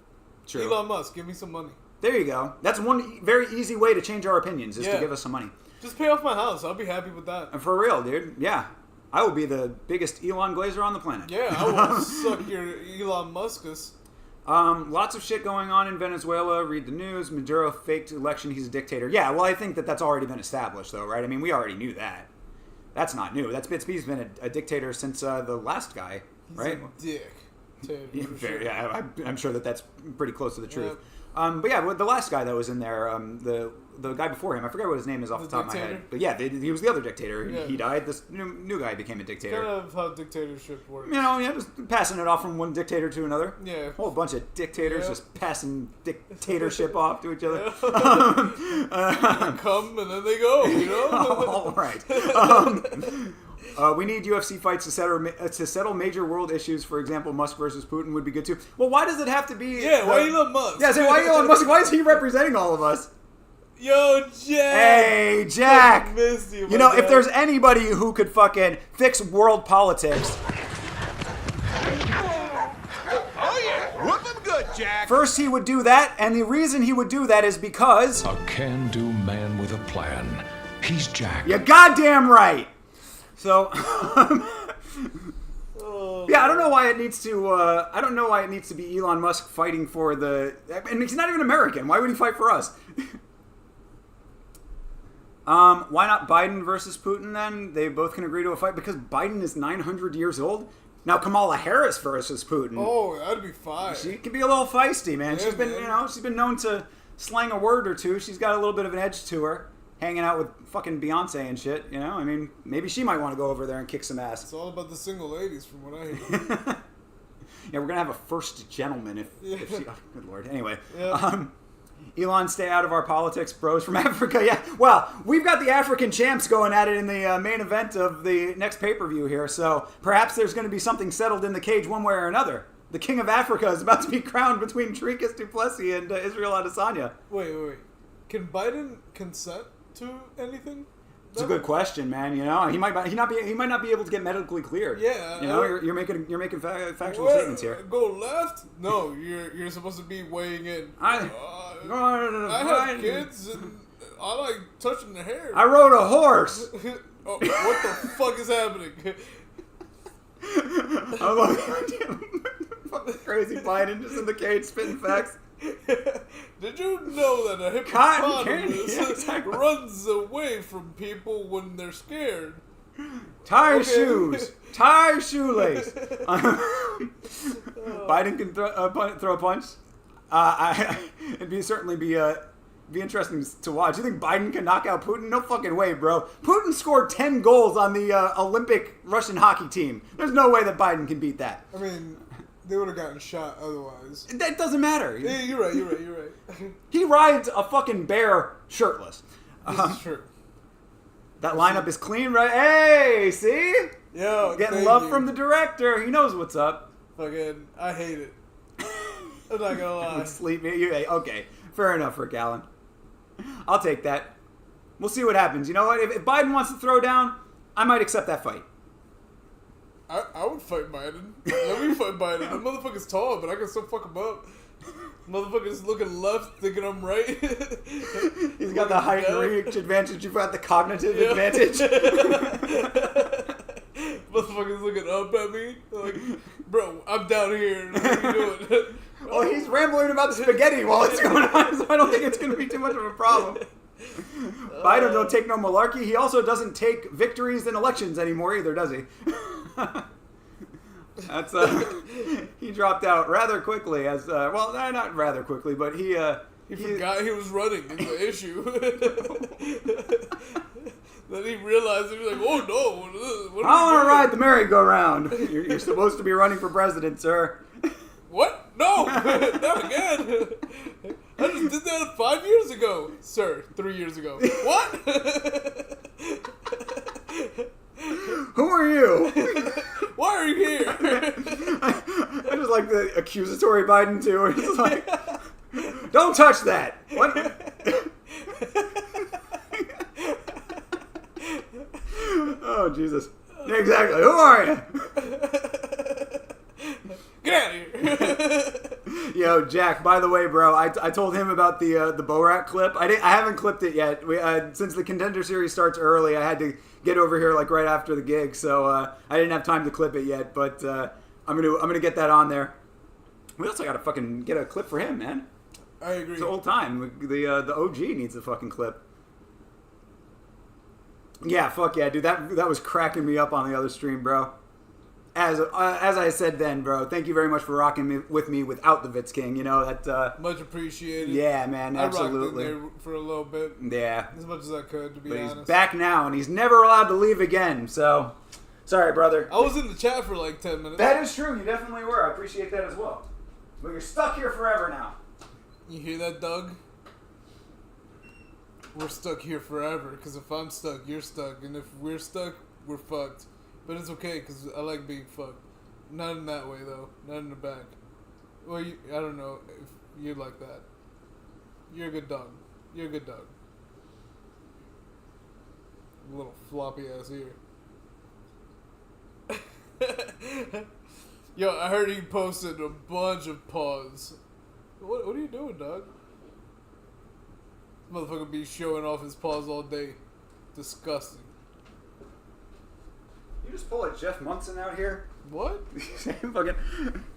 True. Elon Musk, give me some money. There you go. That's one very easy way to change our opinions, is to give us some money. Just pay off my house. I'll be happy with that. And for real, dude. Yeah. I will be the biggest Elon Glazer on the planet. Yeah, I will suck your Elon Muskus. Lots of shit going on in Venezuela. Read the news. Maduro faked election. He's a dictator. Yeah, well, I think that's already been established, though, right? I mean, we already knew that. That's not new. He's been a dictator since the last guy, right? He's a dick. I'm sure that's pretty close to the truth. But yeah, the last guy that was in there, the guy before him, I forget what his name is off the top of my head. But yeah, he was the other dictator. Yeah. He died. This new guy became a dictator. Kind of how dictatorship works. Just passing it off from one dictator to another. Yeah. A whole bunch of dictators just passing dictatorship off to each other. They come and then they go, you know? All right. We need UFC fights to settle major world issues. For example, Musk versus Putin would be good too. Well, why does it have to be... Yeah, why Elon Musk? Yeah, why Elon Musk? Why is he representing all of us? Yo, Jack! Hey, Jack! I missed you, You know, if there's anybody who could fucking fix world politics... Oh yeah, whoop him good, Jack. First he would do that, and the reason he would do that is because... A can-do man with a plan. He's Jack. You're goddamn right! So... Yeah, I don't know why it needs to. I don't know why it needs to be Elon Musk fighting for the. And he's not even American. Why would he fight for us? Why not Biden versus Putin then? They both can agree to a fight because Biden is 900 years old. Now Kamala Harris versus Putin. Oh, that'd be fine. She can be a little feisty, man. Yeah, She's been, she's been known to slang a word or two. She's got a little bit of an edge to her. Hanging out with fucking Beyonce and shit, you know? I mean, maybe she might want to go over there and kick some ass. It's all about the single ladies, from what I hear. Yeah, we're going to have a first gentleman if she... Oh, good Lord. Anyway. Yeah. Elon, stay out of our politics, bros from Africa. Yeah, well, we've got the African champs going at it in the main event of the next pay-per-view here, so perhaps there's going to be something settled in the cage one way or another. The King of Africa is about to be crowned between Trikas Duplessis and Israel Adesanya. Wait. Can Biden consent to anything? It's a good question, man. You know, he might not be able to get medically cleared. Yeah, you know, you're making factual statements here. Go left? No, you're supposed to be weighing in. I have kids and I like touching their hair. I rode a horse. Oh, what the fuck is happening? I'm like, fucking crazy Biden just in the cage spitting facts. Did you know that a hippopotamus runs away from people when they're scared? Tie shoes. Tie shoelace. Biden can throw a punch. It'd certainly be interesting to watch. You think Biden can knock out Putin? No fucking way, bro. Putin scored 10 goals on the Olympic Russian hockey team. There's no way that Biden can beat that. I mean, they would have gotten shot otherwise. That doesn't matter. Yeah, you're right. He rides a fucking bear shirtless. This is true. That lineup is clean, right? Hey, see? Yo, getting love from the director. He knows what's up. Fucking, I hate it. I'm not gonna lie. Sleep. Okay, fair enough, Rick Allen. I'll take that. We'll see what happens. You know what? If Biden wants to throw down, I might accept that fight. I would fight Biden. Let me fight Biden. That motherfucker's tall, but I can still fuck him up. Motherfucker's looking left, thinking I'm right. He's got the height and reach advantage. You've got the cognitive advantage. Motherfucker's looking up at me. Like, bro, I'm down here. What are you doing? Oh, he's rambling about spaghetti while it's going on, so I don't think it's going to be too much of a problem. Biden don't take no malarkey. He also doesn't take victories in elections anymore either, does he? That's he dropped out rather quickly. Not rather quickly, but he forgot he was running. Is the issue. Then he realized he was like, "Oh no! I want to ride the merry-go-round." You're supposed to be running for president, sir. What? No, not again. I just did that 5 years ago, sir. 3 years ago. What? Who are you? Why are you here? I just like the accusatory Biden too. Where he's like, "Don't touch that." What? Oh Jesus! Yeah, exactly. Who are you? Get out of here. Yo, Jack. By the way, bro, I told him about the Borat clip. I haven't clipped it yet. Since the Contender Series starts early, I had to get over here like right after the gig, so I didn't have time to clip it yet. But I'm gonna get that on there. We also gotta fucking get a clip for him, man. I agree. It's old time. The OG needs a fucking clip. Yeah, fuck yeah, dude. That was cracking me up on the other stream, bro. as I said then, bro, thank you very much for rocking with me without the Vitz King. You know that. Much appreciated. Yeah, man, absolutely. I rocked in there for a little bit. Yeah, as much as I could, to be but honest. he's back now, and he's never allowed to leave again. So, sorry, brother. I was in the chat for like 10 minutes. That is true. You definitely were. I appreciate that as well. But you're stuck here forever now. You hear that, Doug? We're stuck here forever. Because if I'm stuck, you're stuck. And if we're stuck, we're fucked. But it's okay, because I like being fucked. Not in that way, though. Not in the back. Well, I don't know if you like that. You're a good dog. You're a good dog. A little floppy ass ear. Yo, I heard he posted a bunch of paws. What are you doing, dog? This motherfucker be showing off his paws all day. Disgusting. You just pull a Jeff Munson out here? What? Fucking,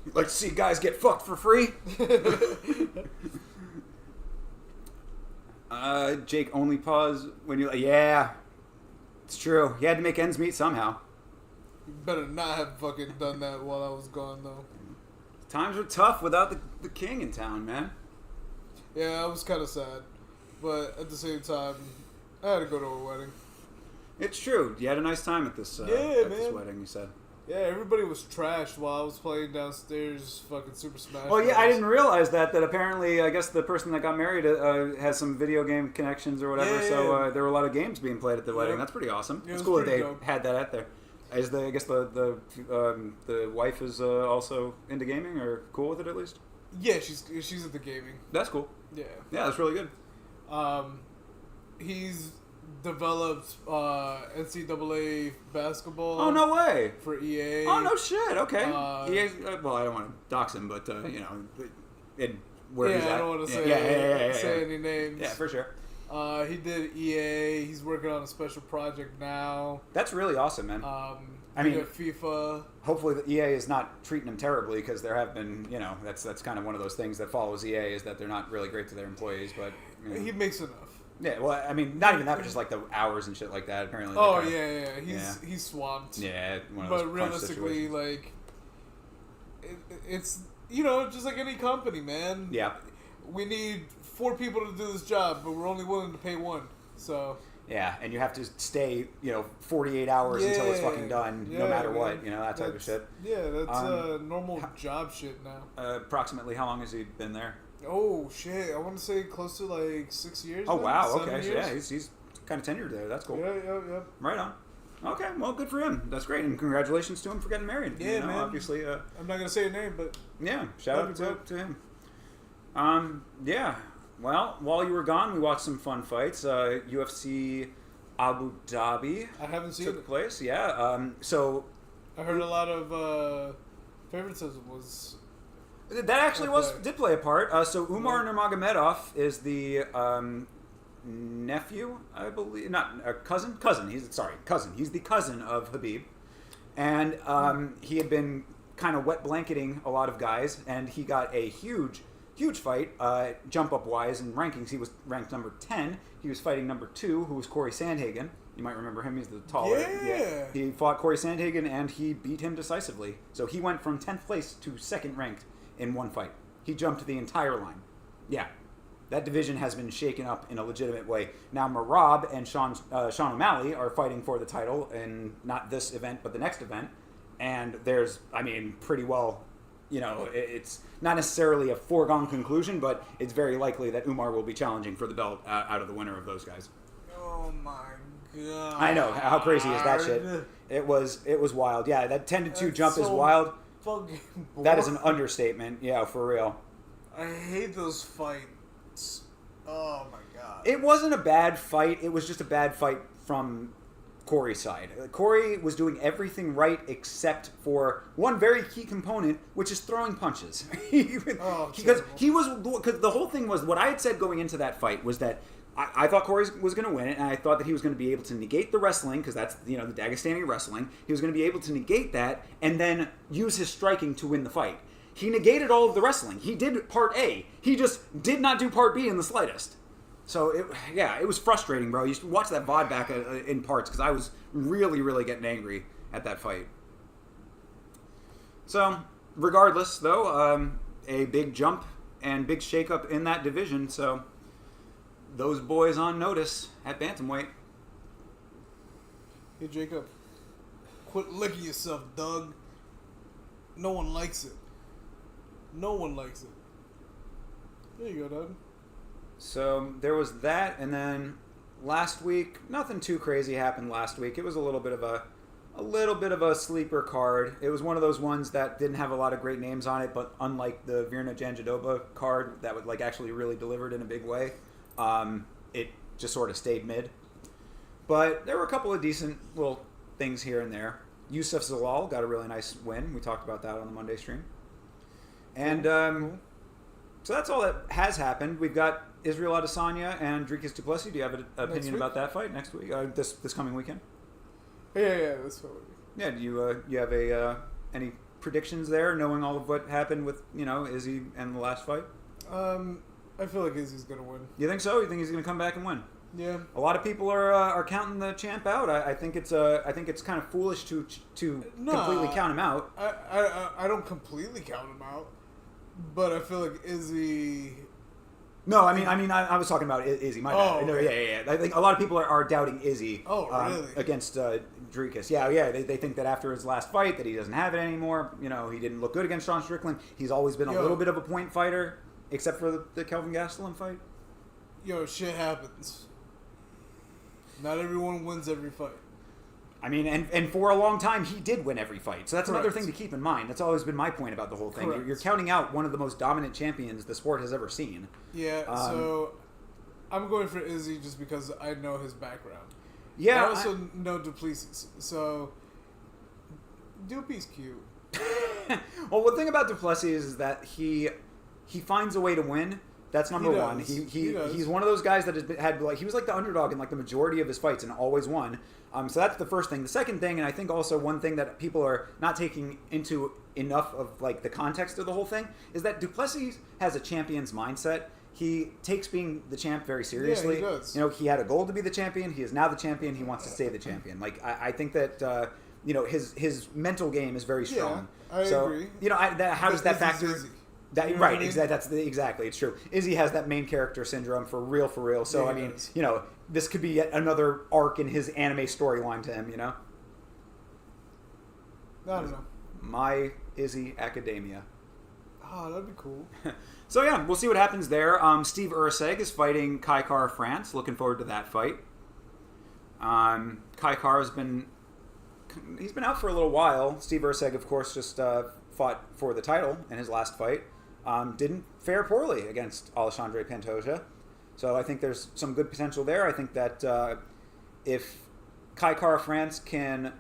you like to see guys get fucked for free? Jake only pause when you yeah, it's true. He had to make ends meet somehow. You better not have fucking done that while I was gone, though. Times were tough without the king in town, man. Yeah, I was kind of sad. But at the same time, I had to go to a wedding. It's true. You had a nice time at this this wedding, you said. Yeah, everybody was trashed while I was playing downstairs fucking Super Smash Well, yeah, Bros. I didn't realize that apparently, I guess the person that got married has some video game connections or whatever, Yeah. so there were a lot of games being played at the wedding. That's pretty awesome. Yeah, It's it cool was that they pretty dope. had that out there. Is I guess the wife is also into gaming or cool with it at least? Yeah, she's at the gaming. That's cool. Yeah. Yeah, that's really good. He's developed NCAA basketball. Oh, no way. For EA. Oh, no shit. Okay. Uh, well, I don't want to dox him, but, you know, where he's at. I don't want to say, say any names. Yeah, for sure. He did EA. He's working on a special project now. That's really awesome, man. I mean, FIFA. Hopefully, the EA is not treating him terribly because there have been, you know, that's kind of one of those things that follows EA is that they're not really great to their employees, but you know. He makes enough. Yeah, well, I mean, not even that, but just like the hours and shit like that. Apparently. Oh they he's swamped. Yeah, one of those But crunch realistically, situations. like, it's just like any company, man. Yeah. We need 4 people to do this job, but we're only willing to pay 1. So. Yeah, and you have to stay, 48 hours until it's fucking done, no matter what, that type of shit. Yeah, that's normal job shit now. Approximately how long has he been there? Oh, shit. I want to say close to like 6 years. Oh, now? wow. 7 Okay. So years? yeah, he's kind of tenured there. That's cool. Yeah. Right on. Okay, well, good for him. That's great, and congratulations to him for getting married. Yeah, man. Obviously. I'm not gonna say a name, but yeah, shout out to him. Yeah. Well, while you were gone, we watched some fun fights. UFC Abu Dhabi. I haven't seen took it. place. Yeah. So I heard a lot of favoritism was. that actually did play a part. So Umar Nurmagomedov is the nephew, I believe, not a cousin. He's the cousin of Habib, and he had been kind of wet blanketing a lot of guys, and he got a huge fight, jump up wise in rankings. He was ranked number 10. He was fighting number 2, who was Corey Sandhagen. You might remember him. He's the taller. Yeah. He fought Corey Sandhagen, and he beat him decisively. So he went from 10th place to 2nd ranked in one fight. He jumped the entire line. Yeah. That division has been shaken up in a legitimate way. Now Merab and Sean O'Malley are fighting for the title in not this event, but the next event. And there's, pretty well, it's not necessarily a foregone conclusion, but it's very likely that Umar will be challenging for the belt out of the winner of those guys. Oh my god! I know, how crazy is that shit? It was wild. Yeah, that 10-2 jump is wild. Fucking boring. That is an understatement. Yeah, for real. I hate those fights. Oh my god! It wasn't a bad fight. It was just a bad fight from Corey's side. Corey was doing everything right except for one very key component, which is throwing punches. Because the whole thing was, what I had said going into that fight was that I thought Corey was going to win it, and I thought that he was going to be able to negate the wrestling, because that's, the Dagestani wrestling. He was going to be able to negate that and then use his striking to win the fight. He negated all of the wrestling. He did part A. He just did not do part B in the slightest. So, it was frustrating, bro. You should watch that VOD back in parts, because I was really, really getting angry at that fight. So, regardless, though, a big jump and big shakeup in that division. So, those boys on notice at bantamweight. Hey, Jacob. Quit licking yourself, Doug. No one likes it. No one likes it. There you go, Doug. So there was that, and then last week, nothing too crazy happened last week. It was a little bit of a sleeper card. It was one of those ones that didn't have a lot of great names on it, but unlike the Virna Jandiroba card that was like actually really delivered in a big way, it just sort of stayed mid. But there were a couple of decent little things here and there. Yusuf Zalal got a really nice win. We talked about that on the Monday stream. And so that's all that has happened. We've got Israel Adesanya and Dricus du Plessis. Do you have an opinion about that fight next week? This coming weekend? Yeah, that's what Yeah, do you have any predictions there, knowing all of what happened with, Izzy and the last fight? I feel like Izzy's gonna win. You think so? You think he's going to come back and win? Yeah. A lot of people are counting the champ out. I think it's kind of foolish to completely count him out. I don't completely count him out, but I feel like Izzy. No, I mean, I was talking about Izzy. My bad. No, okay. yeah. I think a lot of people are doubting Izzy. Oh, really? Against Dricus. Yeah. They think that after his last fight that he doesn't have it anymore. He didn't look good against Sean Strickland. He's always been a little bit of a point fighter, except for the Kelvin Gastelum fight. Shit happens. Not everyone wins every fight. I mean, and for a long time, he did win every fight. So that's Correct. another thing to keep in mind. That's always been my point about the whole thing. Correct. You're counting out one of the most dominant champions the sport has ever seen. Yeah, so I'm going for Izzy just because I know his background. Yeah. I also know du Plessis, so Doopy's cute. Well, one thing about du Plessis is that he finds a way to win. That's number one. He's one of those guys that he was like the underdog in like the majority of his fights and always won. So that's the first thing. The second thing, and I think also one thing that people are not taking into enough of like the context of the whole thing, is that du Plessis has a champion's mindset. He takes being the champ very seriously. Yeah, he does. He had a goal to be the champion. He is now the champion. He wants to stay the champion. Like I think that his mental game is very strong. Yeah, I agree. How does that factor? Izzy. That, You know right, what I mean? exactly. It's true. Izzy has that main character syndrome for real. So Yeah, I mean, does. this could be yet another arc in his anime storyline to him. I don't know. My Izzy Academia. Oh, that'd be cool. So yeah, we'll see what happens there. Steve Urseg is fighting Kai Kara France. Looking forward to that fight. Kai Kara's been out for a little while. Steve Urseg, of course, just fought for the title in his last fight. Didn't fare poorly against Alexandre Pantoja. So I think there's some good potential there. I think that if Kai Kara France can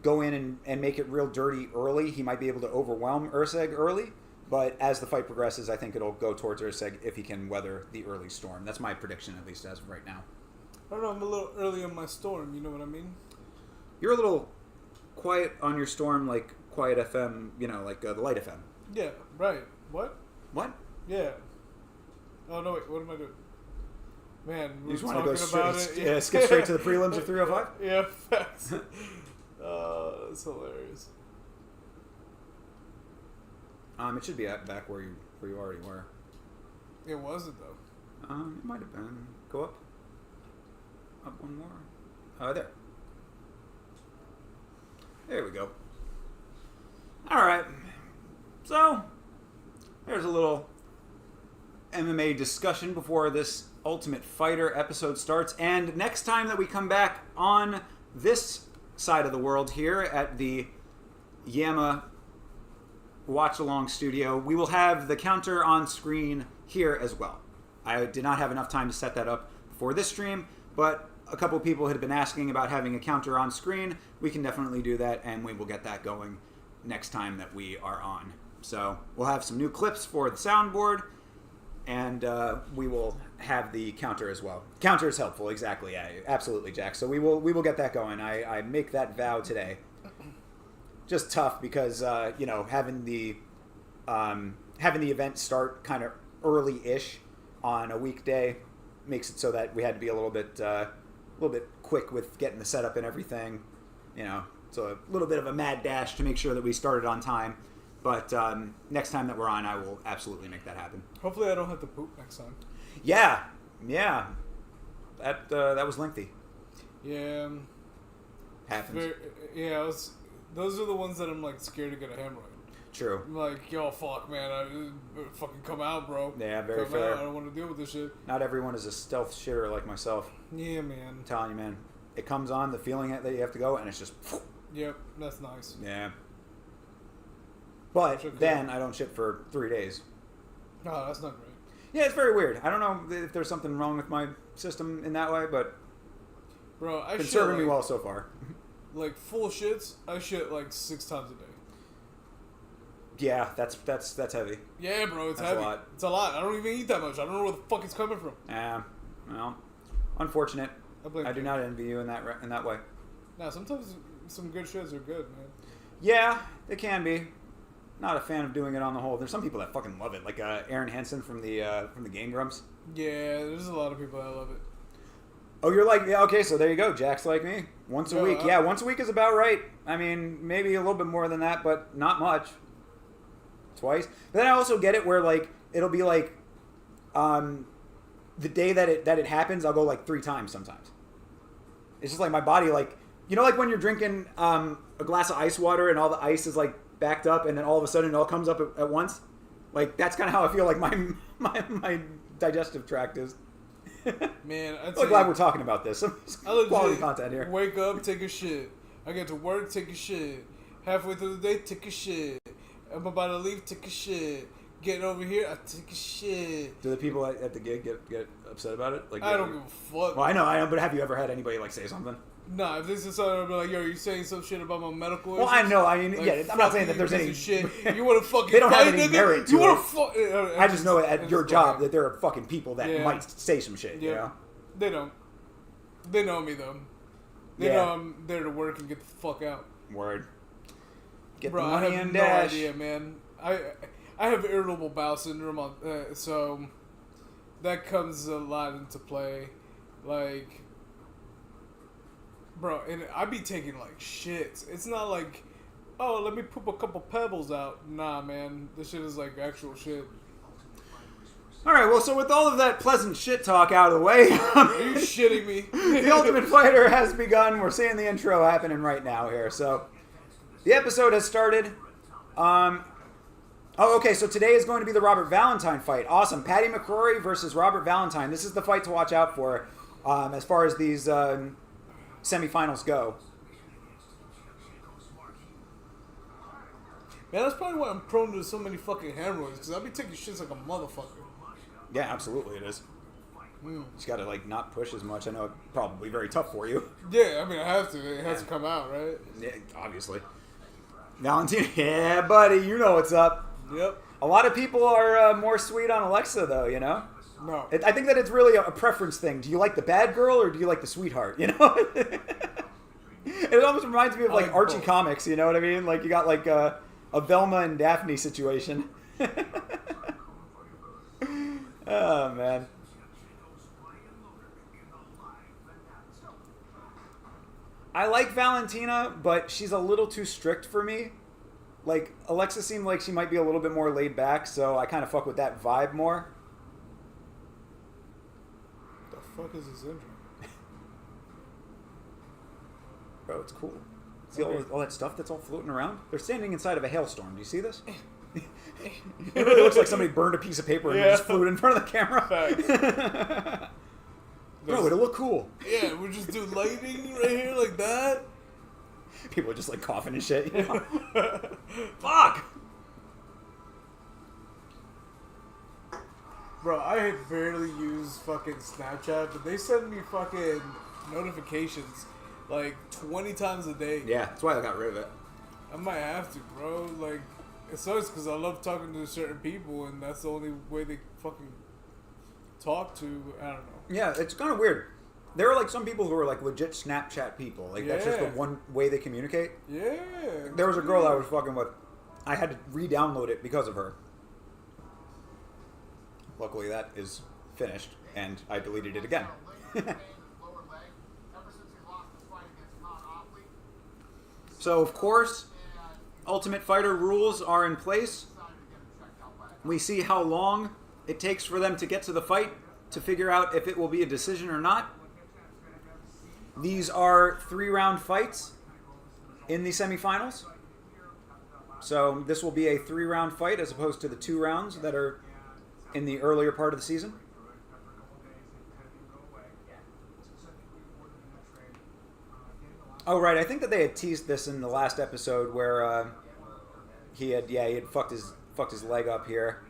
go in and make it real dirty early, he might be able to overwhelm Urseg early. But as the fight progresses, I think it'll go towards Urseg if he can weather the early storm. That's my prediction, at least as of right now. I don't know, I'm a little early on my storm, you know what I mean? You're a little quiet on your storm, like Quiet FM, like the Light FM. Yeah, right. What? What? Yeah. Oh, no, wait, what am I doing? Man, You we just were want to go talking about straight, it. skip straight to the prelims of 305? Yeah, facts. That's hilarious. It should be back where you already were. It wasn't, though. It might have been. Go up. Up one more. There. There we go. All right. So, there's a little MMA discussion before this Ultimate Fighter episode starts. And next time that we come back on this side of the world here at the Yama Watch Along studio, we will have the counter on screen here as well. I did not have enough time to set that up for this stream, but a couple of people had been asking about having a counter on screen. We can definitely do that, and we will get that going next time that we are on. So we'll have some new clips for the soundboard, and we will have the counter as well. Counter is helpful, exactly. Yeah, absolutely, Jack. So we will get that going. I make that vow today. Just tough because having the event start kind of early-ish on a weekday makes it so that we had to be a little bit quick with getting the setup and everything. So a little bit of a mad dash to make sure that we started on time. But next time that we're on, I will absolutely make that happen. Hopefully, I don't have to poop next time. Yeah. That was lengthy. Yeah. Happens. Those are the ones that I'm like scared to get a hemorrhoid. True. I'm like, yo, fuck, man, I fucking come out, bro. Yeah, very come fair. Out. I don't want to deal with this shit. Not everyone is a stealth shitter like myself. Yeah, man. I'm telling you, man. It comes on, the feeling that you have to go, and it's just... Yep, that's nice. Yeah. But then I don't shit for 3 days. No, that's not great. Yeah, it's very weird. I don't know if there's something wrong with my system in that way, but... Bro, it's been serving me well so far. Like, full shits, I shit like 6 times a day. Yeah, that's heavy. Yeah, bro, it's That's heavy. a lot. It's a lot. I don't even eat that much. I don't know where the fuck it's coming from. Well, unfortunate. I do not envy you in that way. Nah, sometimes some good shits are good, man. Yeah, it can be. Not a fan of doing it on the whole. There's some people that fucking love it, like Aaron Hansen from the Game Grumps. Yeah, there's a lot of people that love it. Oh, you're like, yeah, okay, so there you go. Jack's like me. Once a week. Yeah, once a week is about right. I mean, maybe a little bit more than that, but not much. Twice. But then I also get it where, like, it'll be like, the day that it happens, I'll go like 3 times sometimes. It's just like my body, like, you know, like when you're drinking a glass of ice water and all the ice is like backed up, and then all of a sudden it all comes up at once. Like, that's kind of how I feel like my digestive tract is. Man, I'm so glad we're talking about this. I Quality content here. Wake up, take a shit. I get to work, take a shit. Halfway through the day, take a shit. I'm about to leave, take a shit. Getting over here, I take a shit. Do the people at the gig get upset about it? Like, I don't give a fuck. Well, I know, but have you ever had anybody like say something? Nah, if this is something, I'll be like, yo, you saying some shit about my medical issues? Well, I know. I mean, like, yeah, I'm not saying that there's any shit. You want to fucking they don't fight, have any nigga? merit to you want it. to fuck? I just know at your job that there are fucking people that might say some shit. Yeah. You know? They don't. They know me though. They know I'm there to work and get the fuck out. Word. Get Bro, the money I have and no dash. idea, man. I have irritable bowel syndrome, so that comes a lot into play. Like, bro, and I be taking like shits. It's not like, oh, let me poop a couple pebbles out. Nah, man, this shit is like actual shit. All right, well, so with all of that pleasant shit talk out of the way, are you shitting me? The Ultimate Fighter has begun. We're seeing the intro happening right now here. So the episode has started. Oh, okay, so today is going to be the Robert Valentine fight. Awesome. Paddy McCrory versus Robert Valentine. This is the fight to watch out for as far as these semifinals go. Man, that's probably why I'm prone to so many fucking hemorrhoids, because I'll be taking shits like a motherfucker. Yeah, absolutely it is. Just got to, like, not push as much. I know it's probably very tough for you. Yeah, I mean, I have to. It has to come out, right? Yeah, obviously. Valentina, yeah, buddy, you know what's up. Yep. A lot of people are more sweet on Alexa, though, you know? No. I think that it's really a preference thing. Do you like the bad girl or do you like the sweetheart, you know? It almost reminds me of, like, Archie both. comics, you know what I mean? Like, you got, like, a Velma and Daphne situation. Oh, man. I like Valentina, but she's a little too strict for me. Like, Alexa seemed like she might be a little bit more laid back, so I kind of fuck with that vibe more. The fuck is this intro? Bro, it's cool. See all that stuff that's all floating around? They're standing inside of a hailstorm. Do you see this? It really looks like somebody burned a piece of paper and just flew it in front of the camera. Bro, it'll look cool. Yeah, we just do lighting right here like that. People are just like coughing and shit. You know? Fuck! Bro, I barely use fucking Snapchat, but they send me fucking notifications like 20 times a day. Yeah, that's why I got rid of it. I might have to, bro. Like, it sucks because I love talking to certain people, and that's the only way they fucking talk to. I don't know. Yeah, it's kind of weird. There are like some people who are like legit Snapchat people. Like that's just the one way they communicate. Yeah. There was a girl I was fucking with. I had to re-download it because of her. Luckily, that is finished, and I deleted it again. So of course, Ultimate Fighter rules are in place. We see how long it takes for them to get to the fight to figure out if it will be a decision or not. These are 3-round fights in the semifinals. So this will be a 3-round fight as opposed to the 2 rounds that are in the earlier part of the season. Oh, right. I think that they had teased this in the last episode where he had fucked his leg up here.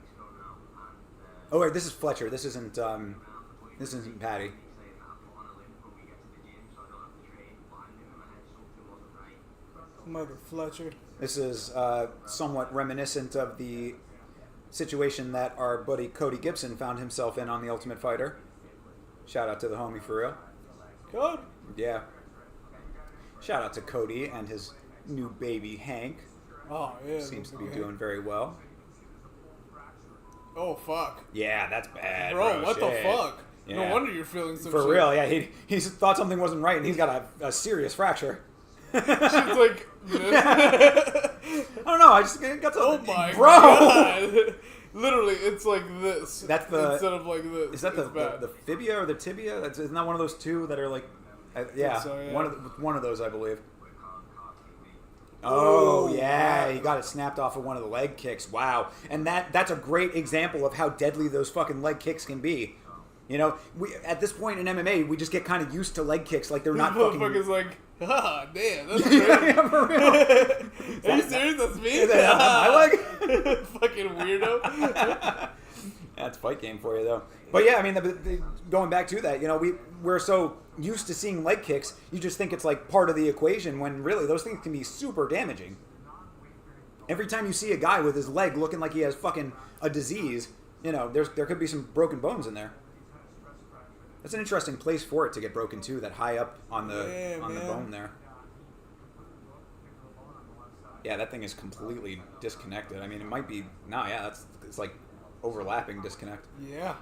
Oh, wait, this is Fletcher. This isn't Patty. Mother Fletcher. This is somewhat reminiscent of the situation that our buddy Cody Gibson found himself in on The Ultimate Fighter. Shout out to the homie for real. Good. Yeah. Shout out to Cody and his new baby Hank. Oh, yeah. Seems to be doing very well. Oh, fuck. Yeah, that's bad. Bro, what shit. the fuck? Yeah. No wonder you're feeling some For shit. real, yeah. He thought something wasn't right and he's got a serious fracture. She's like, I don't know. I just got oh something. my Bro! God. Literally, it's like this. That's the instead of like this. Is that It's bad. the fibia or the tibia? Isn't that one of those two that are like? Yeah, so, yeah. One of those, I believe. Oh yeah, he got it snapped off of one of the leg kicks. Wow, and that's a great example of how deadly those fucking leg kicks can be. You know, we at this point in MMA, we just get kind of used to leg kicks, like they're not fucking. Motherfucker's like, ah, damn, that's crazy. Yeah, for real. Are you serious? That's me? Is that my leg? Fucking weirdo. That's fight game for you, though. But yeah, I mean, going back to that, you know, we're so used to seeing leg kicks, you just think it's like part of the equation when really those things can be super damaging. Every time you see a guy with his leg looking like he has fucking a disease, you know, there could be some broken bones in there. That's an interesting place for it to get broken too, that high up on the the bone there. Yeah, that thing is completely disconnected. I mean, it might be it's like overlapping disconnect. Yeah.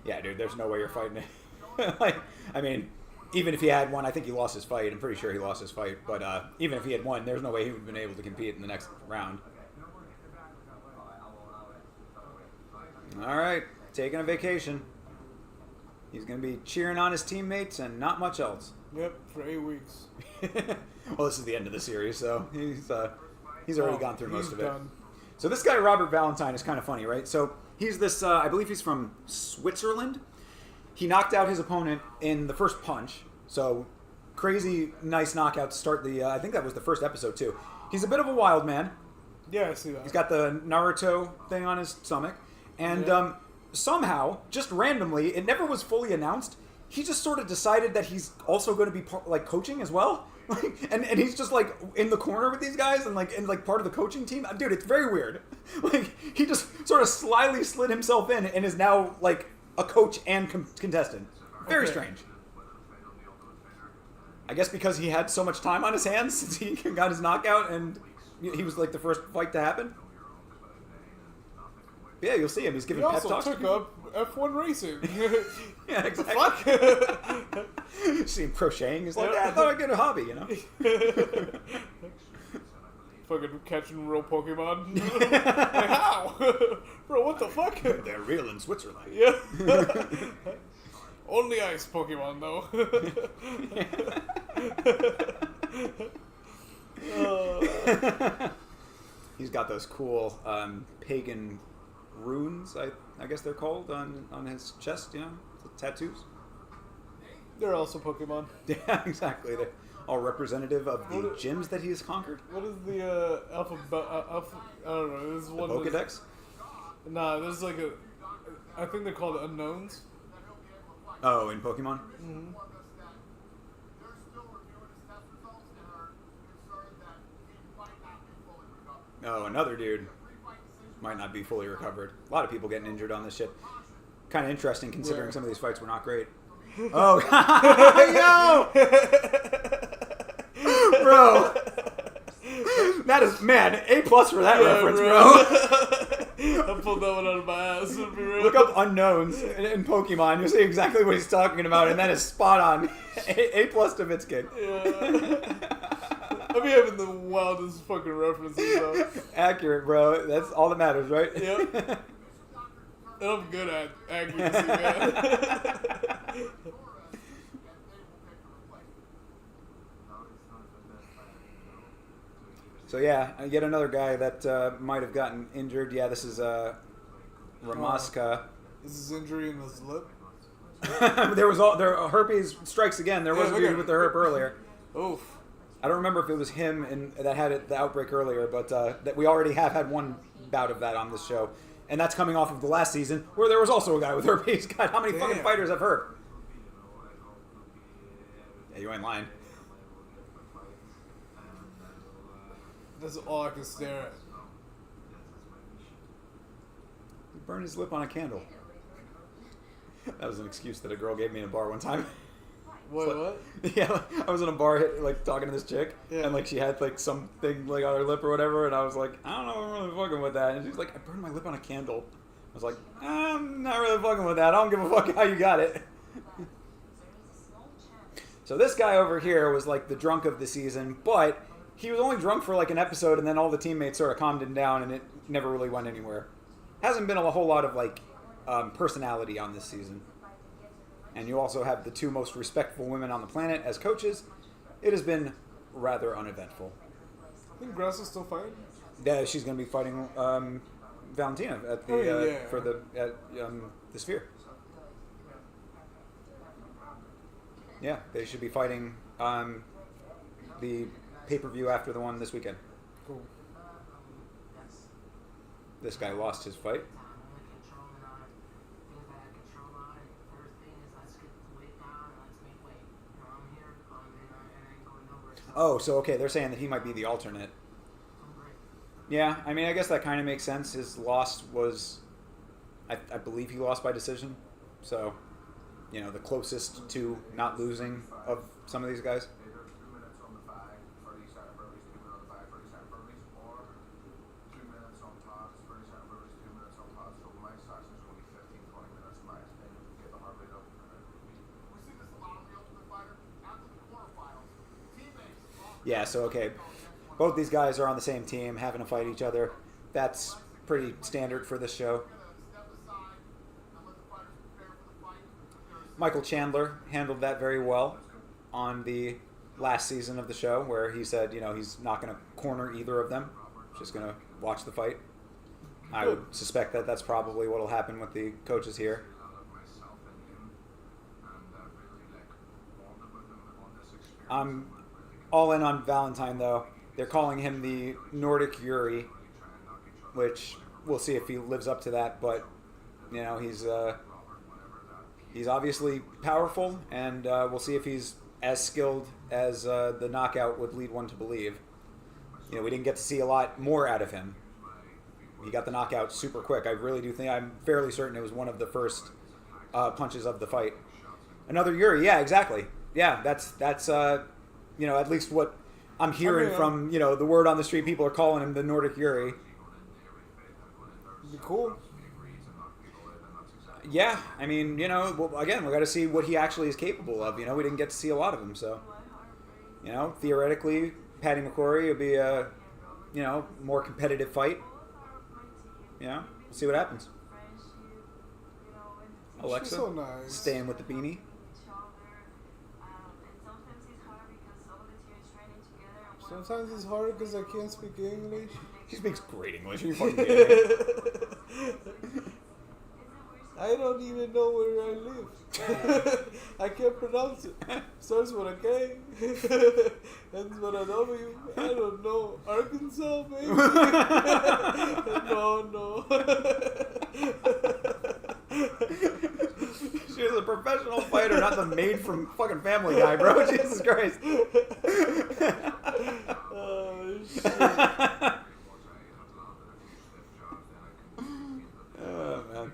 Yeah, dude, there's no way you're fighting it. Like, I mean, even if he had won, I think he lost his fight. I'm pretty sure he lost his fight. But even if he had won, there's no way he would have been able to compete in the next round. All right, taking a vacation. He's going to be cheering on his teammates and not much else. Yep, for 8 weeks. Well, this is the end of the series, so he's already gone through most of it. Done. So this guy, Robert Valentine, is kind of funny, right? So he's this, I believe he's from Switzerland. He knocked out his opponent in the first punch. So crazy, nice knockout to start the, I think that was the first episode too. He's a bit of a wild man. Yeah, I see that. He's got the Naruto thing on his stomach. And somehow, just randomly, it never was fully announced, he just sort of decided that he's also going to be coaching as well. and he's just like in the corner with these guys and like part of the coaching team. Dude, it's very weird. Like he just sort of slyly slid himself in and is now like a coach and contestant. Very strange. I guess because he had so much time on his hands since he got his knockout and he was like the first fight to happen. Yeah, you'll see him. He's giving pep talks. He also took up F1 racing. Yeah, exactly. Fuck? See him crocheting. He's like, I thought I'd get a hobby, you know? Fucking catching real Pokemon. Like, how? Bro, what the fuck? They're real in Switzerland. Yeah. Only ice Pokemon, though. He's got those cool pagan runes, I guess they're called, on his chest, you know? The tattoos. They're also Pokemon. Yeah, exactly. They're all representative of the gyms that he has conquered. What is the alphabet? I don't know. There's one. Pokedex? Nah, there's like I think they're called unknowns. Oh, in Pokemon? Mm-hmm. Oh, another dude might not be fully recovered. A lot of people getting injured on this shit. Kind of interesting considering some of these fights were not great. Oh, yo! Bro! That is, man, A+ for that reference, bro. I pulled that one out of my ass. To be real. Look up unknowns in Pokemon. You'll see exactly what he's talking about, and that is spot on. A plus to Mitsukin. Yeah. I be having the wildest fucking references, though. Accurate, bro. That's all that matters, right? Yep. And I'm good at accuracy, man. So yeah, yet another guy that might have gotten injured. Yeah, this is Ramaska. Is his injury in his lip? There herpes strikes again. There was a dude with the herp earlier. Oof. I don't remember if it was him that had the outbreak earlier, but that we already have had one bout of that on this show, and that's coming off of the last season where there was also a guy with herpes. God, how many fucking fighters have herp? Yeah, you ain't lying. That's all I can stare at. He burned his lip on a candle. That was an excuse that a girl gave me in a bar one time. What? Yeah, I was in a bar, like talking to this chick, Yeah. and like she had like something like on her lip or whatever, and I was like, I don't know, I'm really fucking with that. And she's like, I burned my lip on a candle. I was like, I'm not really fucking with that. I don't give a fuck how you got it. So this guy over here was like the drunk of the season, but he was only drunk for like an episode, and then all the teammates sort of calmed him down, and it never really went anywhere. Hasn't been a whole lot of like personality on this season. And you also have the two most respectful women on the planet as coaches. It has been rather uneventful. I think Grass is still fighting. Yeah, she's going to be fighting Valentina at the for the Sphere. Yeah, they should be fighting the pay-per-view after the one this weekend. Cool. This guy lost his fight. Oh, so okay, they're saying that he might be the alternate. Yeah, I mean, I guess that kind of makes sense. His loss was, I believe he lost by decision. So, you know, the closest to not losing of some of these guys. Yeah, so okay, both these guys are on the same team, having to fight each other. That's pretty standard for this show. Michael Chandler handled that very well on the last season of the show, where he said, you know, he's not going to corner either of them, just going to watch the fight. I would suspect that that's probably what will happen with the coaches here. I'm all in on Valentine, though. They're calling him the Nordic Yuri, which we'll see if he lives up to that. But you know, he's obviously powerful, and we'll see if he's as skilled as the knockout would lead one to believe. You know, we didn't get to see a lot more out of him. He got the knockout super quick. I really do think, I'm fairly certain it was one of the first punches of the fight. Another Yuri, yeah, exactly. Yeah, that's you know, at least what I'm hearing from, you know, the word on the street. People are calling him the Nordic Yuri. Be cool. Yeah, I mean, you know, well, again, we got to see what he actually is capable of. You know, we didn't get to see a lot of him, so, you know, theoretically, Patty McCrory would be a, you know, more competitive fight. You know, we'll see what happens. Alexa, so nice. Staying with the beanie. Sometimes it's hard because I can't speak English. He speaks great English. Are you fucking kidding me? I don't even know where I live. I can't pronounce it. Starts with a K. Ends with a W. I don't know. Arkansas, maybe? No. She was a professional fighter, not the maid from fucking Family Guy, bro. Jesus Christ. Oh, shit. Oh, man.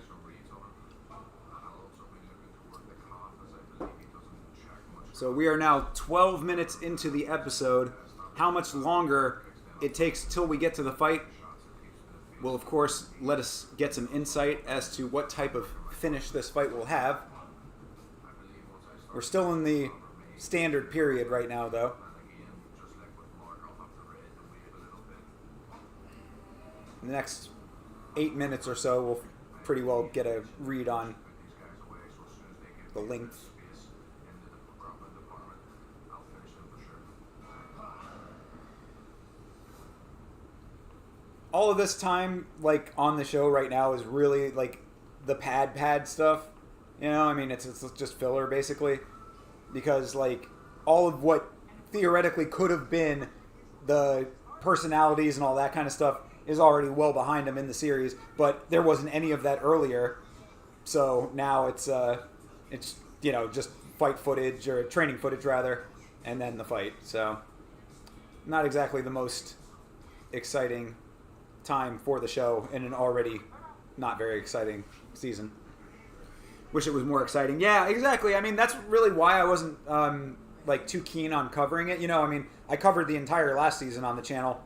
So we are now 12 minutes into the episode. How much longer it takes till we get to the fight, will, of course, let us get some insight as to what type of finish this fight will have. We're still in the standard period right now, though. In the next 8 minutes or so, we'll pretty well get a read on the length. All of this time, like, on the show right now is really, like, the pad stuff. You know, I mean, it's just filler, basically. Because, like, all of what theoretically could have been the personalities and all that kind of stuff is already well behind them in the series. But there wasn't any of that earlier. So now it's you know, just fight footage, or training footage, rather, and then the fight. So, not exactly the most exciting time for the show in an already not very exciting season. Wish it was more exciting. Yeah, exactly. I mean, that's really why I wasn't like too keen on covering it. You know, I mean, I covered the entire last season on the channel.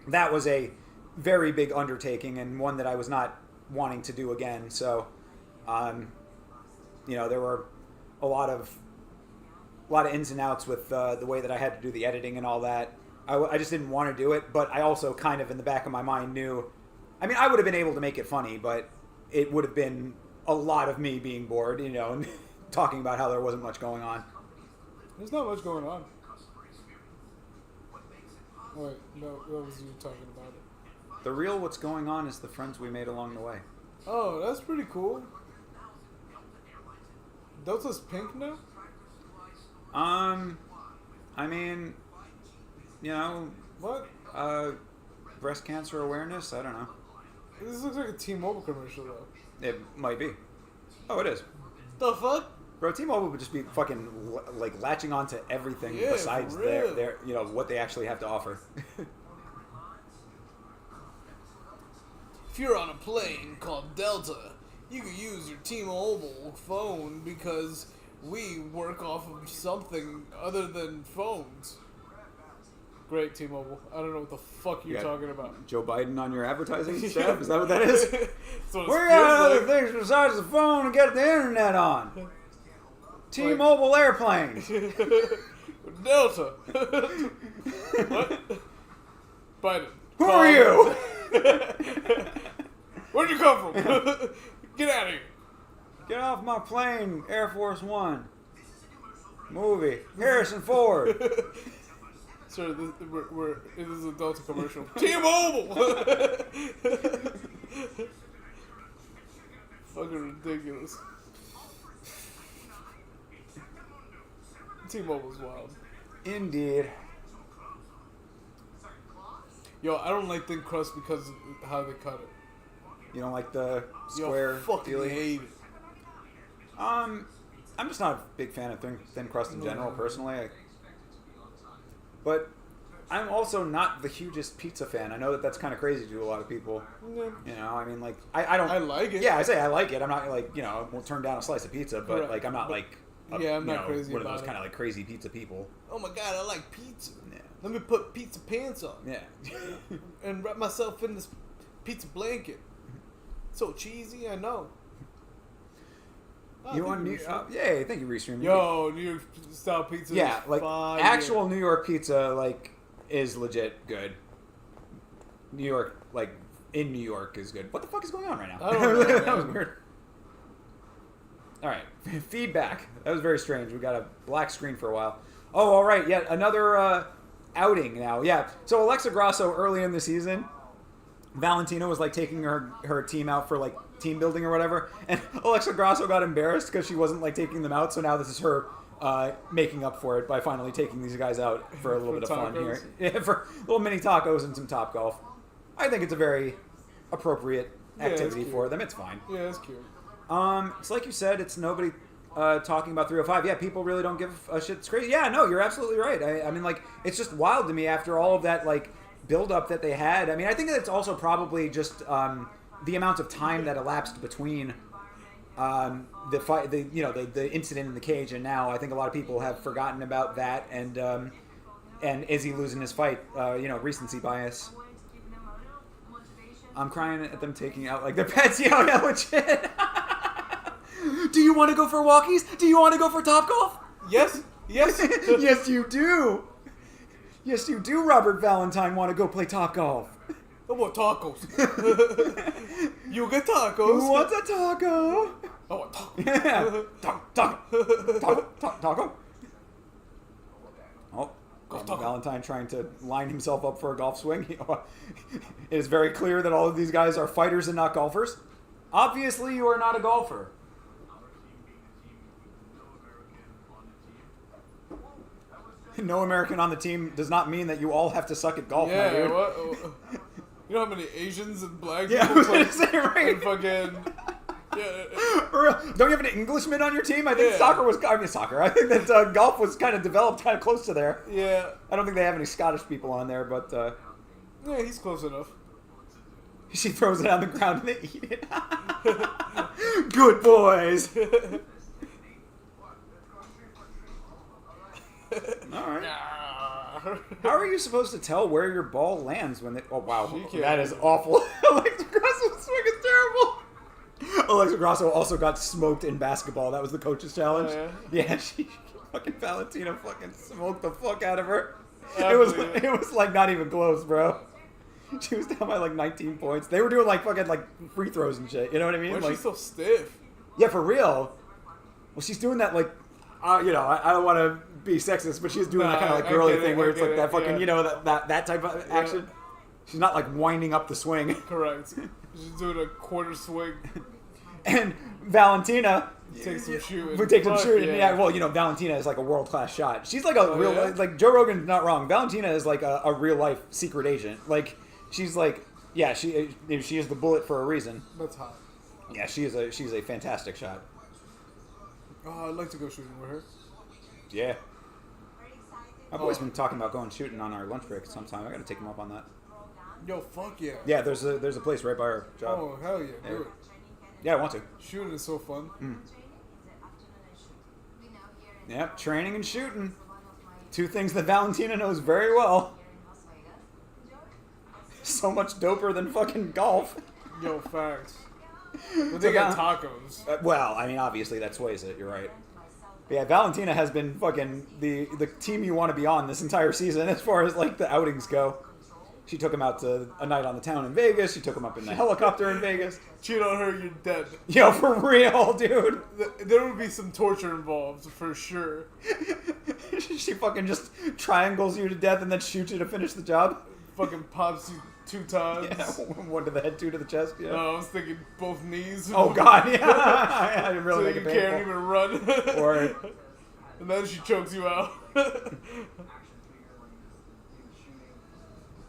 That was a very big undertaking and one that I was not wanting to do again. So, you know, there were a lot of ins and outs with the way that I had to do the editing and all that. I just didn't want to do it, but I also kind of in the back of my mind knew, I mean, I would have been able to make it funny, but it would have been a lot of me being bored, you know, and talking about how there wasn't much going on. There's not much going on. Wait, no, what was you talking about? The real what's going on is the friends we made along the way. Oh, that's pretty cool. Delta's pink now? I mean, you know, What? breast cancer awareness? I don't know. This looks like a T-Mobile commercial, though. It might be. Oh, it is. The fuck? Bro, T-Mobile would just be fucking like latching onto everything Yeah, besides for real. their you know, what they actually have to offer. If you're on a plane called Delta, you can use your T-Mobile phone because we work off of something other than phones. Great, T-Mobile. I don't know what the fuck you're got talking about. Joe Biden on your advertising staff? Is that what that is? That's what it We feels got other like. things besides the phone to get the internet on. T-Mobile airplanes. Delta. What? Biden. Who are you? Where'd you come from? Get out of here. Get off my plane, Air Force One. Movie. Harrison Ford. Sir, it is a Delta commercial. T-Mobile! Fucking ridiculous. T-Mobile's wild. Indeed. Yo, I don't like thin crust because of how they cut it. You don't like the square Yo, fucking dealie? hate it. I'm just not a big fan of thin crust in general, personally. But I'm also not the hugest pizza fan. I know that that's kind of crazy to a lot of people. Yeah. You know, I mean, like, I don't... I like it. Yeah, I say I like it. I'm not, like, you know, I won't turn down a slice of pizza, but, Correct. like, I'm not, like... Yeah, I'm not you know, crazy one of about those it. kind of, like, crazy pizza people. Oh my god, I like pizza. Yeah. Let me put pizza pants on. Yeah. And wrap myself in this pizza blanket. So cheesy, I know. Oh, You want New... yeah, thank you, Restream. Yo, New York style pizza. Yeah, is like, fire. actual New York pizza, like, is legit good. New York, like, in New York is good. What the fuck is going on right now? I don't know, That was man. weird. Alright, feedback. That was very strange. We got a black screen for a while. Oh, alright, yeah, another outing now. Yeah, so Alexa Grasso early in the season, Valentina was, like, taking her team out for, like, team building or whatever, and Alexa Grasso got embarrassed because she wasn't, like, taking them out, so now this is her making up for it by finally taking these guys out for a little bit of fun here. Yeah, for little mini tacos and some Topgolf. I think it's a very appropriate activity it's for cute. them. It's fine. Yeah, that's cute. It's like you said, it's nobody talking about 305. Yeah, people really don't give a shit. It's crazy. Yeah, no, you're absolutely right. I mean, like, it's just wild to me after all of that, like, build-up that they had. I mean, I think that it's also probably just the amount of time that elapsed between the fight, the incident in the cage, and now I think a lot of people have forgotten about that, and Izzy losing his fight, recency bias. I'm crying at them taking out like their pets. Yeah, legit. Do you want to go for walkies? Do you want to go for Topgolf? Yes. Yes. Yes, you do. Yes, you do, Robert Valentine, want to go play Topgolf. I want tacos. You get tacos. Who wants a taco? I want tacos. Yeah. Taco. Oh, Taco. Valentine trying to line himself up for a golf swing. It is very clear that all of these guys are fighters and not golfers. Obviously, you are not a golfer. No American on the team does not mean that you all have to suck at golf, my Yeah, dude. what? You know how many Asians and black Yeah, I people was play gonna say, right? and fucking... Yeah. Don't you have an Englishman on your team? I think Yeah. soccer. I think that golf was kind of developed kind of close to there. Yeah. I don't think they have any Scottish people on there, but Yeah, he's close enough. she throws it on the ground and they eat it. Good boys. All right. How are you supposed to tell where your ball lands when they... Oh, wow. She can't. That is awful. Alexa Grasso's swing is terrible. Alexa Grasso also got smoked in basketball. That was the coach's challenge. Oh, Yeah, she fucking Valentina fucking smoked the fuck out of her. I It was believe it was like not even close, bro. She was down by like 19 points. They were doing like fucking like free throws and shit. You know what I mean? Why is Like, she so stiff? yeah, for real. Well, she's doing that like, you know, I don't want to be sexist, but she's doing that kind of like I girly get it, thing where I it's get like it, that fucking, yeah. you know, that type of action. She's not like winding up the swing. Correct. She's doing a quarter swing. And Valentina Take some shooting. would take some Fuck shooting. yeah. Yeah, well, you know, Valentina is like a world class shot. She's like a Oh, real, yeah? like Joe Rogan's not wrong. Valentina is like a real life secret agent. Like she's like, yeah, she is the bullet for a reason. That's hot. Yeah, she's a fantastic shot. Oh, I'd like to go shooting with her. Yeah. I've always been talking about going shooting on our lunch break sometime. I got to take him up on that. Yo, fuck yeah. Yeah, there's a place right by our job. Oh, hell yeah. Do it. Yeah, I want to. Shooting is so fun. Yep, training and shooting. Two things that Valentina knows very well. So much doper than fucking golf. Yo, facts. But they got tacos. Well, I mean, obviously that sways it. You're right. But yeah, Valentina has been fucking the team you want to be on this entire season as far as like the outings go. She took him out to a night on the town in Vegas. She took him up in the helicopter in Vegas. Cheat on her, you're dead. Yo, for real, dude. There would be some torture involved, for sure. She fucking just triangles you to death and then shoots you to finish the job. Fucking pops you 2 times. Yeah, one to the head, two to the chest. Yeah. No, I was thinking both knees. Oh god, yeah. I didn't really So make you it painful. can't even run. Or And then she chokes you out.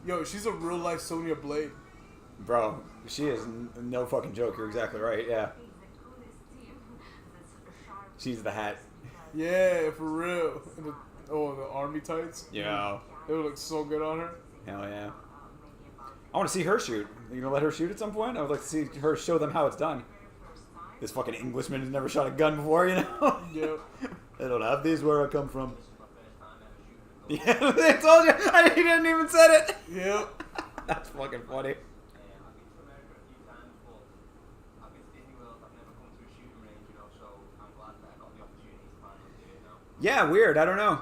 Yo, she's a real life Sonya Blade. bro, she is no fucking joke. You're exactly right. Yeah, she's the hat. Yeah, for real. And the army tights. Yeah. It would look so good on her. Hell yeah. I want to see her shoot. You gonna let her shoot at some point? I would like to see her show them how it's done. This fucking Englishman has never shot a gun before, you know? Yep. They don't have these where I come from. Yeah, they told you. He didn't even said it. Yep. That's fucking funny. Yeah, weird. I don't know.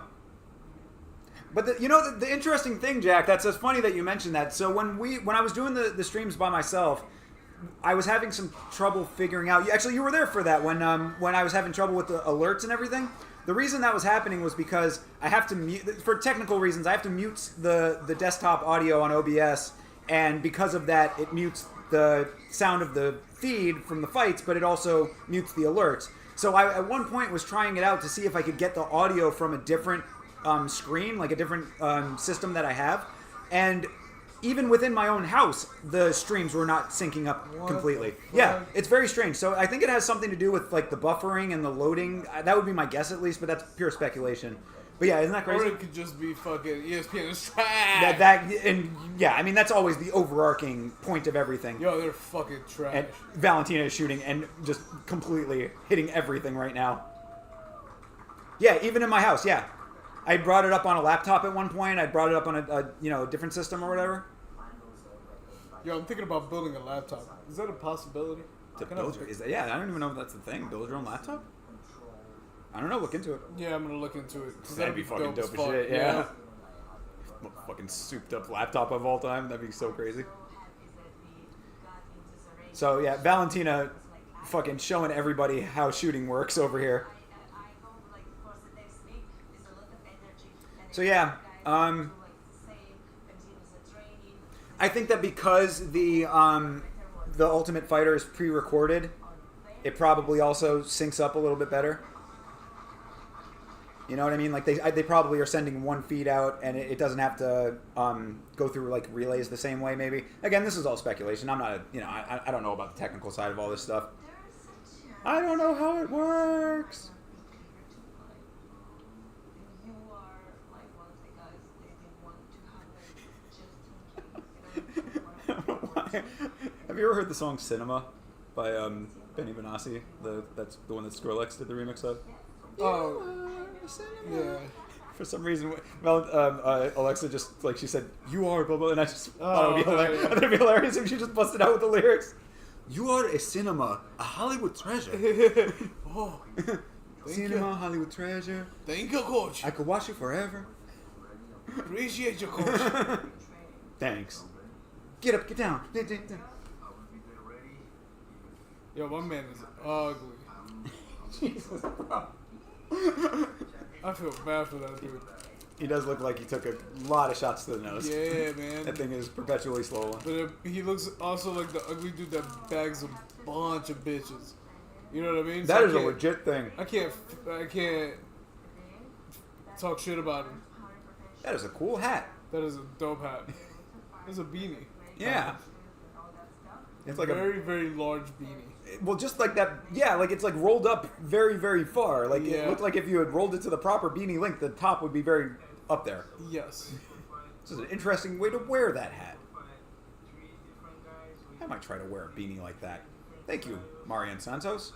But the interesting thing, Jack, that's funny that you mentioned that. So when I was doing the streams by myself, I was having some trouble figuring out. Actually, you were there for that when I was having trouble with the alerts and everything. The reason that was happening was because I have to mute, for technical reasons, I have to mute the desktop audio on OBS, and because of that, it mutes the sound of the feed from the fights, but it also mutes the alerts. So I, at one point, was trying it out to see if I could get the audio from a different screen, like a different system that I have, and even within my own house, the streams were not syncing up completely. Yeah, it's very strange. So I think it has something to do with like the buffering and the loading. That would be my guess at least, but that's pure speculation. But yeah, isn't that crazy? Or it could just be fucking ESPN is trash. And yeah, I mean that's always the overarching point of everything. Yo, they're fucking trash. And Valentina is shooting and just completely hitting everything right now. Yeah, even in my house, yeah. I brought it up on a laptop at one point. I brought it up on a different system or whatever. Yo, I'm thinking about building a laptop. Is that a possibility? To Can I build your, pick- I don't even know if that's the thing. Build your own laptop? I don't know. Look into it. Yeah, I'm gonna look into it. 'Cause That'd be fucking dope as shit. Yeah. Fucking souped up laptop of all time. That'd be so crazy. So yeah, Valentina, fucking showing everybody how shooting works over here. So yeah, I think that because the Ultimate Fighter is pre-recorded, it probably also syncs up a little bit better. You know what I mean? Like they probably are sending one feed out, and it doesn't have to go through like relays the same way. Maybe again, this is all speculation. I'm not, I don't know about the technical side of all this stuff. I don't know how it works. I don't know why. Have you ever heard the song "Cinema" by Benny Benassi? That's the one that Skrillex did the remix of. Oh, yeah. For some reason, well, Alexa just, like she said, "You are blah blah," and I just thought it would be hilarious. yeah. I thought it'd be hilarious if she just busted out with the lyrics. You are a cinema, a Hollywood treasure. Oh, Cinema, Hollywood treasure. thank you, coach. I could watch you forever. Appreciate you, coach. Thanks. Get up, get down. Yo, my man is ugly. Jesus, bro. I feel bad for that dude. He does look like he took a lot of shots to the nose. Yeah, man. That thing is perpetually swollen. But he looks also like the ugly dude that bags a bunch of bitches. You know what I mean? That So is a legit thing. I can't talk shit about him. That is a cool hat. That is a dope hat. It's a beanie. Yeah. It's like Very, very large beanie. well, just like that. Yeah, like it's like rolled up very, very far. Like it Yeah. looked like if you had rolled it to the proper beanie length, the top would be very up there. Yes. This is an interesting way to wear that hat. I might try to wear a beanie like that. Thank you, Marian Santos.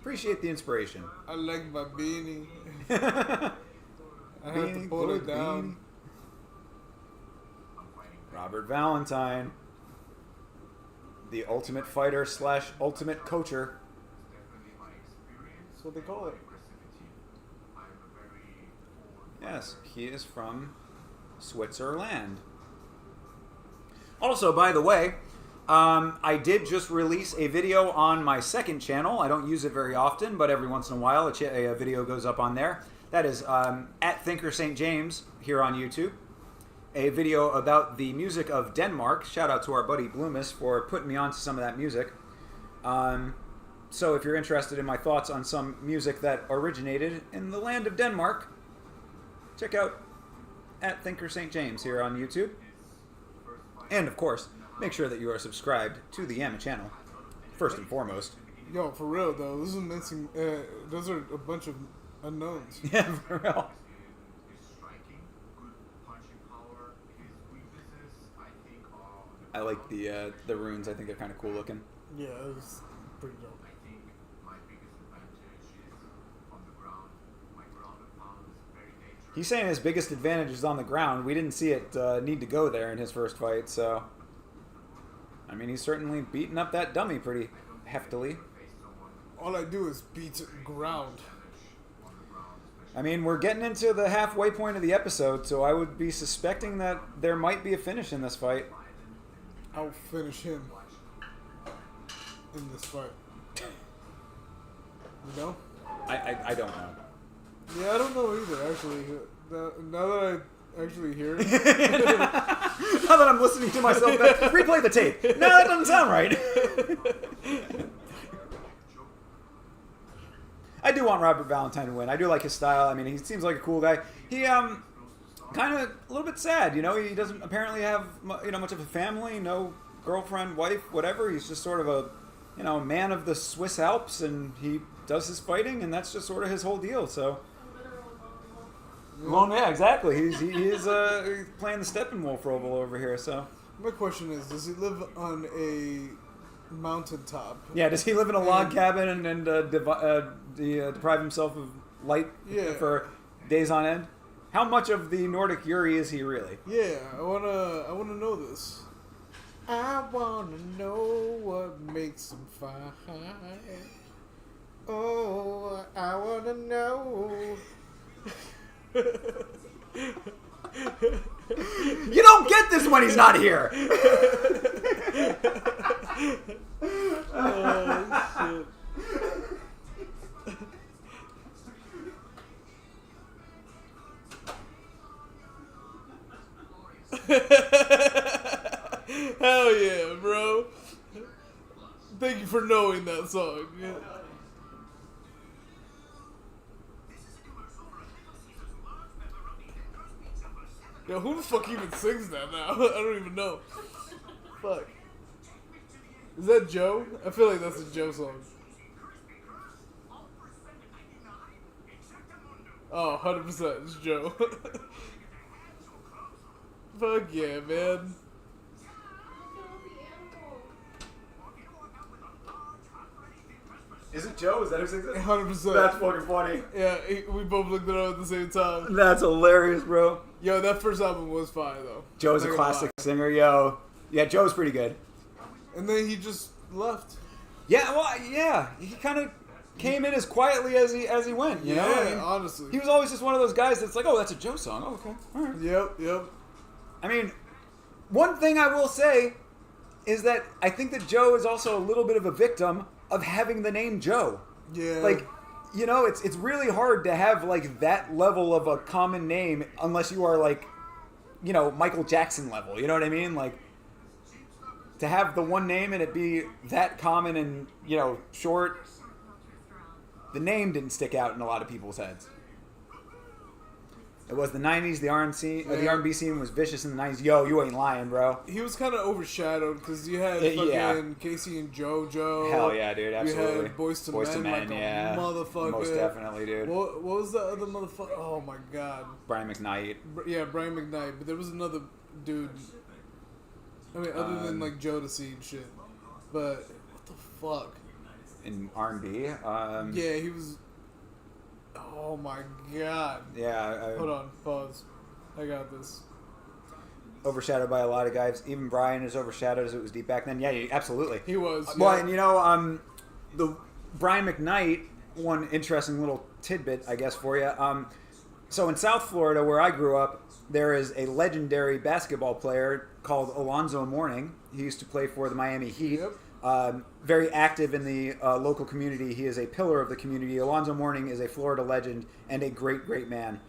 Appreciate the inspiration. I like my beanie. Beanie, I have to pull it good down. Robert Valentine, the Ultimate Fighter / Ultimate Coacher. That's what they call it. Yes, he is from Switzerland. Also, by the way, I did just release a video on my second channel. I don't use it very often, but every once in a while a video goes up on there. That is at Thinker St. James here on YouTube. A video about the music of Denmark. Shout out to our buddy Bloomis for putting me onto some of that music. So if you're interested in my thoughts on some music that originated in the land of Denmark, check out at Thinker St. James here on YouTube. And of course, make sure that you are subscribed to the Yama channel, first and foremost. Yo, for real though, this is missing. Those are a bunch of unknowns. Yeah, for real. I like the runes. I think they're kind of cool looking. Yeah, it was pretty dope. He's saying his biggest advantage is on the ground. We didn't see it need to go there in his first fight, so... I mean, he's certainly beating up that dummy pretty heftily. All I do is beat ground. I mean, we're getting into the halfway point of the episode, so I would be suspecting that there might be a finish in this fight. I'll finish him in this fight. You know? I don't know. Yeah, I don't know either, actually. Now that I actually hear it. Now that I'm listening to myself, replay the tape. No, that doesn't sound right. I do want Robert Valentine to win. I do like his style. I mean, he seems like a cool guy. He kind of a little bit sad, you know. He doesn't apparently have much of a family, no girlfriend, wife, whatever. He's just sort of a man of the Swiss Alps, and he does his fighting, and that's just sort of his whole deal. So. Well, yeah, exactly. He is playing the Steppenwolf role over here. So My question is, does he live on a mountaintop? yeah, does he live in a log cabin and deprive himself of light for days on end? How much of the Nordic Yuri is he really? Yeah, I wanna know this. I wanna know what makes them fine. Oh, I wanna know. You don't get this when he's not here. Oh, shit. Hell yeah, bro. Thank you for knowing that song. Yo, who the fuck even sings that now? I don't even know. Fuck. Is that Joe? I feel like that's a Joe song. Oh, 100%. It's Joe. Fuck yeah, man. Is it Joe? Is that who sings it? 100%. That's fucking funny. Yeah, we both looked it up at the same time. That's hilarious, bro. Yo, that first album was fire, though. Joe's a Not gonna classic lie. singer, yo. Yeah, Joe's pretty good. And then he just left. Yeah, well, yeah. He kind of came in as quietly as he went, you know? I mean, honestly. he was always just one of those guys that's like, oh, that's a Joe song. Oh, okay. All right. Yep. I mean, one thing I will say is that I think that Joe is also a little bit of a victim of having the name Joe. Yeah. Like, you know, it's really hard to have, like, that level of a common name unless you are, like, you know, Michael Jackson level. You know what I mean? Like, to have the one name and it be that common and, you know, short, the name didn't stick out in a lot of people's heads. It was the 90s, the R&B scene was vicious in the 90s. Yo, you ain't lying, bro. He was kind of overshadowed because you had fucking Casey and JoJo. Hell yeah, dude, absolutely. You had Boys to Men, like a motherfucker. Most definitely, dude. What was the other motherfucker? Oh my god. Brian McKnight. Yeah, Brian McKnight. But there was another dude. I mean, other than like Jodeci and shit. But what the fuck? In R&B? Yeah, he was... Oh my god. Yeah. Hold on, pause. I got this. Overshadowed by a lot of guys. Even Brian is overshadowed as it was deep back then. Yeah, absolutely. He was. Well, and you know, the Brian McKnight, one interesting little tidbit, I guess, for you. So in South Florida, where I grew up, there is a legendary basketball player called Alonzo Mourning. He used to play for the Miami Heat. Yep. Very active in the local community. He is a pillar of the community. Alonzo Mourning is a Florida legend and a great, great man.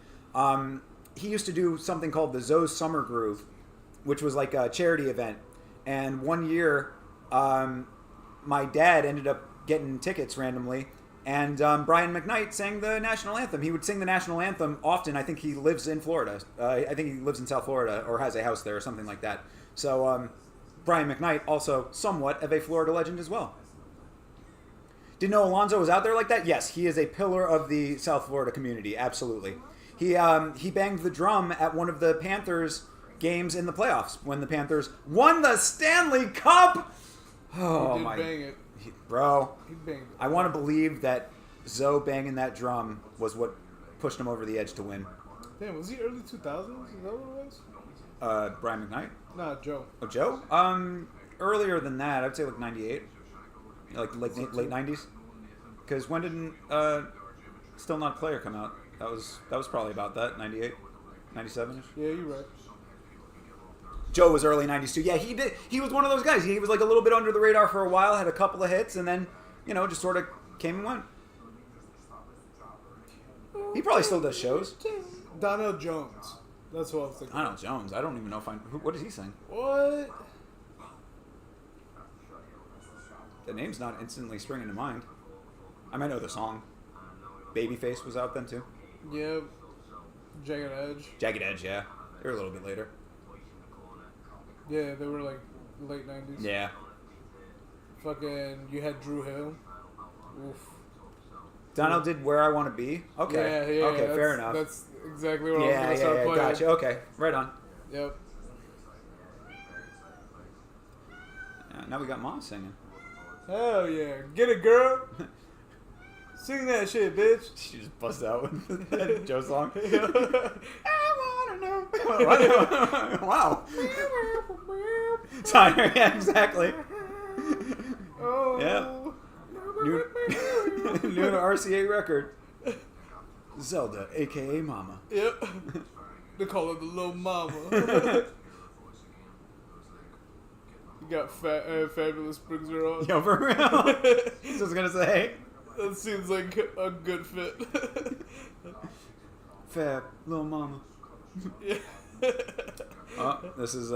He used to do something called the Zoe's Summer Groove, which was like a charity event. And one year, my dad ended up getting tickets randomly, and Brian McKnight sang the national anthem. He would sing the national anthem often. I think he lives in Florida. I think he lives in South Florida or has a house there or something like that. So Brian McKnight, also somewhat of a Florida legend as well. Didn't know Alonzo was out there like that? Yes, he is a pillar of the South Florida community, absolutely. He banged the drum at one of the Panthers games in the playoffs when the Panthers won the Stanley Cup. Oh, he did my... bang it. Bro, He banged it. I want to believe that Zoe banging that drum was what pushed him over the edge to win. Damn, was he early 2000s? Is that what it was? Brian McKnight? Nah, Joe. Oh, Joe? Earlier than that, I'd say like 98. Like late 90s. Because when didn't Still Not a Player come out? That was probably about that, 98, 97ish. Yeah, you're right. Joe was early 90s too. Yeah, he was one of those guys. He was like a little bit under the radar for a while, had a couple of hits, and then, you know, just sort of came and went. He probably still does shows. Donnell Jones. That's what I was thinking. Donnell Jones. I don't even know what does he sing? What? The name's not instantly springing to mind. I might know the song. Babyface was out then too. Yeah. Jagged Edge. Jagged Edge, yeah. They were a little bit later. Yeah, they were like late 90s. Yeah. Fucking, you had Drew Hill. Oof. Donnell did Where I Want to Be. Okay. Yeah, okay, fair enough. That's exactly what I was going to start playing. Gotcha. Okay, right on. Yep. Yeah, now we got Mom singing. Hell yeah. Get it, girl. Sing that shit, bitch. She just busts out with that Joe song. I wanna know. Wow. Signer, yeah, exactly. Oh. Yeah. New RCA record. Zelda, aka Mama. Yep. They call her the little mama. You got Fabulous brings her on. Yo, for real? I was gonna say. That seems like a good fit. Fab, little mama. Yeah. Oh, this is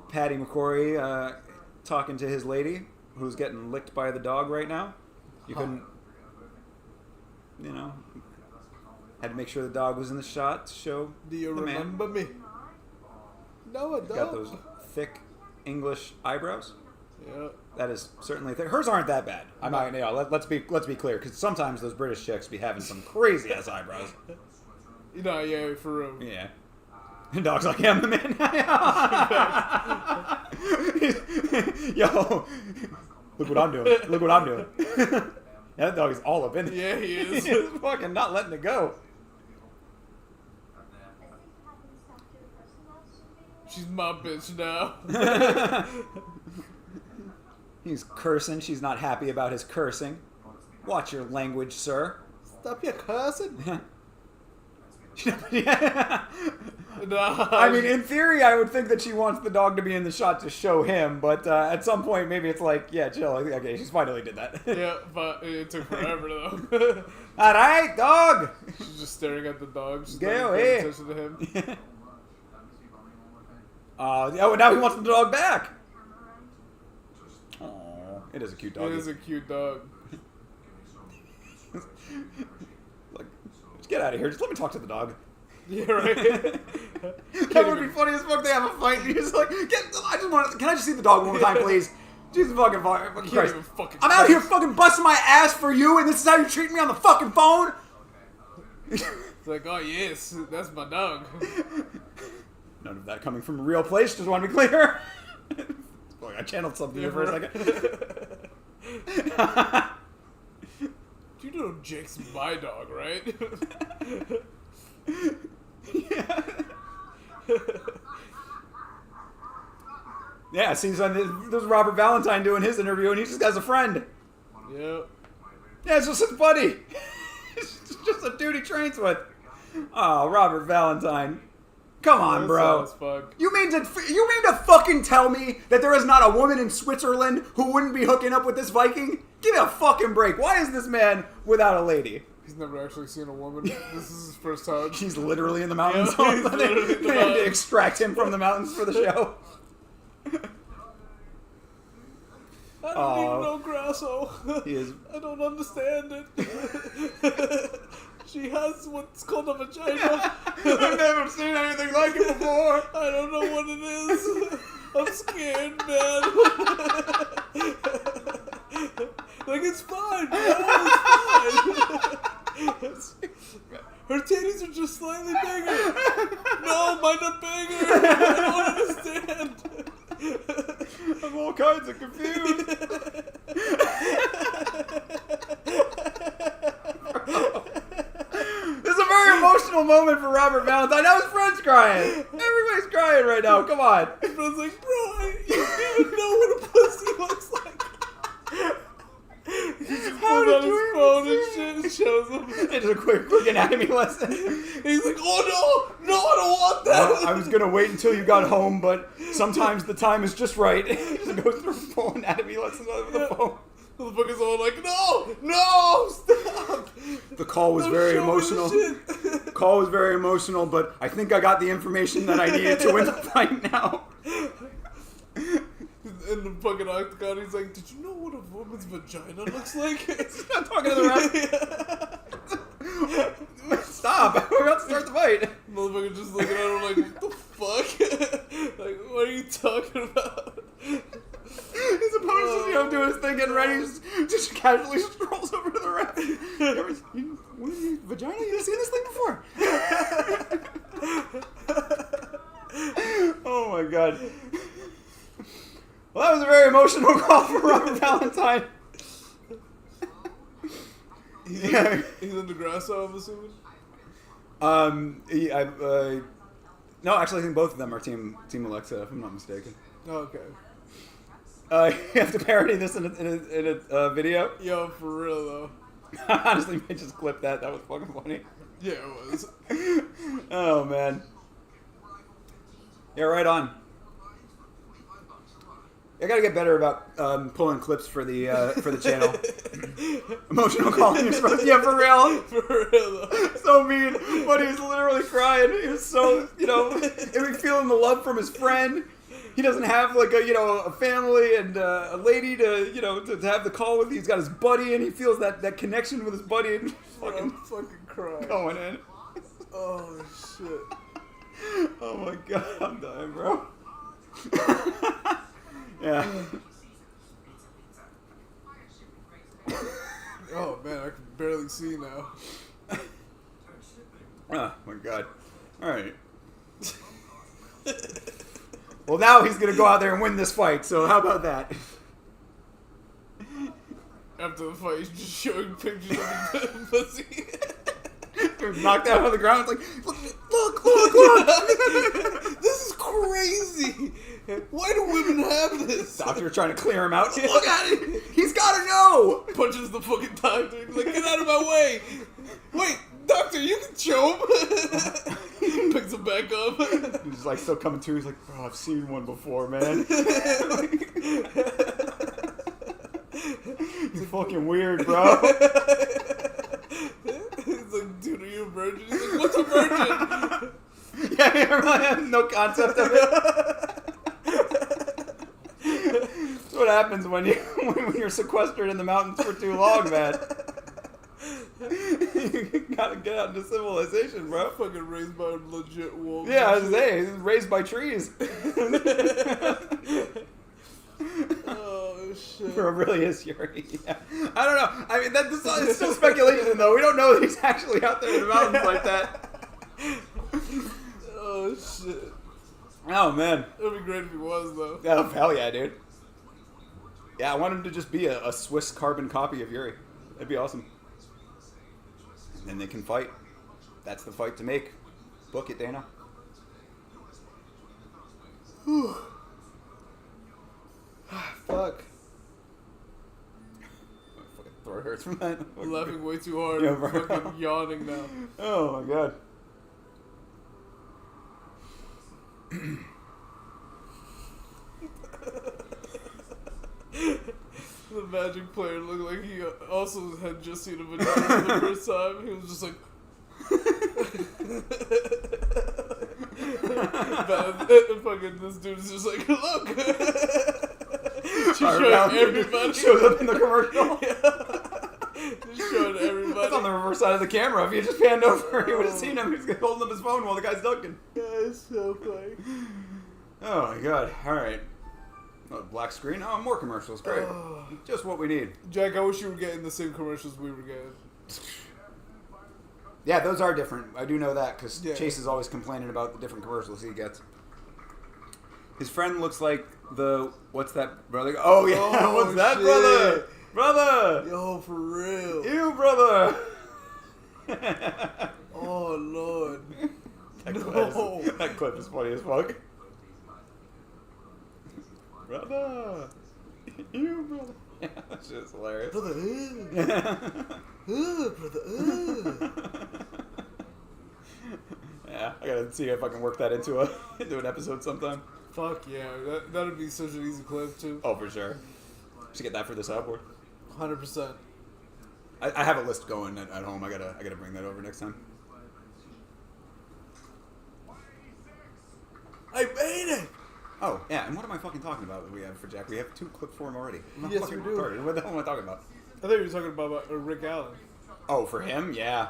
Patty McCory talking to his lady, who's getting licked by the dog right now. You couldn't, you know, had to make sure the dog was in the shot to show Do you the remember man. me? No, I Got don't. those thick English eyebrows. Yeah. That is certainly thick. Hers aren't that bad. I'm not. You know, let's be clear, because sometimes those British chicks be having some crazy ass eyebrows. You know, yeah, for real. Yeah. And dog's like, yeah, I'm the man. Yo, look what I'm doing. Look what I'm doing. That dog is all up in it. Yeah, he is. He's fucking not letting it go. She's my bitch now. He's cursing. She's not happy about his cursing. Watch your language, sir. Stop your cursing. Yeah. I mean, in theory, I would think that she wants the dog to be in the shot to show him, but at some point, maybe it's like, yeah, chill. Okay, she's finally did that. Yeah, but it took forever though. All right, dog. She's just staring at the dog. She's Go not paying away. attention to him. Oh, now he wants the dog back. Oh, it is a cute dog. It is a cute dog. Like, just get out of here. Just let me talk to the dog. Yeah, right. That would be funny as fuck. They have a fight. And he's like, can I just see the dog one more time, please? Jesus fucking Christ. I'm out here fucking busting my ass for you, and this is how you treat me on the fucking phone? It's like, oh yes, that's my dog. None of that coming from a real place. Just want to be clear. Boy, I channeled something here for a second. You know Jake's my dog, right? Yeah. Yeah, seems like there's Robert Valentine doing his interview, and he just has a friend. Yep. Yeah, it's just his buddy. It's just a dude he trains with. Oh, Robert Valentine. Come on, bro. You mean to fucking tell me that there is not a woman in Switzerland who wouldn't be hooking up with this Viking? Give me a fucking break. Why is this man without a lady? He's never actually seen a woman. This is his first time. She's literally in the mountains. Yeah, he's literally in the They had to mountains. extract him from the mountains for the show. I don't even know Grasso. He is. I don't understand it. She has what's called a vagina. I've never seen anything like it before. I don't know what it is. I'm scared, man. Like, it's fine, bro. It's fine. Her titties are just slightly bigger. No, mine are bigger. I don't understand. I'm all kinds of confused. This is a very emotional moment for Robert Valentine. Now his friend's crying. Everybody's crying right now. Come on. His friend's like, bro, you don't even know what a pussy looks like. He just pulls out his phone and shit and shows him. It's a quick anatomy lesson. He's like, oh no, I don't want that. I was gonna wait until you got home, but sometimes the time is just right. He just goes through full anatomy lessons over the phone. Motherfucker's all like, no, stop. The call was very emotional. The call was very emotional, but I think I got the information that I needed to win the fight now. In the fucking octagon, he's like, did you know what a woman's vagina looks like? He's not talking to the ref. Stop. We're about to start the fight. Motherfucker just looking at him like, what the fuck? Like, what are you talking about? His opponent's just, doing his thing, getting ready, just casually strolls over to the ref. What is your vagina? You've seen this thing before. Oh my god. Well, that was a very emotional call for Robert Valentine. Yeah. He's in the Grasso, I'm assuming? No, actually, I think both of them are Team Alexa, if I'm not mistaken. Okay. You have to parody this in a video. Yo, for real though. Honestly, I just clipped that. That was fucking funny. Yeah, it was. Oh man. Yeah, right on. I gotta get better about pulling clips for the channel. Emotional calling. You're supposed to, yeah, for real. For real though. So mean, but he was literally crying. He was so, feeling the love from his friend. He doesn't have like a family and a lady to have the call with. He's got his buddy and he feels that connection with his buddy and I'm fucking crying. going in. Oh shit. Oh my god, I'm dying, bro. Yeah. Oh man, I can barely see now. Oh my god. Alright. Well, now he's going to go out there and win this fight, so how about that? After the fight, he's just showing pictures of his pussy. Dude, knocked out on the ground. It's like, look. This is crazy. Why do women have this? Doctor trying to clear him out. Look at it. He's got to know. Punches the fucking doctor. He's like, get out of my way. Wait, doctor, you can show him. Picks him back up. He's like still coming to. He's like, bro, I've seen one before, man. You're fucking weird, bro. He's like, dude, are you a virgin? He's like, what's a virgin? Yeah, I have no concept of it. That's what happens when you're sequestered in the mountains for too long, man. You gotta get out into civilization, bro. Fucking raised by a legit wolf. Yeah, I was saying, he's raised by trees. Oh shit. Bro, really is Yuri. Yeah. I don't know. I mean, it's still speculation, though. We don't know that he's actually out there in the mountains like that. Oh shit. Oh man. It'd be great if he was though. Oh hell yeah, dude. Yeah, I want him to just be a Swiss carbon copy of Yuri. That'd be awesome. And then they can fight. That's the fight to make. Book it, Dana. Whew. Fuck. My fucking throat hurts from that. I'm laughing way too hard. Yeah, I'm bro. fucking yawning now. Oh my god. The Magic player looked like he also had just seen a vagina for the first time. He was just like... fucking this dude's just like, look! She's showing everybody. Shows up in the commercial. Yeah. Just showing everybody. That's on the reverse side of the camera. If you just panned over, you would have seen him. He's holding up his phone while the guy's dunking. Yeah, it's so funny. Oh my god. Alright. Oh, black screen? Oh, more commercials. Great. Just what we need. Jack, I wish you were getting the same commercials we were getting. Yeah, those are different. I do know that because Yeah. Chase is always complaining about the different commercials he gets. His friend looks like the... What's that brother? Oh, yeah. Oh, what's that, shit. brother? Brother! Yo, for real. You, brother! Oh, Lord. That clip is funny as fuck. Brother! You, brother! Yeah, that shit is hilarious. Brother, brother, Yeah, I gotta see if I can work that into an episode sometime. Fuck yeah, that'd be such an easy clip too. Oh, for sure. Should get that for the soundboard. 100%. I have a list going at home. I gotta bring that over next time. I made it! Oh, yeah, and what am I fucking talking about that we have for Jack? We have 2 clips for him already. I'm not Yes, fucking we do. retarded. What the hell am I talking about? I thought you were talking about Rick Allen. Oh, for him? Yeah.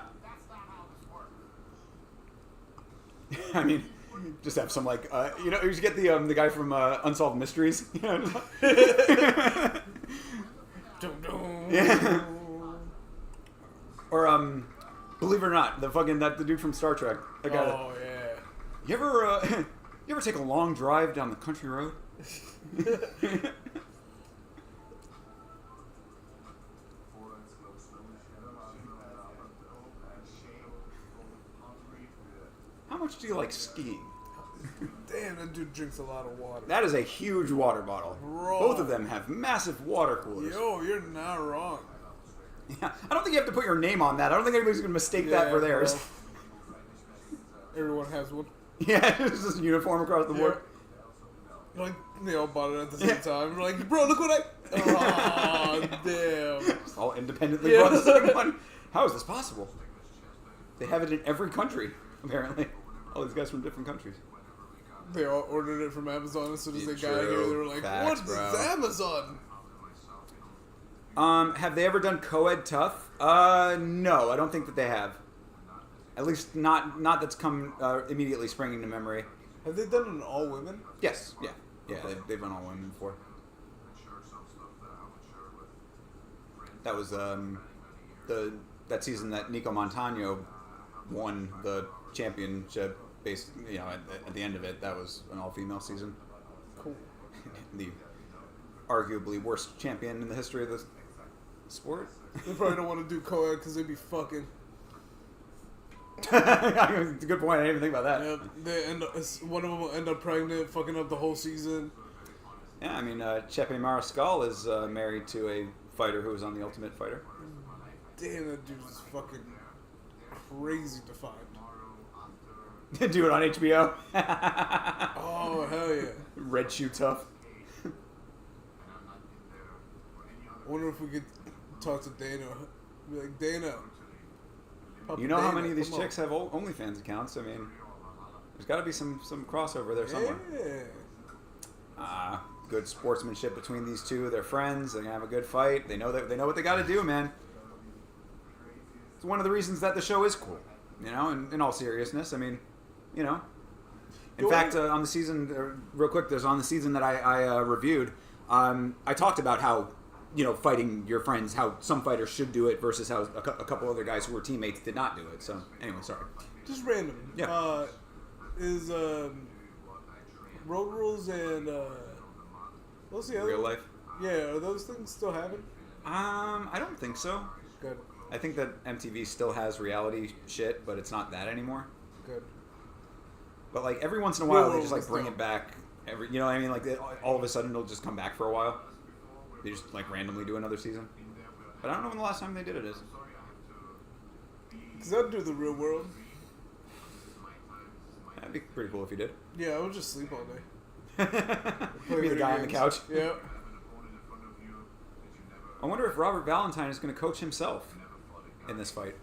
I mean, just have some, like, you just get the guy from Unsolved Mysteries. Yeah. Or, believe it or not, the dude from Star Trek. That guy Oh, yeah. You ever take a long drive down the country road? How much do you like skiing? Damn, that dude drinks a lot of water. That is a huge water bottle. Bro. Both of them have massive water coolers. Yo, you're not wrong. Yeah, I don't think you have to put your name on that. I don't think anybody's going to mistake that for theirs. Bro. Everyone has one. Yeah, it's just uniform across the board. Like, they all bought it at the same time. We're like, bro, look what I... Oh, damn. Just all independently bought the same one. How is this possible? They have it in every country, apparently. All these guys from different countries. They all ordered it from Amazon as soon as they got here. They were like, Facts, what is Amazon? Have they ever done co-ed TUF? No, I don't think that they have. At least not that's come immediately springing to memory. Have they done an all women? Yes, yeah. Yeah, they've done all women before. That was that season that Nico Montano won the championship. Based, at the end of it, that was an all-female season. Cool. The arguably worst champion in the history of the sport. They probably don't want to do co-ed because they'd be fucking. It's a good point. I didn't even think about that. Yep. One of them will end up pregnant, fucking up the whole season. Yeah, I mean, Chepe Mariscal is married to a fighter who was on The Ultimate Fighter. Damn, that dude is fucking crazy defined. Do it on HBO. Oh, hell yeah. Red Shoe Tough. I wonder if we could talk to Dana. Be like, Dana. Papa You know how Dana, many of these come chicks have OnlyFans accounts? I mean, there's got to be some crossover there on. somewhere. Yeah. Good sportsmanship between these two. They're friends. They're gonna have a good fight. They know what they got to do, man. It's one of the reasons that the show is cool. In all seriousness, I mean, In fact, on the season, real quick, there's on the season that I reviewed. I talked about how fighting your friends, how some fighters should do it versus how a couple other guys who were teammates did not do it. So anyway, sorry. Just random. Yeah. Is Road Rules and what's the other Real one? life. Yeah, are those things still happening? I don't think so. Good. I think that MTV still has reality shit, but it's not that anymore. Good. But like every once in a while, Real they just World like is bring dope. it back. You know what I mean? Like all of a sudden, it'll just come back for a while. They just like randomly do another season. But I don't know when the last time they did it is. Because I'd do the real world. That'd be pretty cool if you did. Yeah, I would just sleep all day. Be the guy on the couch. Yeah. I wonder if Robert Valentine is going to coach himself in this fight.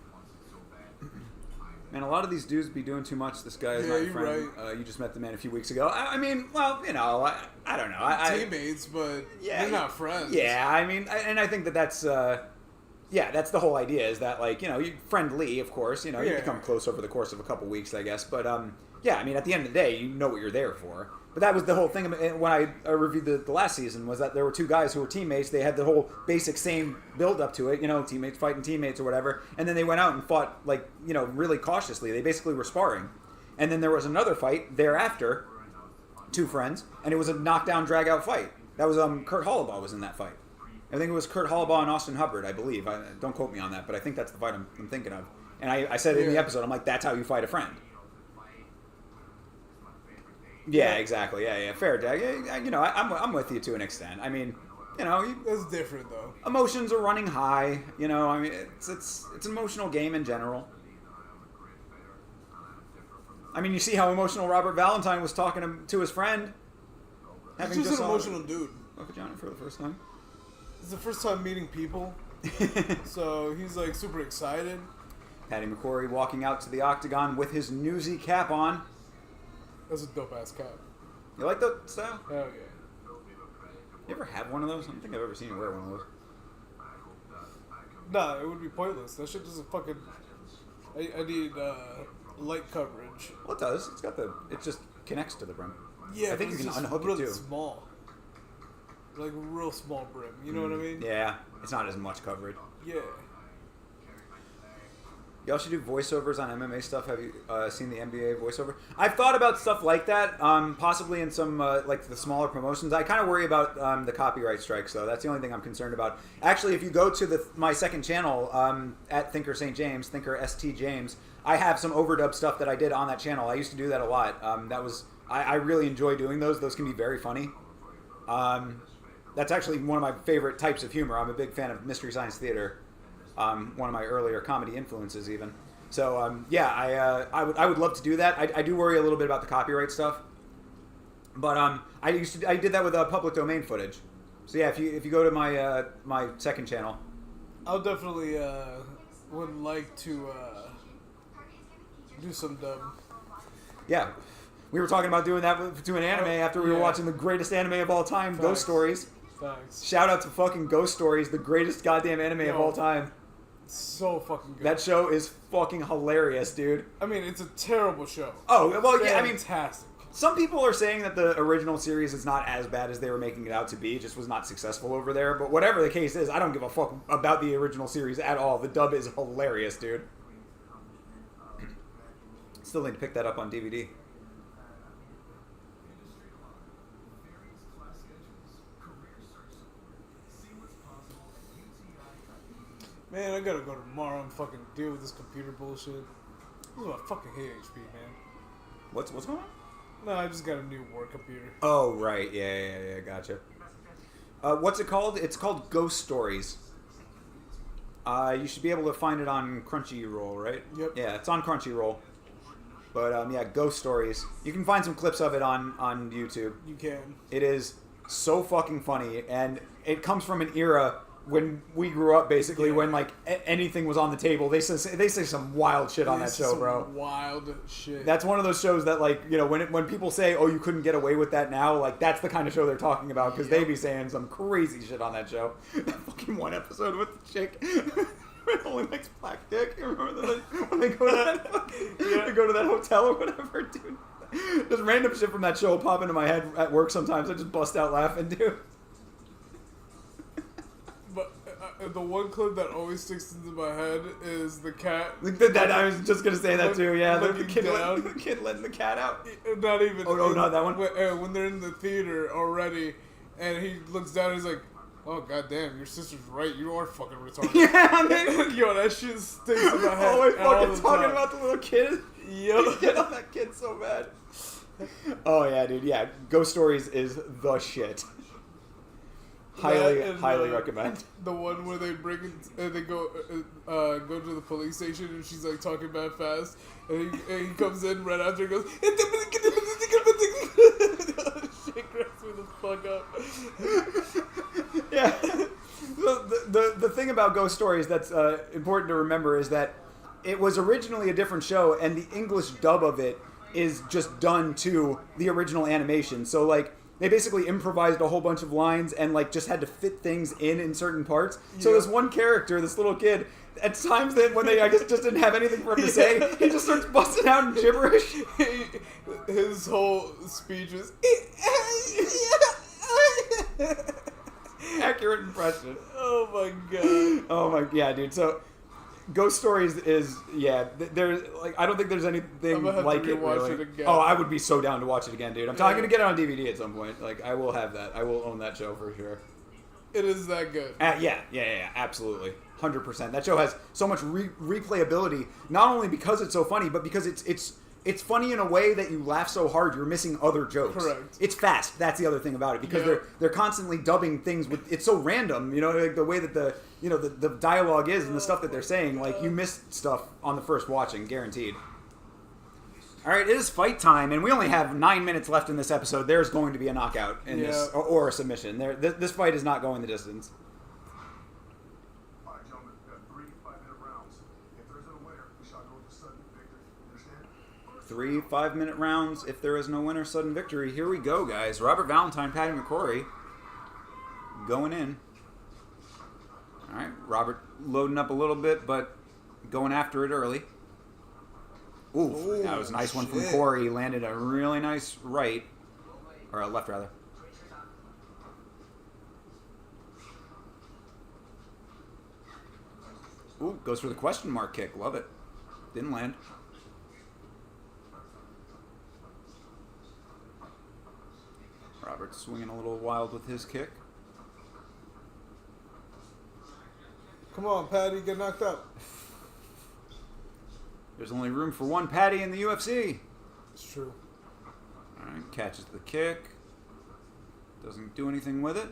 Man, a lot of these dudes be doing too much. This guy is my you're friend. right. You just met the man a few weeks ago. I mean, well, I don't know. Teammates, but Yeah, you're not friends. Yeah, I mean, and I think that's that's the whole idea is that like you friendly, of course, you become close over the course of a couple weeks, I guess. But yeah, I mean, at the end of the day, you know what you're there for. But that was the whole thing when I reviewed the last season, was that there were two guys who were teammates. They had the whole basic same build up to it, teammates fighting teammates or whatever. And then they went out and fought like, really cautiously. They basically were sparring. And then there was another fight thereafter, two friends, and it was a knockdown drag out fight. That was Kurt Hollabaugh was in that fight. I think it was Kurt Hollabaugh and Austin Hubbard, I believe. Don't quote me on that, but I think that's the fight I'm thinking of. And I said it in the episode, I'm like, that's how you fight a friend. Yeah, exactly. Yeah. Fair, Dag. I'm with you to an extent. I mean, That's different, though. emotions are running high. I mean, it's an emotional game in general. I mean, you see how emotional Robert Valentine was talking to his friend. He's just an emotional dude. Vagina for the first time. It's the first time meeting people, so he's like super excited. Patty McCrory walking out to the octagon with his newsy cap on. That's a dope ass cap. You like that style? Hell yeah. You ever have one of those? I don't think I've ever seen you wear one of those. Nah, it would be pointless. That shit doesn't fucking. I need light coverage. Well, it does. It just connects to the brim. Yeah, I think but you it's can just unhook it really too. small. Like real small brim. You know what I mean? Yeah, it's not as much coverage. Yeah. Y'all should do voiceovers on MMA stuff. Have you seen the NBA voiceover? I've thought about stuff like that, possibly in some like the smaller promotions. I kind of worry about the copyright strikes, though. That's the only thing I'm concerned about. Actually, if you go to my second channel at Thinker St. James, Thinker ST James, I have some overdub stuff that I did on that channel. I used to do that a lot. I really enjoy doing those. Those can be very funny. That's actually one of my favorite types of humor. I'm a big fan of Mystery Science Theater. One of my earlier comedy influences, even. So yeah, I would love to do that. I do worry a little bit about the copyright stuff, but I did that with public domain footage. So yeah, if you go to my my second channel, I'll definitely would like to do some dub. Yeah, we were talking about doing that to an anime after we were watching the greatest anime of all time, Facts. Ghost Stories. Facts. Shout out to fucking Ghost Stories, the greatest goddamn anime of all time. So fucking good. That show is fucking hilarious, dude. I mean, it's a terrible show. Oh, well, yeah, I mean, fantastic. some people are saying that the original series is not as bad as they were making it out to be. It just was not successful over there. But whatever the case is, I don't give a fuck about the original series at all. The dub is hilarious, dude. Still need to pick that up on DVD. Man, I gotta go tomorrow and fucking deal with this computer bullshit. Ooh, I fucking hate HP, man. What's going on? No, I just got a new work computer. Oh, right. Yeah, gotcha. What's it called? It's called Ghost Stories. You should be able to find it on Crunchyroll, right? Yep. Yeah, it's on Crunchyroll. But, yeah, Ghost Stories. You can find some clips of it on YouTube. You can. It is so fucking funny, and it comes from an era when we grew up, basically, when, like, anything was on the table. They say some wild shit on that show, bro. Wild shit. That's one of those shows that, like, you know, when people say, oh, you couldn't get away with that now, like, that's the kind of show they're talking about, because they be saying some crazy shit on that show. That fucking one episode with the chick who only likes black dick. You remember that? When they go to that they go to that hotel or whatever, dude. Just random shit from that show will pop into my head at work sometimes. I just bust out laughing, dude. But the one clip that always sticks into my head is the cat. That I was just gonna say that too. Yeah, the kid letting the cat out. Not even. Oh, not that one. When they're in the theater already, and he looks down, and he's like, "Oh goddamn, your sister's right. You are fucking retarded." Yeah, yo, that shit sticks in my head. Always fucking talking about the little kid. Yo, get on that kid so bad. Oh yeah, dude. Yeah, Ghost Stories is the shit. Highly recommend. The one where they bring it, they go to the police station, and she's like talking bad fast, and he comes in right after and goes, shit cracks me the fuck up. Yeah. The thing about Ghost Stories that's important to remember is that it was originally a different show, and the English dub of it is just done to the original animation. So, like, they basically improvised a whole bunch of lines and, like, just had to fit things in certain parts. So this one character, this little kid, at times when they, I guess, just didn't have anything for him to say, he just starts busting out in gibberish. His whole speech was... Accurate impression. Oh, my God. Oh, my... Yeah, dude. So... Ghost Stories is, yeah, there's, like, I don't think there's anything like it, really. It again. Oh, I would be so down to watch it again, dude. I'm going to get it on DVD at some point. Like, I will have that. I will own that show for sure. It is that good. Yeah, absolutely. 100%. That show has so much replayability, not only because it's so funny, but because it's funny in a way that you laugh so hard you're missing other jokes. Correct. It's fast. That's the other thing about it, because they're constantly dubbing things with. It's so random, you know, like the way that the dialogue is and the stuff that they're saying. Like, you miss stuff on the first watching, guaranteed. All right, it is fight time, and we only have 9 minutes left in this episode. There's going to be a knockout in this, or a submission. This fight is not going the distance. All right, gentlemen, we got 3 5-minute rounds. If there isn't a winner, we shall go to sudden victory. Understand? 3 5-minute rounds. If there is no winner, sudden victory. Here we go, guys. Robert Valentine, Patty McCrory going in. All right, Robert loading up a little bit, but going after it early. Ooh, that was a nice one from Corey. He landed a really nice right, or a left, rather. Ooh, goes for the question mark kick. Love it. Didn't land. Robert swinging a little wild with his kick. Come on, Patty, get knocked out. There's only room for one Patty in the UFC. It's true. Alright, catches the kick. Doesn't do anything with it.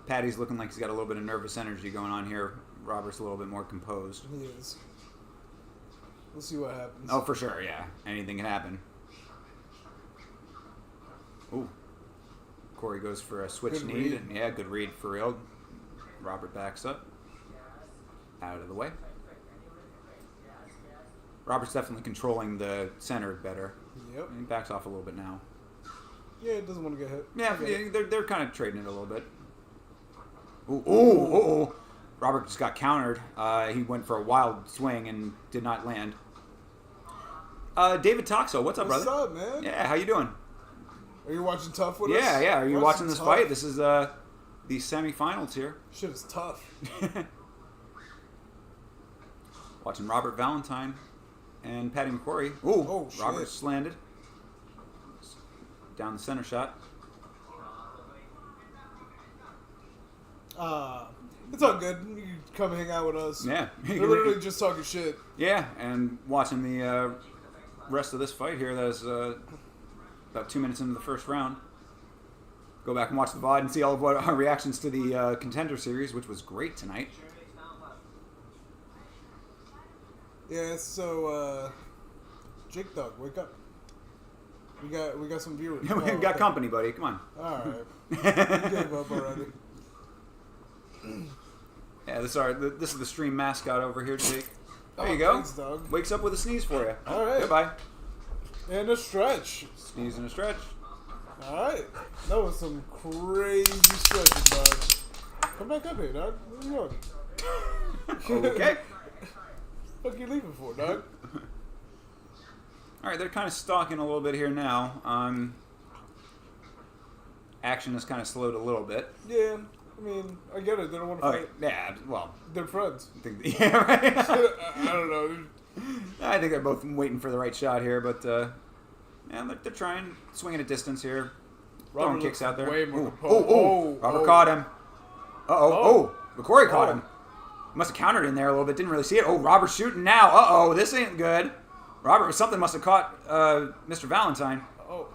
Patty's looking like he's got a little bit of nervous energy going on here. Robert's a little bit more composed. He is. We'll see what happens. Oh, for sure, yeah. Anything can happen. Ooh. Corey goes for a switch Good knee. read. And yeah, good read for real. Robert backs up. Out of the way. Robert's definitely controlling the center better. Yep. He backs off a little bit now. Yeah, it doesn't want to get hit. Yeah, they're kind of trading it a little bit. Ooh. Robert just got countered. He went for a wild swing and did not land. David Toxo, what's up, brother? What's up, man? Yeah, how you doing? Are you watching TUF with us? Yeah. Are you watching this TUF? fight? This is the semifinals here. Shit is tough. Watching Robert Valentine and Patty McQuarrie. Oh, shit. Robert's landed. Down the center shot. It's all good. You can come hang out with us. Yeah. They're literally just talking shit. Yeah, and watching the rest of this fight here, that is about 2 minutes into the first round. Go back and watch the VOD and see all of our reactions to the Contender Series, which was great tonight. Yeah, so Jake Dog, wake up. We got some viewers. We got company, buddy. Come on. Alright. You gave up already. Yeah, this is the stream mascot over here, Jake. There Oh, you go. thanks, dog. Wakes up with a sneeze for you. All right. Goodbye. And a stretch. Sneeze and a stretch. Alright. That was some crazy stretching, dog. Come back up here, dog. What are you doing? Okay. What you leaving for, dog? All right, they're kind of stalking a little bit here now. Action has kind of slowed a little bit. Yeah. I mean, I get it. They don't want to Okay. fight. Yeah. Well. They're friends. Yeah. Right. I don't know. I think they're both waiting for the right shot here, but yeah, they're trying, swinging a distance here, throwing Robert kicks out there. way more Ooh, composed. Robert caught him. Oh, McQuarrie caught Oh. him. Must have countered in there a little bit. Didn't really see it. Oh, Robert's shooting now. This ain't good. Something must have caught Mr. Valentine. Oh.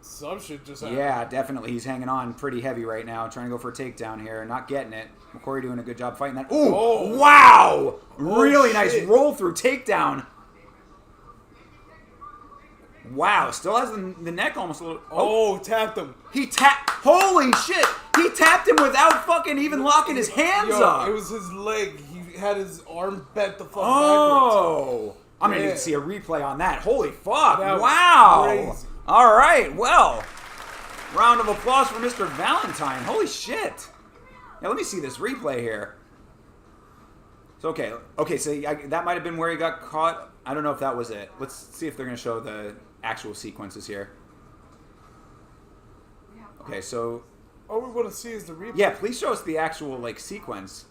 Some shit just happened. Yeah, definitely. He's hanging on pretty heavy right now, trying to go for a takedown here. Not getting it. McQuarrie doing a good job fighting that. Ooh, Oh. wow! Really shit. nice roll through takedown. Wow, still has the neck almost a little. Oh, tapped him. He tapped. Holy shit! He tapped him without fucking even locking his hands up. It was his leg. He had his arm bent the fuck backwards. Oh! I'm gonna need Yeah. to see a replay on that. Holy fuck! That was Wow! crazy. All right, well, round of applause for Mr. Valentine. Holy shit! Yeah, let me see this replay here. So okay, so that might have been where he got caught. I don't know if that was it. Let's see if they're gonna show the actual sequences here. Okay, so All we want to see is the replay. yeah, please show us the actual sequence.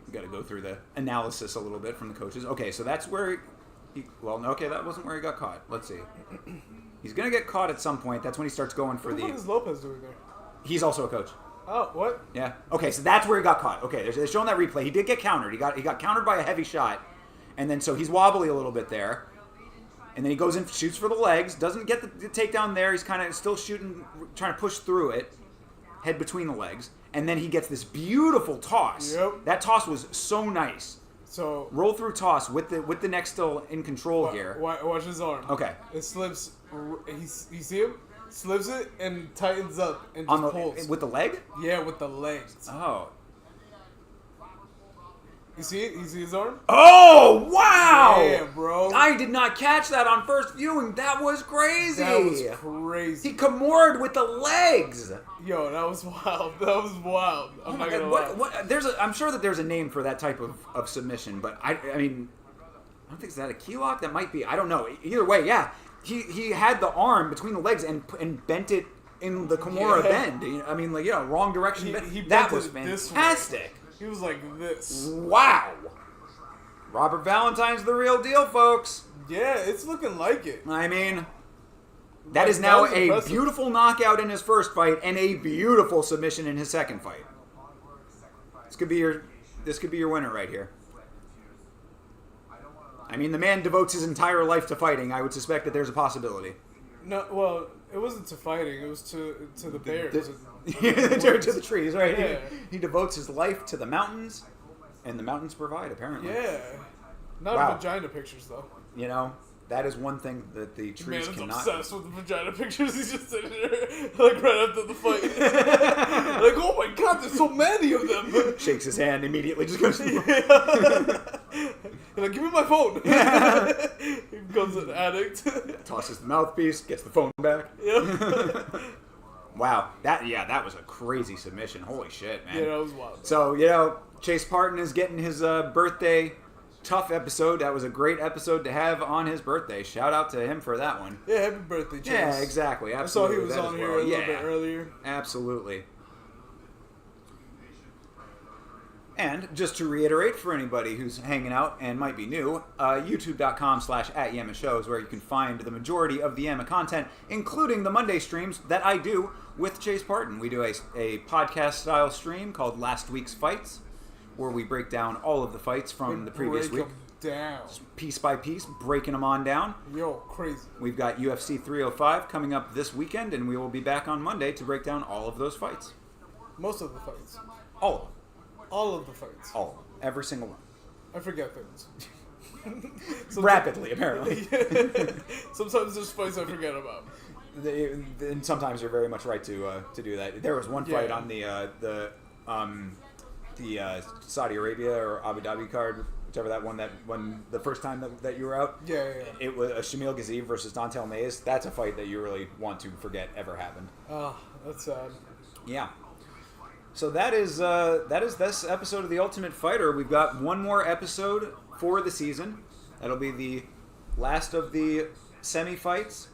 We got to go through the analysis a little bit from the coaches. Okay, so that's where okay, that wasn't where he got caught. Let's see. He's going to get caught at some point. That's when he starts going for What the fuck the... is Lopez doing there? He's also a coach. Oh, what? Yeah. Okay, so that's where he got caught. Okay, they're showing that replay. He did get countered. He got countered by a heavy shot. And then so he's wobbly a little bit there. And then he goes in, shoots for the legs. Doesn't get the takedown there. He's kind of still shooting, trying to push through it. Head between the legs. And then he gets this beautiful toss. Yep. That toss was so nice. So Roll through toss with the neck still in control here. watch his arm. Okay. It slips. You see him? Slips it and tightens up and just pulls. With the leg? Yeah, with the legs. Oh. You see it? You see his arm? Oh, wow! Yeah, bro. I did not catch that on first viewing. That was crazy. That was crazy. He Kimured with the legs. Yo, that was wild. That was wild. I'm not gonna lie. I'm sure that there's a name for that type of submission, but I mean, I don't think, is that a key lock? That might be. I don't know. Either way, yeah. He had the arm between the legs and bent it in the Kimura bend. I mean, wrong direction. He that bent was it this way. fantastic. He was like this. Wow. Robert Valentine's the real deal, folks. Yeah, it's looking like it. I mean, that is now was a impressive. beautiful knockout in his first fight and a beautiful submission in his second fight. This could be your winner right here. I mean, the man devotes his entire life to fighting. I would suspect that there's a possibility. No, well, it wasn't to fighting. It was to the bears. To the trees, right? Yeah. He devotes his life to the mountains, and the mountains provide, apparently. Yeah. Not Wow. vagina pictures, though. You know, that is one thing that the Man trees is cannot... obsessed with the vagina pictures. He's just sitting there, like, right after the fight. Like, oh my god, there's so many of them. Shakes his hand, immediately just goes... He's like, give me my phone. He becomes an addict. Tosses the mouthpiece, gets the phone back. Yep. Wow. That was a crazy submission. Holy shit, man. Yeah, that was wild. So, you know, Chase Parton is getting his birthday TUF episode. That was a great episode to have on his birthday. Shout out to him for that one. Yeah, happy birthday, Chase. Yeah, exactly. I Absolutely. saw he was That on as here well. a little bit earlier. Absolutely. And just to reiterate for anybody who's hanging out and might be new, youtube.com/@YamaShow is where you can find the majority of the Yama content, including the Monday streams that I do with Chase Parton. We do a podcast-style stream called Last Week's Fights, where we break down all of the fights from the previous week. Break 'em down. Piece by piece, breaking them on down. Yo, crazy. We've got UFC 305 coming up this weekend, and we will be back on Monday to break down all of those fights. Most of the fights. All of them. All of the fights. All of them. Every single one. I forget things. Rapidly, apparently. Sometimes there's fights I forget about. And sometimes you're very much right to do that. There was one fight Yeah. on the Saudi Arabia or Abu Dhabi card, whichever that one, the first time that you were out. Yeah. It was Shamil Ghazi versus Dontel Mays. That's a fight that you really want to forget ever happened. Ah, that's sad. Yeah. So that is this episode of The Ultimate Fighter. We've got one more episode for the season. That'll be the last of the semi-fights.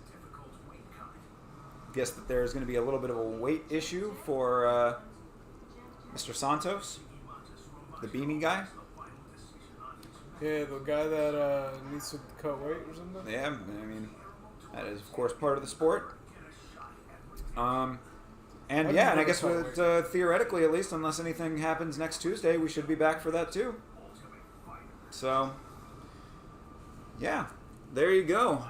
Guess that there's going to be a little bit of a weight issue for Mr. Santos, the beanie guy. Yeah, the guy that needs to cut weight or something. Yeah, I mean, that is, of course, part of the sport. And I guess theoretically, at least, unless anything happens next Tuesday, we should be back for that too. So, yeah, there you go.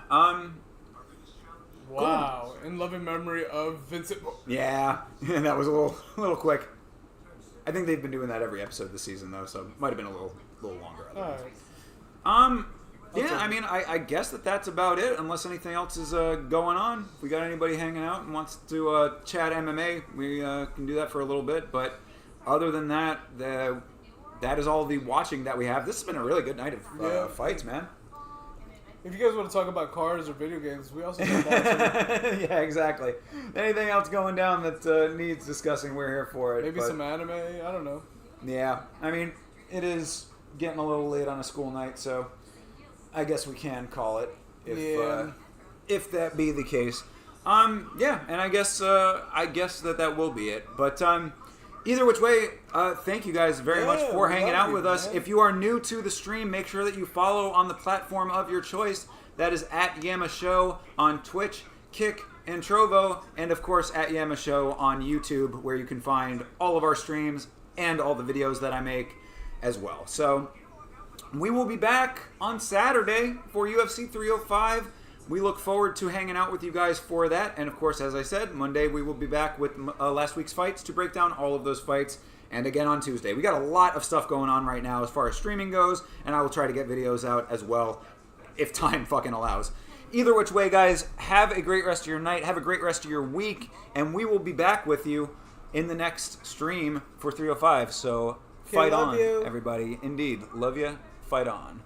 Wow, in loving memory of Vincent. Yeah, that was a little quick. I think they've been doing that every episode this season, though, so it might have been a little longer. Alright. Yeah, I mean, I guess that's about it, unless anything else is going on. If we got anybody hanging out and wants to chat MMA, we can do that for a little bit. But other than that, that is all the watching that we have. This has been a really good night of fights, man. If you guys want to talk about cars or video games, we also have that too. Yeah, exactly. Anything else going down that needs discussing, we're here for it. Maybe some anime, I don't know. Yeah, I mean, it is getting a little late on a school night, so I guess we can call it if that be the case. Yeah, and I guess that will be it. But either which way, thank you guys very much for hanging out with us. Man. If you are new to the stream, make sure that you follow on the platform of your choice. That is at Yama Show on Twitch, Kick, and Trovo, and of course at Yama Show on YouTube, where you can find all of our streams and all the videos that I make as well. So we will be back on Saturday for UFC 305. We look forward to hanging out with you guys for that. And of course, as I said, Monday we will be back with last week's fights to break down all of those fights. And again on Tuesday. We got a lot of stuff going on right now as far as streaming goes. And I will try to get videos out as well if time fucking allows. Either which way, guys, have a great rest of your night. Have a great rest of your week. And we will be back with you in the next stream for 305. So fight on, everybody. Indeed. Love you. Fight on.